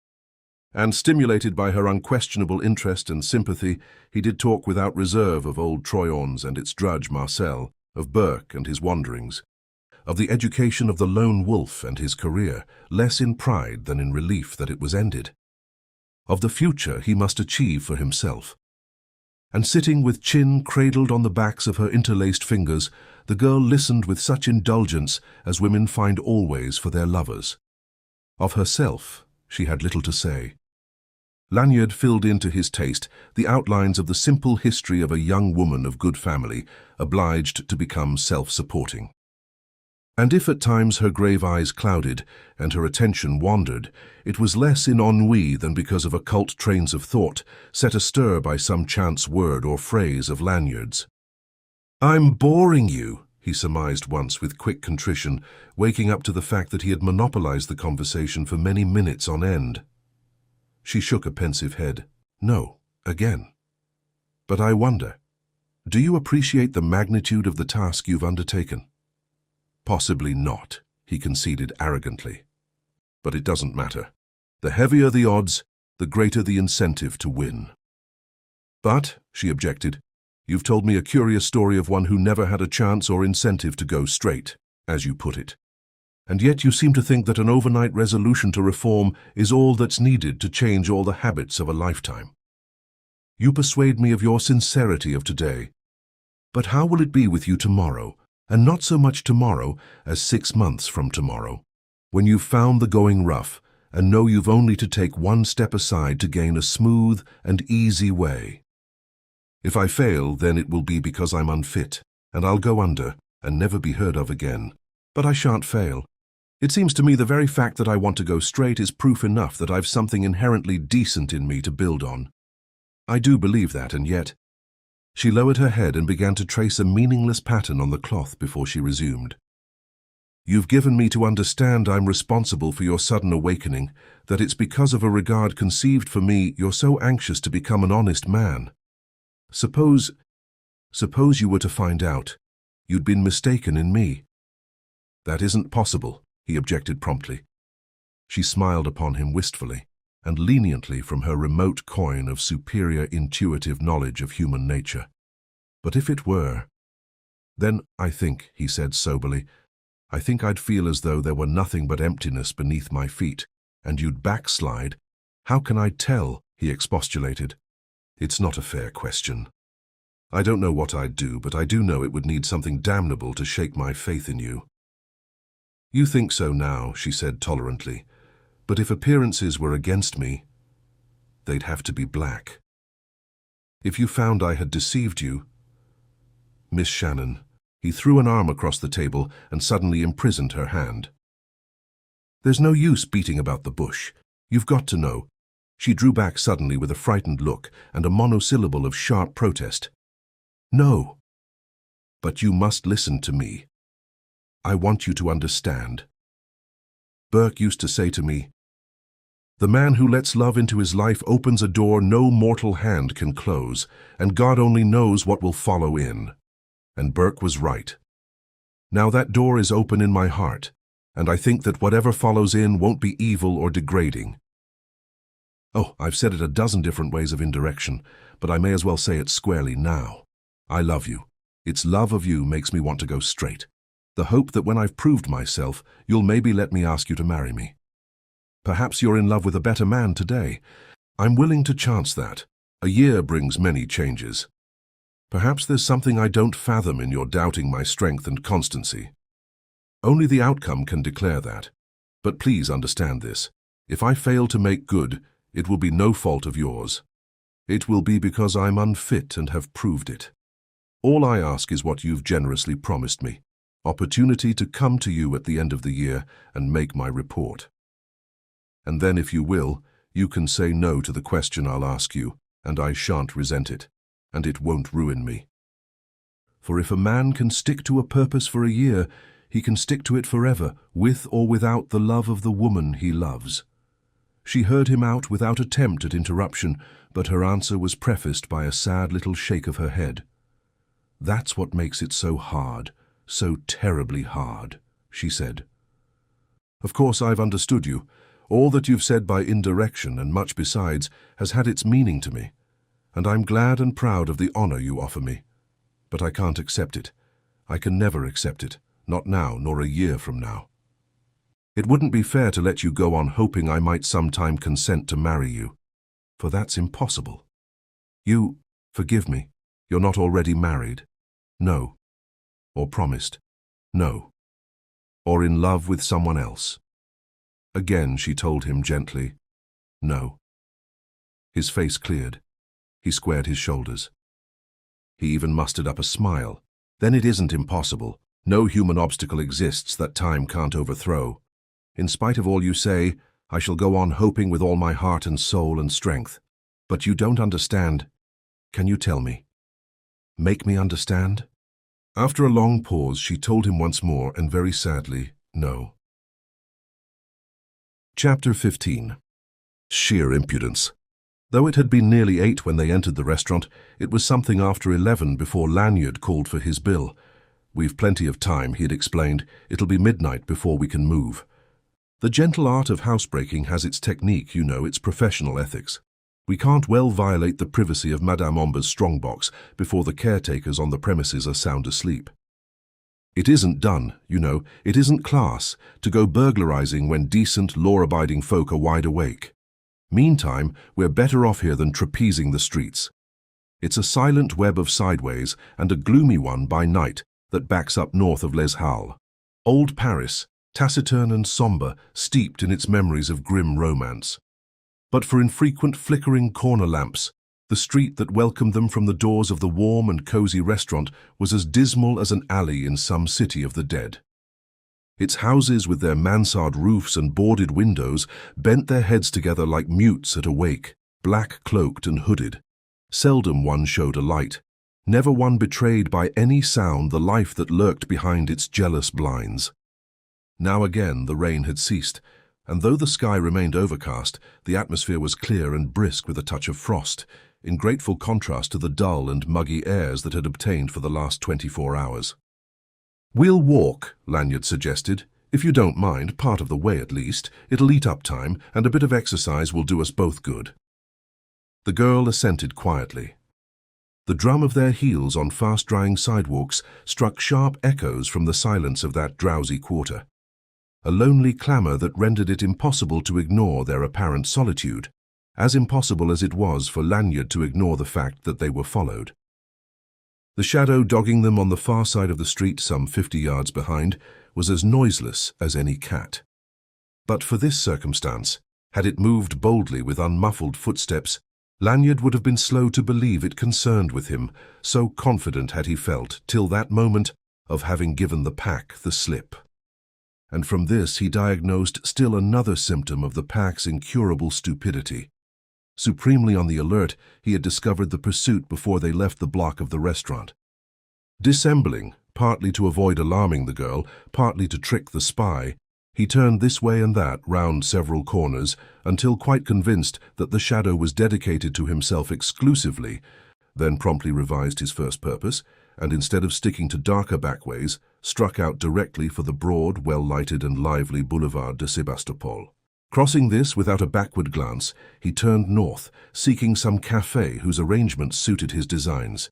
And stimulated by her unquestionable interest and sympathy, he did talk without reserve of old Troyon's and its drudge Marcel, of Burke and his wanderings, of the education of the lone wolf and his career, less in pride than in relief that it was ended, of the future he must achieve for himself. And sitting with chin cradled on the backs of her interlaced fingers, the girl listened with such indulgence as women find always for their lovers. Of herself, she had little to say. Lanyard filled in to his taste the outlines of the simple history of a young woman of good family, obliged to become self-supporting. And if at times her grave eyes clouded and her attention wandered, it was less in ennui than because of occult trains of thought set astir by some chance word or phrase of Lanyard's. "I'm boring you," he surmised once with quick contrition, waking up to the fact that he had monopolized the conversation for many minutes on end. She shook a pensive head. "No, again. But I wonder, do you appreciate the magnitude of the task you've undertaken?" "Possibly not," he conceded arrogantly. "But it doesn't matter. The heavier the odds, the greater the incentive to win." "But," she objected, "you've told me a curious story of one who never had a chance or incentive to go straight, as you put it. And yet you seem to think that an overnight resolution to reform is all that's needed to change all the habits of a lifetime. You persuade me of your sincerity of today. But how will it be with you tomorrow, and not so much tomorrow as 6 months from tomorrow, when you've found the going rough and know you've only to take one step aside to gain a smooth and easy way? If I fail, then it will be because I'm unfit, and I'll go under and never be heard of again. But I shan't fail. It seems to me the very fact that I want to go straight is proof enough that I've something inherently decent in me to build on. I do believe that, and yet—" She lowered her head and began to trace a meaningless pattern on the cloth before she resumed. "You've given me to understand I'm responsible for your sudden awakening, that it's because of a regard conceived for me you're so anxious to become an honest man. Suppose you were to find out you'd been mistaken in me." "That isn't possible," he objected promptly. She smiled upon him wistfully and leniently from her remote coign of superior intuitive knowledge of human nature. "But if it were, then I think," he said soberly, "I think I'd feel as though there were nothing but emptiness beneath my feet, and you'd backslide." "How can I tell?" he expostulated. "It's not a fair question. I don't know what I'd do, but I do know it would need something damnable to shake my faith in you." "You think so now," she said tolerantly, "but if appearances were against me, they'd have to be black. If you found I had deceived you—" "Miss Shannon," he threw an arm across the table and suddenly imprisoned her hand. "There's no use beating about the bush. You've got to know." She drew back suddenly with a frightened look and a monosyllable of sharp protest. "No. But you must listen to me. I want you to understand. Burke used to say to me, 'The man who lets love into his life opens a door no mortal hand can close, and God only knows what will follow in.' And Burke was right. Now that door is open in my heart, and I think that whatever follows in won't be evil or degrading. Oh, I've said it a dozen different ways of indirection, but I may as well say it squarely now. I love you. Its love of you makes me want to go straight. The hope that when I've proved myself, you'll maybe let me ask you to marry me. Perhaps you're in love with a better man today. I'm willing to chance that. A year brings many changes. Perhaps there's something I don't fathom in your doubting my strength and constancy. Only the outcome can declare that. But please understand this. If I fail to make good, it will be no fault of yours. It will be because I'm unfit and have proved it. All I ask is what you've generously promised me. Opportunity to come to you at the end of the year and make my report. And then, if you will, you can say no to the question I'll ask you, and I shan't resent it. and it won't ruin me. For if a man can stick to a purpose for a year, he can stick to it forever, with or without the love of the woman he loves. She heard him out without attempt at interruption, but her answer was prefaced by a sad little shake of her head. "That's what makes it so hard, so terribly hard," she said. "Of course I've understood you. All that you've said by indirection and much besides has had its meaning to me, and I'm glad and proud of the honor you offer me. But I can't accept it. I can never accept it, not now nor a year from now. It wouldn't be fair to let you go on hoping I might sometime consent to marry you, for that's impossible. You, forgive me, you're not already married? No. Or promised? No. Or in love with someone else?" Again she told him gently, "No." His face cleared. He squared his shoulders. He even mustered up a smile. "Then it isn't impossible. No human obstacle exists that time can't overthrow. In spite of all you say, I shall go on hoping with all my heart and soul and strength. But you don't understand. Can you tell me? Make me understand?" After a long pause, she told him once more, and very sadly, no. Chapter 15. Sheer impudence. Though it had been nearly 8 when they entered the restaurant, it was something after 11 before Lanyard called for his bill. "We've plenty of time," he had explained. "It'll be midnight before we can move." The gentle art of housebreaking has its technique, you know, its professional ethics. We can't well violate the privacy of Madame Omber's strongbox before the caretakers on the premises are sound asleep. It isn't done, you know, it isn't class, to go burglarizing when decent, law-abiding folk are wide awake. Meantime, we're better off here than trapezing the streets. It's a silent web of sideways, and a gloomy one by night, that backs up north of Les Halles. Old Paris, taciturn and sombre, steeped in its memories of grim romance. But for infrequent flickering corner lamps, the street that welcomed them from the doors of the warm and cozy restaurant was as dismal as an alley in some city of the dead. Its houses with their mansard roofs and boarded windows bent their heads together like mutes at a wake, black-cloaked and hooded. Seldom one showed a light. Never one betrayed by any sound the life that lurked behind its jealous blinds. Now again the rain had ceased, and though the sky remained overcast, the atmosphere was clear and brisk with a touch of frost, in grateful contrast to the dull and muggy airs that had obtained for the last 24 hours. "We'll walk," Lanyard suggested. "If you don't mind, part of the way at least. It'll eat up time, and a bit of exercise will do us both good." The girl assented quietly. The drum of their heels on fast-drying sidewalks struck sharp echoes from the silence of that drowsy quarter. A lonely clamour that rendered it impossible to ignore their apparent solitude, as impossible as it was for Lanyard to ignore the fact that they were followed. The shadow dogging them on the far side of the street, some 50 yards behind, was as noiseless as any cat. But for this circumstance, had it moved boldly with unmuffled footsteps, Lanyard would have been slow to believe it concerned with him, so confident had he felt, till that moment, of having given the pack the slip. And from this he diagnosed still another symptom of the pack's incurable stupidity. Supremely on the alert, he had discovered the pursuit before they left the block of the restaurant. Dissembling, partly to avoid alarming the girl, partly to trick the spy, he turned this way and that round several corners until quite convinced that the shadow was dedicated to himself exclusively, then promptly revised his first purpose, and instead of sticking to darker backways, struck out directly for the broad, well-lighted and lively Boulevard de Sébastopol. Crossing this without a backward glance, he turned north, seeking some café whose arrangements suited his designs.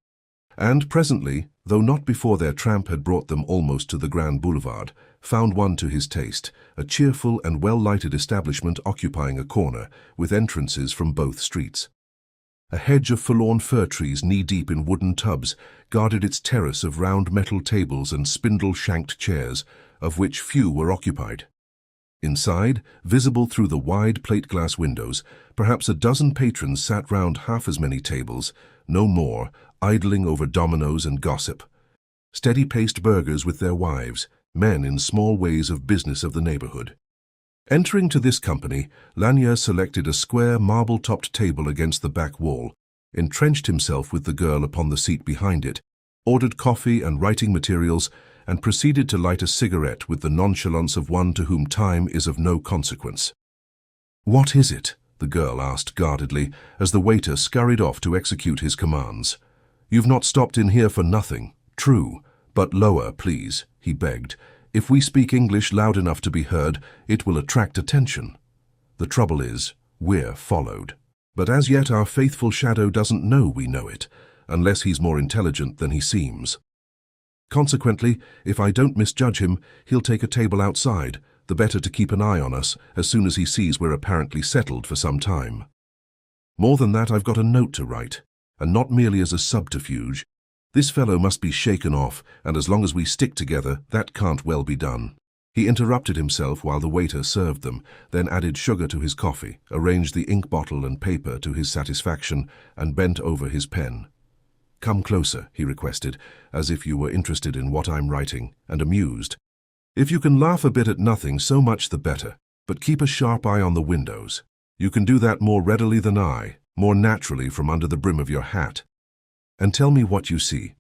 And presently, though not before their tramp had brought them almost to the Grand Boulevard, found one to his taste, a cheerful and well-lighted establishment occupying a corner, with entrances from both streets. A hedge of forlorn fir trees knee-deep in wooden tubs guarded its terrace of round metal tables and spindle-shanked chairs, of which few were occupied. Inside, visible through the wide plate-glass windows, perhaps a dozen patrons sat round half as many tables, no more, idling over dominoes and gossip. Steady-paced burghers with their wives, men in small ways of business of the neighborhood. Entering to this company, Lanyard selected a square marble-topped table against the back wall, entrenched himself with the girl upon the seat behind it, ordered coffee and writing materials, and proceeded to light a cigarette with the nonchalance of one to whom time is of no consequence. "What is it?" the girl asked guardedly, as the waiter scurried off to execute his commands. "You've not stopped in here for nothing." "True, but lower, please," he begged. "If we speak English loud enough to be heard, it will attract attention. The trouble is, we're followed. But as yet our faithful shadow doesn't know we know it, unless he's more intelligent than he seems. Consequently, if I don't misjudge him, he'll take a table outside, the better to keep an eye on us as soon as he sees we're apparently settled for some time. More than that, I've got a note to write, and not merely as a subterfuge. This fellow must be shaken off, and as long as we stick together, that can't well be done." He interrupted himself while the waiter served them, then added sugar to his coffee, arranged the ink bottle and paper to his satisfaction, and bent over his pen. "Come closer," he requested, as if you were interested in what I'm writing, and amused. "If you can laugh a bit at nothing, so much the better, but keep a sharp eye on the windows. You can do that more readily than I, more naturally from under the brim of your hat. And tell me what you see."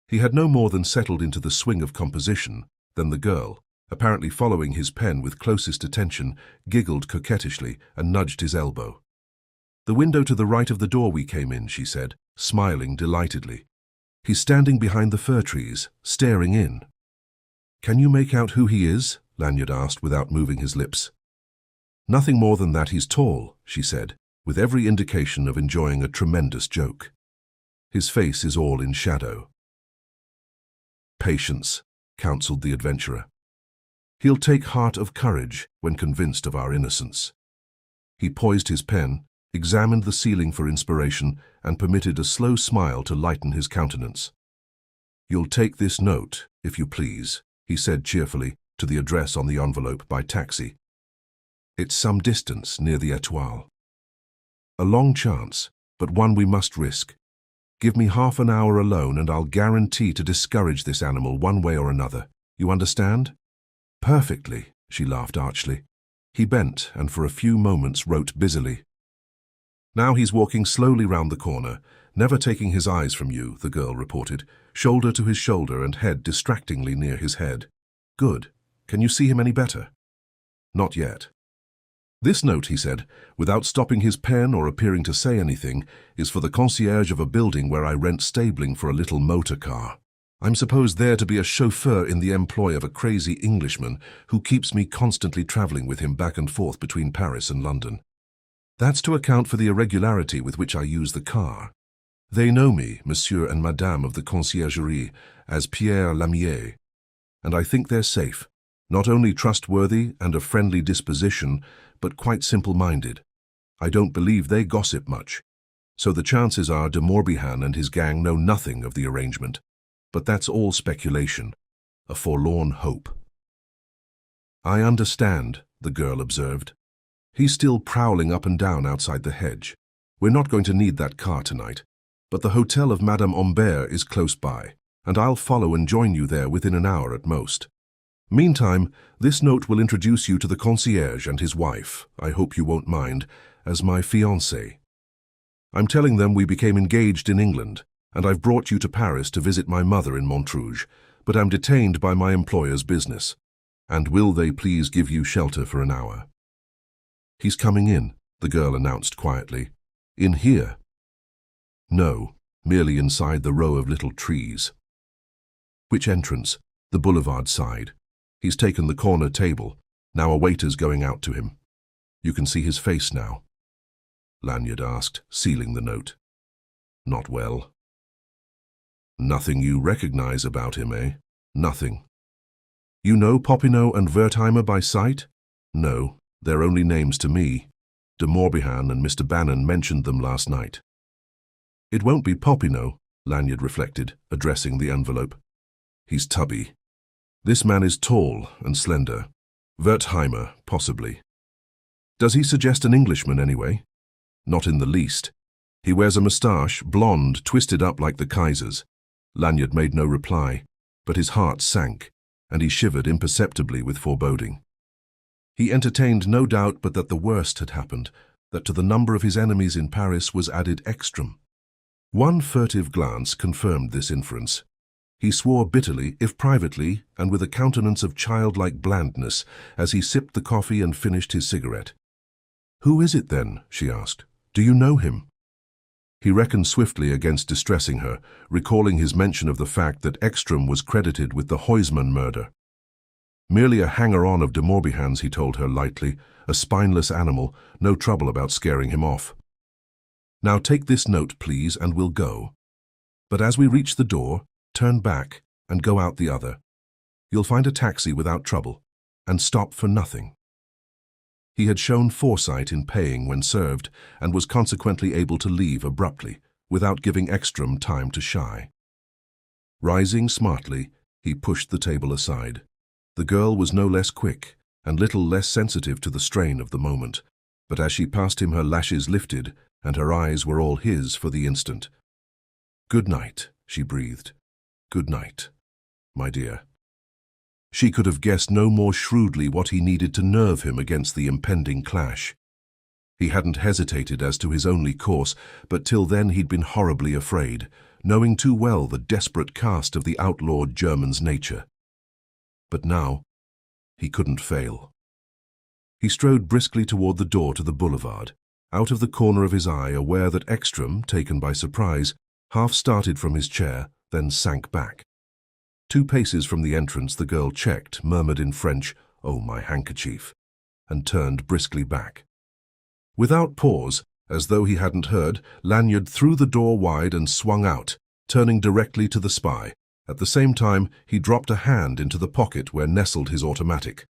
He had no more than settled into the swing of composition than the girl, apparently following his pen with closest attention, giggled coquettishly and nudged his elbow. "The window to the right of the door we came in," she said, smiling delightedly. "He's standing behind the fir trees, staring in." "Can you make out who he is?" Lanyard asked without moving his lips. "Nothing more than that he's tall," she said, with every indication of enjoying a tremendous joke. "His face is all in shadow." "Patience," counseled the adventurer. "He'll take heart of courage when convinced of our innocence." He poised his pen, examined the ceiling for inspiration, and permitted a slow smile to lighten his countenance. "You'll take this note, if you please," he said cheerfully, to the address on the envelope by taxi. "It's some distance near the Étoile. A long chance, but one we must risk. Give me half an hour alone and I'll guarantee to discourage this animal one way or another. You understand?" "Perfectly," she laughed archly. He bent and for a few moments wrote busily. "Now he's walking slowly round the corner, never taking his eyes from you," the girl reported, shoulder to his shoulder and head distractingly near his head. "Good. Can you see him any better?" "Not yet." "This note," he said, without stopping his pen or appearing to say anything, "is for the concierge of a building where I rent stabling for a little motor car. I'm supposed there to be a chauffeur in the employ of a crazy Englishman who keeps me constantly traveling with him back and forth between Paris and London. That's to account for the irregularity with which I use the car. They know me, Monsieur and Madame of the Conciergerie, as Pierre Lamier, and I think they're safe, not only trustworthy and of friendly disposition, but quite simple-minded. I don't believe they gossip much, so the chances are de Morbihan and his gang know nothing of the arrangement. But that's all speculation, a forlorn hope." "I understand," the girl observed. "He's still prowling up and down outside the hedge. We're not going to need that car tonight, but the hotel of Madame Omber is close by, and I'll follow and join you there within an hour at most. Meantime, this note will introduce you to the concierge and his wife, I hope you won't mind, as my fiancée. I'm telling them we became engaged in England, and I've brought you to Paris to visit my mother in Montrouge, but I'm detained by my employer's business. And will they please give you shelter for an hour?" "He's coming in," the girl announced quietly. "In here?" "No, merely inside the row of little trees." "Which entrance?" "The boulevard side. He's taken the corner table. Now a waiter's going out to him. You can see his face now." Lanyard asked, sealing the note. "Not well." "Nothing you recognize about him, eh?" "Nothing." "You know Popinot and Wertheimer by sight?" "No, they're only names to me. De Morbihan and Mr. Bannon mentioned them last night." "It won't be Popinot," Lanyard reflected, addressing the envelope. "He's tubby. This man is tall and slender. Wertheimer, possibly." "Does he suggest an Englishman anyway?" "Not in the least. He wears a moustache, blonde, twisted up like the Kaiser's." Lanyard made no reply, but his heart sank, and he shivered imperceptibly with foreboding. He entertained no doubt but that the worst had happened, that to the number of his enemies in Paris was added Ekstrom. One furtive glance confirmed this inference. He swore bitterly, if privately, and with a countenance of childlike blandness, as he sipped the coffee and finished his cigarette. "Who is it, then?" she asked. "Do you know him?" He reckoned swiftly against distressing her, recalling his mention of the fact that Ekstrom was credited with the Huysman murder. "Merely a hanger-on of de Morbihan's," he told her lightly, "a spineless animal, no trouble about scaring him off. Now take this note, please, and we'll go. But as we reach the door, turn back and go out the other. You'll find a taxi without trouble, and stop for nothing." He had shown foresight in paying when served, and was consequently able to leave abruptly, without giving Ekstrom time to shy. Rising smartly, he pushed the table aside. The girl was no less quick, and little less sensitive to the strain of the moment, but as she passed him her lashes lifted, and her eyes were all his for the instant. "Good night," she breathed. "Good night, my dear." She could have guessed no more shrewdly what he needed to nerve him against the impending clash. He hadn't hesitated as to his only course, but till then he'd been horribly afraid, knowing too well the desperate cast of the outlawed German's nature. But now, he couldn't fail. He strode briskly toward the door to the boulevard, out of the corner of his eye aware that Ekstrom, taken by surprise, half started from his chair, then sank back. 2 paces from the entrance the girl checked, murmured in French, "Oh, my handkerchief," and turned briskly back. Without pause, as though he hadn't heard, Lanyard threw the door wide and swung out, turning directly to the spy. At the same time, he dropped a hand into the pocket where nestled his automatic.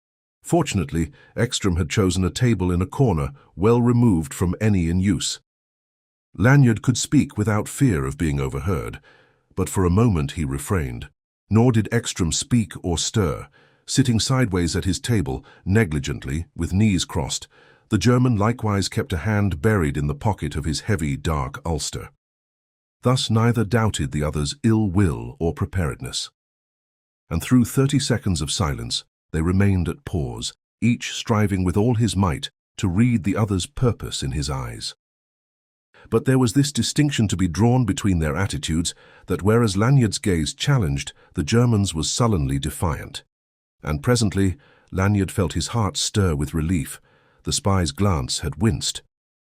Fortunately, Ekstrom had chosen a table in a corner, well removed from any in use. Lanyard could speak without fear of being overheard, but for a moment he refrained. Nor did Ekstrom speak or stir. Sitting sideways at his table, negligently, with knees crossed, the German likewise kept a hand buried in the pocket of his heavy, dark ulster. Thus neither doubted the other's ill will or preparedness. And through 30 seconds of silence, they remained at pause, each striving with all his might to read the other's purpose in his eyes. But there was this distinction to be drawn between their attitudes, that whereas Lanyard's gaze challenged, the German's was sullenly defiant. And presently, Lanyard felt his heart stir with relief. The spy's glance had winced.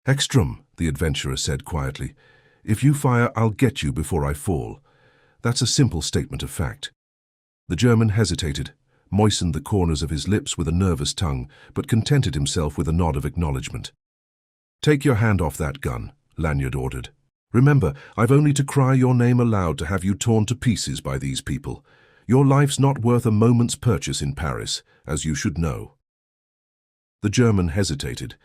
"Ekstrom," the adventurer said quietly, "if you fire, I'll get you before I fall. That's a simple statement of fact." The German hesitated, moistened the corners of his lips with a nervous tongue, but contented himself with a nod of acknowledgement. "Take your hand off that gun," Lanyard ordered. "Remember, I've only to cry your name aloud to have you torn to pieces by these people. Your life's not worth a moment's purchase in Paris, as you should know." The German hesitated,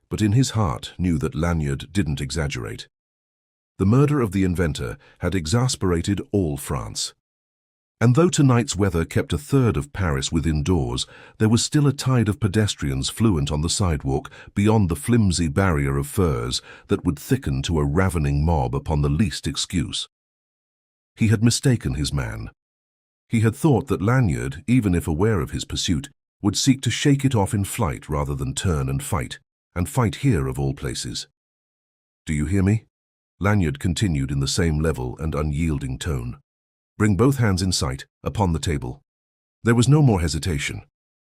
but in his heart knew that Lanyard didn't exaggerate. The murder of the inventor had exasperated all France. And though tonight's weather kept a third of Paris within doors, there was still a tide of pedestrians fluent on the sidewalk beyond the flimsy barrier of furs that would thicken to a ravening mob upon the least excuse. He had mistaken his man. He had thought that Lanyard, even if aware of his pursuit, would seek to shake it off in flight rather than turn and fight here of all places. "Do you hear me?" Lanyard continued in the same level and unyielding tone. "Bring both hands in sight, upon the table." There was no more hesitation.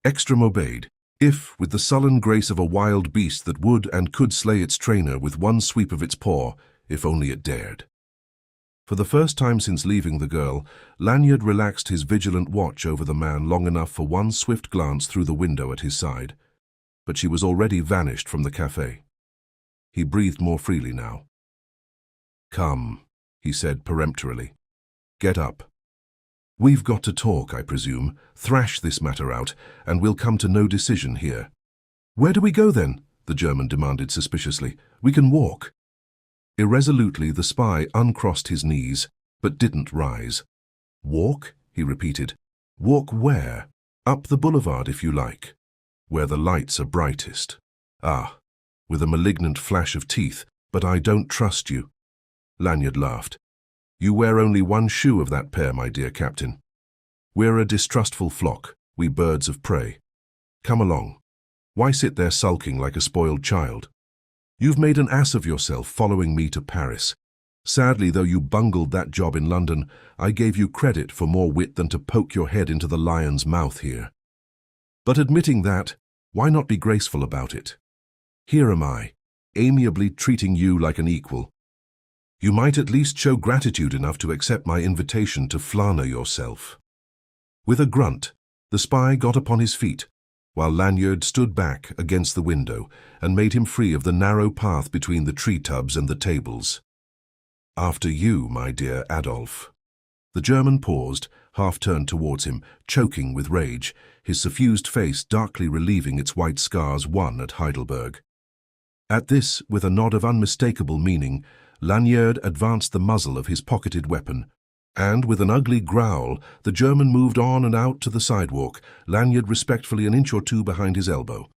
Ekstrom obeyed, if with the sullen grace of a wild beast that would and could slay its trainer with one sweep of its paw, if only it dared. For the first time since leaving the girl, Lanyard relaxed his vigilant watch over the man long enough for one swift glance through the window at his side. But she was already vanished from the café. He breathed more freely now. "Come," he said peremptorily. "Get up. We've got to talk, I presume, thrash this matter out, and we'll come to no decision here." "Where do we go then?" the German demanded suspiciously. "We can walk." Irresolutely, the spy uncrossed his knees, but didn't rise. "Walk?" he repeated. "Walk where? Up the boulevard, if you like. Where the lights are brightest." "Ah," with a malignant flash of teeth, "but I don't trust you." Lanyard laughed. "You wear only one shoe of that pair, my dear captain. We're a distrustful flock, we birds of prey. Come along. Why sit there sulking like a spoiled child? You've made an ass of yourself following me to Paris. Sadly, though you bungled that job in London, I gave you credit for more wit than to poke your head into the lion's mouth here. But admitting that, why not be graceful about it? Here am I, amiably treating you like an equal. You might at least show gratitude enough to accept my invitation to flaner yourself. With a grunt, the spy got upon his feet, while Lanyard stood back against the window and made him free of the narrow path between the tree tubs and the tables. After you, my dear Adolphe. The German paused, half-turned towards him, choking with rage, his suffused face darkly relieving its white scars won at Heidelberg. At this, with a nod of unmistakable meaning, Lanyard advanced the muzzle of his pocketed weapon, and with an ugly growl, the German moved on and out to the sidewalk, Lanyard respectfully an inch or two behind his elbow.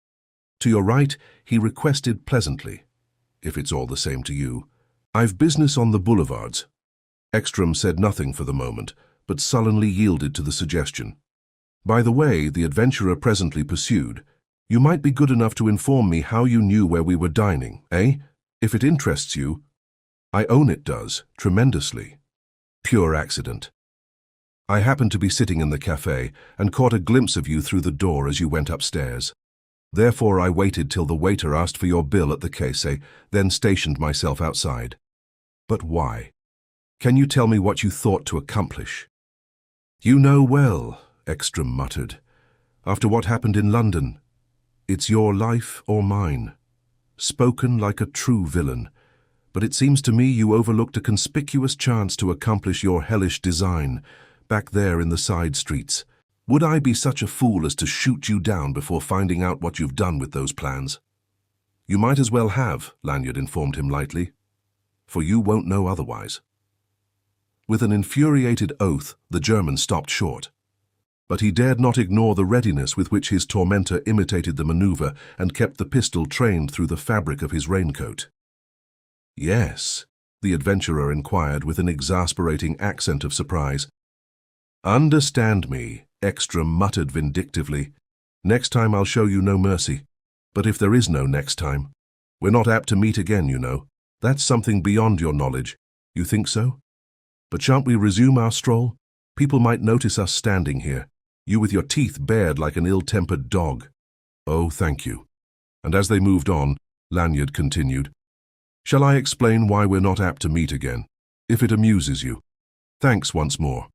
To your right, he requested pleasantly, "If it's all the same to you, I've business on the boulevards." Ekstrom said nothing for the moment, but sullenly yielded to the suggestion. "By the way," the adventurer presently pursued, "you might be good enough to inform me how you knew where we were dining, eh? If it interests you." "I own it does, tremendously. Pure accident. I happened to be sitting in the café and caught a glimpse of you through the door as you went upstairs. Therefore I waited till the waiter asked for your bill at the caisse, then stationed myself outside." "But why? Can you tell me what you thought to accomplish?" "You know well," Ekstrom muttered. "After what happened in London, it's your life or mine. Spoken like a true villain, but it seems to me you overlooked a conspicuous chance to accomplish your hellish design, back there in the side streets. Would I be such a fool as to shoot you down before finding out what you've done with those plans?" "You might as well have," Lanyard informed him lightly, "for you won't know otherwise." With an infuriated oath, the German stopped short. But he dared not ignore the readiness with which his tormentor imitated the maneuver and kept the pistol trained through the fabric of his raincoat. "Yes?" the adventurer inquired with an exasperating accent of surprise. "Understand me," Ekstrom muttered vindictively. "Next time I'll show you no mercy. But if there is no next time, we're not apt to meet again, you know. That's something beyond your knowledge. You think so? But shan't we resume our stroll? People might notice us standing here, you with your teeth bared like an ill-tempered dog." "Oh, thank you." And as they moved on, Lanyard continued, "Shall I explain why we're not apt to meet again, if it amuses you? Thanks once more.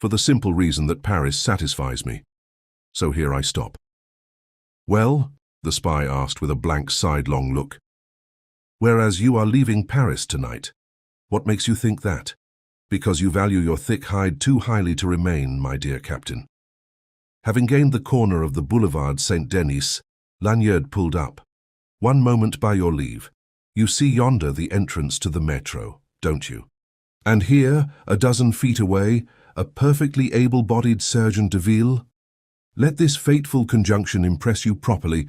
For the simple reason that Paris satisfies me. So here I stop." "Well?" the spy asked with a blank sidelong look. "Whereas you are leaving Paris tonight. What makes you think that?" "Because you value your thick hide too highly to remain, my dear captain." Having gained the corner of the Boulevard Saint-Denis, Lanyard pulled up. "One moment by your leave. You see yonder the entrance to the metro, don't you? And here, a dozen feet away, a perfectly able-bodied Sergeant de Ville? Let this fateful conjunction impress you properly.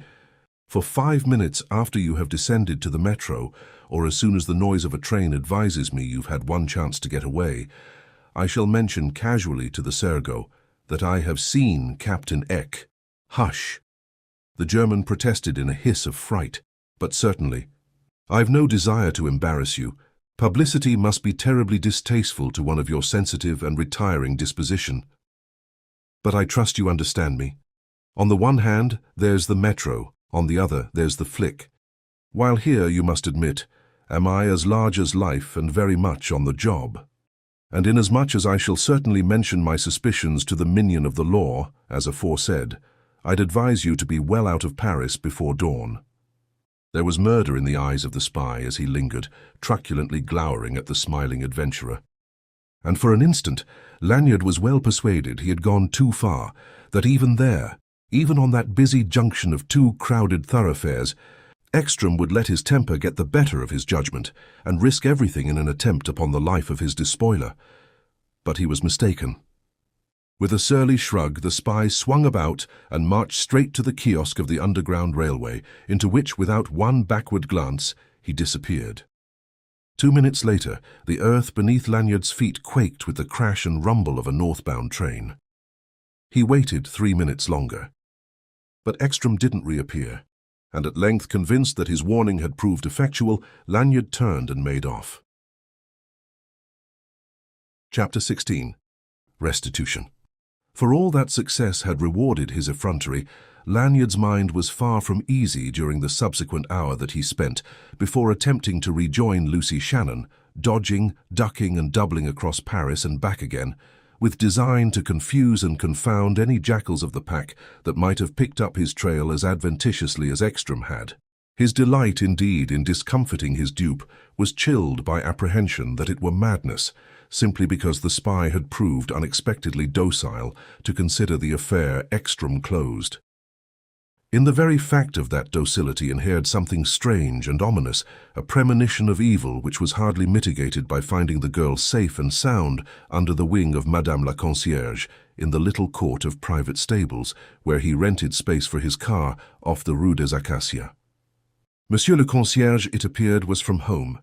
For 5 minutes after you have descended to the metro, or as soon as the noise of a train advises me you've had one chance to get away, I shall mention casually to the Sergo that I have seen Captain Eck." "Hush!" The German protested in a hiss of fright. "But certainly. I've no desire to embarrass you. Publicity must be terribly distasteful to one of your sensitive and retiring disposition. But I trust you understand me. On the one hand, there's the metro, on the other, there's the flick. While here, you must admit, am I as large as life and very much on the job. And inasmuch as I shall certainly mention my suspicions to the minion of the law, as aforesaid, I'd advise you to be well out of Paris before dawn." There was murder in the eyes of the spy as he lingered, truculently glowering at the smiling adventurer. And for an instant, Lanyard was well persuaded he had gone too far, that even there, even on that busy junction of two crowded thoroughfares, Ekstrom would let his temper get the better of his judgment and risk everything in an attempt upon the life of his despoiler. But he was mistaken. With a surly shrug, the spy swung about and marched straight to the kiosk of the Underground Railway, into which, without one backward glance, he disappeared. 2 minutes later, the earth beneath Lanyard's feet quaked with the crash and rumble of a northbound train. He waited 3 minutes longer. But Ekstrom didn't reappear, and at length, convinced that his warning had proved effectual, Lanyard turned and made off. Chapter 16. Restitution. For all that success had rewarded his effrontery, Lanyard's mind was far from easy during the subsequent hour that he spent before attempting to rejoin Lucy Shannon, dodging, ducking and doubling across Paris and back again, with design to confuse and confound any jackals of the pack that might have picked up his trail as adventitiously as Ekstrom had. His delight indeed in discomfiting his dupe was chilled by apprehension that it were madness, simply because the spy had proved unexpectedly docile to consider the affair Ekstrom closed. In the very fact of that docility inhered something strange and ominous, a premonition of evil which was hardly mitigated by finding the girl safe and sound under the wing of Madame la Concierge in the little court of private stables where he rented space for his car off the Rue des Acacias. Monsieur le Concierge, it appeared, was from home,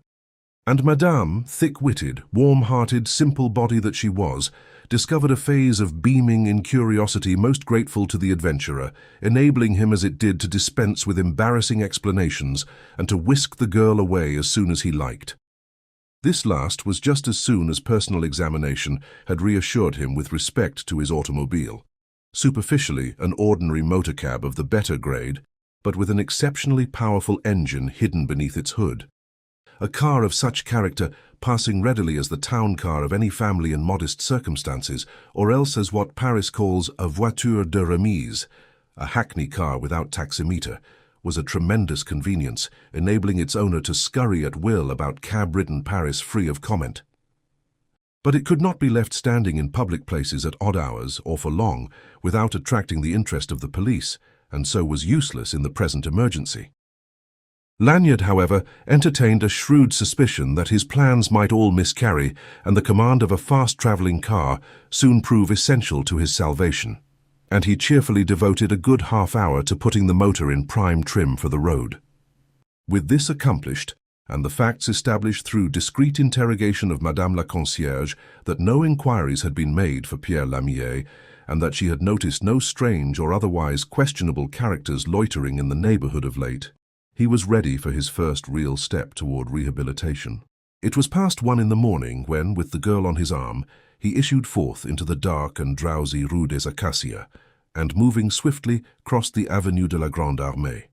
and Madame, thick-witted, warm-hearted, simple body that she was, discovered a phase of beaming incuriosity most grateful to the adventurer, enabling him as it did to dispense with embarrassing explanations and to whisk the girl away as soon as he liked. This last was just as soon as personal examination had reassured him with respect to his automobile. Superficially, an ordinary motor cab of the better grade, but with an exceptionally powerful engine hidden beneath its hood. A car of such character passing readily as the town car of any family in modest circumstances, or else as what Paris calls a voiture de remise, a hackney car without taximeter, was a tremendous convenience, enabling its owner to scurry at will about cab-ridden Paris free of comment. But it could not be left standing in public places at odd hours or for long without attracting the interest of the police, and so was useless in the present emergency. Lanyard, however, entertained a shrewd suspicion that his plans might all miscarry and the command of a fast-travelling car soon prove essential to his salvation, and he cheerfully devoted a good half-hour to putting the motor in prime trim for the road. With this accomplished, and the facts established through discreet interrogation of Madame la Concierge that no inquiries had been made for Pierre Lamier, and that she had noticed no strange or otherwise questionable characters loitering in the neighborhood of late, he was ready for his first real step toward rehabilitation. It was past 1 in the morning when, with the girl on his arm, he issued forth into the dark and drowsy Rue des Acacias, and moving swiftly crossed the Avenue de la Grande Armée.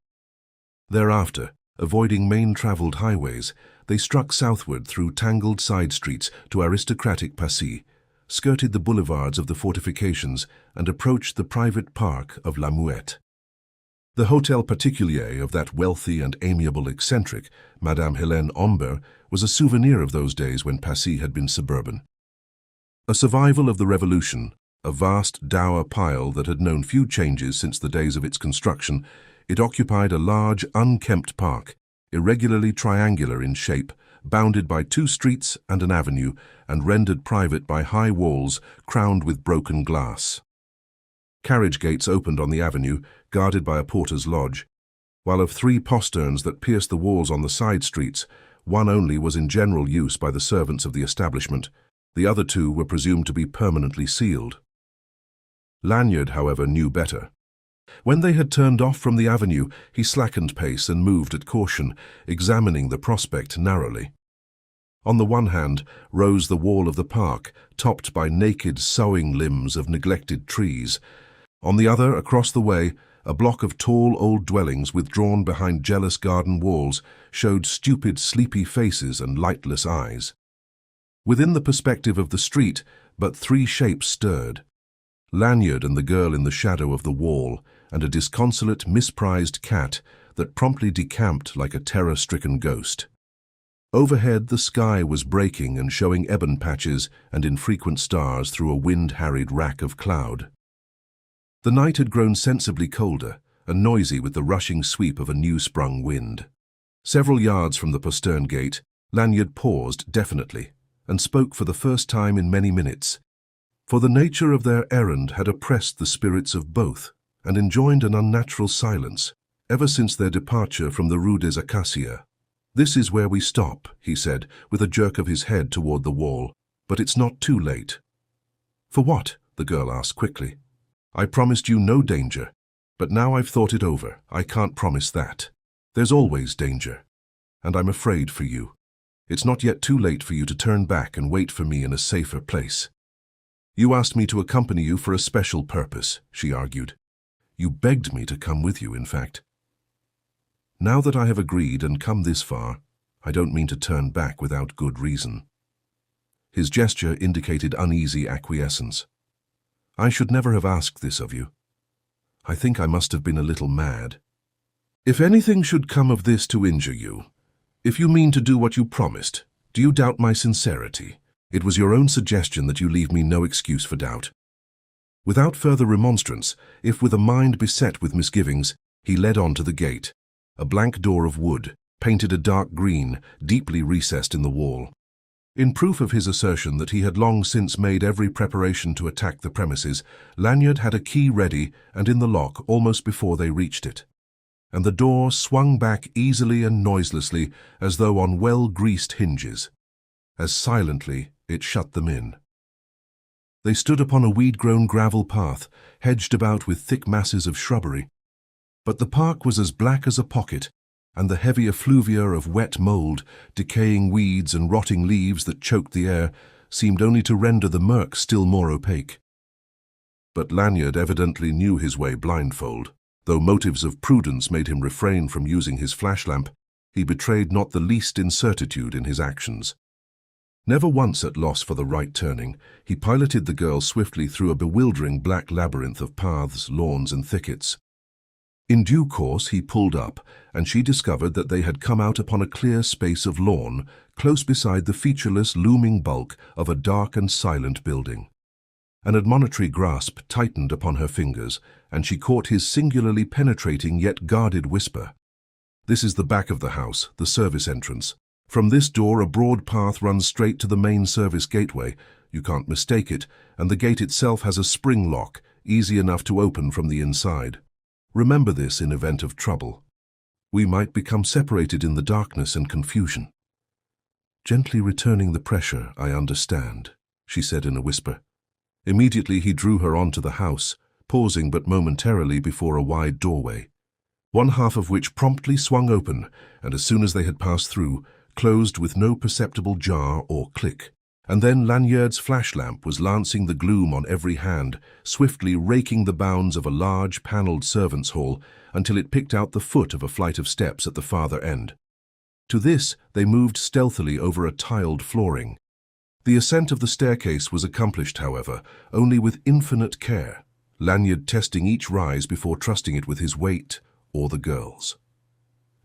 Thereafter, avoiding main-traveled highways, they struck southward through tangled side streets to aristocratic Passy, skirted the boulevards of the fortifications, and approached the private park of La Muette. The Hôtel Particulier of that wealthy and amiable eccentric, Madame Hélène Omber, was a souvenir of those days when Passy had been suburban. A survival of the Revolution, a vast dour pile that had known few changes since the days of its construction, it occupied a large, unkempt park, irregularly triangular in shape, bounded by 2 streets and an avenue, and rendered private by high walls crowned with broken glass. Carriage gates opened on the avenue, guarded by a porter's lodge, while of 3 posterns that pierced the walls on the side streets, one only was in general use by the servants of the establishment. The other 2 were presumed to be permanently sealed. Lanyard, however, knew better. When they had turned off from the avenue, he slackened pace and moved at caution, examining the prospect narrowly. On the one hand rose the wall of the park, topped by naked sowing limbs of neglected trees. On the other, across the way, a block of tall old dwellings withdrawn behind jealous garden walls showed stupid, sleepy faces and lightless eyes. Within the perspective of the street, but 3 shapes stirred: Lanyard and the girl in the shadow of the wall, and a disconsolate, misprized cat that promptly decamped like a terror-stricken ghost. Overhead, the sky was breaking and showing ebon patches and infrequent stars through a wind-harried rack of cloud. The night had grown sensibly colder and noisy with the rushing sweep of a new-sprung wind. Several yards from the postern gate, Lanyard paused definitely and spoke for the first time in many minutes, for the nature of their errand had oppressed the spirits of both and enjoined an unnatural silence ever since their departure from the Rue des Acacias. "This is where we stop," he said, with a jerk of his head toward the wall, "but it's not too late." "For what?" the girl asked quickly. "I promised you no danger, but now I've thought it over. I can't promise that. There's always danger, and I'm afraid for you." It's not yet too late for you to turn back and wait for me in a safer place. You asked me to accompany you for a special purpose, she argued. You begged me to come with you, in fact. Now that I have agreed and come this far, I don't mean to turn back without good reason. His gesture indicated uneasy acquiescence. I should never have asked this of you. I think I must have been a little mad. If anything should come of this to injure you, if you mean to do what you promised, do you doubt my sincerity? It was your own suggestion that you leave me no excuse for doubt. Without further remonstrance, if with a mind beset with misgivings, he led on to the gate, a blank door of wood, painted a dark green, deeply recessed in the wall. In proof of his assertion that he had long since made every preparation to attack the premises, Lanyard had a key ready and in the lock almost before they reached it. And the door swung back easily and noiselessly as though on well-greased hinges. As silently, it shut them in. They stood upon a weed-grown gravel path, hedged about with thick masses of shrubbery. But the park was as black as a pocket, and the heavy effluvia of wet mould, decaying weeds and rotting leaves that choked the air seemed only to render the murk still more opaque. But Lanyard evidently knew his way blindfold. Though motives of prudence made him refrain from using his flashlamp, he betrayed not the least incertitude in his actions. Never once at loss for the right turning, he piloted the girl swiftly through a bewildering black labyrinth of paths, lawns, and thickets. In due course he pulled up, and she discovered that they had come out upon a clear space of lawn, close beside the featureless, looming bulk of a dark and silent building. An admonitory grasp tightened upon her fingers, and she caught his singularly penetrating yet guarded whisper. This is the back of the house, the service entrance. From this door a broad path runs straight to the main service gateway. You can't mistake it, and the gate itself has a spring lock, easy enough to open from the inside. Remember this in event of trouble. We might become separated in the darkness and confusion. Gently returning the pressure, I understand, she said in a whisper. Immediately he drew her onto the house, pausing but momentarily before a wide doorway, one half of which promptly swung open, and as soon as they had passed through, closed with no perceptible jar or click. And then Lanyard's flashlamp was lancing the gloom on every hand, swiftly raking the bounds of a large panelled servants' hall until it picked out the foot of a flight of steps at the farther end. To this they moved stealthily over a tiled flooring. The ascent of the staircase was accomplished, however, only with infinite care, Lanyard testing each rise before trusting it with his weight or the girl's.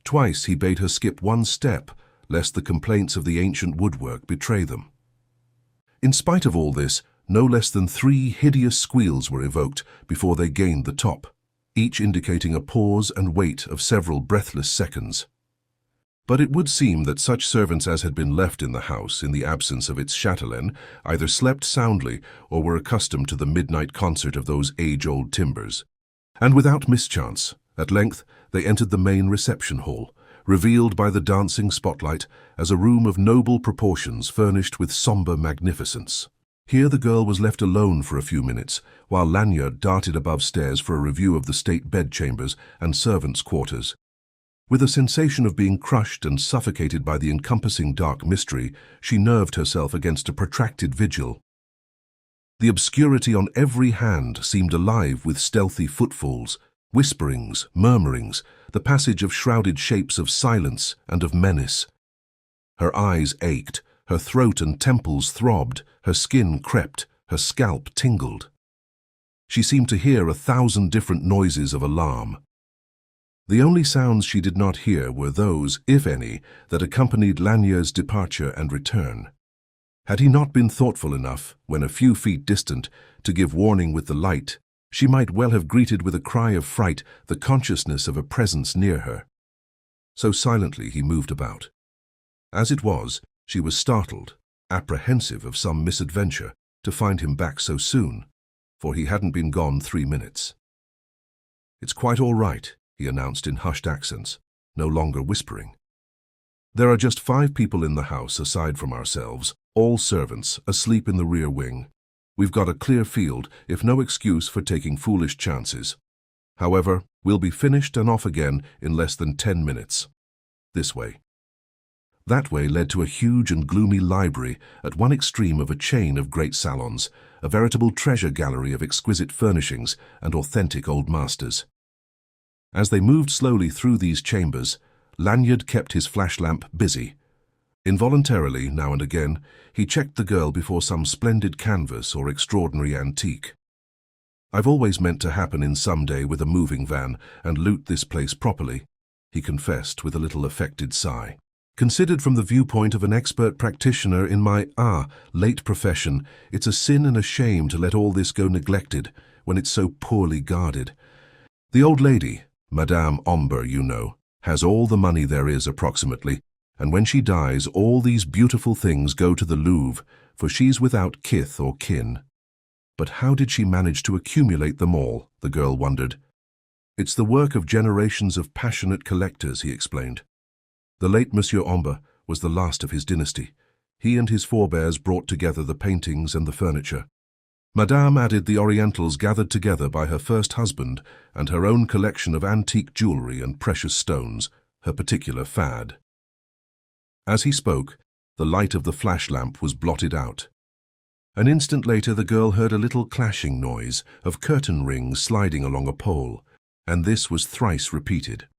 Twice he bade her skip one step, lest the complaints of the ancient woodwork betray them. In spite of all this, no less than 3 hideous squeals were evoked before they gained the top, each indicating a pause and wait of several breathless seconds. But it would seem that such servants as had been left in the house in the absence of its chatelaine either slept soundly or were accustomed to the midnight concert of those age-old timbers. And without mischance, at length they entered the main reception hall, revealed by the dancing spotlight as a room of noble proportions furnished with somber magnificence. Here the girl was left alone for a few minutes, while Lanyard darted above stairs for a review of the state bedchambers and servants' quarters. With a sensation of being crushed and suffocated by the encompassing dark mystery, she nerved herself against a protracted vigil. The obscurity on every hand seemed alive with stealthy footfalls, whisperings, murmurings, the passage of shrouded shapes of silence and of menace. Her eyes ached, her throat and temples throbbed, her skin crept, her scalp tingled. She seemed to hear 1,000 different noises of alarm. The only sounds she did not hear were those, if any, that accompanied Lanyard's departure and return. Had he not been thoughtful enough, when a few feet distant, to give warning with the light, she might well have greeted with a cry of fright the consciousness of a presence near her. So silently he moved about. As it was, she was startled, apprehensive of some misadventure, to find him back so soon, for he hadn't been gone 3 minutes. "It's quite all right," he announced in hushed accents, no longer whispering. "There are just 5 people in the house aside from ourselves, all servants, asleep in the rear wing. We've got a clear field, if no excuse for taking foolish chances. However, we'll be finished and off again in less than 10 minutes. This way." That way led to a huge and gloomy library at one extreme of a chain of great salons, a veritable treasure gallery of exquisite furnishings and authentic old masters. As they moved slowly through these chambers, Lanyard kept his flashlamp busy. Involuntarily, now and again, he checked the girl before some splendid canvas or extraordinary antique. "I've always meant to happen in some day with a moving van and loot this place properly," he confessed with a little affected sigh. "Considered from the viewpoint of an expert practitioner in my, late profession, it's a sin and a shame to let all this go neglected when it's so poorly guarded. The old lady, Madame Omber, you know, has all the money there is approximately, and when she dies all these beautiful things go to the Louvre, for she's without kith or kin." But how did she manage to accumulate them all, the girl wondered. "It's the work of generations of passionate collectors," he explained. "The late Monsieur Omber was the last of his dynasty. He and his forebears brought together the paintings and the furniture. Madame added the Orientals gathered together by her first husband and her own collection of antique jewelry and precious stones, her particular fad." As he spoke, the light of the flashlamp was blotted out. An instant later the girl heard a little clashing noise of curtain rings sliding along a pole, and this was thrice repeated.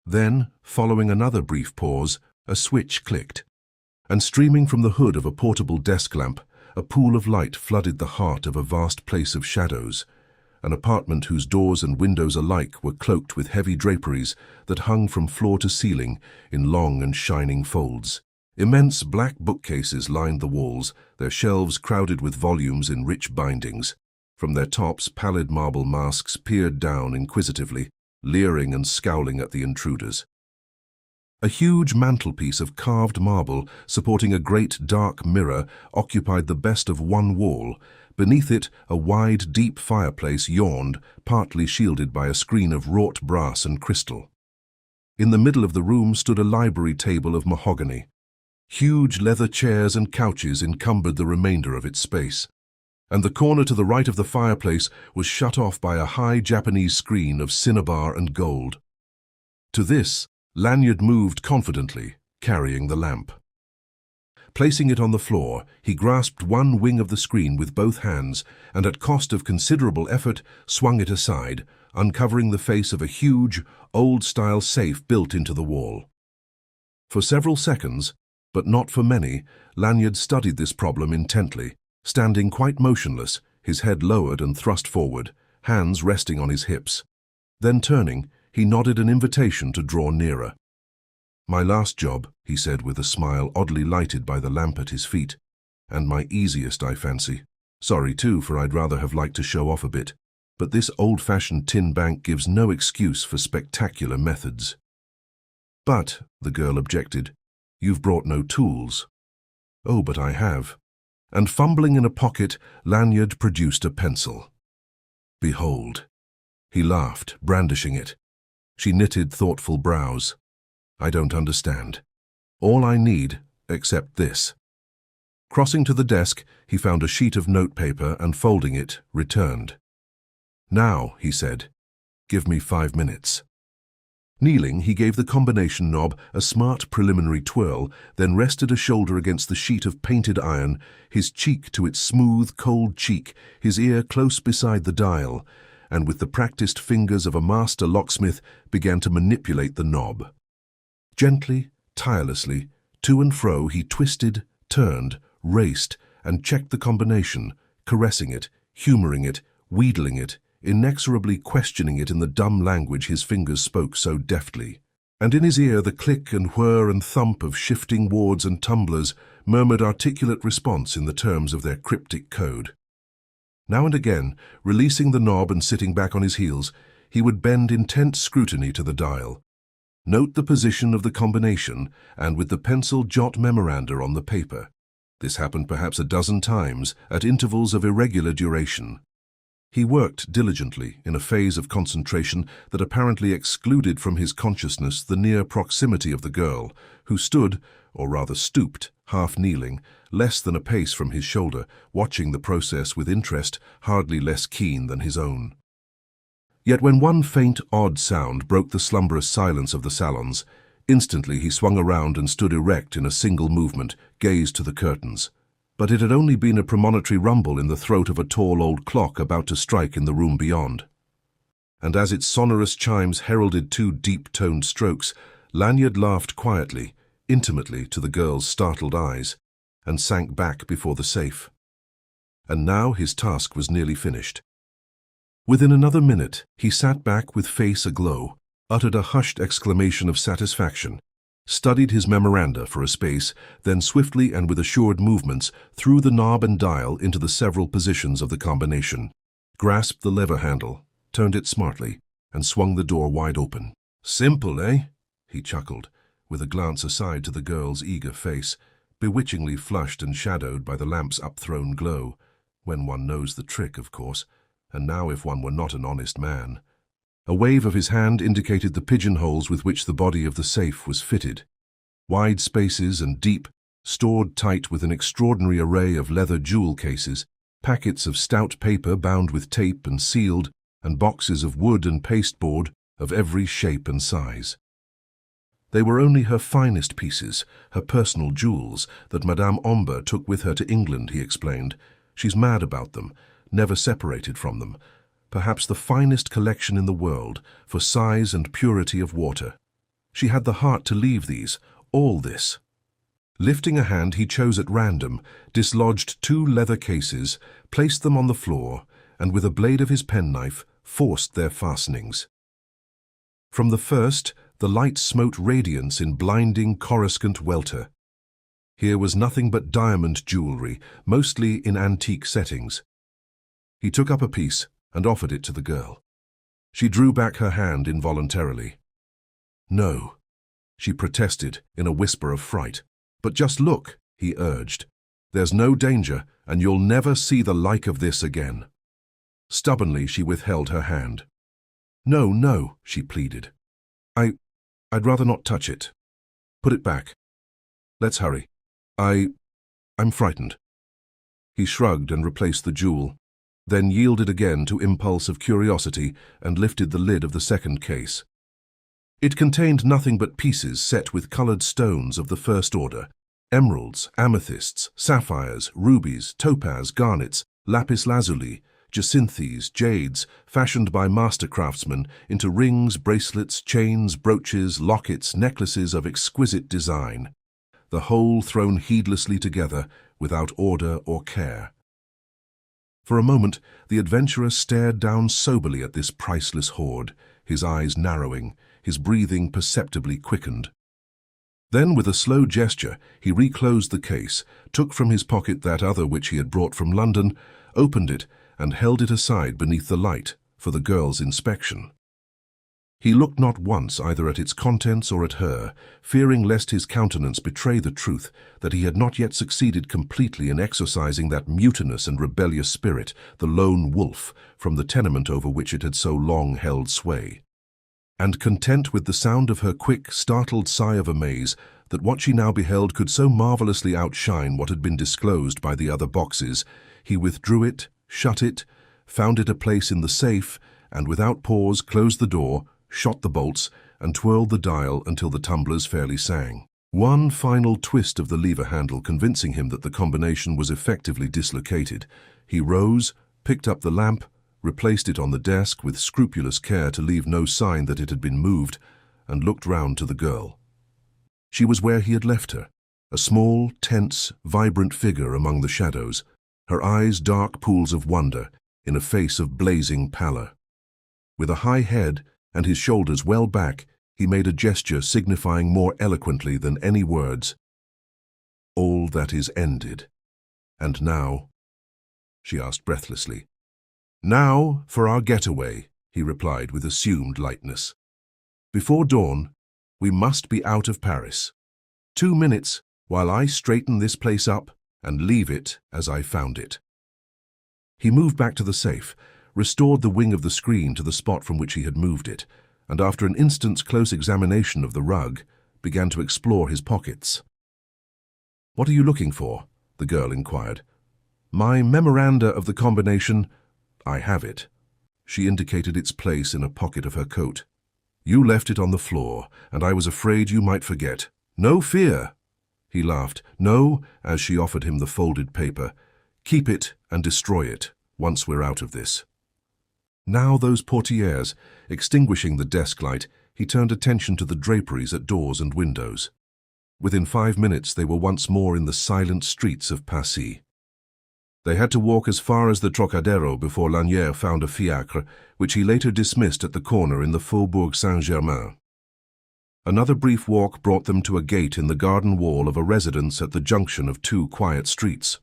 Then, following another brief pause, a switch clicked, and streaming from the hood of a portable desk lamp, a pool of light flooded the heart of a vast place of shadows, an apartment whose doors and windows alike were cloaked with heavy draperies that hung from floor to ceiling in long and shining folds. Immense black bookcases lined the walls, their shelves crowded with volumes in rich bindings. From their tops, pallid marble masks peered down inquisitively, leering and scowling at the intruders. A huge mantelpiece of carved marble supporting a great dark mirror occupied the best of one wall. Beneath it, a wide, deep fireplace yawned, partly shielded by a screen of wrought brass and crystal. In the middle of the room stood a library table of mahogany. Huge leather chairs and couches encumbered the remainder of its space, and the corner to the right of the fireplace was shut off by a high Japanese screen of cinnabar and gold. To this, Lanyard moved confidently, carrying the lamp. Placing it on the floor, he grasped one wing of the screen with both hands and, at cost of considerable effort, swung it aside, uncovering the face of a huge, old-style safe built into the wall. For several seconds, but not for many, Lanyard studied this problem intently, standing quite motionless, his head lowered and thrust forward, hands resting on his hips. Then turning, he nodded an invitation to draw nearer. "My last job," he said with a smile oddly lighted by the lamp at his feet, "and my easiest, I fancy. Sorry, too, for I'd rather have liked to show off a bit, but this old-fashioned tin bank gives no excuse for spectacular methods." "But," the girl objected, "you've brought no tools." "Oh, but I have." And fumbling in a pocket, Lanyard produced a pencil. "Behold." He laughed, brandishing it. She knitted thoughtful brows. "I don't understand. All I need, except this." Crossing to the desk, he found a sheet of notepaper and, folding it, returned. "Now," he said, "give me 5 minutes." Kneeling, he gave the combination knob a smart preliminary twirl, then rested a shoulder against the sheet of painted iron, his cheek to its smooth, cold cheek, his ear close beside the dial, and with the practiced fingers of a master locksmith began to manipulate the knob. Gently, tirelessly, to and fro he twisted, turned, raced, and checked the combination, caressing it, humoring it, wheedling it, inexorably questioning it in the dumb language his fingers spoke so deftly. And in his ear the click and whir and thump of shifting wards and tumblers murmured articulate response in the terms of their cryptic code. Now and again, releasing the knob and sitting back on his heels, he would bend intense scrutiny to the dial. Note the position of the combination, and with the pencil jot memoranda on the paper. This happened perhaps a dozen times, at intervals of irregular duration. He worked diligently in a phase of concentration that apparently excluded from his consciousness the near proximity of the girl, who stood, or rather stooped, half kneeling, less than a pace from his shoulder, watching the process with interest hardly less keen than his own. Yet when one faint, odd sound broke the slumberous silence of the salons, Instantly he swung around and stood erect in a single movement, gaze to the curtains. But it had only been a premonitory rumble in the throat of a tall old clock about to strike in the room beyond. And as its sonorous chimes heralded 2 deep-toned strokes, Lanyard laughed quietly, intimately to the girl's startled eyes, and sank back before the safe. And now his task was nearly finished. Within another minute, he sat back with face aglow, uttered a hushed exclamation of satisfaction, studied his memoranda for a space, then swiftly and with assured movements threw the knob and dial into the several positions of the combination, grasped the lever handle, turned it smartly, and swung the door wide open. "Simple, eh?" he chuckled, with a glance aside to the girl's eager face, bewitchingly flushed and shadowed by the lamp's upthrown glow, when one knows the trick, of course, and now if one were not an honest man. A wave of his hand indicated the pigeonholes with which the body of the safe was fitted. Wide spaces and deep, stored tight with an extraordinary array of leather jewel cases, packets of stout paper bound with tape and sealed, and boxes of wood and pasteboard of every shape and size. They were only her finest pieces, her personal jewels, that Madame Omber took with her to England, he explained. She's mad about them, never separated from them. Perhaps the finest collection in the world, for size and purity of water. She had the heart to leave these, all this. Lifting a hand he chose at random, dislodged 2 leather cases, placed them on the floor, and with a blade of his penknife forced their fastenings. From the first, the light smote radiance in blinding coruscant welter. Here was nothing but diamond jewelry, mostly in antique settings. He took up a piece and offered it to the girl. She drew back her hand involuntarily. "No," she protested in a whisper of fright. "But just look," he urged. "There's no danger, and you'll never see the like of this again." Stubbornly, she withheld her hand. "No, no," she pleaded. I'd rather not touch it. Put it back. Let's hurry. I'm frightened." He shrugged and replaced the jewel, then yielded again to impulse of curiosity and lifted the lid of the second case. It contained nothing but pieces set with colored stones of the first order: emeralds, amethysts, sapphires, rubies, topaz, garnets, lapis lazuli, jacinthes, jades, fashioned by master craftsmen into rings, bracelets, chains, brooches, lockets, necklaces of exquisite design, the whole thrown heedlessly together, without order or care. For a moment, the adventurer stared down soberly at this priceless hoard, his eyes narrowing, his breathing perceptibly quickened. Then, with a slow gesture, he reclosed the case, took from his pocket that other which he had brought from London, opened it, and held it aside beneath the light for the girl's inspection. He looked not once either at its contents or at her, fearing lest his countenance betray the truth that he had not yet succeeded completely in exorcising that mutinous and rebellious spirit, the lone wolf, from the tenement over which it had so long held sway. And content with the sound of her quick, startled sigh of amaze that what she now beheld could so marvelously outshine what had been disclosed by the other boxes, he withdrew it, shut it, found it a place in the safe, and without pause closed the door, shot the bolts, and twirled the dial until the tumblers fairly sang. One final twist of the lever handle convincing him that the combination was effectively dislocated, he rose, picked up the lamp, replaced it on the desk with scrupulous care to leave no sign that it had been moved, and looked round to the girl. She was where he had left her, a small, tense, vibrant figure among the shadows, her eyes dark pools of wonder in a face of blazing pallor. With a high head and his shoulders well back, he made a gesture signifying more eloquently than any words, "All that is ended. And now?" she asked breathlessly. "Now for our getaway," he replied with assumed lightness. "Before dawn, we must be out of Paris. 2 minutes while I straighten this place up and leave it as I found it." He moved back to the safe, restored the wing of the screen to the spot from which he had moved it, and after an instant's close examination of the rug, began to explore his pockets. "What are you looking for?" the girl inquired. "My memoranda of the combination. I have it." She indicated its place in a pocket of her coat. You left it on the floor, and I was afraid you might forget. No fear." He laughed. "No," as she offered him the folded paper. "Keep it and destroy it, once we're out of this." Now those portières, extinguishing the desk light, he turned attention to the draperies at doors and windows. Within 5 minutes they were once more in the silent streets of Passy. They had to walk as far as the Trocadero before Lanyard found a fiacre, which he later dismissed at the corner in the Faubourg Saint-Germain. Another brief walk brought them to a gate in the garden wall of a residence at the junction of 2 quiet streets.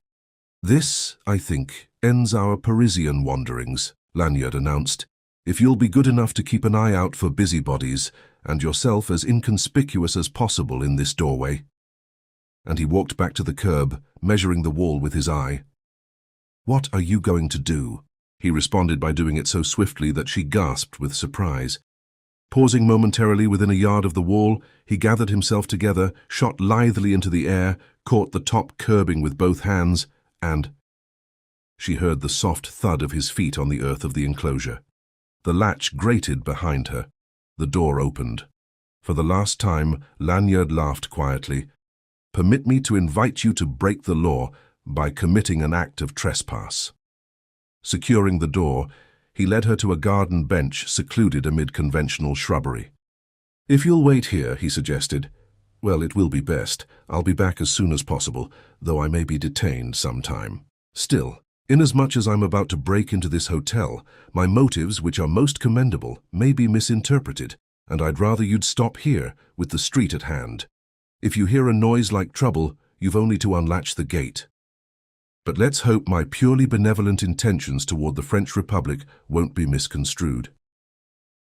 "This, I think, ends our Parisian wanderings," Lanyard announced. "If you'll be good enough to keep an eye out for busybodies, and yourself as inconspicuous as possible in this doorway." And he walked back to the curb, measuring the wall with his eye. "What are you going to do?" He responded by doing it so swiftly that she gasped with surprise. Pausing momentarily within a yard of the wall, he gathered himself together, shot lithely into the air, caught the top curbing with both hands, and... She heard the soft thud of his feet on the earth of the enclosure. The latch grated behind her. The door opened. For the last time, Lanyard laughed quietly. "Permit me to invite you to break the law by committing an act of trespass." Securing the door, he led her to a garden bench secluded amid conventional shrubbery. "If you'll wait here," he suggested. "Well, it will be best. I'll be back as soon as possible, though I may be detained some time. Still, inasmuch as I'm about to break into this hotel, my motives, which are most commendable, may be misinterpreted, and I'd rather you'd stop here, with the street at hand. If you hear a noise like trouble, you've only to unlatch the gate. But let's hope my purely benevolent intentions toward the French Republic won't be misconstrued."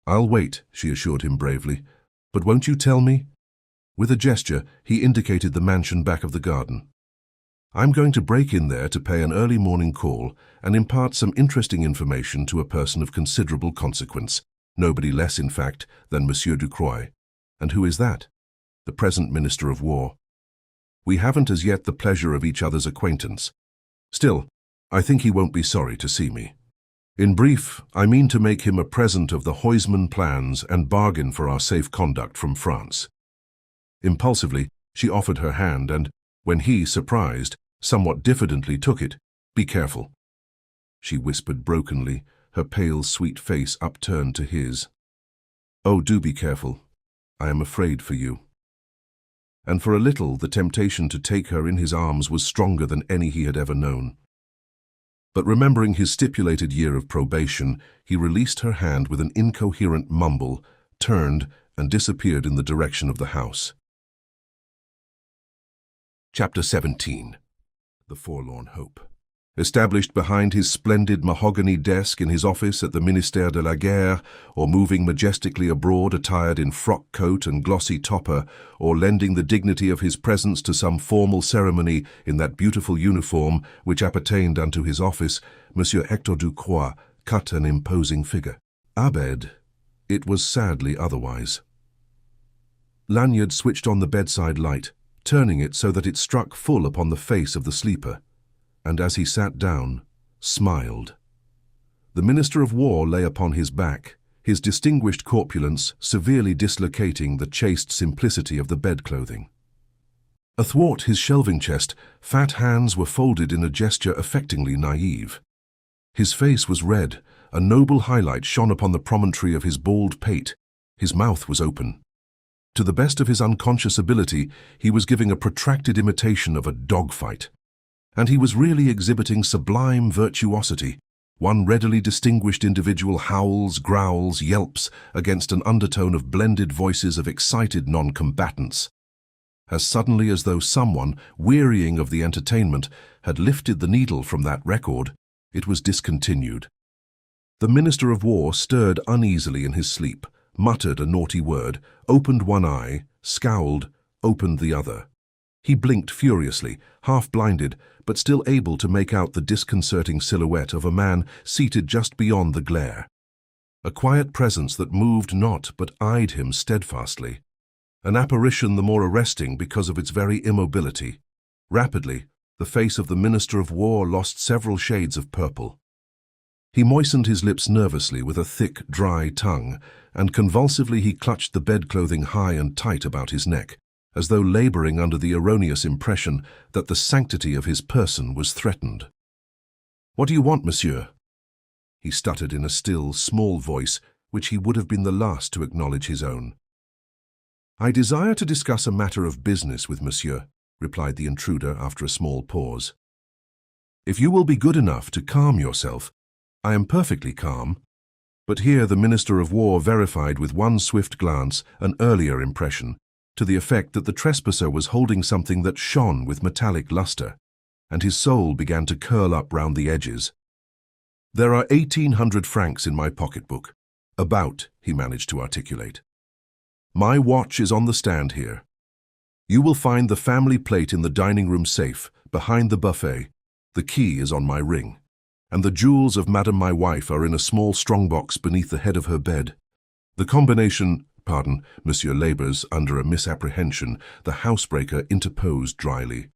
"I'll wait," she assured him bravely. "But won't you tell me?" With a gesture, he indicated the mansion back of the garden. "I'm going to break in there to pay an early morning call and impart some interesting information to a person of considerable consequence, nobody less, in fact, than Monsieur Ducroix. And who is that?" "The present Minister of War. We haven't as yet the pleasure of each other's acquaintance. Still, I think he won't be sorry to see me. In brief, I mean to make him a present of the Huysman plans and bargain for our safe conduct from France." Impulsively, she offered her hand and, when he, surprised, somewhat diffidently took it, "Be careful," she whispered brokenly, her pale, sweet face upturned to his. "Oh, do be careful. I am afraid for you." And for a little, the temptation to take her in his arms was stronger than any he had ever known. But remembering his stipulated year of probation, he released her hand with an incoherent mumble, turned, and disappeared in the direction of the house. Chapter 17. The Forlorn Hope. Established behind his splendid mahogany desk in his office at the Ministère de la Guerre, or moving majestically abroad attired in frock coat and glossy topper, or lending the dignity of his presence to some formal ceremony in that beautiful uniform which appertained unto his office, Monsieur Hector Ducroix cut an imposing figure. Abed, it was sadly otherwise. Lanyard switched on the bedside light, turning it so that it struck full upon the face of the sleeper, and as he sat down, smiled. The Minister of War lay upon his back, his distinguished corpulence severely dislocating the chaste simplicity of the bedclothing. Athwart his shelving chest, fat hands were folded in a gesture affectingly naive. His face was red, a noble highlight shone upon the promontory of his bald pate. His mouth was open. To the best of his unconscious ability, he was giving a protracted imitation of a dogfight. And he was really exhibiting sublime virtuosity. One readily distinguished individual howls, growls, yelps against an undertone of blended voices of excited non-combatants. As suddenly as though someone, wearying of the entertainment, had lifted the needle from that record, it was discontinued. The Minister of War stirred uneasily in his sleep, muttered a naughty word, opened one eye, scowled, opened the other. He blinked furiously, half-blinded, but still able to make out the disconcerting silhouette of a man seated just beyond the glare. A quiet presence that moved not but eyed him steadfastly. An apparition the more arresting because of its very immobility. Rapidly, the face of the Minister of War lost several shades of purple. He moistened his lips nervously with a thick, dry tongue, and convulsively he clutched the bedclothing high and tight about his neck, as though laboring under the erroneous impression that the sanctity of his person was threatened. "What do you want, monsieur?" He stuttered in a still, small voice, which he would have been the last to acknowledge his own. "I desire to discuss a matter of business with monsieur," replied the intruder after a small pause. "If you will be good enough to calm yourself, I am perfectly calm." But here the Minister of War verified with one swift glance an earlier impression, to the effect that the trespasser was holding something that shone with metallic luster, and his soul began to curl up round the edges. "There are 1,800 francs in my pocketbook. About," he managed to articulate. "My watch is on the stand here. You will find the family plate in the dining room safe, behind the buffet. The key is on my ring. And the jewels of Madame my wife are in a small strongbox beneath the head of her bed. The combination—" "Pardon, Monsieur labors under a misapprehension," the housebreaker interposed dryly.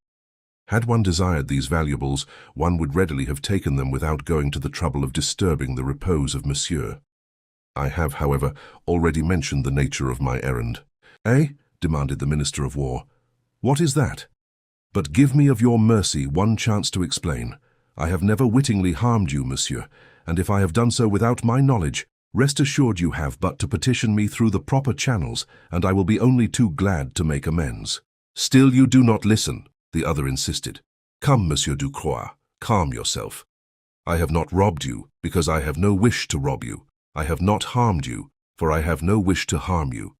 "Had one desired these valuables, one would readily have taken them without going to the trouble of disturbing the repose of Monsieur. I have, however, already mentioned the nature of my errand." "Eh?" demanded the Minister of War. "What is that? But give me of your mercy one chance to explain. I have never wittingly harmed you, monsieur, and if I have done so without my knowledge, rest assured you have but to petition me through the proper channels, and I will be only too glad to make amends." "Still you do not listen," the other insisted. "Come, Monsieur Ducroix, calm yourself. I have not robbed you, because I have no wish to rob you. I have not harmed you, for I have no wish to harm you.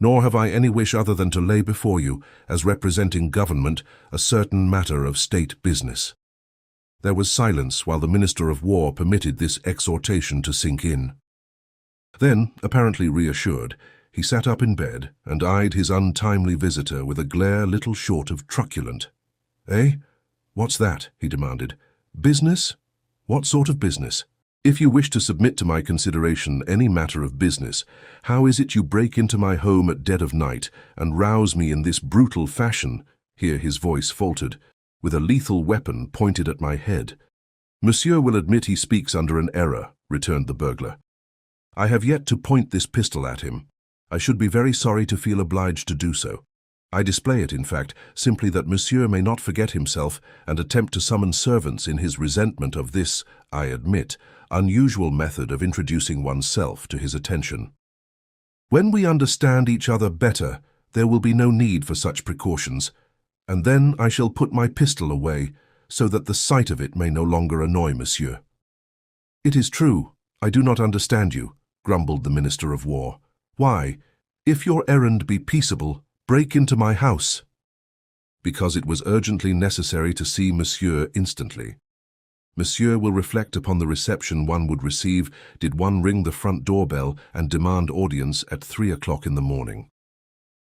Nor have I any wish other than to lay before you, as representing government, a certain matter of state business." There was silence while the Minister of War permitted this exhortation to sink in. Then, apparently reassured, he sat up in bed and eyed his untimely visitor with a glare little short of truculent. "Eh? What's that?" he demanded. "Business? What sort of business? If you wish to submit to my consideration any matter of business, how is it you break into my home at dead of night and rouse me in this brutal fashion?" Here his voice faltered, "with a lethal weapon pointed at my head." "Monsieur will admit he speaks under an error," returned the burglar. "I have yet to point this pistol at him. I should be very sorry to feel obliged to do so. I display it, in fact, simply that monsieur may not forget himself and attempt to summon servants in his resentment of this, I admit, unusual method of introducing oneself to his attention. When we understand each other better, there will be no need for such precautions, and then I shall put my pistol away, so that the sight of it may no longer annoy monsieur." "It is true, I do not understand you," grumbled the Minister of War. "Why, if your errand be peaceable, break into my house." "Because it was urgently necessary to see monsieur instantly. Monsieur will reflect upon the reception one would receive did one ring the front doorbell and demand audience at 3 o'clock in the morning."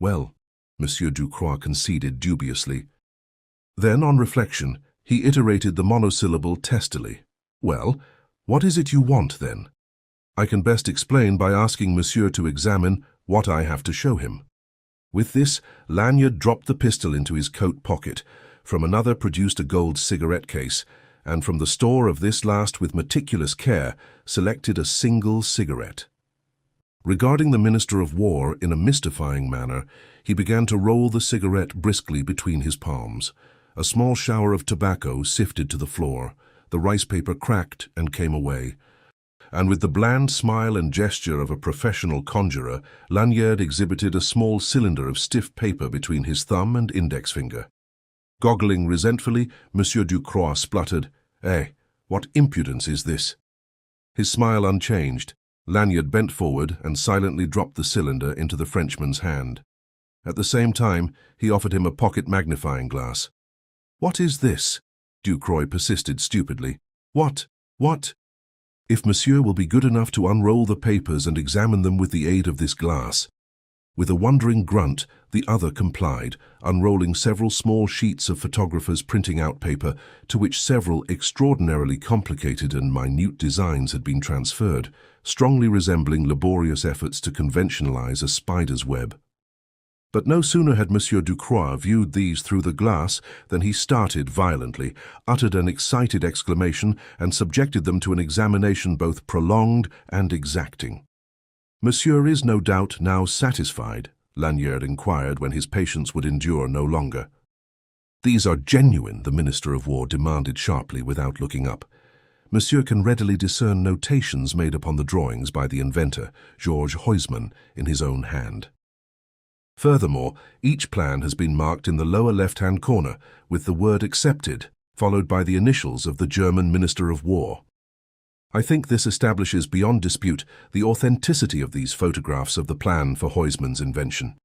"Well," Monsieur Ducroix conceded dubiously. Then, on reflection, he iterated the monosyllable testily. "Well, what is it you want, then? I can best explain by asking monsieur to examine what I have to show him." With this, Lanyard dropped the pistol into his coat pocket, from another produced a gold cigarette case, and from the store of this last with meticulous care selected a single cigarette. Regarding the Minister of War in a mystifying manner, he began to roll the cigarette briskly between his palms. A small shower of tobacco sifted to the floor, the rice paper cracked and came away. And with the bland smile and gesture of a professional conjurer, Lanyard exhibited a small cylinder of stiff paper between his thumb and index finger. Goggling resentfully, Monsieur Ducroix spluttered, "Eh, what impudence is this?" His smile unchanged, Lanyard bent forward and silently dropped the cylinder into the Frenchman's hand. At the same time, he offered him a pocket magnifying glass. "What is this?" Ducroix persisted stupidly. What? "If monsieur will be good enough to unroll the papers and examine them with the aid of this glass." With a wondering grunt, the other complied, unrolling several small sheets of photographer's printing-out paper to which several extraordinarily complicated and minute designs had been transferred, strongly resembling laborious efforts to conventionalize a spider's web. But no sooner had Monsieur Ducroix viewed these through the glass than he started violently, uttered an excited exclamation, and subjected them to an examination both prolonged and exacting. "Monsieur is no doubt now satisfied?" Lanyard inquired when his patience would endure no longer. "These are genuine," the Minister of War demanded sharply without looking up. "Monsieur can readily discern notations made upon the drawings by the inventor, Georges Huysman, in his own hand. Furthermore, each plan has been marked in the lower left-hand corner with the word accepted, followed by the initials of the German Minister of War. I think this establishes beyond dispute the authenticity of these photographs of the plan for Huysman's invention."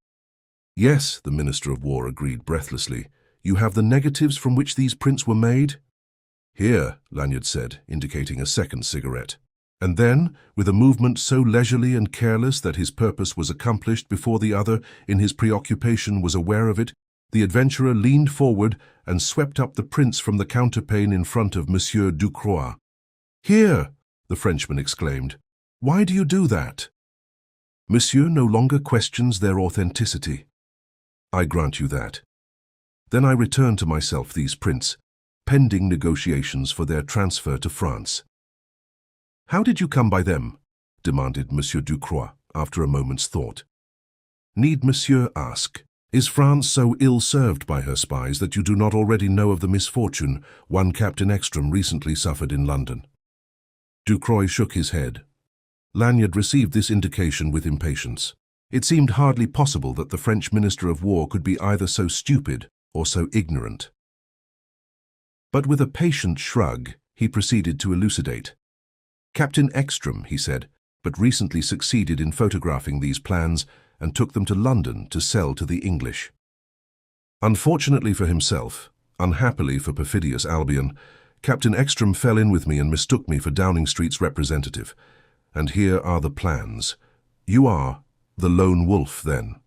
"Yes," the Minister of War agreed breathlessly. "You have the negatives from which these prints were made?" "Here," Lanyard said, indicating a second cigarette. And then, with a movement so leisurely and careless that his purpose was accomplished before the other, in his preoccupation, was aware of it, the adventurer leaned forward and swept up the prints from the counterpane in front of Monsieur Ducroix. "Here!" the Frenchman exclaimed. "Why do you do that?" "Monsieur no longer questions their authenticity." "I grant you that. Then I return to myself these prints, pending negotiations for their transfer to France." "How did you come by them?" demanded Monsieur Ducroix after a moment's thought. "Need Monsieur ask? Is France so ill-served by her spies that you do not already know of the misfortune one Captain Ekstrom recently suffered in London?" Ducroix shook his head. Lanyard received this indication with impatience. It seemed hardly possible that the French Minister of War could be either so stupid or so ignorant. But with a patient shrug, he proceeded to elucidate. "Captain Ekstrom," he said, "but recently succeeded in photographing these plans and took them to London to sell to the English. Unfortunately for himself, unhappily for perfidious Albion, Captain Ekstrom fell in with me and mistook me for Downing Street's representative. And here are the plans. You are the lone wolf, then?"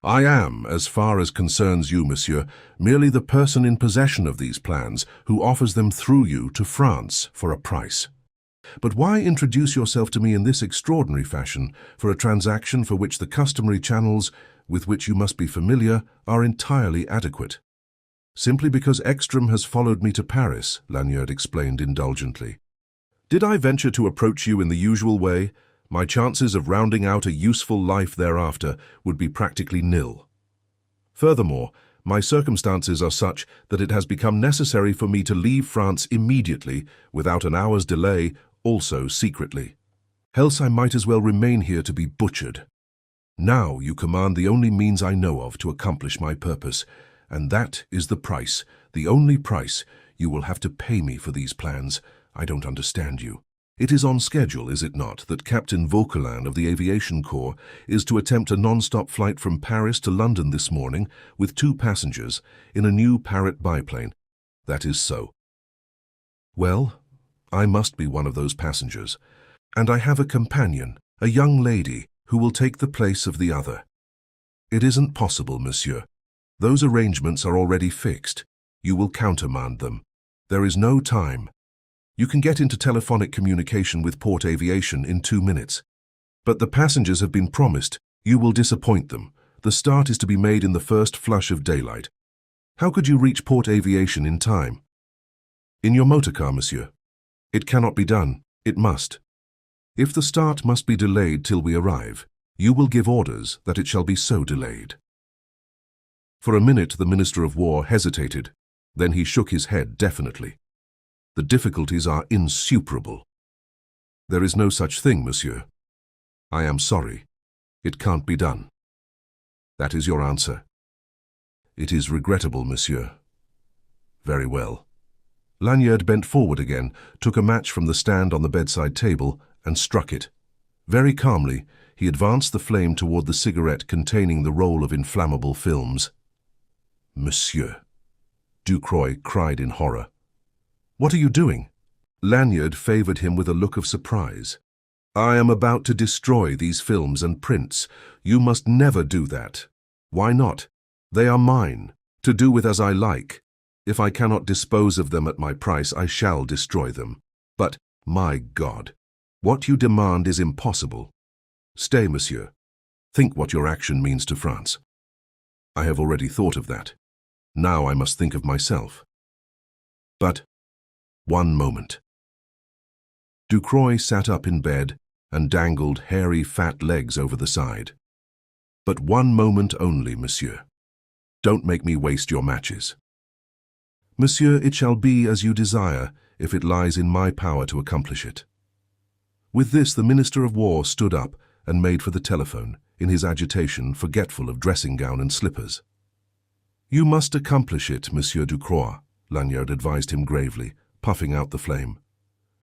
"I am, as far as concerns you, monsieur, merely the person in possession of these plans who offers them through you to France for a price. But why introduce yourself to me in this extraordinary fashion for a transaction for which the customary channels, with which you must be familiar, are entirely adequate?" "Simply because Ekstrom has followed me to Paris," Lanyard explained indulgently. "Did I venture to approach you in the usual way, my chances of rounding out a useful life thereafter would be practically nil. Furthermore, my circumstances are such that it has become necessary for me to leave France immediately, without an hour's delay, also secretly. Else I might as well remain here to be butchered. Now you command the only means I know of to accomplish my purpose, and that is the price, the only price, you will have to pay me for these plans. I don't understand you. It is on schedule, is it not, that Captain Vauquelin of the Aviation Corps is to attempt a non-stop flight from Paris to London this morning with 2 passengers in a new Parrot biplane? That is so. Well, I must be one of those passengers, and I have a companion, a young lady, who will take the place of the other. It isn't possible, monsieur. Those arrangements are already fixed. You will countermand them. There is no time. You can get into telephonic communication with Port Aviation in 2 minutes. But the passengers have been promised. You will disappoint them. The start is to be made in the first flush of daylight. How could you reach Port Aviation in time?" "In your motor car, monsieur." "It cannot be done. It must. If the start must be delayed till we arrive, you will give orders that it shall be so delayed." For a minute the Minister of War hesitated. Then he shook his head definitely. "The difficulties are insuperable." "There is no such thing, monsieur." "I am sorry. It can't be done." "That is your answer." "It is regrettable, monsieur." "Very well." Lanyard bent forward again, took a match from the stand on the bedside table, and struck it. Very calmly, he advanced the flame toward the cigarette containing the roll of inflammable films. "Monsieur," Ducroix cried in horror. "What are you doing?" Lanyard favored him with a look of surprise. "I am about to destroy these films and prints. You must never do that." "Why not? They are mine, to do with as I like. If I cannot dispose of them at my price, I shall destroy them. But, my God, what you demand is impossible. Stay, monsieur. Think what your action means to France." I have already thought of that. Now I must think of myself. But one moment. Ducroix sat up in bed and dangled hairy fat legs over the side. But one moment only, monsieur. Don't make me waste your matches. Monsieur, it shall be as you desire, if it lies in my power to accomplish it. With this, the Minister of War stood up and made for the telephone, in his agitation forgetful of dressing gown and slippers. You must accomplish it, Monsieur Ducroix, Lanyard advised him gravely, puffing out the flame.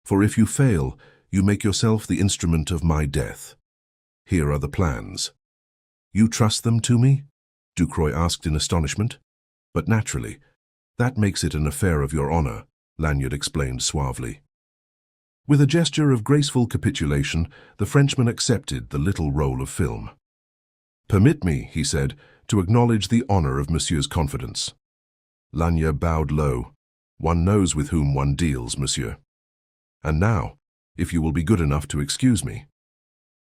For if you fail, you make yourself the instrument of my death. Here are the plans. You trust them to me? Ducroix asked in astonishment. But naturally, that makes it an affair of your honor, Lanyard explained suavely. With a gesture of graceful capitulation, the Frenchman accepted the little roll of film. Permit me, he said, to acknowledge the honor of Monsieur's confidence. Lanyard bowed low. One knows with whom one deals, Monsieur. And now, if you will be good enough to excuse me.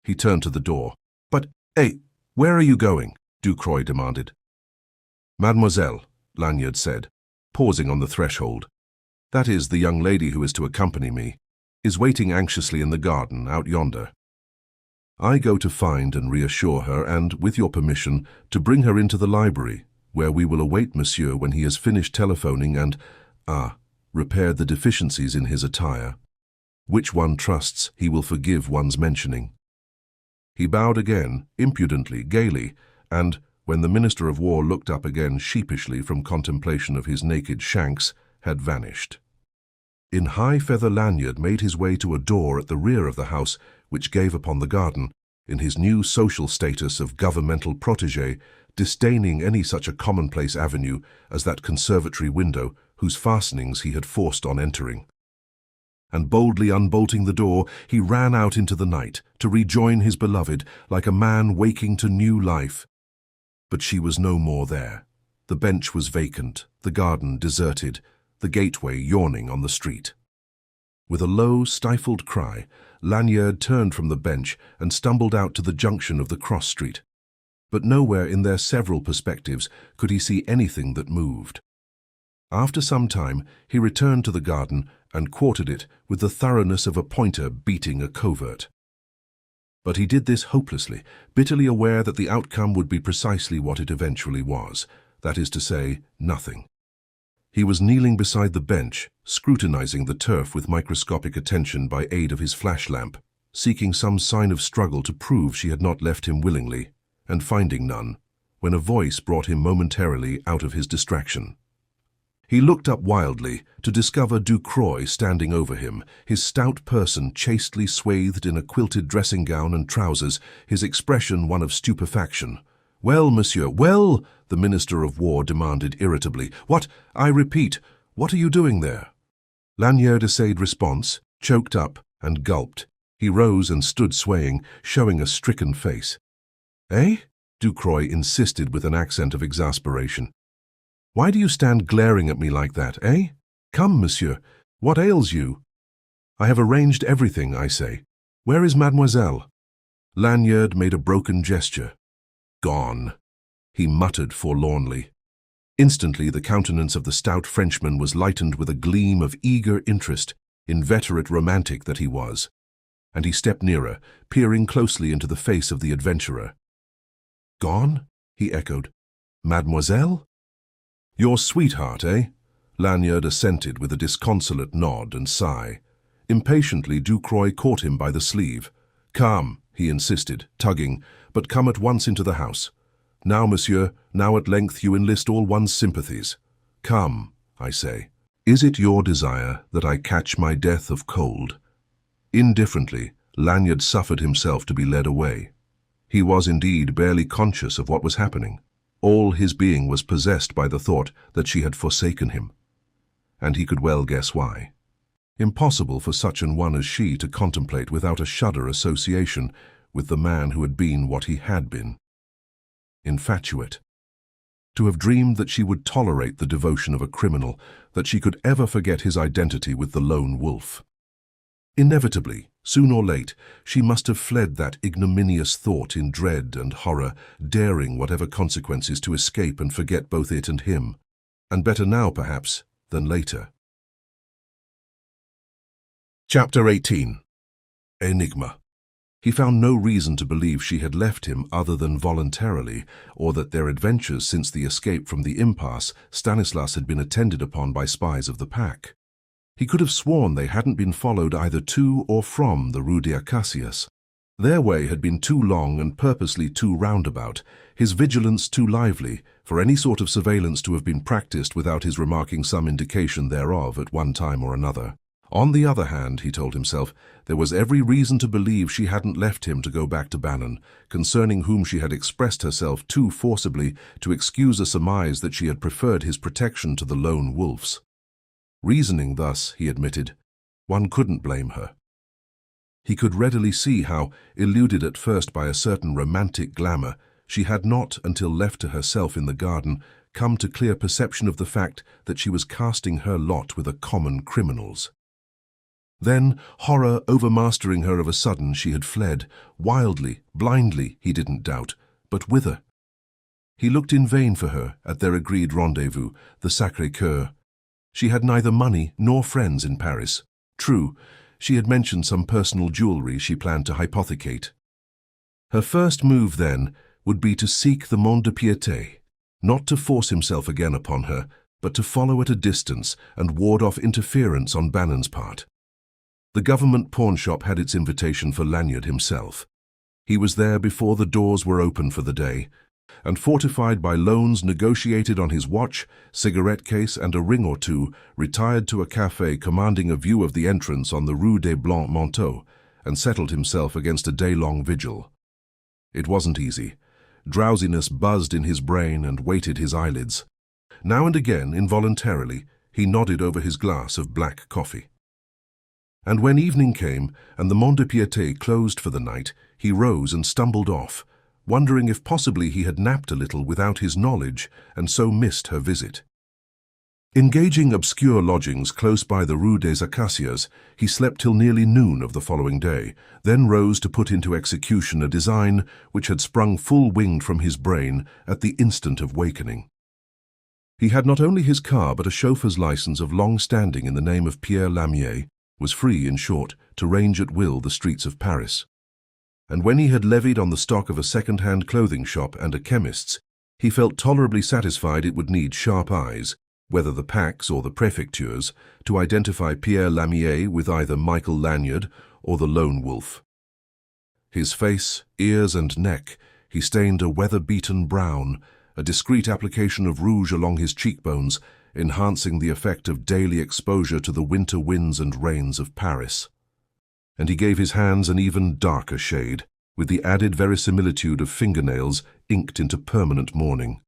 He turned to the door. But, hey, where are you going? Ducroix demanded. Mademoiselle, Lanyard said, pausing on the threshold. That is, the young lady who is to accompany me, is waiting anxiously in the garden out yonder. I go to find and reassure her and, with your permission, to bring her into the library, where we will await Monsieur when he has finished telephoning and, repaired the deficiencies in his attire, which one trusts he will forgive one's mentioning. He bowed again, impudently, gaily, and, when the Minister of War looked up again sheepishly from contemplation of his naked shanks, had vanished. In high feather Lanyard made his way to a door at the rear of the house which gave upon the garden, in his new social status of governmental protégé, disdaining any such a commonplace avenue as that conservatory window whose fastenings he had forced on entering. And boldly unbolting the door, he ran out into the night to rejoin his beloved like a man waking to new life. But she was no more there. The bench was vacant, the garden deserted, the gateway yawning on the street. With a low, stifled cry, Lanyard turned from the bench and stumbled out to the junction of the cross street. But nowhere in their several perspectives could he see anything that moved. After some time, he returned to the garden and quartered it with the thoroughness of a pointer beating a covert. But he did this hopelessly, bitterly aware that the outcome would be precisely what it eventually was, that is to say, nothing. He was kneeling beside the bench, scrutinizing the turf with microscopic attention by aid of his flash lamp, seeking some sign of struggle to prove she had not left him willingly, and finding none, when a voice brought him momentarily out of his distraction. He looked up wildly to discover Ducroix standing over him, his stout person chastely swathed in a quilted dressing gown and trousers, his expression one of stupefaction. "Well, monsieur, well?" the Minister of War demanded irritably. "What, I repeat, what are you doing there?" Lanyard essayed response, choked up, and gulped. He rose and stood swaying, showing a stricken face. "Eh?" Ducroix insisted with an accent of exasperation. "Why do you stand glaring at me like that, eh? Come, monsieur, what ails you?" "I have arranged everything, I say. Where is mademoiselle?" Lanyard made a broken gesture. "Gone," he muttered forlornly. Instantly the countenance of the stout Frenchman was lightened with a gleam of eager interest, inveterate romantic that he was, and he stepped nearer, peering closely into the face of the adventurer. "Gone?" he echoed. "Mademoiselle?" "Your sweetheart, eh?" Lanyard assented with a disconsolate nod and sigh. Impatiently, Ducroix caught him by the sleeve. "Come," he insisted, tugging, "but come at once into the house. Now, monsieur, now at length you enlist all one's sympathies. Come, I say. Is it your desire that I catch my death of cold?" Indifferently, Lanyard suffered himself to be led away. He was indeed barely conscious of what was happening. All his being was possessed by the thought that she had forsaken him. And he could well guess why. Impossible for such an one as she to contemplate without a shudder association with the man who had been what he had been. Infatuate. To have dreamed that she would tolerate the devotion of a criminal, that she could ever forget his identity with the lone wolf. Inevitably, soon or late, she must have fled that ignominious thought in dread and horror, daring whatever consequences to escape and forget both it and him. And better now, perhaps, than later. Chapter 18. Enigma. He found no reason to believe she had left him other than voluntarily, or that their adventures since the escape from the impasse Stanislas had been attended upon by spies of the pack. He could have sworn they hadn't been followed either to or from the Rue des Acacias. Their way had been too long and purposely too roundabout, his vigilance too lively, for any sort of surveillance to have been practiced without his remarking some indication thereof at one time or another. On the other hand, he told himself, there was every reason to believe she hadn't left him to go back to Bannon, concerning whom she had expressed herself too forcibly to excuse a surmise that she had preferred his protection to the lone wolf's. Reasoning thus, he admitted, one couldn't blame her. He could readily see how, eluded at first by a certain romantic glamour, she had not, until left to herself in the garden, come to clear perception of the fact that she was casting her lot with a common criminal's. Then, horror overmastering her of a sudden, she had fled, wildly, blindly, he didn't doubt, but whither? He looked in vain for her at their agreed rendezvous, the Sacré-Cœur. She had neither money nor friends in Paris. True, she had mentioned some personal jewelry she planned to hypothecate. Her first move, then, would be to seek the Mont de Piété, not to force himself again upon her, but to follow at a distance and ward off interference on Bannon's part. The government pawnshop had its invitation for Lanyard himself. He was there before the doors were open for the day, and fortified by loans negotiated on his watch, cigarette case and a ring or two, retired to a café commanding a view of the entrance on the Rue des Blancs Manteaux, and settled himself against a day-long vigil. It wasn't easy. Drowsiness buzzed in his brain and weighted his eyelids. Now and again, involuntarily, he nodded over his glass of black coffee. And when evening came and the Mont de Piété closed for the night, he rose and stumbled off, wondering if possibly he had napped a little without his knowledge and so missed her visit. Engaging obscure lodgings close by the Rue des Acacias, he slept till nearly noon of the following day, then rose to put into execution a design which had sprung full-winged from his brain at the instant of wakening. He had not only his car but a chauffeur's license of long standing in the name of Pierre Lamier, was free, in short, to range at will the streets of Paris. And when he had levied on the stock of a second-hand clothing shop and a chemist's, he felt tolerably satisfied it would need sharp eyes, whether the Pack's or the Prefecture's, to identify Pierre Lamier with either Michael Lanyard or the lone wolf. His face, ears and neck, he stained a weather-beaten brown, a discreet application of rouge along his cheekbones, enhancing the effect of daily exposure to the winter winds and rains of Paris. And he gave his hands an even darker shade, with the added verisimilitude of fingernails inked into permanent mourning.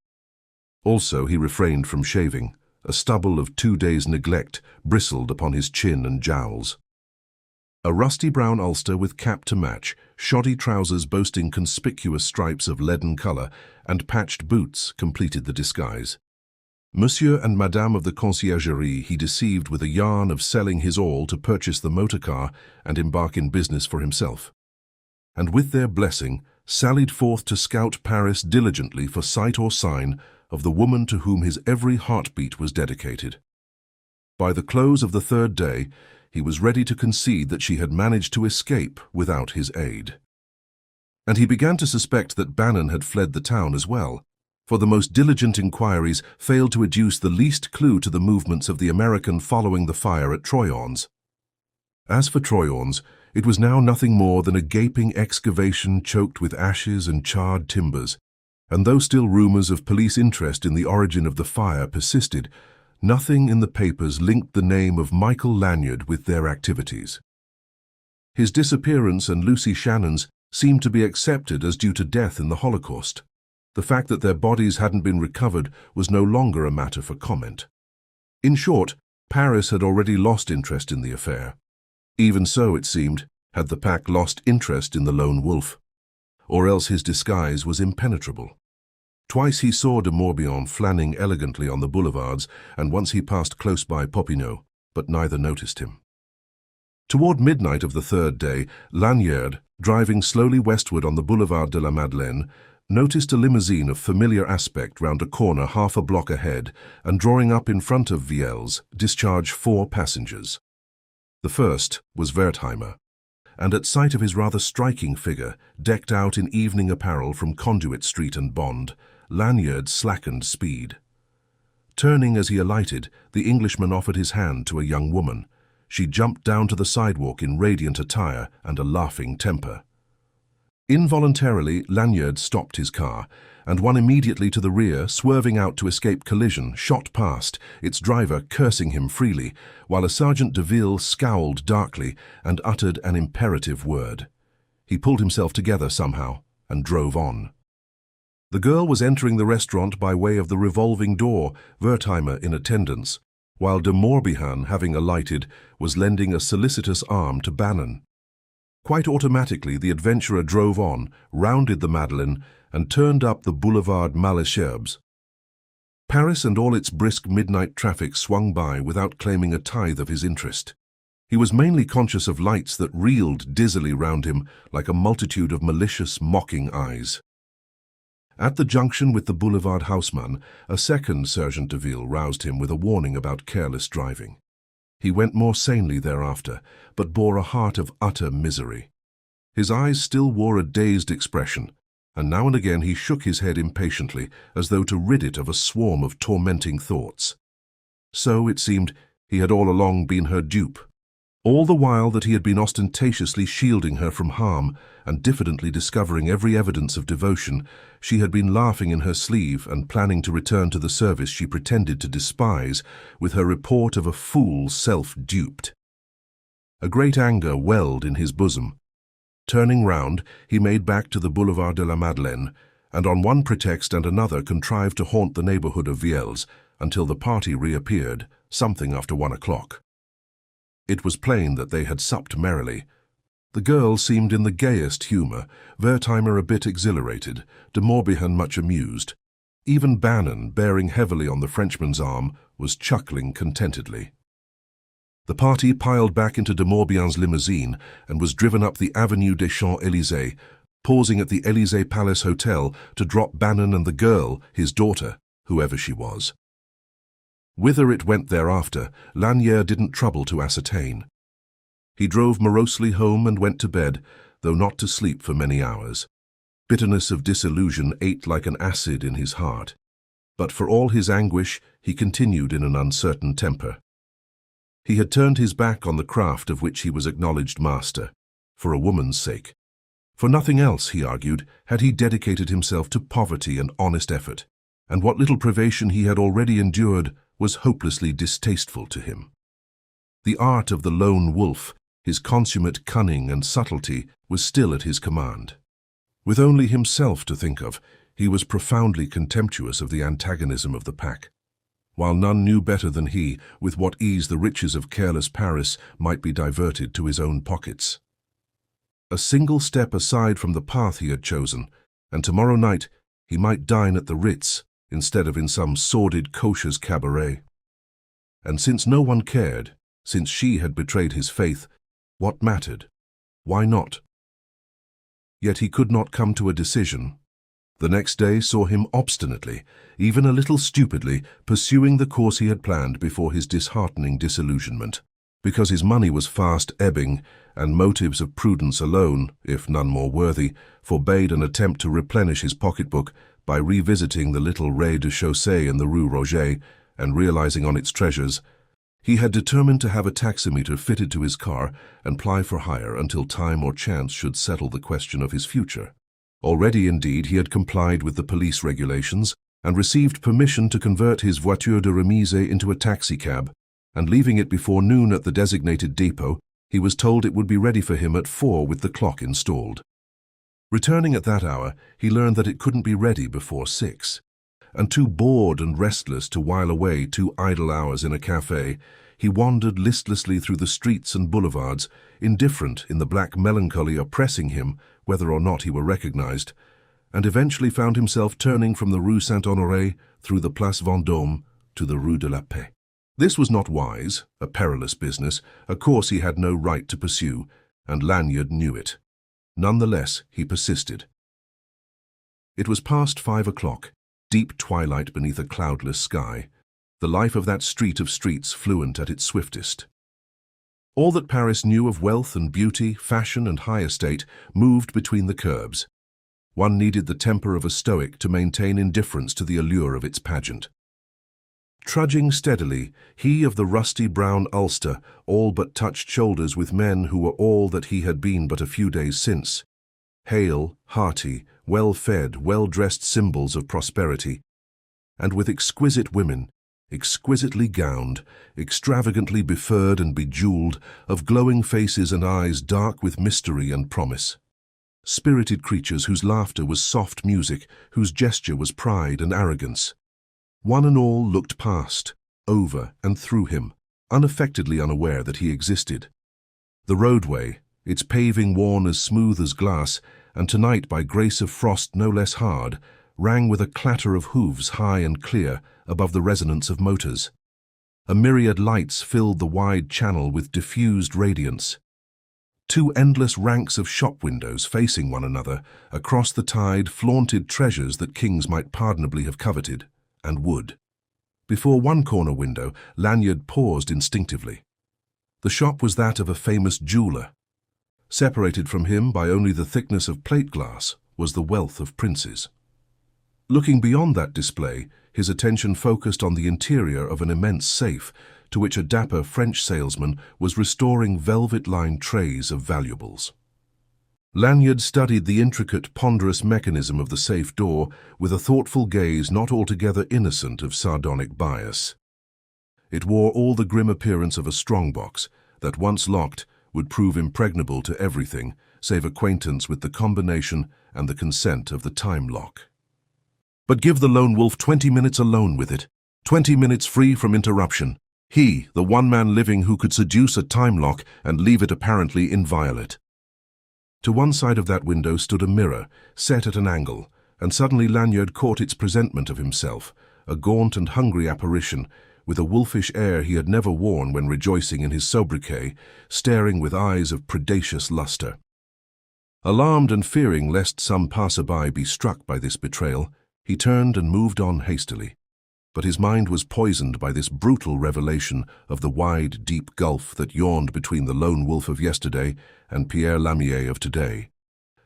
Also he refrained from shaving. A stubble of 2 days' neglect bristled upon his chin and jowls. A rusty brown ulster with cap to match, shoddy trousers boasting conspicuous stripes of leaden colour, and patched boots completed the disguise. Monsieur and Madame of the Conciergerie he deceived with a yarn of selling his all to purchase the motor car and embark in business for himself. And with their blessing, sallied forth to scout Paris diligently for sight or sign of the woman to whom his every heartbeat was dedicated. By the close of the third day, he was ready to concede that she had managed to escape without his aid. And he began to suspect that Bannon had fled the town as well, for the most diligent inquiries failed to adduce the least clue to the movements of the American following the fire at Troyon's. As for Troyon's, it was now nothing more than a gaping excavation choked with ashes and charred timbers, and though still rumors of police interest in the origin of the fire persisted, nothing in the papers linked the name of Michael Lanyard with their activities. His disappearance and Lucy Shannon's seemed to be accepted as due to death in the Holocaust. The fact that their bodies hadn't been recovered was no longer a matter for comment. In short, Paris had already lost interest in the affair. Even so, it seemed, had the pack lost interest in the lone wolf. Or else his disguise was impenetrable. Twice he saw de Morbihan flanning elegantly on the boulevards, and once he passed close by Popinot, but neither noticed him. Toward midnight of the third day, Lanyard, driving slowly westward on the Boulevard de la Madeleine, noticed a limousine of familiar aspect round a corner half a block ahead and drawing up in front of Viel's, discharge 4 passengers. The first was Wertheimer, and at sight of his rather striking figure, decked out in evening apparel from Conduit Street and Bond, Lanyard slackened speed. Turning as he alighted, the Englishman offered his hand to a young woman. She jumped down to the sidewalk in radiant attire and a laughing temper. Involuntarily, Lanyard stopped his car, and one immediately to the rear, swerving out to escape collision, shot past, its driver cursing him freely, while a Sergeant de Ville scowled darkly and uttered an imperative word. He pulled himself together somehow and drove on. The girl was entering the restaurant by way of the revolving door, Wertheimer in attendance, while de Morbihan, having alighted, was lending a solicitous arm to Bannon. Quite automatically, the adventurer drove on, rounded the Madeleine, and turned up the Boulevard Malesherbes. Paris and all its brisk midnight traffic swung by without claiming a tithe of his interest. He was mainly conscious of lights that reeled dizzily round him like a multitude of malicious, mocking eyes. At the junction with the Boulevard Haussmann, a second Sergeant de Ville roused him with a warning about careless driving. He went more sanely thereafter, but bore a heart of utter misery. His eyes still wore a dazed expression, and now and again he shook his head impatiently, as though to rid it of a swarm of tormenting thoughts. So, it seemed, he had all along been her dupe. All the while that he had been ostentatiously shielding her from harm and diffidently discovering every evidence of devotion, she had been laughing in her sleeve and planning to return to the service she pretended to despise with her report of a fool self-duped. A great anger welled in his bosom. Turning round, he made back to the Boulevard de la Madeleine, and on one pretext and another contrived to haunt the neighborhood of Viel's until the party reappeared, something after 1 o'clock. It was plain that they had supped merrily. The girl seemed in the gayest humor, Wertheimer a bit exhilarated, de Morbihan much amused. Even Bannon, bearing heavily on the Frenchman's arm, was chuckling contentedly. The party piled back into de Morbihan's limousine and was driven up the Avenue des Champs-Élysées, pausing at the Élysée Palace Hotel to drop Bannon and the girl, his daughter, whoever she was. Whither it went thereafter, Lanyard didn't trouble to ascertain. He drove morosely home and went to bed, though not to sleep for many hours. Bitterness of disillusion ate like an acid in his heart. But for all his anguish, he continued in an uncertain temper. He had turned his back on the craft of which he was acknowledged master, for a woman's sake. For nothing else, he argued, had he dedicated himself to poverty and honest effort, and what little privation he had already endured was hopelessly distasteful to him. The art of the lone wolf, his consummate cunning and subtlety, was still at his command. With only himself to think of, he was profoundly contemptuous of the antagonism of the pack. While none knew better than he with what ease the riches of careless Paris might be diverted to his own pockets. A single step aside from the path he had chosen, and tomorrow night he might dine at the Ritz instead of in some sordid cocher's cabaret. And since no one cared, since she had betrayed his faith, what mattered? Why not? Yet he could not come to a decision. The next day saw him obstinately, even a little stupidly, pursuing the course he had planned before his disheartening disillusionment, because his money was fast ebbing, and motives of prudence alone, if none more worthy, forbade an attempt to replenish his pocketbook by revisiting the little rez-de-chaussée in the Rue Roget and realizing on its treasures. He had determined to have a taximeter fitted to his car and ply for hire until time or chance should settle the question of his future. Already, indeed, he had complied with the police regulations and received permission to convert his voiture de remise into a taxicab, and leaving it before noon at the designated depot, he was told it would be ready for him at 4 with the clock installed. Returning at that hour, he learned that it couldn't be ready before 6. And too bored and restless to while away 2 idle hours in a café, he wandered listlessly through the streets and boulevards, indifferent in the black melancholy oppressing him, whether or not he were recognized, and eventually found himself turning from the Rue Saint-Honoré through the Place Vendôme to the Rue de la Paix. This was not wise, a perilous business, a course he had no right to pursue, and Lanyard knew it. Nonetheless, he persisted. It was past 5 o'clock, deep twilight beneath a cloudless sky, the life of that street of streets fluent at its swiftest. All that Paris knew of wealth and beauty, fashion and high estate moved between the curbs. One needed the temper of a stoic to maintain indifference to the allure of its pageant. Trudging steadily, he of the rusty brown ulster all but touched shoulders with men who were all that he had been but a few days since. Hale, hearty, well-fed, well-dressed symbols of prosperity, and with exquisite women, exquisitely gowned, extravagantly befurred and bejeweled, of glowing faces and eyes dark with mystery and promise. Spirited creatures whose laughter was soft music, whose gesture was pride and arrogance. One and all looked past, over and through him, unaffectedly unaware that he existed. The roadway, its paving worn as smooth as glass, and tonight by grace of frost no less hard, rang with a clatter of hooves high and clear above the resonance of motors. A myriad lights filled the wide channel with diffused radiance. Two endless ranks of shop windows facing one another across the tide flaunted treasures that kings might pardonably have coveted, and would. Before one corner window, Lanyard paused instinctively. The shop was that of a famous jeweller. Separated from him by only the thickness of plate glass was the wealth of princes. Looking beyond that display, his attention focused on the interior of an immense safe, to which a dapper French salesman was restoring velvet-lined trays of valuables. Lanyard studied the intricate, ponderous mechanism of the safe door with a thoughtful gaze not altogether innocent of sardonic bias. It wore all the grim appearance of a strongbox that, once locked, would prove impregnable to everything save acquaintance with the combination and the consent of the time lock. But give the lone wolf 20 minutes alone with it, 20 minutes free from interruption. He, the one man living who could seduce a time lock and leave it apparently inviolate. To one side of that window stood a mirror, set at an angle, and suddenly Lanyard caught its presentment of himself, a gaunt and hungry apparition, with a wolfish air he had never worn when rejoicing in his sobriquet, staring with eyes of predacious luster. Alarmed and fearing lest some passer-by be struck by this betrayal, he turned and moved on hastily. But his mind was poisoned by this brutal revelation of the wide, deep gulf that yawned between the lone wolf of yesterday and Pierre Lamier of today.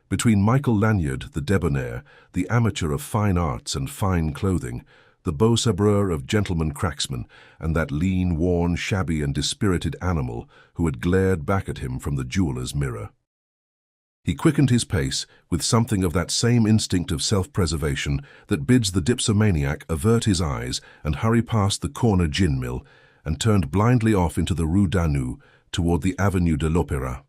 Between Michael Lanyard, the debonair, the amateur of fine arts and fine clothing, the beau sabreur of gentleman cracksman, and that lean, worn, shabby and dispirited animal who had glared back at him from the jeweller's mirror. He quickened his pace with something of that same instinct of self-preservation that bids the dipsomaniac avert his eyes and hurry past the corner gin mill, and turned blindly off into the Rue Danou toward the Avenue de l'Opéra.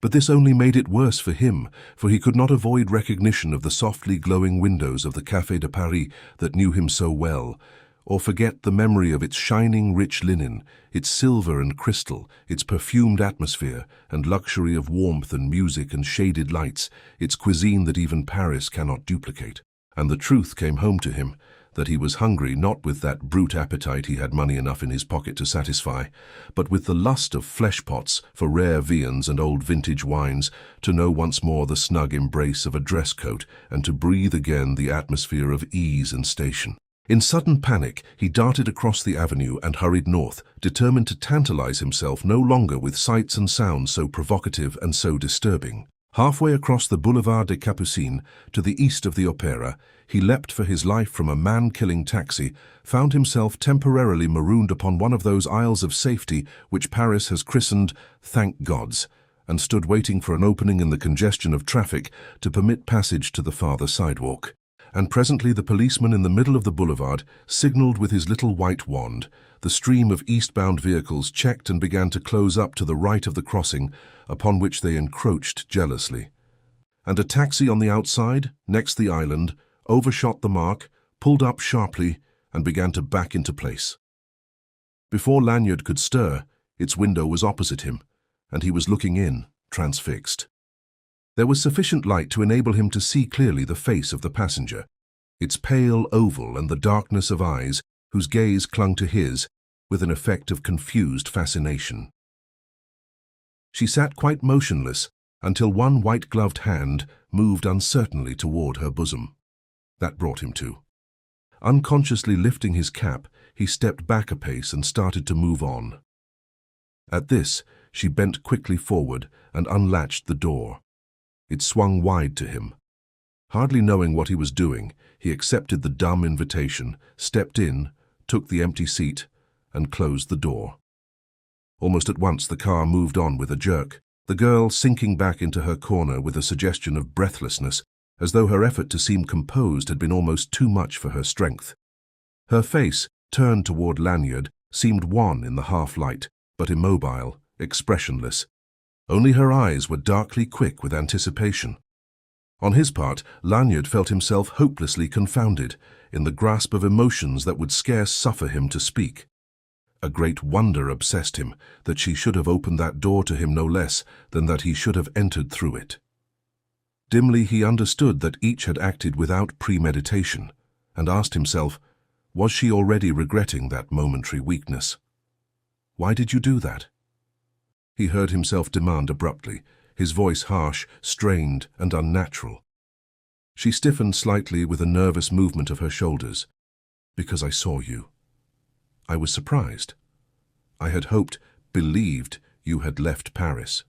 But this only made it worse for him, for he could not avoid recognition of the softly glowing windows of the Café de Paris that knew him so well, or forget the memory of its shining rich linen, its silver and crystal, its perfumed atmosphere and luxury of warmth and music and shaded lights, its cuisine that even Paris cannot duplicate. And the truth came home to him, that he was hungry not with that brute appetite he had money enough in his pocket to satisfy, but with the lust of flesh-pots for rare viands and old vintage wines, to know once more the snug embrace of a dress-coat and to breathe again the atmosphere of ease and station. In sudden panic, he darted across the avenue and hurried north, determined to tantalize himself no longer with sights and sounds so provocative and so disturbing. Halfway across the Boulevard des Capucines, to the east of the Opera, he leapt for his life from a man-killing taxi, found himself temporarily marooned upon one of those isles of safety which Paris has christened "Thank Gods," and stood waiting for an opening in the congestion of traffic to permit passage to the farther sidewalk. And presently the policeman in the middle of the boulevard signaled with his little white wand. The stream of eastbound vehicles checked and began to close up to the right of the crossing, upon which they encroached jealously. And a taxi on the outside, next the island, overshot the mark, pulled up sharply, and began to back into place. Before Lanyard could stir, its window was opposite him, and he was looking in, transfixed. There was sufficient light to enable him to see clearly the face of the passenger, its pale oval and the darkness of eyes, whose gaze clung to his, with an effect of confused fascination. She sat quite motionless until one white-gloved hand moved uncertainly toward her bosom. That brought him to. Unconsciously lifting his cap, he stepped back a pace and started to move on. At this, she bent quickly forward and unlatched the door. It swung wide to him. Hardly knowing what he was doing, he accepted the dumb invitation, stepped in, took the empty seat, and closed the door. Almost at once the car moved on with a jerk, the girl sinking back into her corner with a suggestion of breathlessness, as though her effort to seem composed had been almost too much for her strength. Her face, turned toward Lanyard, seemed wan in the half-light, but immobile, expressionless. Only her eyes were darkly quick with anticipation. On his part, Lanyard felt himself hopelessly confounded, in the grasp of emotions that would scarce suffer him to speak. A great wonder obsessed him, that she should have opened that door to him no less than that he should have entered through it. Dimly he understood that each had acted without premeditation, and asked himself, was she already regretting that momentary weakness? Why did you do that? He heard himself demand abruptly, his voice harsh, strained, and unnatural. She stiffened slightly with a nervous movement of her shoulders. Because I saw you. I was surprised. I had hoped, believed, you had left Paris.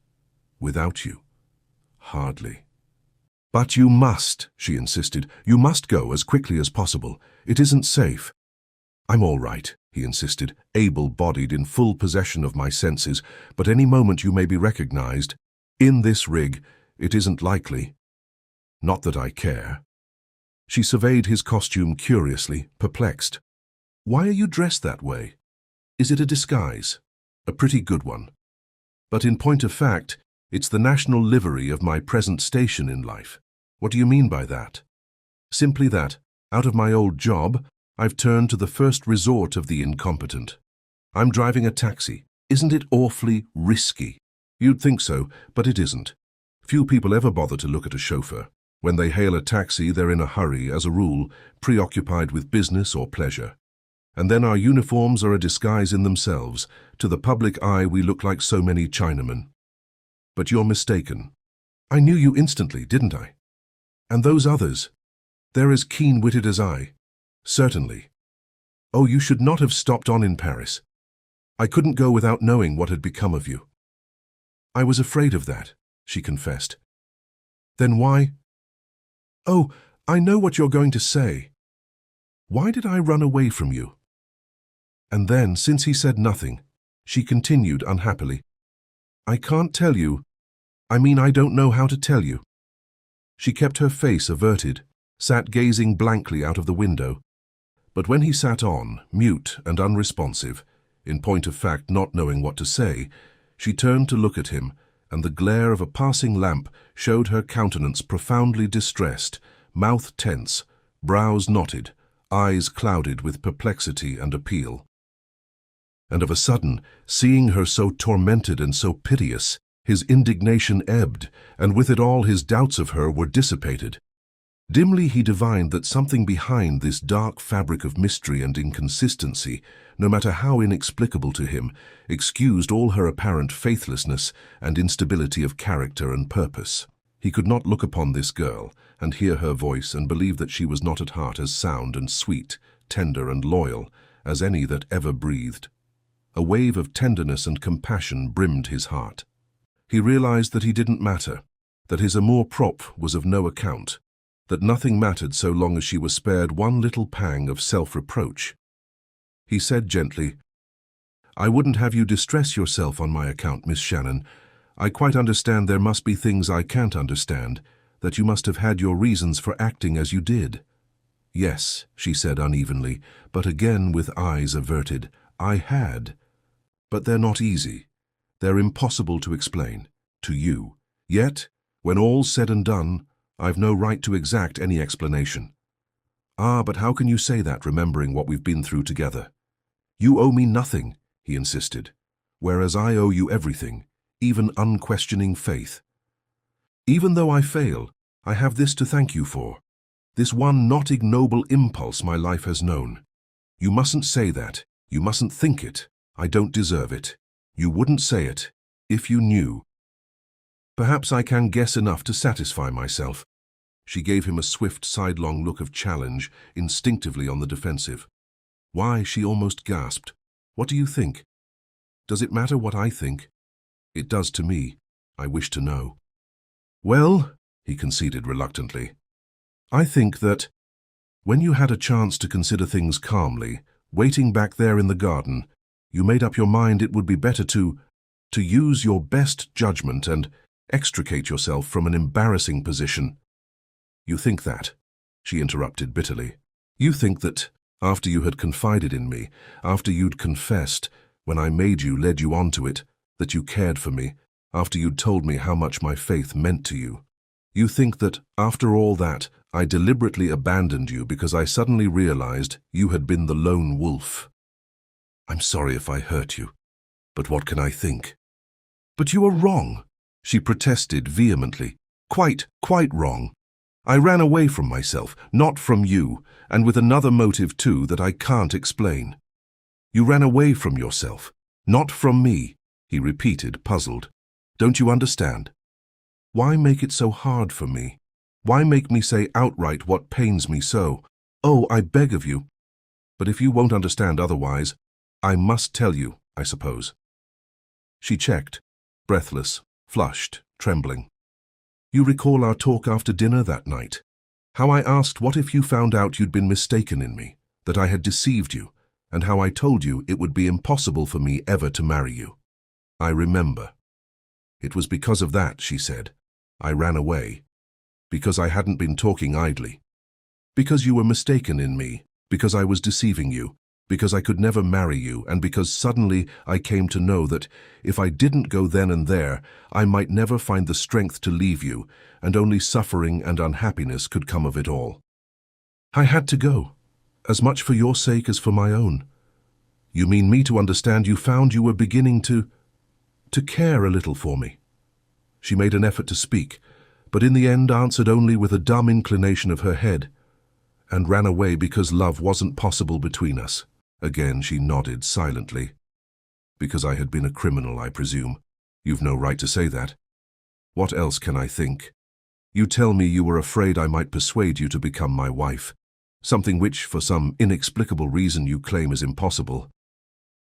Without you. Hardly. But you must, she insisted. You must go as quickly as possible. It isn't safe. I'm all right, he insisted, able-bodied in full possession of my senses, but any moment you may be recognized. In this rig, it isn't likely. Not that I care. She surveyed his costume curiously, perplexed. Why are you dressed that way? Is it a disguise? A pretty good one. But in point of fact, it's the national livery of my present station in life. What do you mean by that? Simply that, out of my old job, I've turned to the first resort of the incompetent. I'm driving a taxi. Isn't it awfully risky? You'd think so, but it isn't. Few people ever bother to look at a chauffeur. When they hail a taxi, they're in a hurry, as a rule, preoccupied with business or pleasure. And then our uniforms are a disguise in themselves. To the public eye, we look like so many Chinamen. But you're mistaken. I knew you instantly, didn't I? And those others, they're as keen-witted as I. Certainly. Oh, you should not have stopped on in Paris. I couldn't go without knowing what had become of you. I was afraid of that, she confessed. Then why? Oh, I know what you're going to say. Why did I run away from you? And then, since he said nothing, she continued unhappily. I can't tell you. I mean, I don't know how to tell you. She kept her face averted, sat gazing blankly out of the window. But when he sat on, mute and unresponsive, in point of fact not knowing what to say, she turned to look at him, and the glare of a passing lamp showed her countenance profoundly distressed, mouth tense, brows knotted, eyes clouded with perplexity and appeal. And of a sudden, seeing her so tormented and so piteous, his indignation ebbed, and with it all his doubts of her were dissipated. Dimly he divined that something behind this dark fabric of mystery and inconsistency, no matter how inexplicable to him, excused all her apparent faithlessness and instability of character and purpose. He could not look upon this girl and hear her voice and believe that she was not at heart as sound and sweet, tender and loyal as any that ever breathed. A wave of tenderness and compassion brimmed his heart. He realized that he didn't matter, that his amour-propre was of no account, that nothing mattered so long as she was spared one little pang of self-reproach. He said gently, I wouldn't have you distress yourself on my account, Miss Shannon. I quite understand there must be things I can't understand, that you must have had your reasons for acting as you did. Yes, she said unevenly, but again with eyes averted, I had. But they're not easy. They're impossible to explain, to you. Yet, when all's said and done, I've no right to exact any explanation. Ah, but how can you say that, remembering what we've been through together? You owe me nothing, he insisted, whereas I owe you everything, even unquestioning faith. Even though I fail, I have this to thank you for, this one not ignoble impulse my life has known. You mustn't say that. You mustn't think it. I don't deserve it. You wouldn't say it, if you knew. Perhaps I can guess enough to satisfy myself. She gave him a swift, sidelong look of challenge, instinctively on the defensive. Why, she almost gasped. What do you think? Does it matter what I think? It does to me. I wish to know. Well, he conceded reluctantly, I think that, when you had a chance to consider things calmly, waiting back there in the garden, you made up your mind it would be better to use your best judgment and extricate yourself from an embarrassing position. You think that, she interrupted bitterly. You think that, after you had confided in me, after you'd confessed, when I made you, led you on to it, that you cared for me, after you'd told me how much my faith meant to you. You think that, after all that, I deliberately abandoned you because I suddenly realized you had been the lone wolf. I'm sorry if I hurt you, but what can I think? But you are wrong, she protested vehemently. Quite wrong. I ran away from myself, not from you, and with another motive too that I can't explain. You ran away from yourself, not from me, he repeated, puzzled. Don't you understand? Why make it so hard for me? Why make me say outright what pains me so? Oh, I beg of you. But if you won't understand otherwise, I must tell you, I suppose. She checked, breathless, flushed, trembling. You recall our talk after dinner that night? How I asked what if you found out you'd been mistaken in me, that I had deceived you, and how I told you it would be impossible for me ever to marry you. I remember. It was because of that, she said. I ran away. Because I hadn't been talking idly. Because you were mistaken in me, because I was deceiving you, because I could never marry you, and because suddenly I came to know that if I didn't go then and there, I might never find the strength to leave you, and only suffering and unhappiness could come of it all. I had to go, as much for your sake as for my own. You mean me to understand you found you were beginning to care a little for me? She made an effort to speak, but in the end answered only with a dumb inclination of her head, and ran away because love wasn't possible between us. Again she nodded silently. Because I had been a criminal, I presume. You've no right to say that. What else can I think? You tell me you were afraid I might persuade you to become my wife, something which, for some inexplicable reason, you claim is impossible.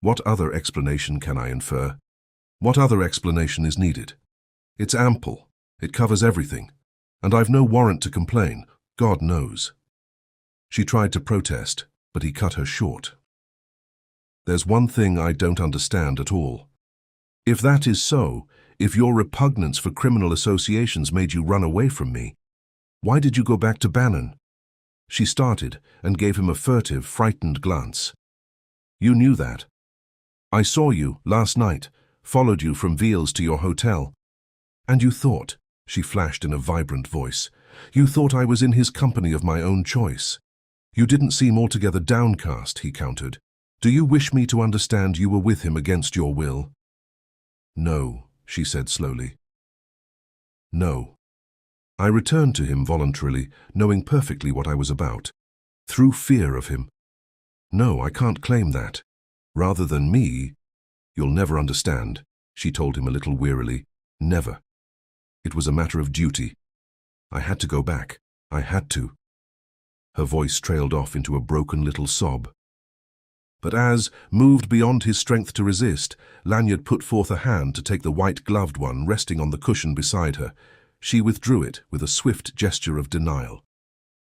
What other explanation can I infer? What other explanation is needed? It's ample. It covers everything. And I've no warrant to complain, God knows. She tried to protest, but he cut her short. There's one thing I don't understand at all. If that is so, if your repugnance for criminal associations made you run away from me, why did you go back to Bannon? She started and gave him a furtive, frightened glance. You knew that. I saw you last night, followed you from Veal's to your hotel. And you thought, she flashed in a vibrant voice, you thought I was in his company of my own choice. You didn't seem altogether downcast, he countered. Do you wish me to understand you were with him against your will? No, she said slowly. No. I returned to him voluntarily, knowing perfectly what I was about. Through fear of him. No, I can't claim that. Rather than me, you'll never understand, she told him a little wearily. Never. It was a matter of duty. I had to go back. I had to. Her voice trailed off into a broken little sob. But as, moved beyond his strength to resist, Lanyard put forth a hand to take the white-gloved one resting on the cushion beside her, she withdrew it with a swift gesture of denial.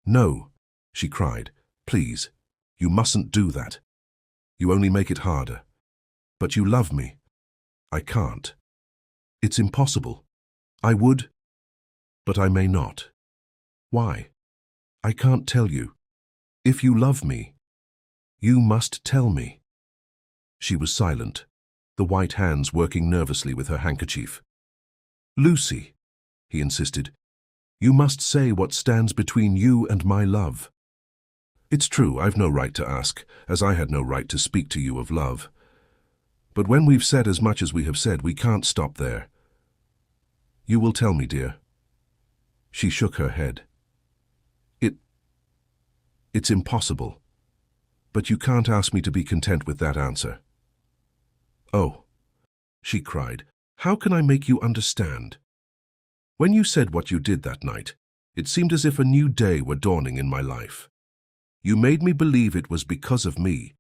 No, she cried. Please, you mustn't do that. You only make it harder. But you love me. I can't. It's impossible. I would, but I may not. Why? I can't tell you. If you love me, you must tell me. She was silent, the white hands working nervously with her handkerchief. Lucy, he insisted, you must say what stands between you and my love. It's true, I've no right to ask, as I had no right to speak to you of love. But when we've said as much as we have said, we can't stop there. You will tell me, dear. She shook her head. It's impossible. But you can't ask me to be content with that answer." "Oh," she cried, "how can I make you understand? When you said what you did that night, it seemed as if a new day were dawning in my life. You made me believe it was because of me.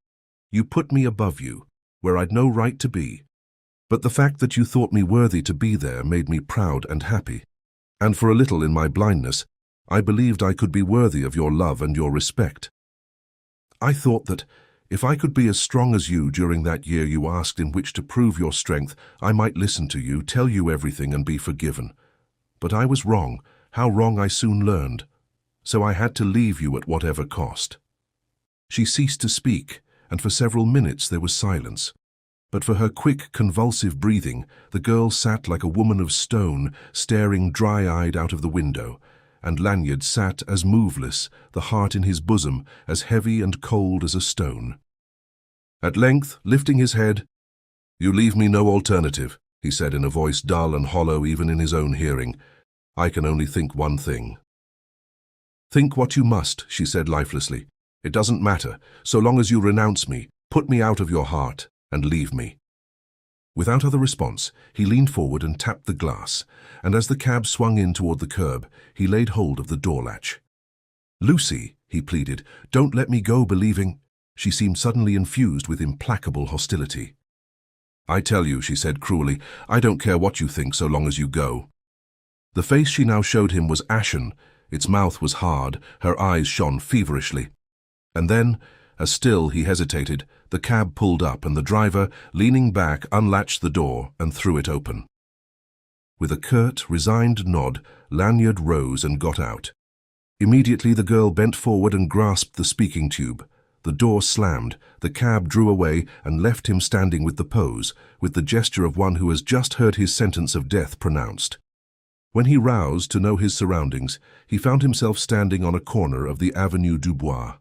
You put me above you, where I'd no right to be. But the fact that you thought me worthy to be there made me proud and happy. And for a little in my blindness, I believed I could be worthy of your love and your respect. I thought that if I could be as strong as you during that year you asked in which to prove your strength, I might listen to you, tell you everything and be forgiven. But I was wrong, how wrong I soon learned. So I had to leave you at whatever cost." She ceased to speak, and for several minutes there was silence. But for her quick, convulsive breathing, the girl sat like a woman of stone, staring dry-eyed out of the window, and Lanyard sat as moveless, the heart in his bosom as heavy and cold as a stone. At length, lifting his head, "You leave me no alternative," he said in a voice dull and hollow even in his own hearing. "I can only think one thing." "Think what you must," she said lifelessly. "It doesn't matter, so long as you renounce me, put me out of your heart, and leave me." Without other response, he leaned forward and tapped the glass, and as the cab swung in toward the curb, he laid hold of the door latch. "Lucy," he pleaded, "don't let me go believing—" She seemed suddenly infused with implacable hostility. "I tell you," she said cruelly, "I don't care what you think so long as you go." The face she now showed him was ashen, its mouth was hard, her eyes shone feverishly. And then, as still he hesitated, the cab pulled up and the driver, leaning back, unlatched the door and threw it open. With a curt, resigned nod, Lanyard rose and got out. Immediately the girl bent forward and grasped the speaking tube. The door slammed, the cab drew away and left him standing with the pose, with the gesture of one who has just heard his sentence of death pronounced. When he roused to know his surroundings, he found himself standing on a corner of the Avenue du Bois.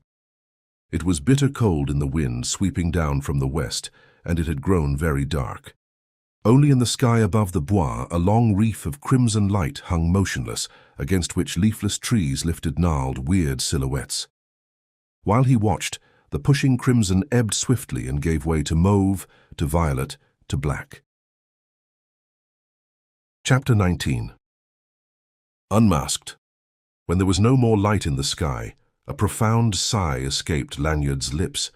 It was bitter cold in the wind sweeping down from the west, and it had grown very dark. Only in the sky above the Bois a long reef of crimson light hung motionless, against which leafless trees lifted gnarled, weird silhouettes. While he watched, the pushing crimson ebbed swiftly and gave way to mauve, to violet, to black. Chapter 19. Unmasked. When there was no more light in the sky, a profound sigh escaped Lanyard's lips,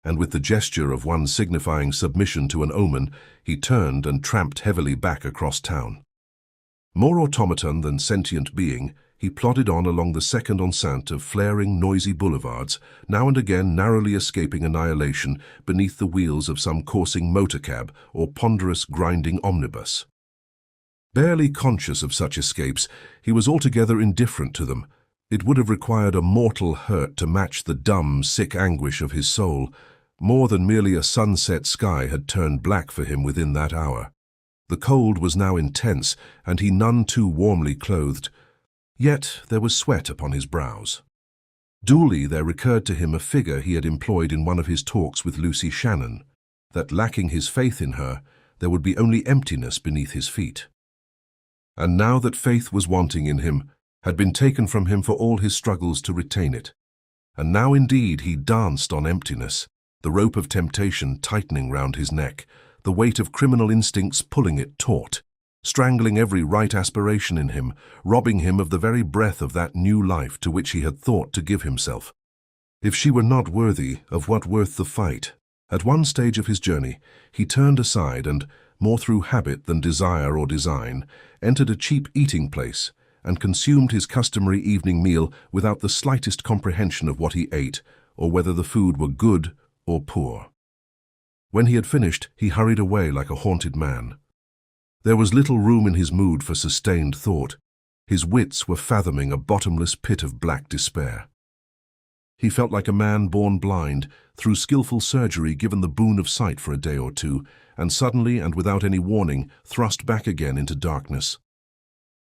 and with the gesture of one signifying submission to an omen, he turned and tramped heavily back across town. More automaton than sentient being, he plodded on along the second enceinte of flaring, noisy boulevards, now and again narrowly escaping annihilation beneath the wheels of some coursing motorcab or ponderous, grinding omnibus. Barely conscious of such escapes, he was altogether indifferent to them. It would have required a mortal hurt to match the dumb, sick anguish of his soul. More than merely a sunset sky had turned black for him within that hour. The cold was now intense, and he none too warmly clothed. Yet there was sweat upon his brows. Duly there recurred to him a figure he had employed in one of his talks with Lucy Shannon, that lacking his faith in her, there would be only emptiness beneath his feet. And now that faith was wanting in him, had been taken from him for all his struggles to retain it. And now indeed he danced on emptiness, the rope of temptation tightening round his neck, the weight of criminal instincts pulling it taut, strangling every right aspiration in him, robbing him of the very breath of that new life to which he had thought to give himself. If she were not worthy, of what worth the fight? At one stage of his journey, he turned aside and, more through habit than desire or design, entered a cheap eating place, and consumed his customary evening meal without the slightest comprehension of what he ate, or whether the food were good or poor. When he had finished, he hurried away like a haunted man. There was little room in his mood for sustained thought. His wits were fathoming a bottomless pit of black despair. He felt like a man born blind, through skillful surgery given the boon of sight for a day or two, and suddenly and without any warning thrust back again into darkness.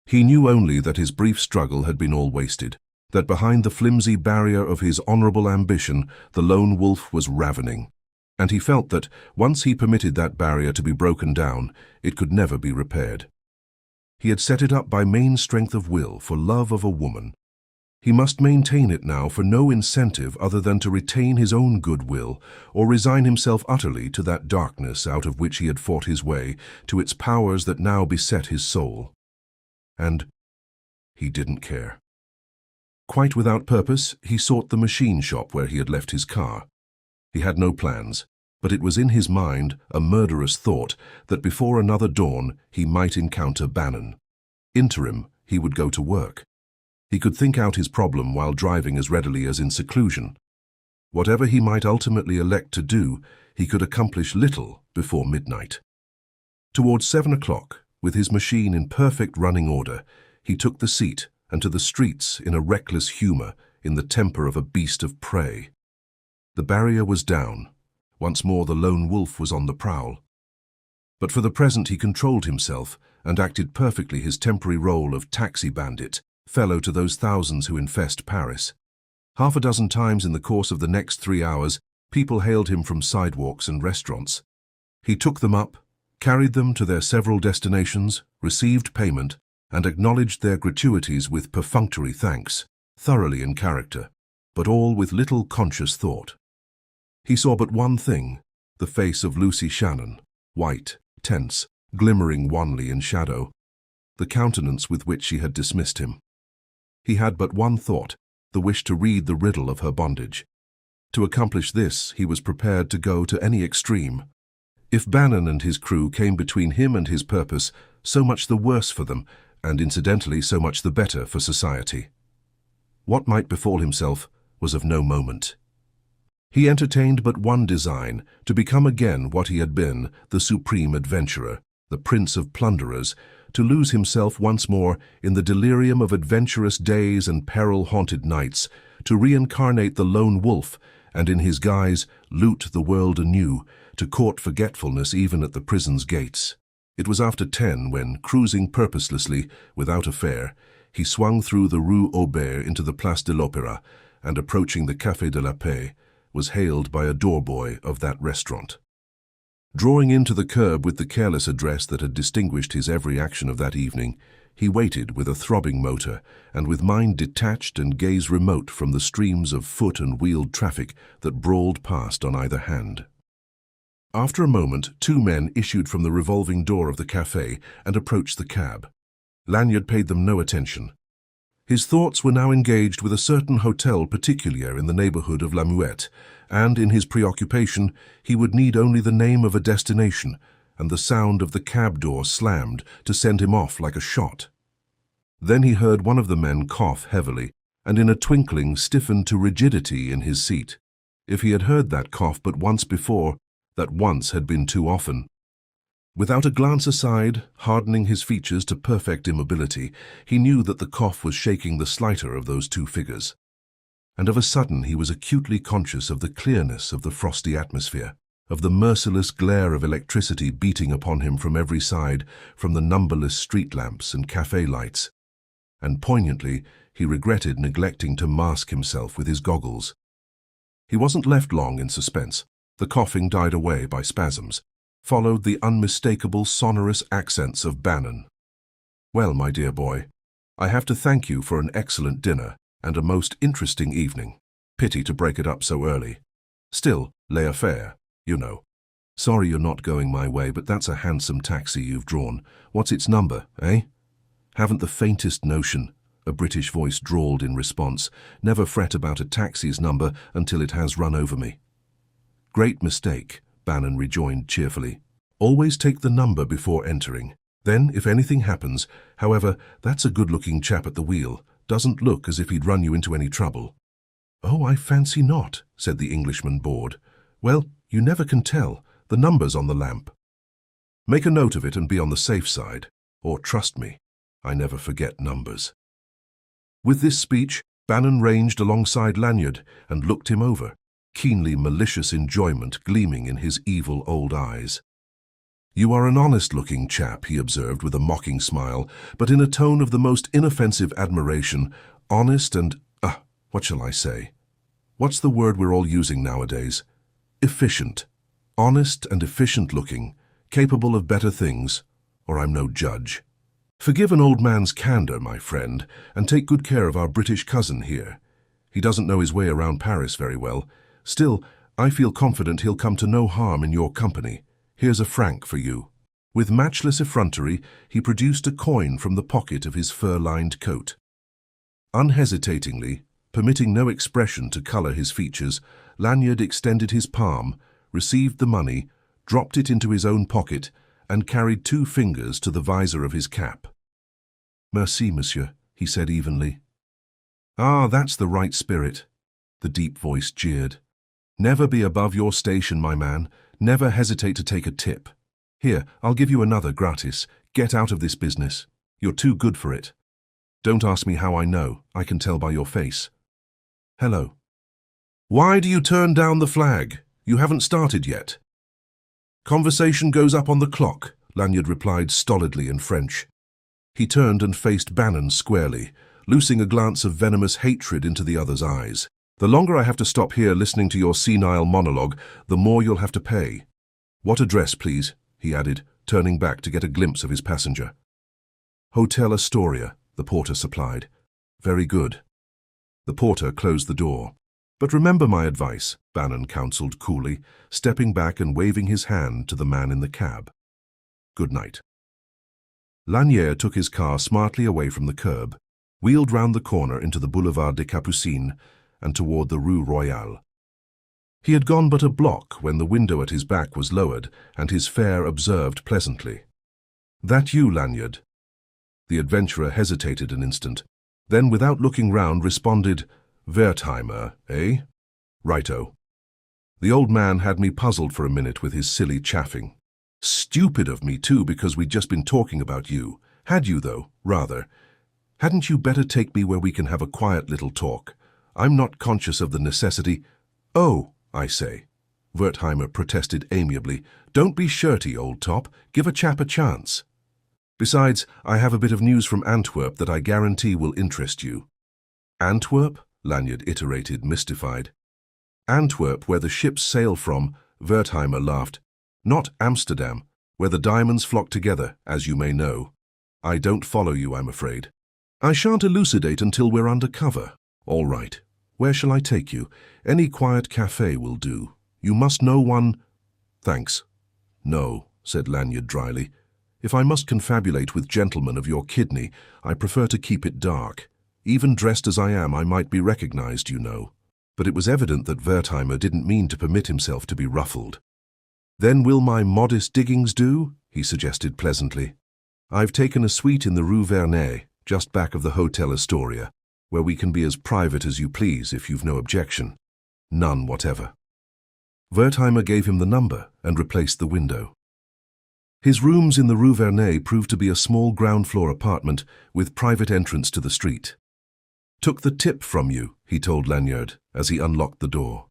He knew only that his brief struggle had been all wasted, that behind the flimsy barrier of his honorable ambition the lone wolf was ravening, and he felt that, once he permitted that barrier to be broken down, it could never be repaired. He had set it up by main strength of will for love of a woman, He must maintain it now for no incentive other than to retain his own goodwill or resign himself utterly to that darkness out of which he had fought his way, to its powers that now beset his soul. And he didn't care. Quite without purpose, he sought the machine shop where he had left his car. He had no plans, but it was in his mind a murderous thought that before another dawn he might encounter Bannon. Interim, he would go to work. He could think out his problem while driving as readily as in seclusion. Whatever he might ultimately elect to do, he could accomplish little before midnight. Towards 7 o'clock, with his machine in perfect running order, he took the seat and to the streets in a reckless humor, in the temper of a beast of prey. The barrier was down. Once more the lone wolf was on the prowl. But for the present he controlled himself and acted perfectly his temporary role of taxi bandit, fellow to those thousands who infest Paris. Half a dozen times in the course of the next 3 hours, people hailed him from sidewalks and restaurants. He took them up, carried them to their several destinations, received payment, and acknowledged their gratuities with perfunctory thanks, thoroughly in character, but all with little conscious thought. He saw but one thing, the face of Lucy Shannon, white, tense, glimmering wanly in shadow, the countenance with which she had dismissed him. He had but one thought, the wish to read the riddle of her bondage. To accomplish this, he was prepared to go to any extreme. If Bannon and his crew came between him and his purpose, so much the worse for them, and incidentally so much the better for society. What might befall himself was of no moment. He entertained but one design, to become again what he had been, the supreme adventurer, the prince of plunderers, to lose himself once more in the delirium of adventurous days and peril-haunted nights, to reincarnate the lone wolf, and in his guise loot the world anew, to court forgetfulness even at the prison's gates. It was after 10 when, cruising purposelessly, without a fare, he swung through the Rue Auber into the Place de l'Opéra, and approaching the Café de la Paix, was hailed by a doorboy of that restaurant. Drawing in to the curb with the careless address that had distinguished his every action of that evening, he waited with a throbbing motor and with mind detached and gaze remote from the streams of foot and wheeled traffic that brawled past on either hand. After a moment, 2 men issued from the revolving door of the café and approached the cab. Lanyard paid them no attention. His thoughts were now engaged with a certain hotel particulier in the neighborhood of La Muette, and in his preoccupation he would need only the name of a destination and the sound of the cab door slammed to send him off like a shot. Then he heard one of the men cough heavily, and in a twinkling stiffened to rigidity in his seat. If he had heard that cough but once before, that once had been too often. Without a glance aside, hardening his features to perfect immobility, he knew that the cough was shaking the slighter of those 2 figures. And of a sudden he was acutely conscious of the clearness of the frosty atmosphere, of the merciless glare of electricity beating upon him from every side, from the numberless street lamps and café lights. And poignantly, he regretted neglecting to mask himself with his goggles. He wasn't left long in suspense. The coughing died away by spasms. Followed the unmistakable sonorous accents of Bannon. "Well, my dear boy, I have to thank you for an excellent dinner and a most interesting evening. Pity to break it up so early. Still, les affaires, you know. Sorry you're not going my way, but that's a handsome taxi you've drawn. What's its number, eh?" "Haven't the faintest notion," a British voice drawled in response. "Never fret about a taxi's number until it has run over me." "Great mistake," Bannon rejoined cheerfully. "Always take the number before entering. Then, if anything happens, however, that's a good-looking chap at the wheel. Doesn't look as if he'd run you into any trouble." "Oh, I fancy not," said the Englishman, bored. "Well, you never can tell. The number's on the lamp. Make a note of it and be on the safe side. Or trust me, I never forget numbers." With this speech, Bannon ranged alongside Lanyard and looked him over, keenly malicious enjoyment gleaming in his evil old eyes. "You are an honest-looking chap," he observed with a mocking smile, but in a tone of the most inoffensive admiration. "Honest and, what shall I say? What's the word we're all using nowadays? Efficient. Honest and efficient-looking, capable of better things, or I'm no judge." Forgive an old man's candor, my friend, and take good care of our British cousin here. He doesn't know his way around Paris very well. Still, I feel confident he'll come to no harm in your company. Here's a franc for you." With matchless effrontery, he produced a coin from the pocket of his fur-lined coat. Unhesitatingly, permitting no expression to colour his features, Lanyard extended his palm, received the money, dropped it into his own pocket, and carried 2 fingers to the visor of his cap. "Merci, monsieur," he said evenly. "Ah, that's the right spirit," the deep voice jeered. "Never be above your station, my man. Never hesitate to take a tip. Here, I'll give you another gratis. Get out of this business. You're too good for it. Don't ask me how I know. I can tell by your face. Hello." "Why do you turn down the flag? You haven't started yet." "Conversation goes up on the clock," Lanyard replied stolidly in French. He turned and faced Bannon squarely, loosing a glance of venomous hatred into the other's eyes. "The longer I have to stop here listening to your senile monologue, the more you'll have to pay. What address, please?" he added, turning back to get a glimpse of his passenger. "Hotel Astoria," the porter supplied. "Very good." The porter closed the door. "But remember my advice," Bannon counselled coolly, stepping back and waving his hand to the man in the cab. "Good night." Lanyard took his car smartly away from the curb, wheeled round the corner into the Boulevard des Capucines and toward the Rue Royale. He had gone but a block when the window at his back was lowered and his fare observed pleasantly. "That you, Lanyard?" The adventurer hesitated an instant, then without looking round responded, "Wertheimer, eh? Righto." The old man had me puzzled for a minute with his silly chaffing. Stupid of me too, because we'd just been talking about you. Had you though, rather. Hadn't you better take me where we can have a quiet little talk? I'm not conscious of the necessity— "Oh, I say," Wertheimer protested amiably, "don't be shirty, old top. Give a chap a chance. Besides, I have a bit of news from Antwerp that I guarantee will interest you." "Antwerp?" Lanyard iterated, mystified. "Antwerp, where the ships sail from," Wertheimer laughed. "Not Amsterdam, where the diamonds flock together, as you may know. I don't follow you, I'm afraid." "I shan't elucidate until we're under cover." "All right. Where shall I take you? Any quiet café will do. You must know one—" "Thanks." "No," said Lanyard dryly. "If I must confabulate with gentlemen of your kidney, I prefer to keep it dark. Even dressed as I am, I might be recognized, you know." But it was evident that Wertheimer didn't mean to permit himself to be ruffled. "Then will my modest diggings do?" he suggested pleasantly. "I've taken a suite in the Rue Vernay, just back of the Hotel Astoria, where we can be as private as you please if you've no objection." "None whatever." Wertheimer gave him the number and replaced the window. His rooms in the Rue Vernay proved to be a small ground-floor apartment with private entrance to the street. "Took the tip from you," he told Lanyard as he unlocked the door.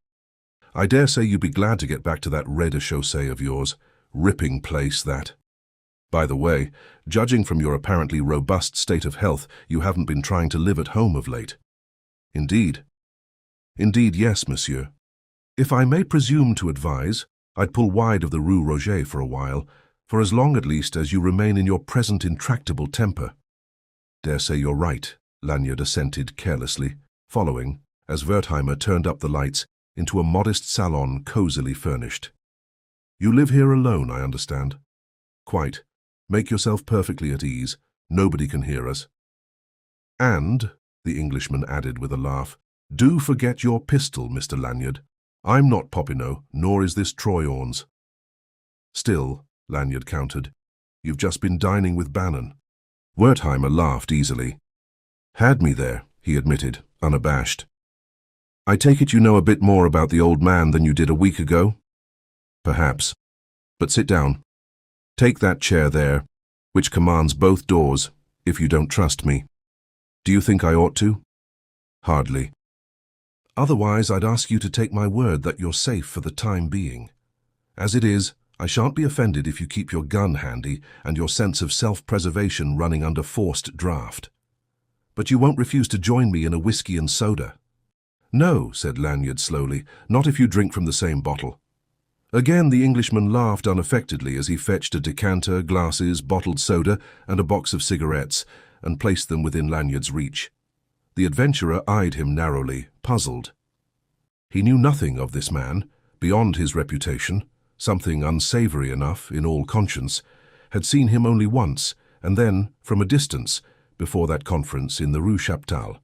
"I dare say you'd be glad to get back to that rez-de-chaussée of yours. Ripping place, that. By the way, judging from your apparently robust state of health, you haven't been trying to live at home of late." "Indeed." "Indeed, yes, monsieur. If I may presume to advise, I'd pull wide of the Rue Roget for a while, for as long at least as you remain in your present intractable temper." "Dare say you're right," Lanyard assented carelessly, following, as Wertheimer turned up the lights, into a modest salon cosily furnished. "You live here alone, I understand?" "Quite. Make yourself perfectly at ease. Nobody can hear us." "And," the Englishman added with a laugh, "do forget your pistol, Mr. Lanyard. I'm not Popinot, nor is this Troyon's." "Still," Lanyard countered, "you've just been dining with Bannon." Wertheimer laughed easily. "Had me there," he admitted, unabashed. "I take it you know a bit more about the old man than you did a week ago?" "Perhaps. But sit down. Take that chair there, which commands both doors, if you don't trust me. Do you think I ought to?" "Hardly. Otherwise, I'd ask you to take my word that you're safe for the time being. As it is, I shan't be offended if you keep your gun handy and your sense of self-preservation running under forced draft. But you won't refuse to join me in a whiskey and soda?" "No," said Lanyard slowly, "not if you drink from the same bottle." Again the Englishman laughed unaffectedly as he fetched a decanter, glasses, bottled soda, and a box of cigarettes, and placed them within Lanyard's reach. The adventurer eyed him narrowly, puzzled. He knew nothing of this man, beyond his reputation, something unsavory enough in all conscience, had seen him only once, and then from a distance, before that conference in the Rue Chaptal.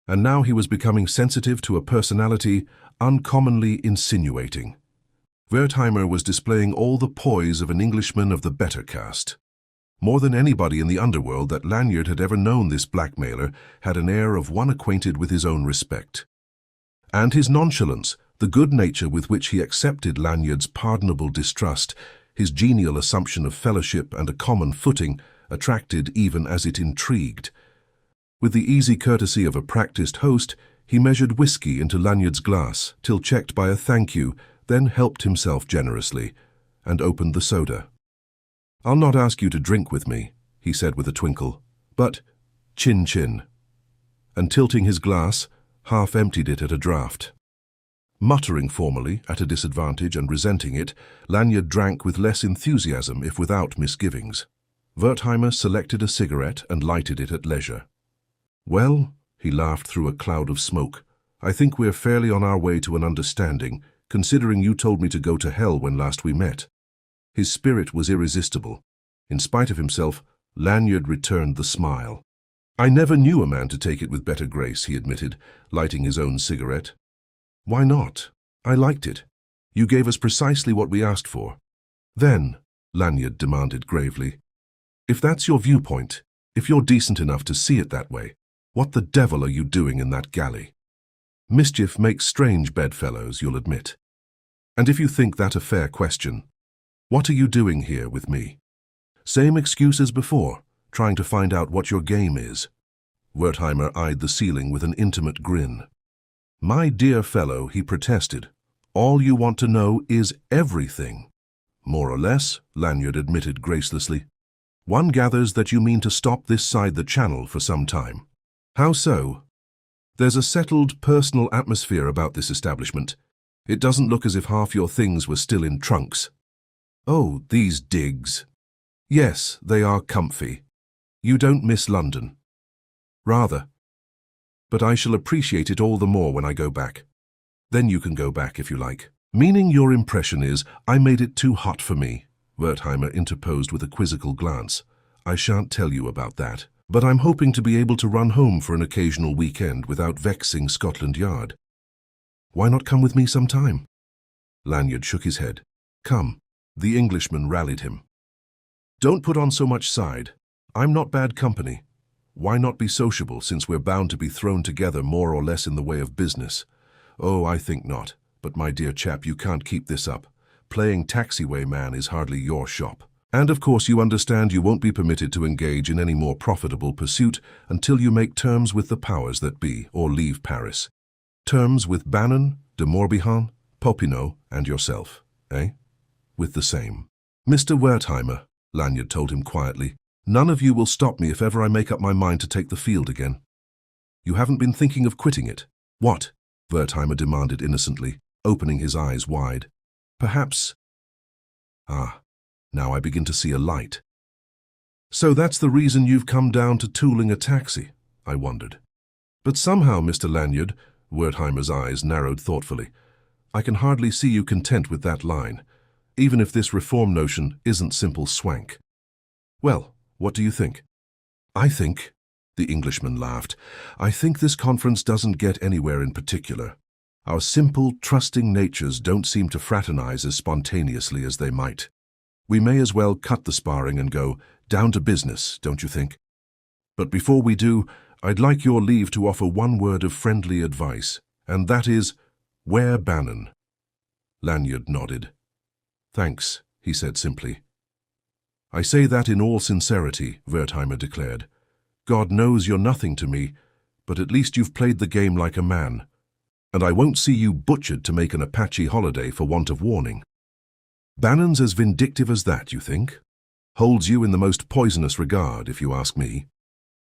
And now he was becoming sensitive to a personality uncommonly insinuating. Wertheimer was displaying all the poise of an Englishman of the better caste. More than anybody in the underworld that Lanyard had ever known, this blackmailer had an air of one acquainted with his own respect. And his nonchalance, the good nature with which he accepted Lanyard's pardonable distrust, his genial assumption of fellowship and a common footing, attracted even as it intrigued. With the easy courtesy of a practiced host, he measured whiskey into Lanyard's glass, till checked by a thank you, then helped himself generously, and opened the soda. "I'll not ask you to drink with me," he said with a twinkle, "but chin-chin." And tilting his glass, half emptied it at a draught. Muttering formally, at a disadvantage and resenting it, Lanyard drank with less enthusiasm if without misgivings. Wertheimer selected a cigarette and lighted it at leisure. "Well," he laughed through a cloud of smoke, "I think we're fairly on our way to an understanding, considering you told me to go to hell when last we met." His spirit was irresistible. In spite of himself, Lanyard returned the smile. "I never knew a man to take it with better grace," he admitted, lighting his own cigarette. "Why not? I liked it. You gave us precisely what we asked for." "Then," Lanyard demanded gravely, "if that's your viewpoint, if you're decent enough to see it that way, what the devil are you doing in that galley? Mischief makes strange bedfellows, you'll admit. And if you think that a fair question, what are you doing here with me? Same excuse as before, trying to find out what your game is." Wertheimer eyed the ceiling with an intimate grin. "My dear fellow," he protested, "all you want to know is everything." "More or less," Lanyard admitted gracelessly. "One gathers that you mean to stop this side the channel for some time." "How so?" "There's a settled, personal atmosphere about this establishment. It doesn't look as if half your things were still in trunks." "Oh, these digs." "Yes, they are comfy. You don't miss London." "Rather. But I shall appreciate it all the more when I go back." "Then you can go back if you like." "Meaning your impression is, I made it too hot for me," Wertheimer interposed with a quizzical glance. "I shan't tell you about that, but I'm hoping to be able to run home for an occasional weekend without vexing Scotland Yard." "Why not come with me sometime?" Lanyard shook his head. "Come." The Englishman rallied him. "Don't put on so much side. I'm not bad company. Why not be sociable, since we're bound to be thrown together more or less in the way of business?" "Oh, I think not. But my dear chap, you can't keep this up. Playing taxiway man is hardly your shop. And of course you understand you won't be permitted to engage in any more profitable pursuit until you make terms with the powers that be, or leave Paris. Terms with Bannon, de Morbihan, Popinot, and yourself, eh? With the same." "Mr. Wertheimer," Lanyard told him quietly, "none of you will stop me if ever I make up my mind to take the field again. You haven't been thinking of quitting it?" "What?" Wertheimer demanded innocently, opening his eyes wide. "Perhaps—" "Ah, now I begin to see a light." "So that's the reason you've come down to tooling a taxi," I wondered. "But somehow, Mr. Lanyard," Wertheimer's eyes narrowed thoughtfully, "I can hardly see you content with that line, even if this reform notion isn't simple swank. Well, what do you think?" "I think," the Englishman laughed, "I think this conference doesn't get anywhere in particular. Our simple, trusting natures don't seem to fraternize as spontaneously as they might. We may as well cut the sparring and go down to business, don't you think? But before we do, I'd like your leave to offer one word of friendly advice, and that is, wear Bannon." Lanyard nodded. "Thanks," he said simply. "I say that in all sincerity," Wertheimer declared. "God knows you're nothing to me, but at least you've played the game like a man, and I won't see you butchered to make an Apache holiday for want of warning." "Bannon's as vindictive as that, you think? Holds you in the most poisonous regard, if you ask me.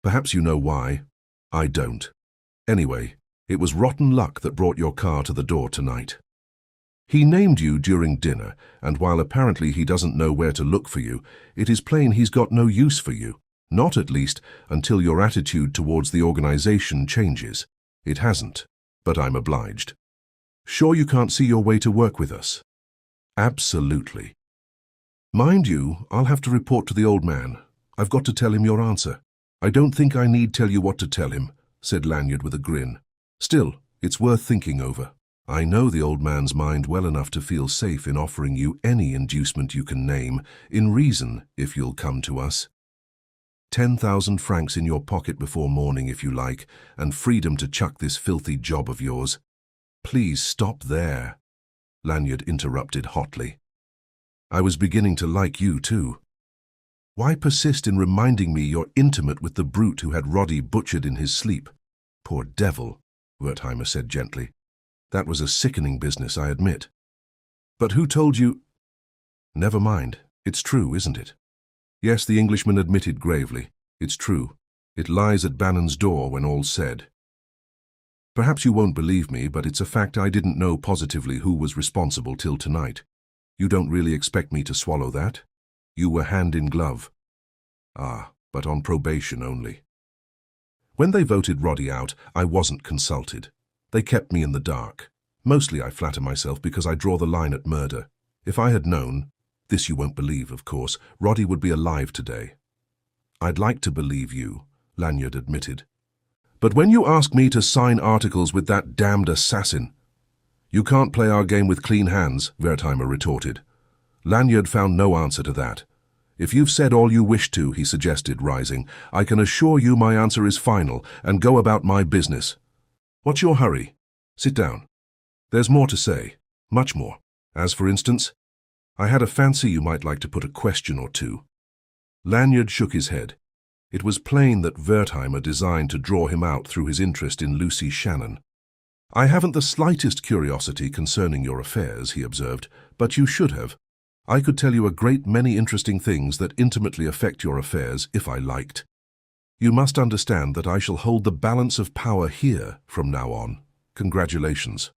Perhaps you know why. I don't. Anyway, it was rotten luck that brought your car to the door tonight." He named you during dinner, and while apparently he doesn't know where to look for you, it is plain he's got no use for you. Not at least until your attitude towards the organization changes. It hasn't, but I'm obliged. Sure you can't see your way to work with us? Absolutely. Mind you, I'll have to report to the old man. I've got to tell him your answer. I don't think I need tell you what to tell him, said Lanyard with a grin. Still, it's worth thinking over. I know the old man's mind well enough to feel safe in offering you any inducement you can name, in reason, if you'll come to us. 10,000 francs in your pocket before morning, if you like, and freedom to chuck this filthy job of yours. Please stop there, Lanyard interrupted hotly. I was beginning to like you too. Why persist in reminding me you're intimate with the brute who had Roddy butchered in his sleep? Poor devil, Wertheimer said gently. That was a sickening business, I admit. But who told you? Never mind. It's true, isn't it? Yes, the Englishman admitted gravely. It's true. It lies at Bannon's door when all's said. Perhaps you won't believe me, but it's a fact I didn't know positively who was responsible till tonight. You don't really expect me to swallow that? You were hand in glove. Ah, but on probation only. When they voted Roddy out, I wasn't consulted. They kept me in the dark. Mostly, I flatter myself, because I draw the line at murder. If I had known, this you won't believe, of course, Roddy would be alive today. I'd like to believe you, Lanyard admitted. But when you ask me to sign articles with that damned assassin, you can't play our game with clean hands, Wertheimer retorted. Lanyard found no answer to that. If you've said all you wish to, he suggested, rising, I can assure you my answer is final, and go about my business. What's your hurry? Sit down. There's more to say, much more. As for instance, I had a fancy you might like to put a question or two. Lanyard shook his head. It was plain that Wertheimer designed to draw him out through his interest in Lucy Shannon. I haven't the slightest curiosity concerning your affairs, he observed, but you should have. I could tell you a great many interesting things that intimately affect your affairs if I liked. You must understand that I shall hold the balance of power here from now on. Congratulations.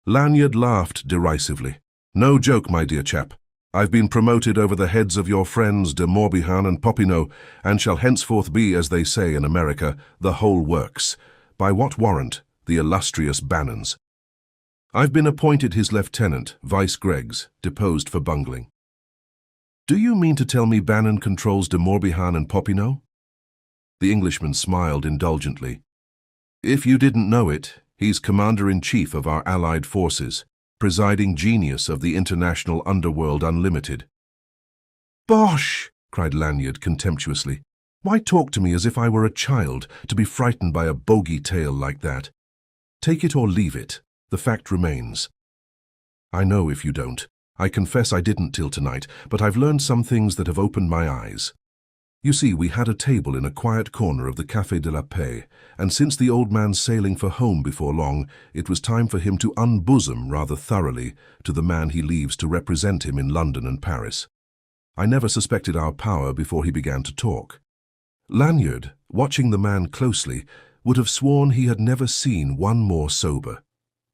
Lanyard laughed derisively. No joke, my dear chap. I've been promoted over the heads of your friends de Morbihan and Popinot, and shall henceforth be, as they say in America, the whole works. By what warrant? The illustrious Bannon's. I've been appointed his lieutenant, Vice Greggs, deposed for bungling. Do you mean to tell me Bannon controls de Morbihan and Popinot? The Englishman smiled indulgently. If you didn't know it, he's Commander-in-Chief of our Allied forces, presiding genius of the international underworld unlimited. Bosh! Cried Lanyard contemptuously. Why talk to me as if I were a child, to be frightened by a bogey tale like that? Take it or leave it, the fact remains. I know if you don't. I confess I didn't till tonight, but I've learned some things that have opened my eyes. You see, we had a table in a quiet corner of the Café de la Paix, and since the old man's sailing for home before long, it was time for him to unbosom rather thoroughly to the man he leaves to represent him in London and Paris. I never suspected our power before he began to talk. Lanyard, watching the man closely, would have sworn he had never seen one more sober.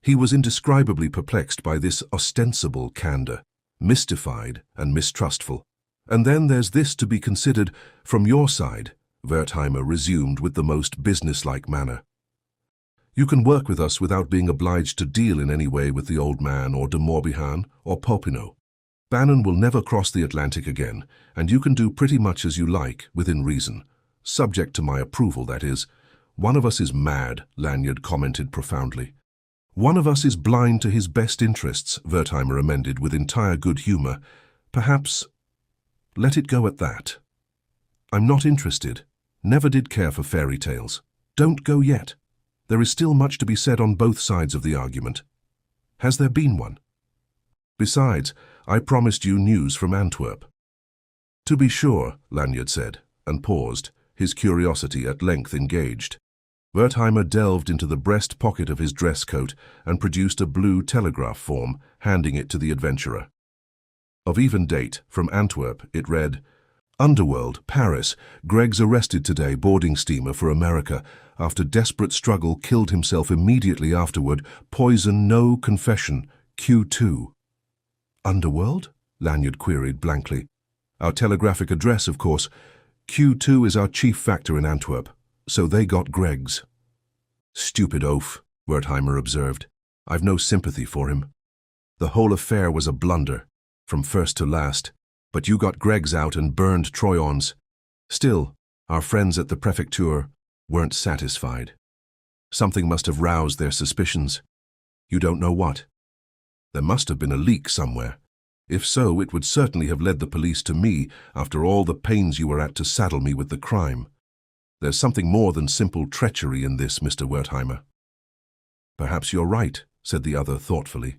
He was indescribably perplexed by this ostensible candor, mystified and mistrustful. And then there's this to be considered from your side, Wertheimer resumed with the most businesslike manner. You can work with us without being obliged to deal in any way with the old man or de Morbihan or Popinot. Bannon will never cross the Atlantic again, and you can do pretty much as you like, within reason. Subject to my approval, that is. One of us is mad, Lanyard commented profoundly. One of us is blind to his best interests, Wertheimer amended with entire good humor. Perhaps... let it go at that. I'm not interested. Never did care for fairy tales. Don't go yet. There is still much to be said on both sides of the argument. Has there been one? Besides, I promised you news from Antwerp. To be sure, Lanyard said, and paused, his curiosity at length engaged. Wertheimer delved into the breast pocket of his dress coat and produced a blue telegraph form, handing it to the adventurer. Of even date, from Antwerp, it read, Underworld, Paris. Greggs arrested today, boarding steamer for America. After desperate struggle, killed himself immediately afterward. Poison, no confession. Q2. Underworld? Lanyard queried blankly. Our telegraphic address, of course. Q2 is our chief factor in Antwerp, so they got Greg's. Stupid oaf, Wertheimer observed. I've no sympathy for him. The whole affair was a blunder, from first to last, but you got Greg's out and burned Troyon's. Still, our friends at the Prefecture weren't satisfied. Something must have roused their suspicions. You don't know what? There must have been a leak somewhere. If so, it would certainly have led the police to me after all the pains you were at to saddle me with the crime. There's something more than simple treachery in this, Mr. Wertheimer. Perhaps you're right, said the other thoughtfully.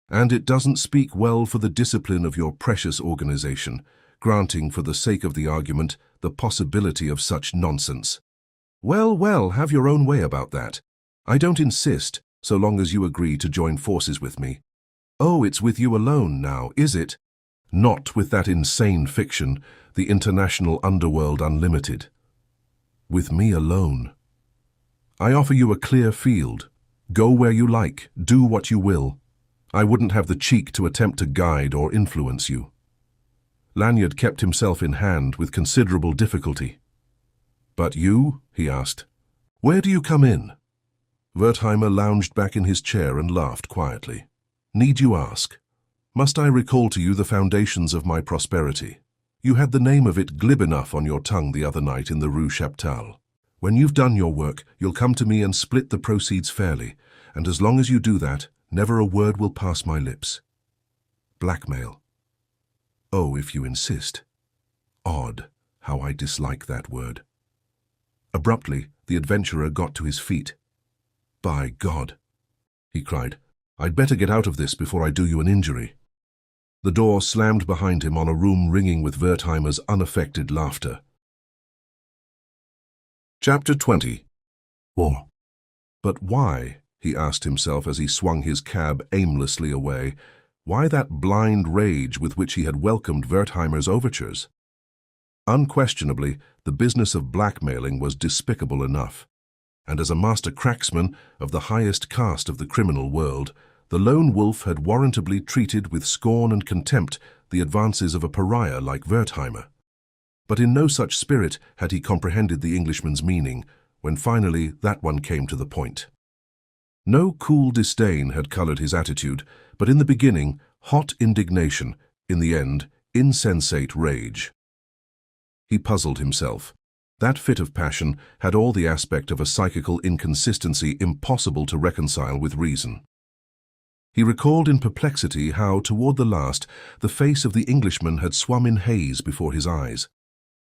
And it doesn't speak well for the discipline of your precious organization, granting for the sake of the argument the possibility of such nonsense. Well, well, have your own way about that. I don't insist, so long as you agree to join forces with me. Oh, it's with you alone now, is it? Not with that insane fiction, the International Underworld Unlimited. With me alone. I offer you a clear field. Go where you like, do what you will. I wouldn't have the cheek to attempt to guide or influence you. Lanyard kept himself in hand with considerable difficulty. But you? He asked. Where do you come in? Wertheimer lounged back in his chair and laughed quietly. Need you ask? Must I recall to you the foundations of my prosperity? You had the name of it glib enough on your tongue the other night in the Rue Chaptal. When you've done your work, you'll come to me and split the proceeds fairly, and as long as you do that, never a word will pass my lips. Blackmail. Oh, if you insist. Odd, how I dislike that word. Abruptly, the adventurer got to his feet. By God, he cried, I'd better get out of this before I do you an injury. The door slammed behind him on a room ringing with Wertheimer's unaffected laughter. Chapter 20. War. But why, he asked himself as he swung his cab aimlessly away, why that blind rage with which he had welcomed Wertheimer's overtures? Unquestionably, the business of blackmailing was despicable enough, and as a master cracksman of the highest caste of the criminal world, the lone wolf had warrantably treated with scorn and contempt the advances of a pariah like Wertheimer. But in no such spirit had he comprehended the Englishman's meaning, when finally that one came to the point. No cool disdain had colored his attitude, but in the beginning, hot indignation, in the end, insensate rage. He puzzled himself. That fit of passion had all the aspect of a psychical inconsistency impossible to reconcile with reason. He recalled in perplexity how, toward the last, the face of the Englishman had swum in haze before his eyes.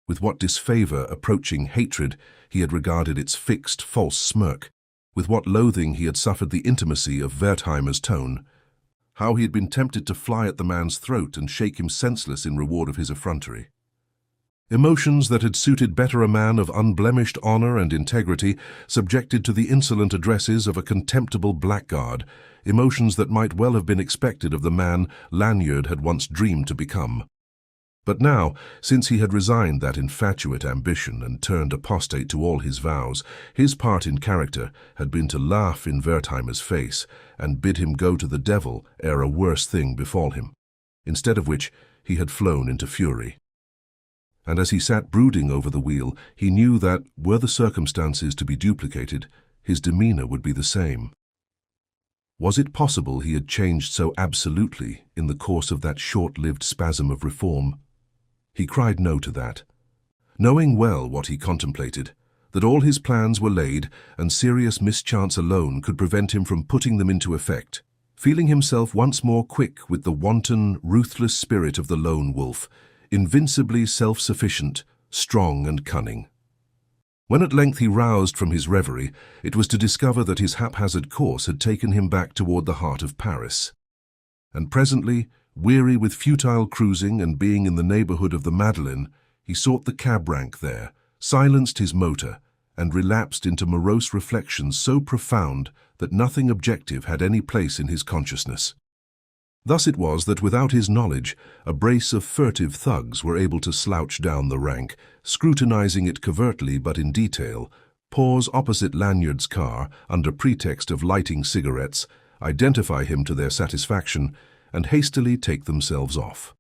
With what disfavor approaching hatred he had regarded its fixed, false smirk, with what loathing he had suffered the intimacy of Wertheimer's tone, how he had been tempted to fly at the man's throat and shake him senseless in reward of his effrontery. Emotions that had suited better a man of unblemished honor and integrity subjected to the insolent addresses of a contemptible blackguard, emotions that might well have been expected of the man Lanyard had once dreamed to become. But now, since he had resigned that infatuate ambition and turned apostate to all his vows, his part in character had been to laugh in Wertheimer's face and bid him go to the devil ere a worse thing befall him, instead of which he had flown into fury. And as he sat brooding over the wheel, he knew that, were the circumstances to be duplicated, his demeanor would be the same. Was it possible he had changed so absolutely in the course of that short-lived spasm of reform? He cried no to that. Knowing well what he contemplated, that all his plans were laid and serious mischance alone could prevent him from putting them into effect, feeling himself once more quick with the wanton, ruthless spirit of the lone wolf, invincibly self-sufficient, strong and cunning. When at length he roused from his reverie, it was to discover that his haphazard course had taken him back toward the heart of Paris. And presently, weary with futile cruising and being in the neighborhood of the Madeleine, he sought the cab rank there, silenced his motor, and relapsed into morose reflections so profound that nothing objective had any place in his consciousness. Thus it was that without his knowledge, a brace of furtive thugs were able to slouch down the rank, scrutinizing it covertly but in detail, pause opposite Lanyard's car under pretext of lighting cigarettes, identify him to their satisfaction, and hastily take themselves off.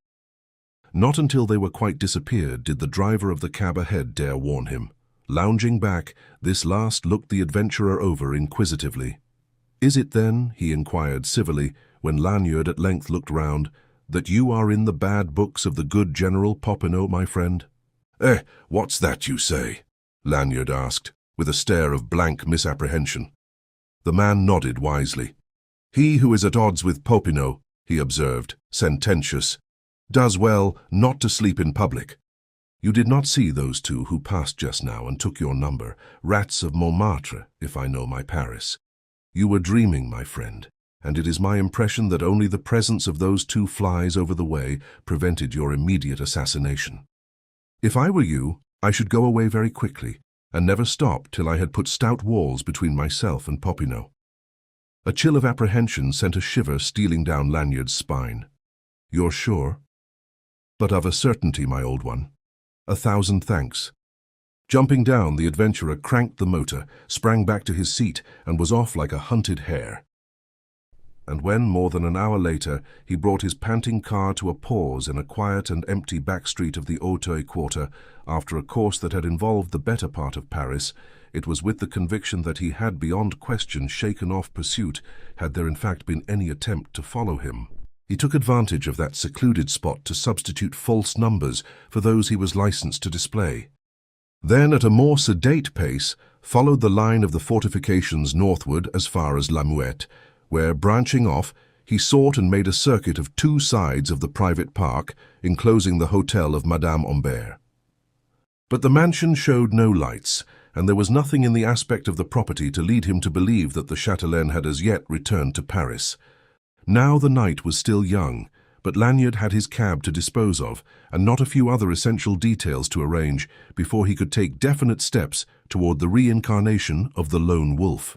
Not until they were quite disappeared did the driver of the cab ahead dare warn him. Lounging back, this last looked the adventurer over inquisitively. "Is it then," he inquired civilly, when Lanyard at length looked round, "that you are in the bad books of the good General Popinot, my friend?" What's that you say?" Lanyard asked, with a stare of blank misapprehension. The man nodded wisely. "He who is at odds with Popinot," he observed, sententious, "does well not to sleep in public. You did not see those two who passed just now and took your number, rats of Montmartre, if I know my Paris. You were dreaming, my friend, and it is my impression that only the presence of those two flies over the way prevented your immediate assassination. If I were you, I should go away very quickly, and never stop till I had put stout walls between myself and Popinot." A chill of apprehension sent a shiver stealing down Lanyard's spine. "You're sure?" "But of a certainty, my old one. 1,000 thanks." Jumping down, the adventurer cranked the motor, sprang back to his seat, and was off like a hunted hare. And when, more than an hour later, he brought his panting car to a pause in a quiet and empty back street of the Auteuil quarter, after a course that had involved the better part of Paris, it was with the conviction that he had beyond question shaken off pursuit, had there in fact been any attempt to follow him. He took advantage of that secluded spot to substitute false numbers for those he was licensed to display. Then, at a more sedate pace, followed the line of the fortifications northward as far as La Muette, where, branching off, he sought and made a circuit of 2 sides of the private park, enclosing the hotel of Madame Omber. But the mansion showed no lights, and there was nothing in the aspect of the property to lead him to believe that the châtelaine had as yet returned to Paris. Now the night was still young, but Lanyard had his cab to dispose of, and not a few other essential details to arrange before he could take definite steps toward the reincarnation of the lone wolf.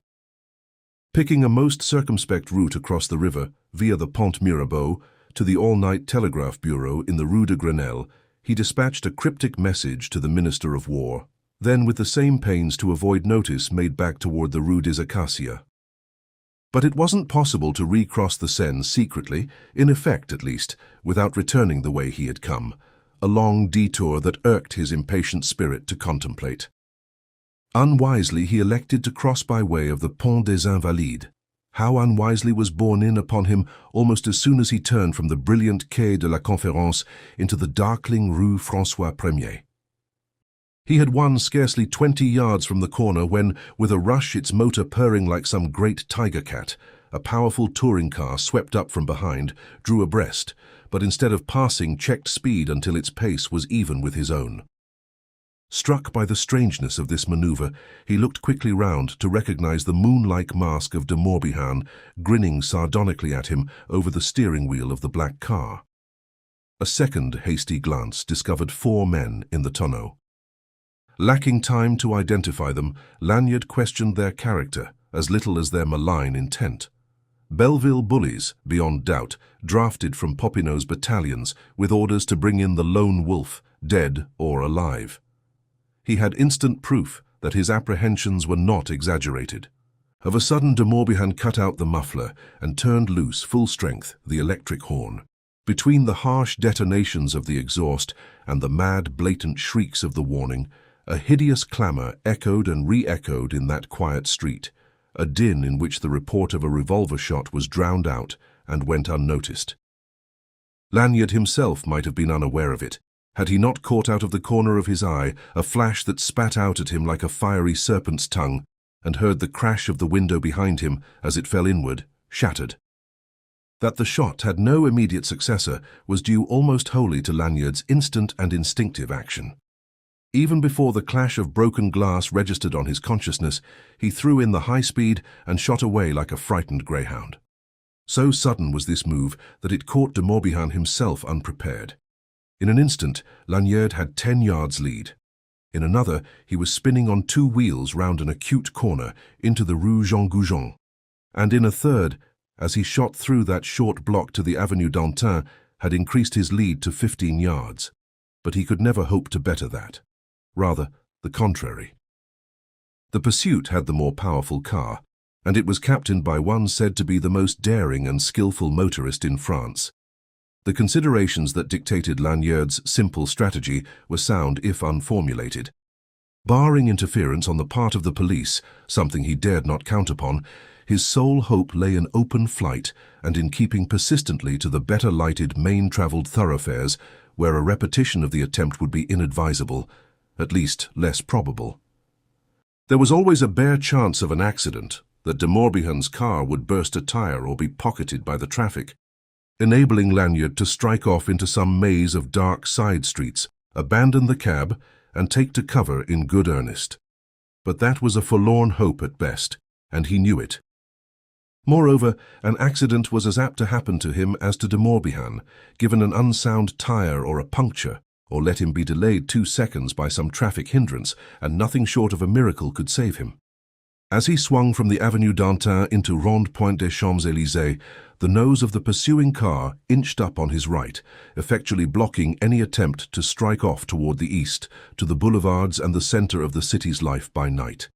Picking a most circumspect route across the river, via the Pont Mirabeau, to the all-night telegraph bureau in the Rue de Grenelle, he dispatched a cryptic message to the Minister of War, then with the same pains to avoid notice made back toward the Rue des Acacias. But it wasn't possible to recross the Seine secretly, in effect at least, without returning the way he had come, a long detour that irked his impatient spirit to contemplate. Unwisely he elected to cross by way of the Pont des Invalides. How unwisely was borne in upon him almost as soon as he turned from the brilliant Quai de la Conférence into the darkling Rue François Premier. He had won scarcely 20 yards from the corner when, with a rush, its motor purring like some great tiger cat, a powerful touring car swept up from behind, drew abreast, but instead of passing, checked speed until its pace was even with his own. Struck by the strangeness of this maneuver, he looked quickly round to recognize the moon-like mask of de Morbihan grinning sardonically at him over the steering wheel of the black car. A second hasty glance discovered 4 men in the tonneau. Lacking time to identify them, Lanyard questioned their character as little as their malign intent. Belleville bullies, beyond doubt, drafted from Popinot's battalions with orders to bring in the lone wolf, dead or alive. He had instant proof that his apprehensions were not exaggerated. Of a sudden, de Morbihan cut out the muffler and turned loose, full strength, the electric horn. Between the harsh detonations of the exhaust and the mad, blatant shrieks of the warning, a hideous clamor echoed and re-echoed in that quiet street, a din in which the report of a revolver shot was drowned out and went unnoticed. Lanyard himself might have been unaware of it, had he not caught out of the corner of his eye a flash that spat out at him like a fiery serpent's tongue, and heard the crash of the window behind him as it fell inward, shattered. That the shot had no immediate successor was due almost wholly to Lanyard's instant and instinctive action. Even before the clash of broken glass registered on his consciousness, he threw in the high speed and shot away like a frightened greyhound. So sudden was this move that it caught de Morbihan himself unprepared. In an instant, Lanyard had 10 yards lead. In another, he was spinning on 2 wheels round an acute corner into the Rue Jean Goujon. And in a third, as he shot through that short block to the Avenue d'Antin, had increased his lead to 15 yards. But he could never hope to better that. Rather, the contrary. The pursuit had the more powerful car, and it was captained by one said to be the most daring and skillful motorist in France. The considerations that dictated Lanyard's simple strategy were sound if unformulated. Barring interference on the part of the police, something he dared not count upon, his sole hope lay in open flight and in keeping persistently to the better-lighted main-travelled thoroughfares where a repetition of the attempt would be inadvisable, at least less probable. There was always a bare chance of an accident, that de Morbihan's car would burst a tire or be pocketed by the traffic, enabling Lanyard to strike off into some maze of dark side streets, abandon the cab, and take to cover in good earnest. But that was a forlorn hope at best, and he knew it. Moreover, an accident was as apt to happen to him as to de Morbihan, given an unsound tire or a puncture, or let him be delayed 2 seconds by some traffic hindrance, and nothing short of a miracle could save him. As he swung from the Avenue d'Antin into Rond-Point des Champs-Élysées, the nose of the pursuing car inched up on his right, effectually blocking any attempt to strike off toward the east, to the boulevards and the center of the city's life by night.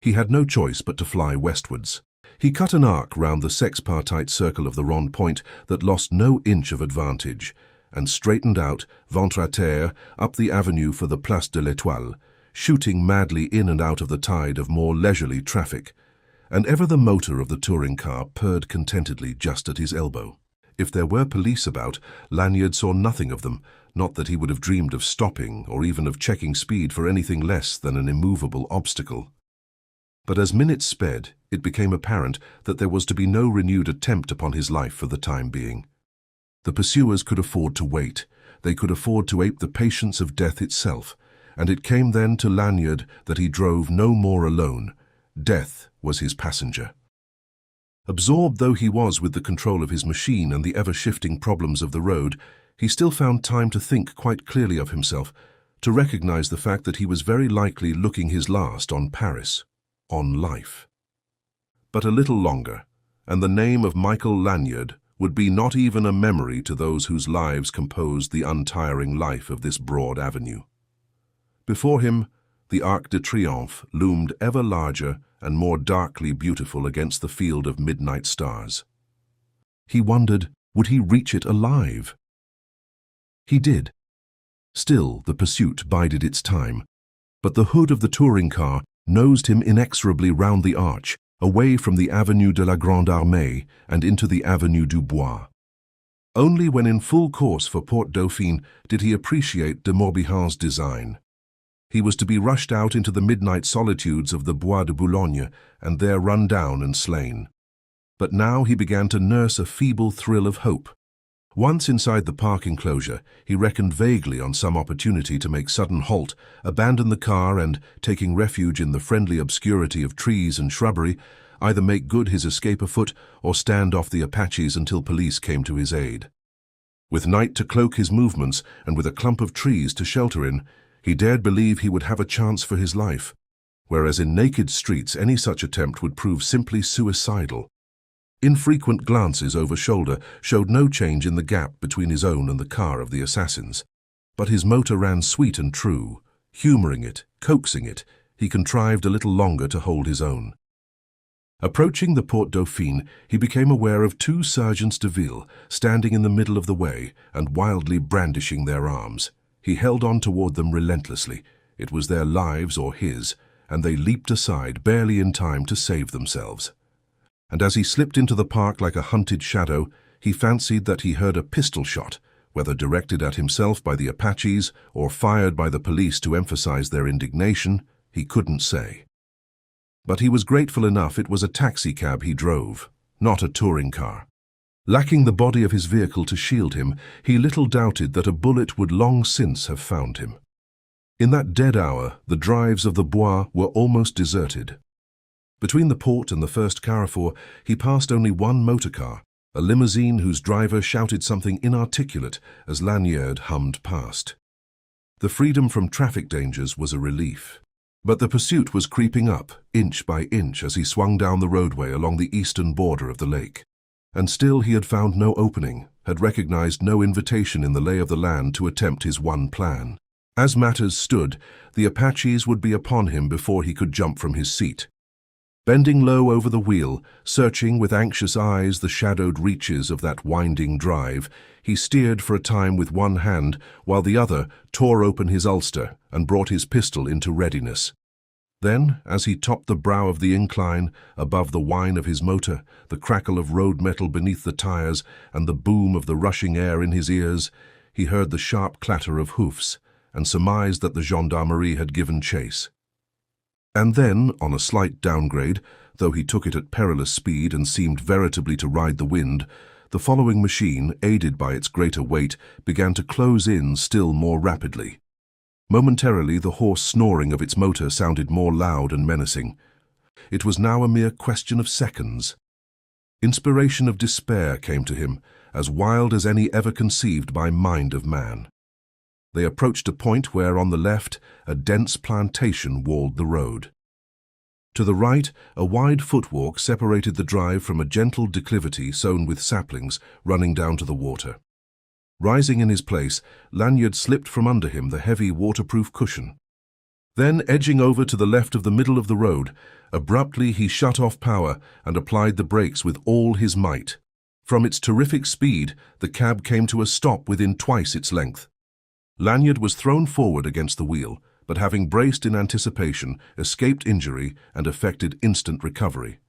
He had no choice but to fly westwards. He cut an arc round the sexpartite circle of the Rond-Point that lost no inch of advantage, and straightened out, ventre à terre, up the avenue for the Place de l'Étoile, shooting madly in and out of the tide of more leisurely traffic, and ever the motor of the touring car purred contentedly just at his elbow. If there were police about, Lanyard saw nothing of them, not that he would have dreamed of stopping or even of checking speed for anything less than an immovable obstacle. But as minutes sped, it became apparent that there was to be no renewed attempt upon his life for the time being. The pursuers could afford to wait. They could afford to ape the patience of death itself, and it came then to Lanyard that he drove no more alone. Death was his passenger. Absorbed though he was with the control of his machine and the ever-shifting problems of the road, he still found time to think quite clearly of himself, to recognize the fact that he was very likely looking his last on Paris, on life. But a little longer, and the name of Michael Lanyard would be not even a memory to those whose lives composed the untiring life of this broad avenue. Before him, the Arc de Triomphe loomed ever larger and more darkly beautiful against the field of midnight stars. He wondered, would he reach it alive? He did. Still, the pursuit bided its time, but the hood of the touring car nosed him inexorably round the arch, away from the Avenue de la Grande Armée and into the Avenue du Bois. Only when in full course for Port Dauphine did he appreciate de Morbihan's design. He was to be rushed out into the midnight solitudes of the Bois de Boulogne and there run down and slain. But now he began to nurse a feeble thrill of hope. Once inside the park enclosure, he reckoned vaguely on some opportunity to make sudden halt, abandon the car and, taking refuge in the friendly obscurity of trees and shrubbery, either make good his escape afoot or stand off the Apaches until police came to his aid. With night to cloak his movements and with a clump of trees to shelter in, he dared believe he would have a chance for his life, whereas in naked streets any such attempt would prove simply suicidal. Infrequent glances over shoulder showed no change in the gap between his own and the car of the assassins, but his motor ran sweet and true. Humoring it, coaxing it, he contrived a little longer to hold his own. Approaching the Port Dauphine, he became aware of 2 sergeants de ville standing in the middle of the way and wildly brandishing their arms. He held on toward them relentlessly. It was their lives or his, and they leaped aside barely in time to save themselves. And as he slipped into the park like a hunted shadow, he fancied that he heard a pistol shot, whether directed at himself by the Apaches or fired by the police to emphasize their indignation, he couldn't say. But he was grateful enough it was a taxicab he drove, not a touring car. Lacking the body of his vehicle to shield him, he little doubted that a bullet would long since have found him. In that dead hour, the drives of the Bois were almost deserted. Between the port and the first carrefour, he passed only one motor car, a limousine whose driver shouted something inarticulate as Lanyard hummed past. The freedom from traffic dangers was a relief. But the pursuit was creeping up, inch by inch, as he swung down the roadway along the eastern border of the lake. And still he had found no opening, had recognized no invitation in the lay of the land to attempt his one plan. As matters stood, the Apaches would be upon him before he could jump from his seat. Bending low over the wheel, searching with anxious eyes the shadowed reaches of that winding drive, he steered for a time with one hand, while the other tore open his ulster and brought his pistol into readiness. Then, as he topped the brow of the incline, above the whine of his motor, the crackle of road metal beneath the tires, and the boom of the rushing air in his ears, he heard the sharp clatter of hoofs, and surmised that the gendarmerie had given chase. And then, on a slight downgrade, though he took it at perilous speed and seemed veritably to ride the wind, the following machine, aided by its greater weight, began to close in still more rapidly. Momentarily, the hoarse snoring of its motor sounded more loud and menacing. It was now a mere question of seconds. Inspiration of despair came to him, as wild as any ever conceived by mind of man. They approached a point where, on the left, a dense plantation walled the road. To the right, a wide footwalk separated the drive from a gentle declivity sown with saplings running down to the water. Rising in his place, Lanyard slipped from under him the heavy waterproof cushion. Then, edging over to the left of the middle of the road, abruptly he shut off power and applied the brakes with all his might. From its terrific speed, the cab came to a stop within twice its length. Lanyard was thrown forward against the wheel, but having braced in anticipation, escaped injury and effected instant recovery.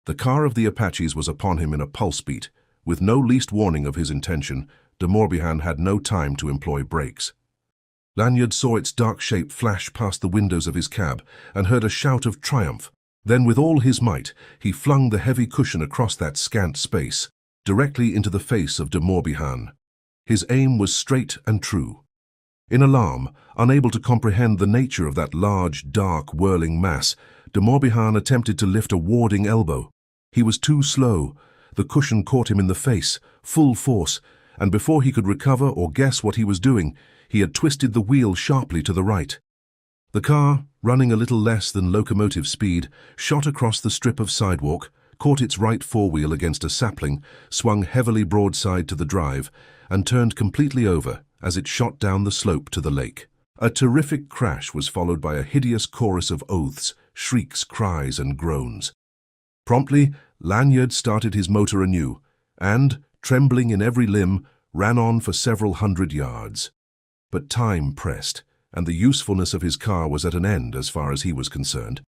The car of the Apaches was upon him in a pulse beat. With no least warning of his intention, de Morbihan had no time to employ brakes. Lanyard saw its dark shape flash past the windows of his cab and heard a shout of triumph. Then, with all his might, he flung the heavy cushion across that scant space, directly into the face of de Morbihan. His aim was straight and true. In alarm, unable to comprehend the nature of that large, dark, whirling mass, de Morbihan attempted to lift a warding elbow. He was too slow. The cushion caught him in the face, full force, and before he could recover or guess what he was doing, he had twisted the wheel sharply to the right. The car, running a little less than locomotive speed, shot across the strip of sidewalk, caught its right forewheel against a sapling, swung heavily broadside to the drive, and turned completely over as it shot down the slope to the lake. A terrific crash was followed by a hideous chorus of oaths, shrieks, cries, and groans. Promptly, Lanyard started his motor anew, and, trembling in every limb, ran on for several hundred yards. But time pressed, and the usefulness of his car was at an end as far as he was concerned.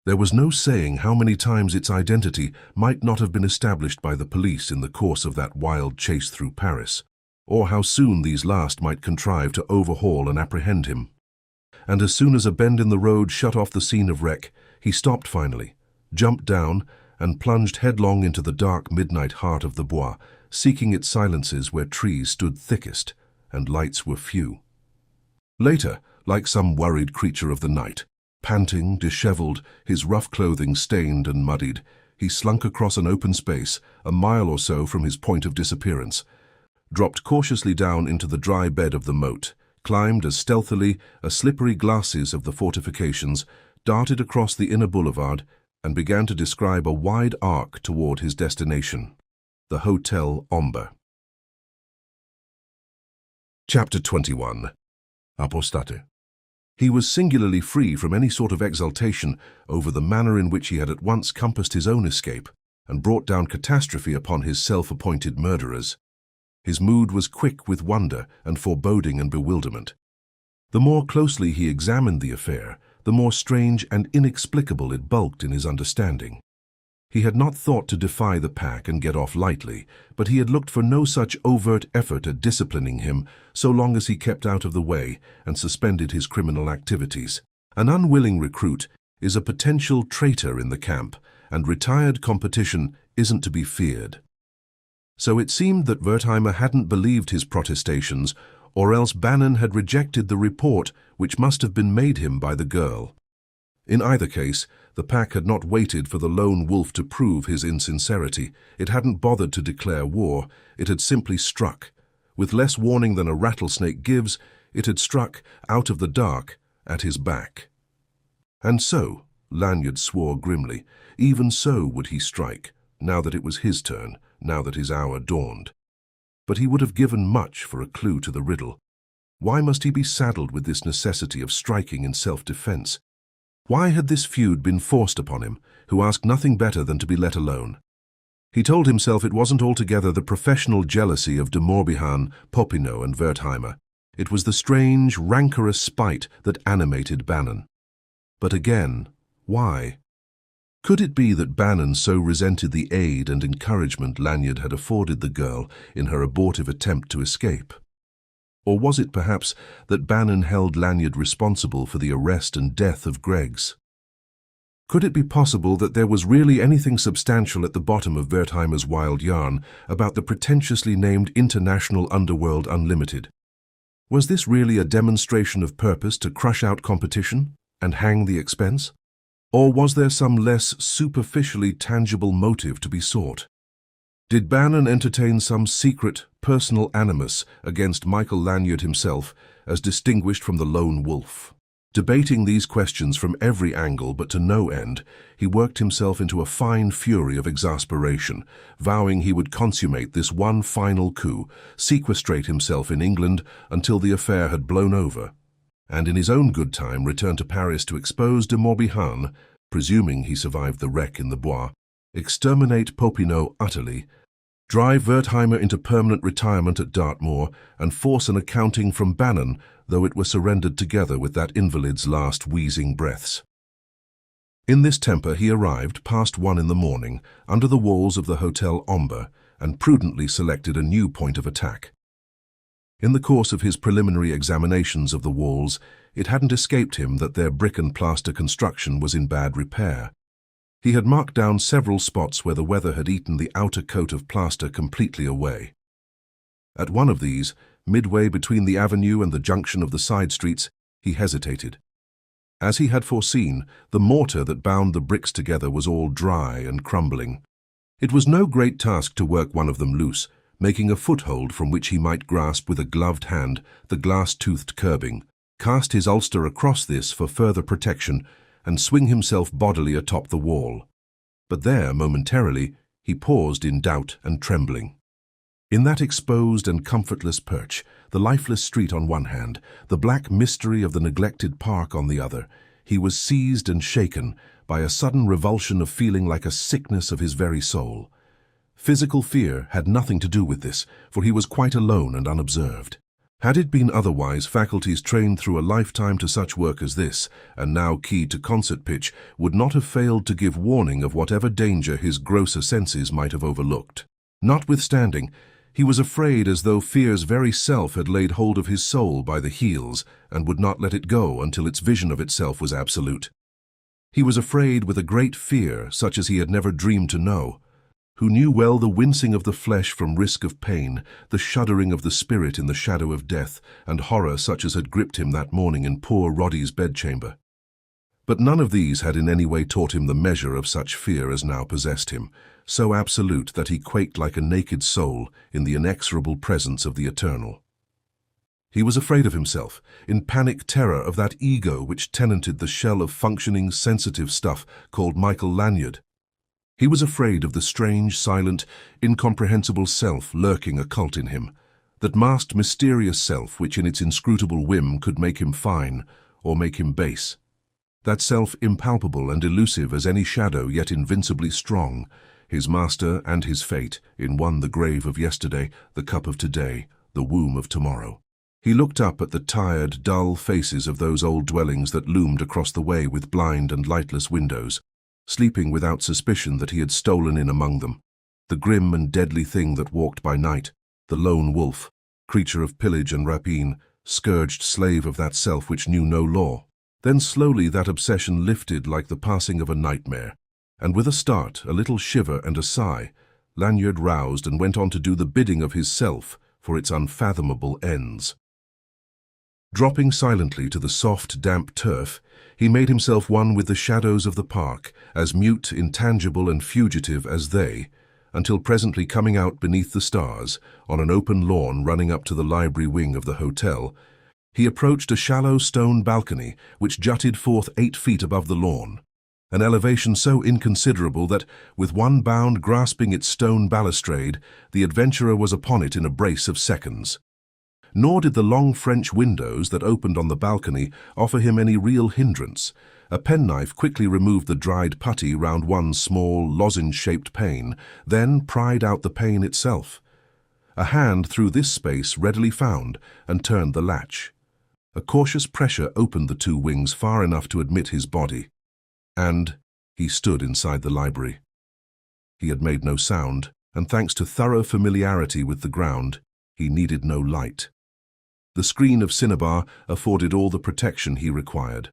There was no saying how many times its identity might not have been established by the police in the course of that wild chase through Paris, or how soon these last might contrive to overhaul and apprehend him. And as soon as a bend in the road shut off the scene of wreck, he stopped finally, jumped down, and plunged headlong into the dark midnight heart of the Bois, seeking its silences where trees stood thickest and lights were few. Later, like some worried creature of the night, panting, disheveled, his rough clothing stained and muddied, he slunk across an open space, a mile or so from his point of disappearance, dropped cautiously down into the dry bed of the moat, climbed as stealthily as slippery glacis of the fortifications, darted across the inner boulevard, and began to describe a wide arc toward his destination, the Hotel Omber. Chapter 21. Apostate. He was singularly free from any sort of exultation over the manner in which he had at once compassed his own escape and brought down catastrophe upon his self-appointed murderers. His mood was quick with wonder and foreboding and bewilderment. The more closely he examined the affair, the more strange and inexplicable it bulked in his understanding. He had not thought to defy the pack and get off lightly, but he had looked for no such overt effort at disciplining him so long as he kept out of the way and suspended his criminal activities. An unwilling recruit is a potential traitor in the camp, and retired competition isn't to be feared. So it seemed that Wertheimer hadn't believed his protestations, or else Bannon had rejected the report which must have been made him by the girl. In either case, the pack had not waited for the lone wolf to prove his insincerity. It hadn't bothered to declare war. It had simply struck. With less warning than a rattlesnake gives, it had struck, out of the dark, at his back. And so, Lanyard swore grimly, even so would he strike, now that it was his turn, now that his hour dawned. But he would have given much for a clue to the riddle. Why must he be saddled with this necessity of striking in self-defense? Why had this feud been forced upon him, who asked nothing better than to be let alone? He told himself it wasn't altogether the professional jealousy of de Morbihan, Popinot and Wertheimer. It was the strange, rancorous spite that animated Bannon. But again, why? Could it be that Bannon so resented the aid and encouragement Lanyard had afforded the girl in her abortive attempt to escape? Or was it perhaps that Bannon held Lanyard responsible for the arrest and death of Greggs? Could it be possible that there was really anything substantial at the bottom of Wertheimer's wild yarn about the pretentiously named International Underworld Unlimited? Was this really a demonstration of purpose to crush out competition and hang the expense? Or was there some less superficially tangible motive to be sought? Did Bannon entertain some secret, personal animus against Michael Lanyard himself, as distinguished from the lone wolf? Debating these questions from every angle but to no end, he worked himself into a fine fury of exasperation, vowing he would consummate this one final coup, sequestrate himself in England until the affair had blown over, and in his own good time return to Paris to expose de Morbihan, presuming he survived the wreck in the Bois, exterminate Popinot utterly, drive Wertheimer into permanent retirement at Dartmoor, and force an accounting from Bannon, though it were surrendered together with that invalid's last wheezing breaths. In this temper he arrived, past 1 in the morning, under the walls of the Hotel Omber, and prudently selected a new point of attack. In the course of his preliminary examinations of the walls, it hadn't escaped him that their brick and plaster construction was in bad repair. He had marked down several spots where the weather had eaten the outer coat of plaster completely away. At one of these, midway between the avenue and the junction of the side streets, he hesitated. As he had foreseen, the mortar that bound the bricks together was all dry and crumbling. It was no great task to work one of them loose, making a foothold from which he might grasp with a gloved hand the glass-toothed curbing, cast his ulster across this for further protection, and swing himself bodily atop the wall. But there, momentarily, he paused in doubt and trembling. In that exposed and comfortless perch, the lifeless street on one hand, the black mystery of the neglected park on the other, he was seized and shaken by a sudden revulsion of feeling like a sickness of his very soul. Physical fear had nothing to do with this, for he was quite alone and unobserved. Had it been otherwise, faculties trained through a lifetime to such work as this, and now keyed to concert pitch, would not have failed to give warning of whatever danger his grosser senses might have overlooked. Notwithstanding, he was afraid as though fear's very self had laid hold of his soul by the heels and would not let it go until its vision of itself was absolute. He was afraid with a great fear such as he had never dreamed to know, who knew well the wincing of the flesh from risk of pain, the shuddering of the spirit in the shadow of death, and horror such as had gripped him that morning in poor Roddy's bedchamber. But none of these had in any way taught him the measure of such fear as now possessed him, so absolute that he quaked like a naked soul in the inexorable presence of the eternal. He was afraid of himself, in panic terror of that ego which tenanted the shell of functioning, sensitive stuff called Michael Lanyard. He was afraid of the strange, silent, incomprehensible self lurking occult in him, that masked, mysterious self which in its inscrutable whim could make him fine or make him base. That self impalpable and elusive as any shadow, yet invincibly strong, his master and his fate, in one the grave of yesterday, the cup of today, the womb of tomorrow. He looked up at the tired, dull faces of those old dwellings that loomed across the way with blind and lightless windows, sleeping without suspicion that he had stolen in among them, the grim and deadly thing that walked by night, the lone wolf, creature of pillage and rapine, scourged slave of that self which knew no law. Then slowly that obsession lifted like the passing of a nightmare, and with a start, a little shiver and a sigh, Lanyard roused and went on to do the bidding of his self for its unfathomable ends. Dropping silently to the soft, damp turf, he made himself one with the shadows of the park, as mute, intangible and fugitive as they, until presently coming out beneath the stars, on an open lawn running up to the library wing of the hotel, he approached a shallow stone balcony which jutted forth 8 feet above the lawn, an elevation so inconsiderable that, with one bound grasping its stone balustrade, the adventurer was upon it in a brace of seconds. Nor did the long French windows that opened on the balcony offer him any real hindrance. A penknife quickly removed the dried putty round one small, lozenge-shaped pane, then pried out the pane itself. A hand through this space readily found and turned the latch. A cautious pressure opened the two wings far enough to admit his body, and he stood inside the library. He had made no sound, and thanks to thorough familiarity with the ground, he needed no light. The screen of cinnabar afforded all the protection he required.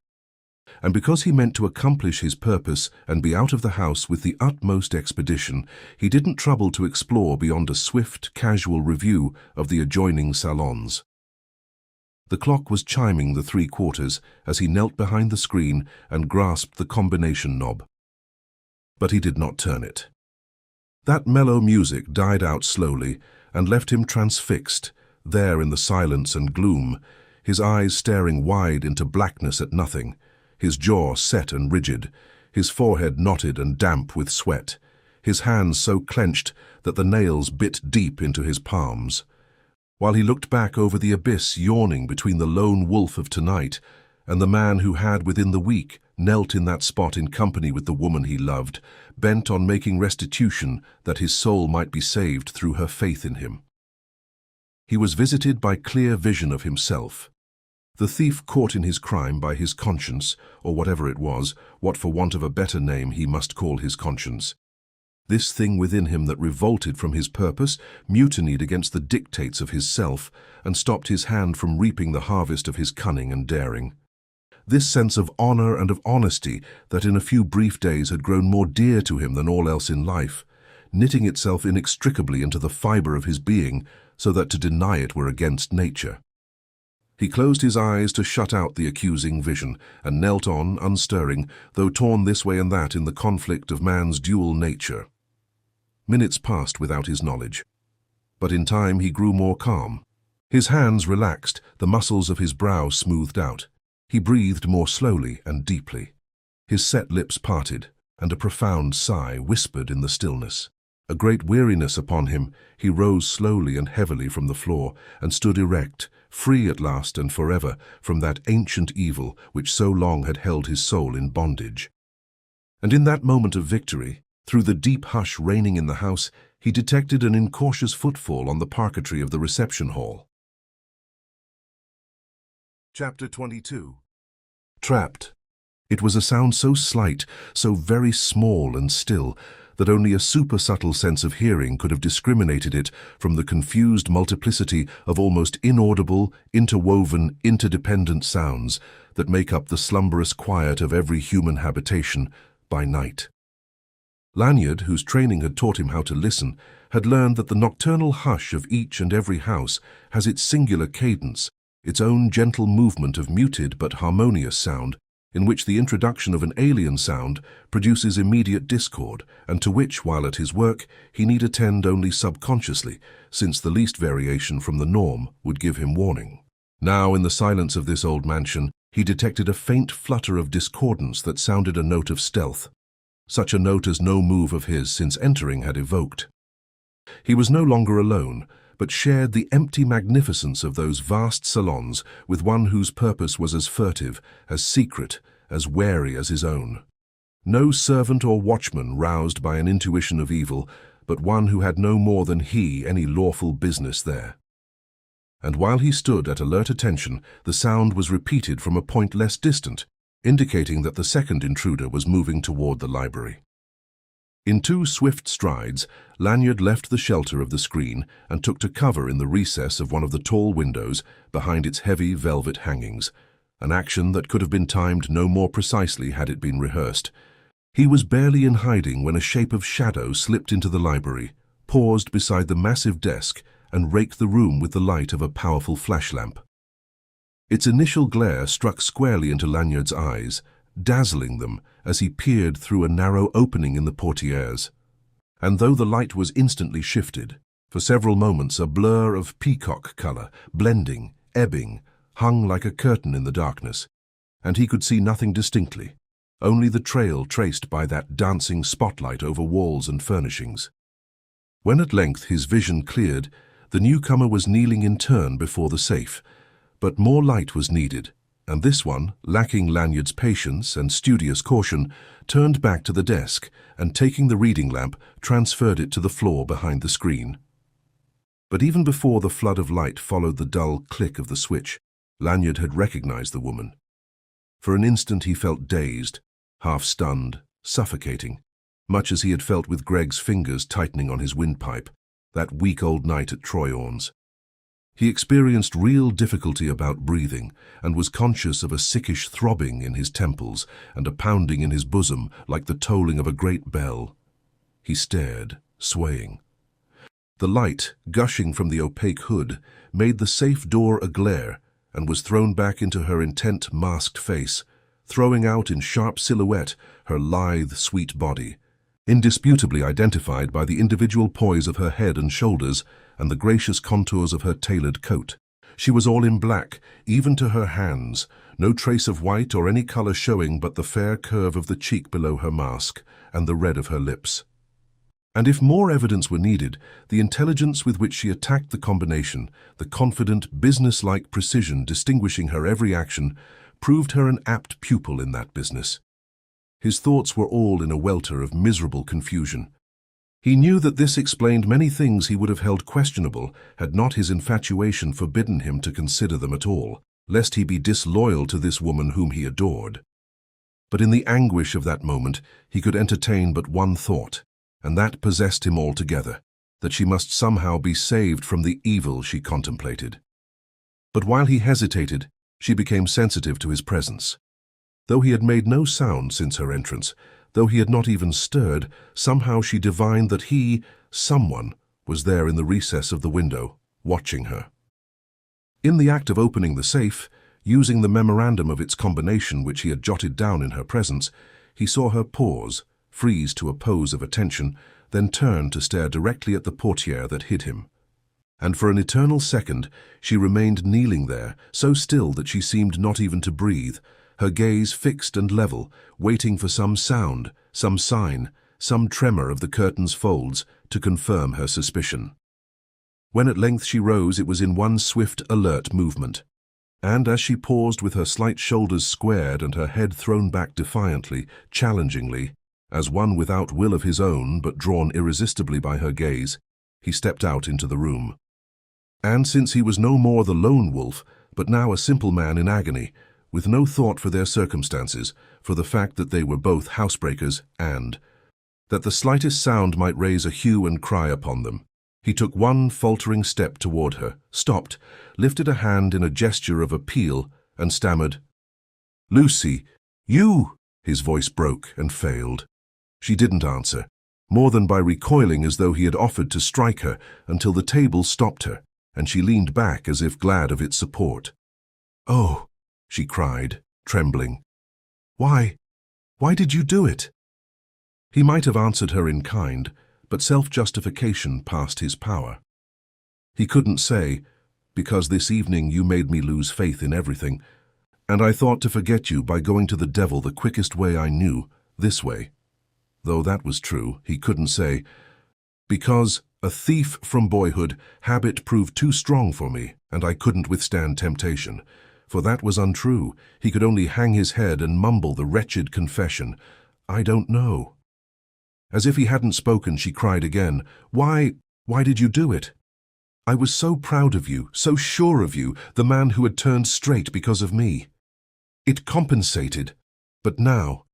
And because he meant to accomplish his purpose and be out of the house with the utmost expedition, he didn't trouble to explore beyond a swift, casual review of the adjoining salons. The clock was chiming the 3/4 as he knelt behind the screen and grasped the combination knob. But he did not turn it. That mellow music died out slowly and left him transfixed, there in the silence and gloom, his eyes staring wide into blackness at nothing, his jaw set and rigid, his forehead knotted and damp with sweat, his hands so clenched that the nails bit deep into his palms. While he looked back over the abyss yawning between the lone wolf of tonight and the man who had within the week knelt in that spot in company with the woman he loved, bent on making restitution that his soul might be saved through her faith in him. He was visited by clear vision of himself. The thief caught in his crime by his conscience, or whatever it was, what for want of a better name he must call his conscience. This thing within him that revolted from his purpose, mutinied against the dictates of his self, and stopped his hand from reaping the harvest of his cunning and daring. This sense of honor and of honesty that in a few brief days had grown more dear to him than all else in life, knitting itself inextricably into the fiber of his being, so that to deny it were against nature. He closed his eyes to shut out the accusing vision, and knelt on, unstirring, though torn this way and that in the conflict of man's dual nature. Minutes passed without his knowledge. But in time he grew more calm. His hands relaxed, the muscles of his brow smoothed out. He breathed more slowly and deeply. His set lips parted, and a profound sigh whispered in the stillness. A great weariness upon him, he rose slowly and heavily from the floor, and stood erect, free at last and forever from that ancient evil which so long had held his soul in bondage. And in that moment of victory, through the deep hush reigning in the house, he detected an incautious footfall on the parquetry of the reception hall. Chapter 22. Trapped. It was a sound so slight, so very small and still, that only a super-subtle sense of hearing could have discriminated it from the confused multiplicity of almost inaudible, interwoven, interdependent sounds that make up the slumberous quiet of every human habitation by night. Lanyard, whose training had taught him how to listen, had learned that the nocturnal hush of each and every house has its singular cadence, its own gentle movement of muted but harmonious sound, in which the introduction of an alien sound produces immediate discord, and to which, while at his work, he need attend only subconsciously, since the least variation from the norm would give him warning. Now, in the silence of this old mansion, he detected a faint flutter of discordance that sounded a note of stealth, such a note as no move of his since entering had evoked. He was no longer alone, but shared the empty magnificence of those vast salons with one whose purpose was as furtive, as secret, as wary as his own. No servant or watchman roused by an intuition of evil, but one who had no more than he any lawful business there. And while he stood at alert attention, the sound was repeated from a point less distant, indicating that the second intruder was moving toward the library. In 2 swift strides, Lanyard left the shelter of the screen and took to cover in the recess of one of the tall windows behind its heavy velvet hangings, an action that could have been timed no more precisely had it been rehearsed. He was barely in hiding when a shape of shadow slipped into the library, paused beside the massive desk, and raked the room with the light of a powerful flashlamp. Its initial glare struck squarely into Lanyard's eyes, dazzling them as he peered through a narrow opening in the portieres. And though the light was instantly shifted, for several moments a blur of peacock color, blending, ebbing, hung like a curtain in the darkness, and he could see nothing distinctly, only the trail traced by that dancing spotlight over walls and furnishings. When at length his vision cleared, The newcomer was kneeling in turn before the safe, but more light was needed, and this one, lacking Lanyard's patience and studious caution, turned back to the desk and, taking the reading lamp, transferred it to the floor behind the screen. But even before the flood of light followed the dull click of the switch, Lanyard had recognized the woman. For an instant he felt dazed, half-stunned, suffocating, much as he had felt with Greg's fingers tightening on his windpipe that week-old night at Troyon's. He experienced real difficulty about breathing and was conscious of a sickish throbbing in his temples and a pounding in his bosom like the tolling of a great bell. He stared, swaying. The light, gushing from the opaque hood, made the safe door a glare and was thrown back into her intent, masked face, throwing out in sharp silhouette her lithe, sweet body, indisputably identified by the individual poise of her head and shoulders and the gracious contours of her tailored coat. She was all in black, even to her hands, no trace of white or any color showing but the fair curve of the cheek below her mask and the red of her lips. And if more evidence were needed, the intelligence with which she attacked the combination, the confident, business-like precision distinguishing her every action, proved her an apt pupil in that business. His thoughts were all in a welter of miserable confusion. He knew that this explained many things he would have held questionable had not his infatuation forbidden him to consider them at all, lest he be disloyal to this woman whom he adored. But in the anguish of that moment, he could entertain but one thought, and that possessed him altogether, that she must somehow be saved from the evil she contemplated. But while he hesitated, she became sensitive to his presence. Though he had made no sound since her entrance, though he had not even stirred, somehow she divined that he, someone, was there in the recess of the window, watching her. In the act of opening the safe, using the memorandum of its combination which he had jotted down in her presence, he saw her pause, freeze to a pose of attention, then turn to stare directly at the portiere that hid him. And for an eternal second she remained kneeling there, so still that she seemed not even to breathe, her gaze fixed and level, waiting for some sound, some sign, some tremor of the curtain's folds to confirm her suspicion. When at length she rose, it was in one swift, alert movement. And as she paused with her slight shoulders squared and her head thrown back defiantly, challengingly, as one without will of his own but drawn irresistibly by her gaze, he stepped out into the room. And since he was no more the lone wolf, but now a simple man in agony, with no thought for their circumstances, for the fact that they were both housebreakers and that the slightest sound might raise a hue and cry upon them, he took one faltering step toward her, stopped, lifted a hand in a gesture of appeal, and stammered, "Lucy, you!" His voice broke and failed. She didn't answer, more than by recoiling as though he had offered to strike her, until the table stopped her, and she leaned back as if glad of its support. "Oh!" she cried, trembling. Why did you do it?" He might have answered her in kind, but self-justification passed his power. He couldn't say, "Because this evening you made me lose faith in everything, and I thought to forget you by going to the devil the quickest way I knew, this way." Though that was true, he couldn't say, "Because, a thief from boyhood, habit proved too strong for me, and I couldn't withstand temptation." For that was untrue. He could only hang his head and mumble the wretched confession, "I don't know." As if he hadn't spoken, she cried again, Why did you do it? I was so proud of you, so sure of you, the man who had turned straight because of me. It compensated, but now—"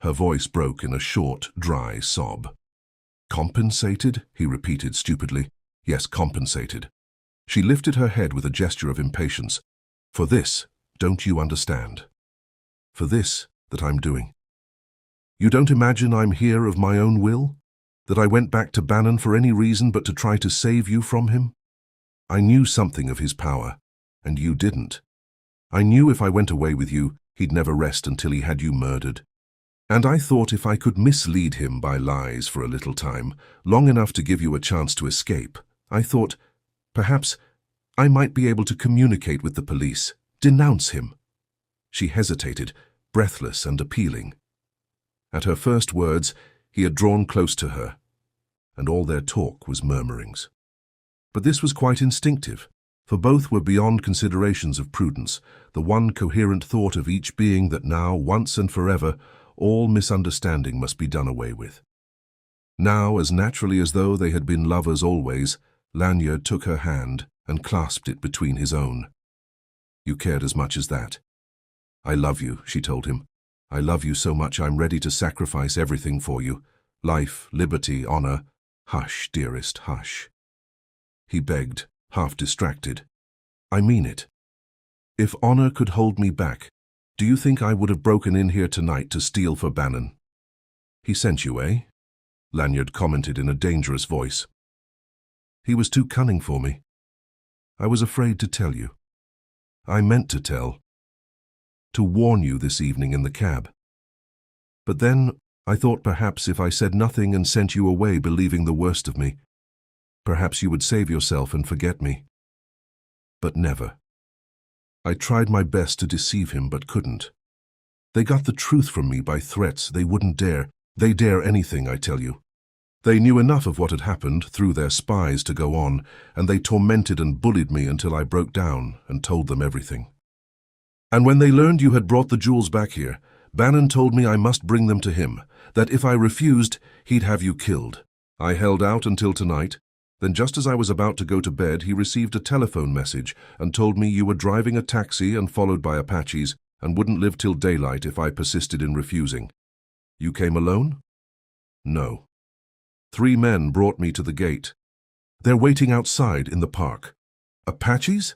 Her voice broke in a short, dry sob. "Compensated?" he repeated stupidly. "Yes, compensated." She lifted her head with a gesture of impatience. "For this, don't you understand? For this that I'm doing. You don't imagine I'm here of my own will? That I went back to Bannon for any reason but to try to save you from him? I knew something of his power, and you didn't. I knew if I went away with you, he'd never rest until he had you murdered. And I thought if I could mislead him by lies for a little time, long enough to give you a chance to escape, I thought, perhaps, I might be able to communicate with the police, denounce him." She hesitated, breathless and appealing. At her first words, he had drawn close to her, and all their talk was murmurings. But this was quite instinctive, for both were beyond considerations of prudence, the one coherent thought of each being that now, once and forever, all misunderstanding must be done away with. Now, as naturally as though they had been lovers always, Lanyard took her hand and clasped it between his own. "You cared as much as that." "I love you," she told him. "I love you so much I'm ready to sacrifice everything for you. Life, liberty, honor. Hush, dearest, hush." He begged, half distracted. "I mean it. If honor could hold me back, do you think I would have broken in here tonight to steal for Bannon?" "He sent you, eh?" Lanyard commented in a dangerous voice. "He was too cunning for me. I was afraid to tell you. I meant to tell. To warn you this evening in the cab. But then I thought perhaps if I said nothing and sent you away believing the worst of me, perhaps you would save yourself and forget me. But never. I tried my best to deceive him but couldn't. They got the truth from me by threats they wouldn't dare. They dare anything, I tell you. They knew enough of what had happened through their spies to go on, and they tormented and bullied me until I broke down and told them everything. And when they learned you had brought the jewels back here, Bannon told me I must bring them to him, that if I refused, he'd have you killed. I held out until tonight. Then just as I was about to go to bed, he received a telephone message and told me you were driving a taxi and followed by Apaches and wouldn't live till daylight if I persisted in refusing. You came alone?" "No. 3 men brought me to the gate. They're waiting outside in the park." "Apaches?"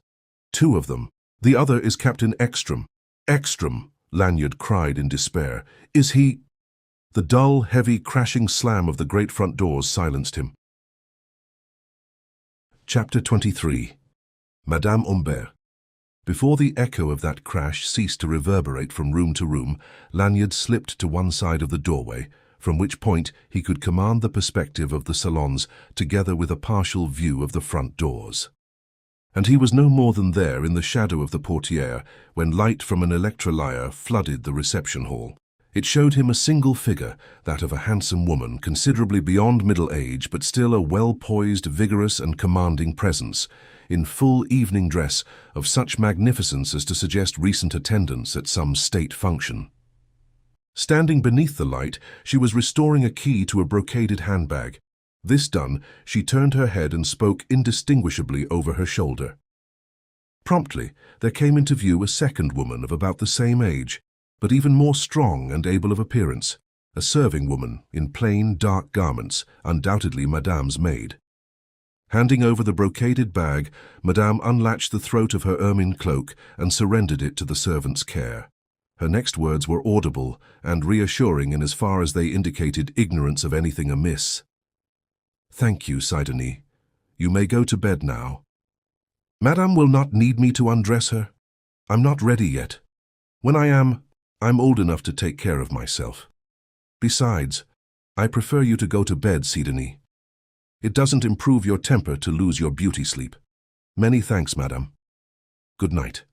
"2 of them. The other is Captain Ekstrom." "Ekstrom!" Lanyard cried in despair. "Is he—" The dull, heavy, crashing slam of the great front doors silenced him. Chapter 23. Madame Omber. Before the echo of that crash ceased to reverberate from room to room, Lanyard slipped to one side of the doorway, from which point he could command the perspective of the salons together with a partial view of the front doors. And he was no more than there in the shadow of the portière when light from an electrolyre flooded the reception hall. It showed him a single figure, that of a handsome woman considerably beyond middle age but still a well-poised, vigorous and commanding presence, in full evening dress of such magnificence as to suggest recent attendance at some state function. Standing beneath the light, she was restoring a key to a brocaded handbag. This done, she turned her head and spoke indistinguishably over her shoulder. Promptly, there came into view a second woman of about the same age, but even more strong and able of appearance, a serving woman in plain, dark garments, undoubtedly Madame's maid. Handing over the brocaded bag, Madame unlatched the throat of her ermine cloak and surrendered it to the servant's care. Her next words were audible and reassuring in as far as they indicated ignorance of anything amiss. "Thank you, Sidonie. You may go to bed now." "Madame will not need me to undress her. I'm not ready yet. When I am, I'm old enough to take care of myself. Besides, I prefer you to go to bed, Sidonie. It doesn't improve your temper to lose your beauty sleep. Many thanks, madame. Good night."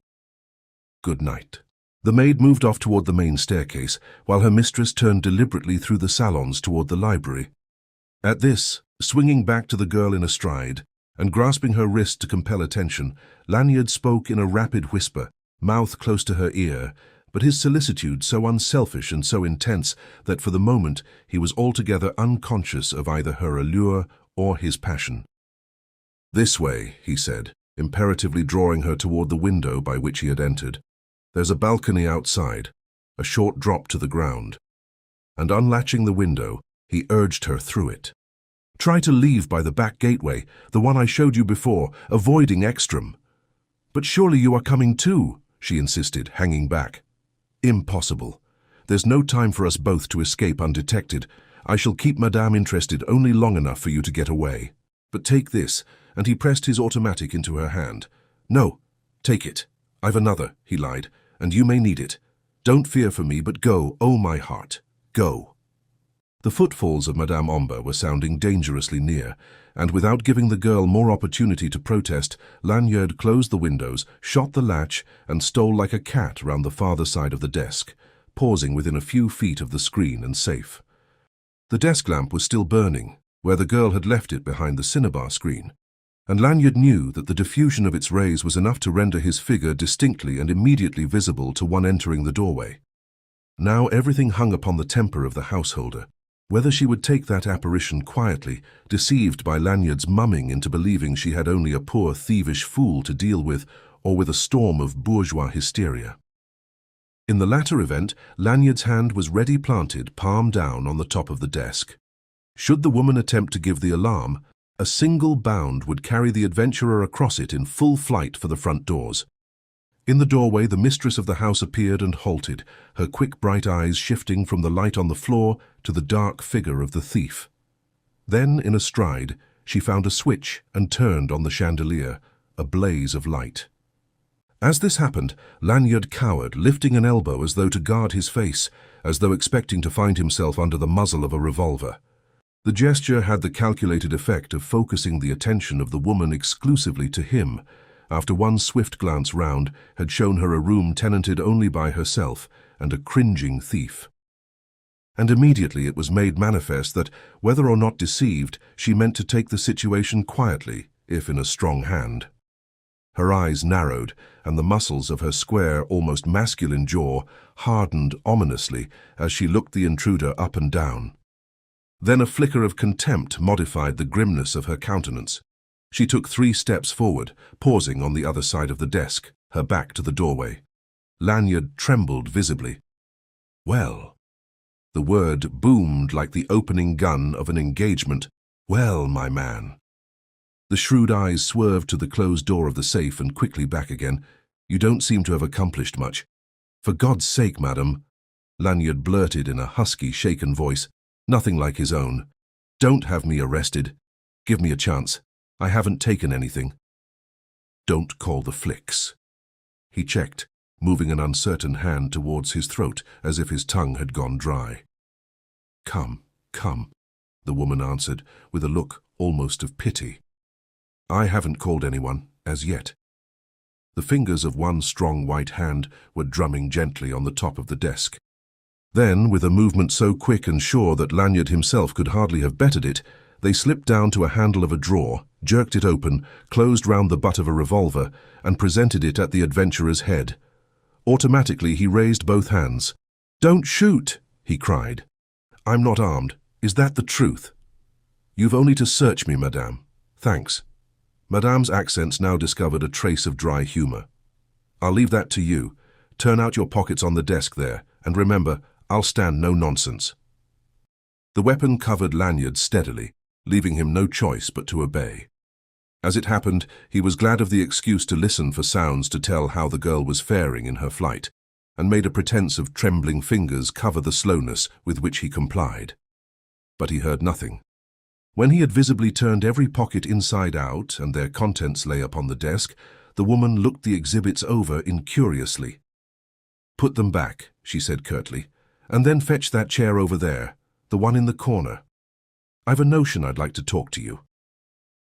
"Good night." The maid moved off toward the main staircase, while her mistress turned deliberately through the salons toward the library. At this, swinging back to the girl in a stride, and grasping her wrist to compel attention, Lanyard spoke in a rapid whisper, mouth close to her ear, but his solicitude so unselfish and so intense that for the moment he was altogether unconscious of either her allure or his passion. "This way," he said, imperatively drawing her toward the window by which he had entered. "There's a balcony outside, a short drop to the ground." And unlatching the window, he urged her through it. "Try to leave by the back gateway, the one I showed you before, avoiding Ekstrom." "But surely you are coming too," she insisted, hanging back. "Impossible. There's no time for us both to escape undetected. I shall keep Madame interested only long enough for you to get away. But take this," and he pressed his automatic into her hand. "No, take it. I've another," he lied, "and you may need it. Don't fear for me, but go, oh my heart, go." The footfalls of Madame Omber were sounding dangerously near, and without giving the girl more opportunity to protest, Lanyard closed the windows, shot the latch, and stole like a cat round the farther side of the desk, pausing within a few feet of the screen and safe. The desk lamp was still burning, where the girl had left it behind the cinnabar screen, and Lanyard knew that the diffusion of its rays was enough to render his figure distinctly and immediately visible to one entering the doorway. Now everything hung upon the temper of the householder, whether she would take that apparition quietly, deceived by Lanyard's mumming into believing she had only a poor thievish fool to deal with, or with a storm of bourgeois hysteria. In the latter event, Lanyard's hand was ready planted, palm down, on the top of the desk. Should the woman attempt to give the alarm, a single bound would carry the adventurer across it in full flight for the front doors. In the doorway, the mistress of the house appeared and halted, her quick bright eyes shifting from the light on the floor to the dark figure of the thief. Then, in a stride, she found a switch and turned on the chandelier, a blaze of light. As this happened, Lanyard cowered, lifting an elbow as though to guard his face, as though expecting to find himself under the muzzle of a revolver. The gesture had the calculated effect of focusing the attention of the woman exclusively to him, after one swift glance round had shown her a room tenanted only by herself and a cringing thief. And immediately it was made manifest that, whether or not deceived, she meant to take the situation quietly, if in a strong hand. Her eyes narrowed, and the muscles of her square, almost masculine jaw hardened ominously as she looked the intruder up and down. Then a flicker of contempt modified the grimness of her countenance. She took 3 steps forward, pausing on the other side of the desk, her back to the doorway. Lanyard trembled visibly. "Well." The word boomed like the opening gun of an engagement. "Well, my man." The shrewd eyes swerved to the closed door of the safe and quickly back again. "You don't seem to have accomplished much." "For God's sake, madam," Lanyard blurted in a husky, shaken voice, nothing like his own. "Don't have me arrested. Give me a chance. I haven't taken anything." "Don't call the flicks." He checked, moving an uncertain hand towards his throat as if his tongue had gone dry. "Come, come," the woman answered, with a look almost of pity. "I haven't called anyone, as yet." The fingers of one strong white hand were drumming gently on the top of the desk. Then, with a movement so quick and sure that Lanyard himself could hardly have bettered it, they slipped down to a handle of a drawer, jerked it open, closed round the butt of a revolver, and presented it at the adventurer's head. Automatically he raised both hands. "Don't shoot!" he cried. "I'm not armed. Is that the truth?" "You've only to search me, madame. Thanks." Madame's accents now discovered a trace of dry humor. "I'll leave that to you. Turn out your pockets on the desk there, and remember, I'll stand no nonsense." The weapon covered Lanyard steadily, leaving him no choice but to obey. As it happened, he was glad of the excuse to listen for sounds to tell how the girl was faring in her flight, and made a pretense of trembling fingers cover the slowness with which he complied. But he heard nothing. When he had visibly turned every pocket inside out and their contents lay upon the desk, the woman looked the exhibits over incuriously. "Put them back," she said curtly, "and then fetch that chair over there, the one in the corner. I've a notion I'd like to talk to you."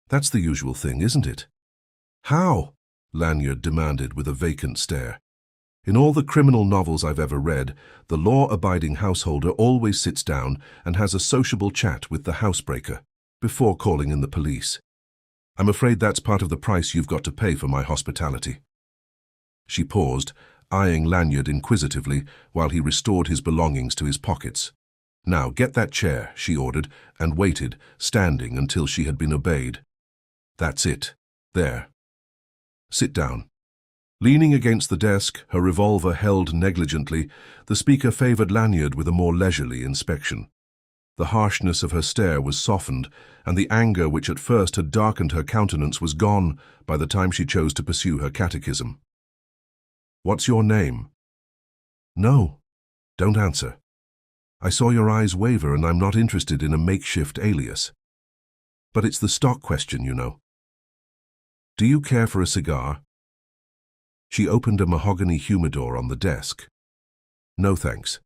"That's the usual thing, isn't it?" "How?" Lanyard demanded with a vacant stare. "In all the criminal novels I've ever read, the law-abiding householder always sits down and has a sociable chat with the housebreaker before calling in the police. I'm afraid that's part of the price you've got to pay for my hospitality." She paused, eyeing Lanyard inquisitively while he restored his belongings to his pockets. "Now get that chair," she ordered, and waited, standing until she had been obeyed. "That's it. There. Sit down." Leaning against the desk, her revolver held negligently, the speaker favored Lanyard with a more leisurely inspection. The harshness of her stare was softened, and the anger which at first had darkened her countenance was gone by the time she chose to pursue her catechism. "What's your name?" "No, don't answer. I saw your eyes waver, and I'm not interested in a makeshift alias. But it's the stock question, you know. Do you care for a cigar?" She opened a mahogany humidor on the desk. "No, thanks."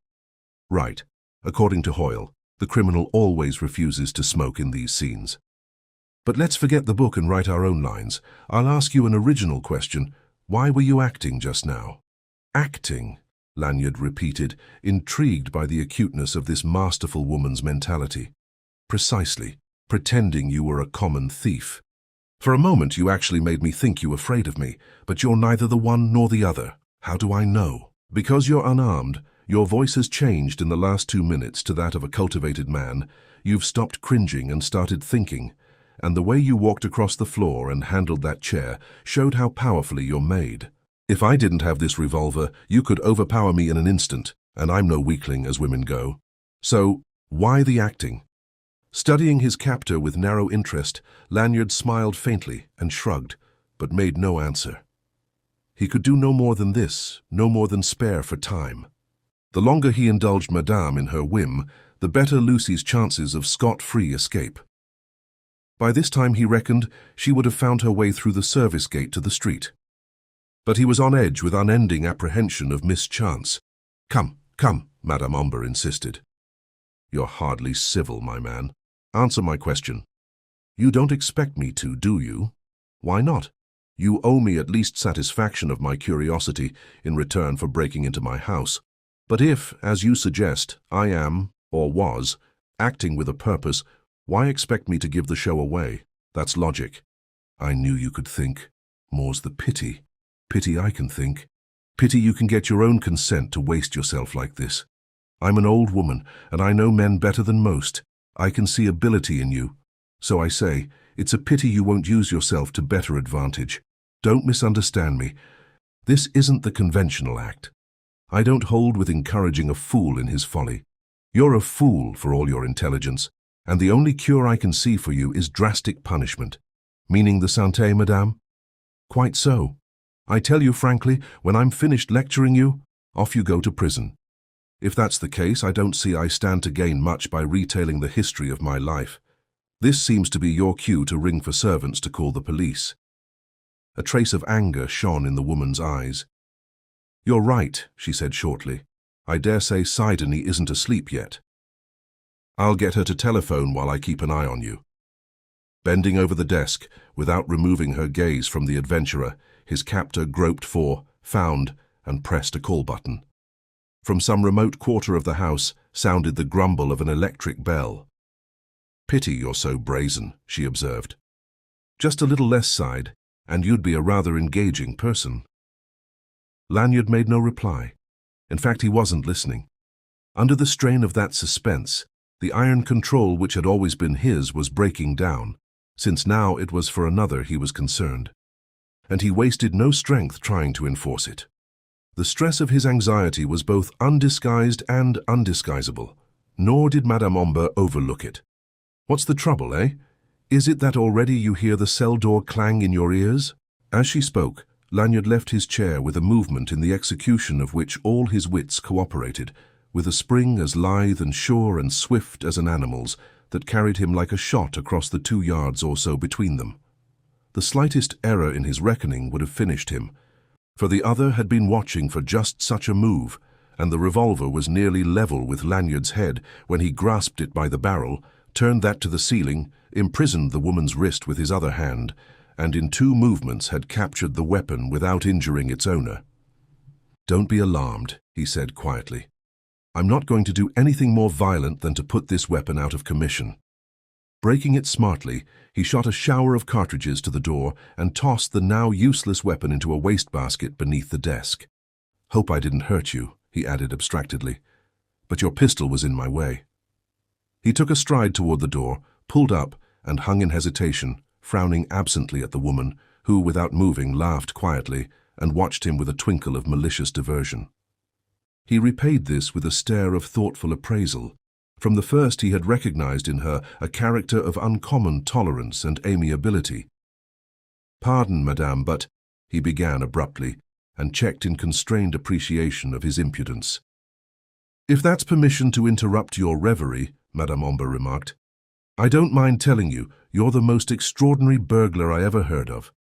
"Right. According to Hoyle, the criminal always refuses to smoke in these scenes. But let's forget the book and write our own lines. I'll ask you an original question. Why were you acting just now?" "Acting," Lanyard repeated, intrigued by the acuteness of this masterful woman's mentality. "Precisely. Pretending you were a common thief." For a moment you actually made me think you were afraid of me, but you're neither the one nor the other. How do I know? Because you're unarmed, your voice has changed in the last 2 minutes to that of a cultivated man. You've stopped cringing and started thinking, and the way you walked across the floor and handled that chair showed how powerfully you're made. If I didn't have this revolver, you could overpower me in an instant, and I'm no weakling as women go. So, why the acting? Studying his captor with narrow interest, Lanyard smiled faintly and shrugged, but made no answer. He could do no more than this, no more than spare for time. The longer he indulged Madame in her whim, the better Lucy's chances of scot-free escape. By this time, he reckoned, she would have found her way through the service gate to the street. But he was on edge with unending apprehension of mischance. "Come, come," Madame Omber insisted. "You're hardly civil, my man. Answer my question. You don't expect me to, do you? Why not? You owe me at least satisfaction of my curiosity in return for breaking into my house. But if, as you suggest, I am, or was, acting with a purpose, why expect me to give the show away? That's logic. I knew you could think. More's the pity. Pity I can think. Pity you can get your own consent to waste yourself like this. I'm an old woman, and I know men better than most. I can see ability in you. So I say, it's a pity you won't use yourself to better advantage. Don't misunderstand me. This isn't the conventional act. I don't hold with encouraging a fool in his folly. You're a fool for all your intelligence, and the only cure I can see for you is drastic punishment. Meaning the santé, madame? Quite so. I tell you frankly, when I'm finished lecturing you, off you go to prison. If that's the case, I don't see I stand to gain much by retailing the history of my life. This seems to be your cue to ring for servants to call the police. A trace of anger shone in the woman's eyes. You're right, she said shortly. I dare say Sidonie isn't asleep yet. I'll get her to telephone while I keep an eye on you. Bending over the desk, without removing her gaze from the adventurer, his captor groped for, found, and pressed a call button. From some remote quarter of the house sounded the grumble of an electric bell. Pity you're so brazen, she observed. Just a little less side, and you'd be a rather engaging person. Lanyard made no reply. In fact, he wasn't listening. Under the strain of that suspense, the iron control which had always been his was breaking down, since now it was for another he was concerned. And he wasted no strength trying to enforce it. The stress of his anxiety was both undisguised and undisguisable, nor did Madame Omber overlook it. What's the trouble, eh? Is it that already you hear the cell door clang in your ears? As she spoke, Lanyard left his chair with a movement in the execution of which all his wits cooperated, with a spring as lithe and sure and swift as an animal's that carried him like a shot across the 2 yards or so between them. The slightest error in his reckoning would have finished him, for the other had been watching for just such a move, and the revolver was nearly level with Lanyard's head when he grasped it by the barrel, turned that to the ceiling, imprisoned the woman's wrist with his other hand, and in 2 movements had captured the weapon without injuring its owner. "Don't be alarmed," he said quietly. "I'm not going to do anything more violent than to put this weapon out of commission." Breaking it smartly, he shot a shower of cartridges to the door and tossed the now useless weapon into a wastebasket beneath the desk. "Hope I didn't hurt you," he added abstractedly, "but your pistol was in my way." He took a stride toward the door, pulled up, and hung in hesitation, frowning absently at the woman, who, without moving, laughed quietly and watched him with a twinkle of malicious diversion. He repaid this with a stare of thoughtful appraisal. From the first he had recognized in her a character of uncommon tolerance and amiability. "Pardon, madame, but—" he began abruptly, and checked in constrained appreciation of his impudence. "If that's permission to interrupt your reverie," Madame Omber remarked, "I don't mind telling you, you're the most extraordinary burglar I ever heard of."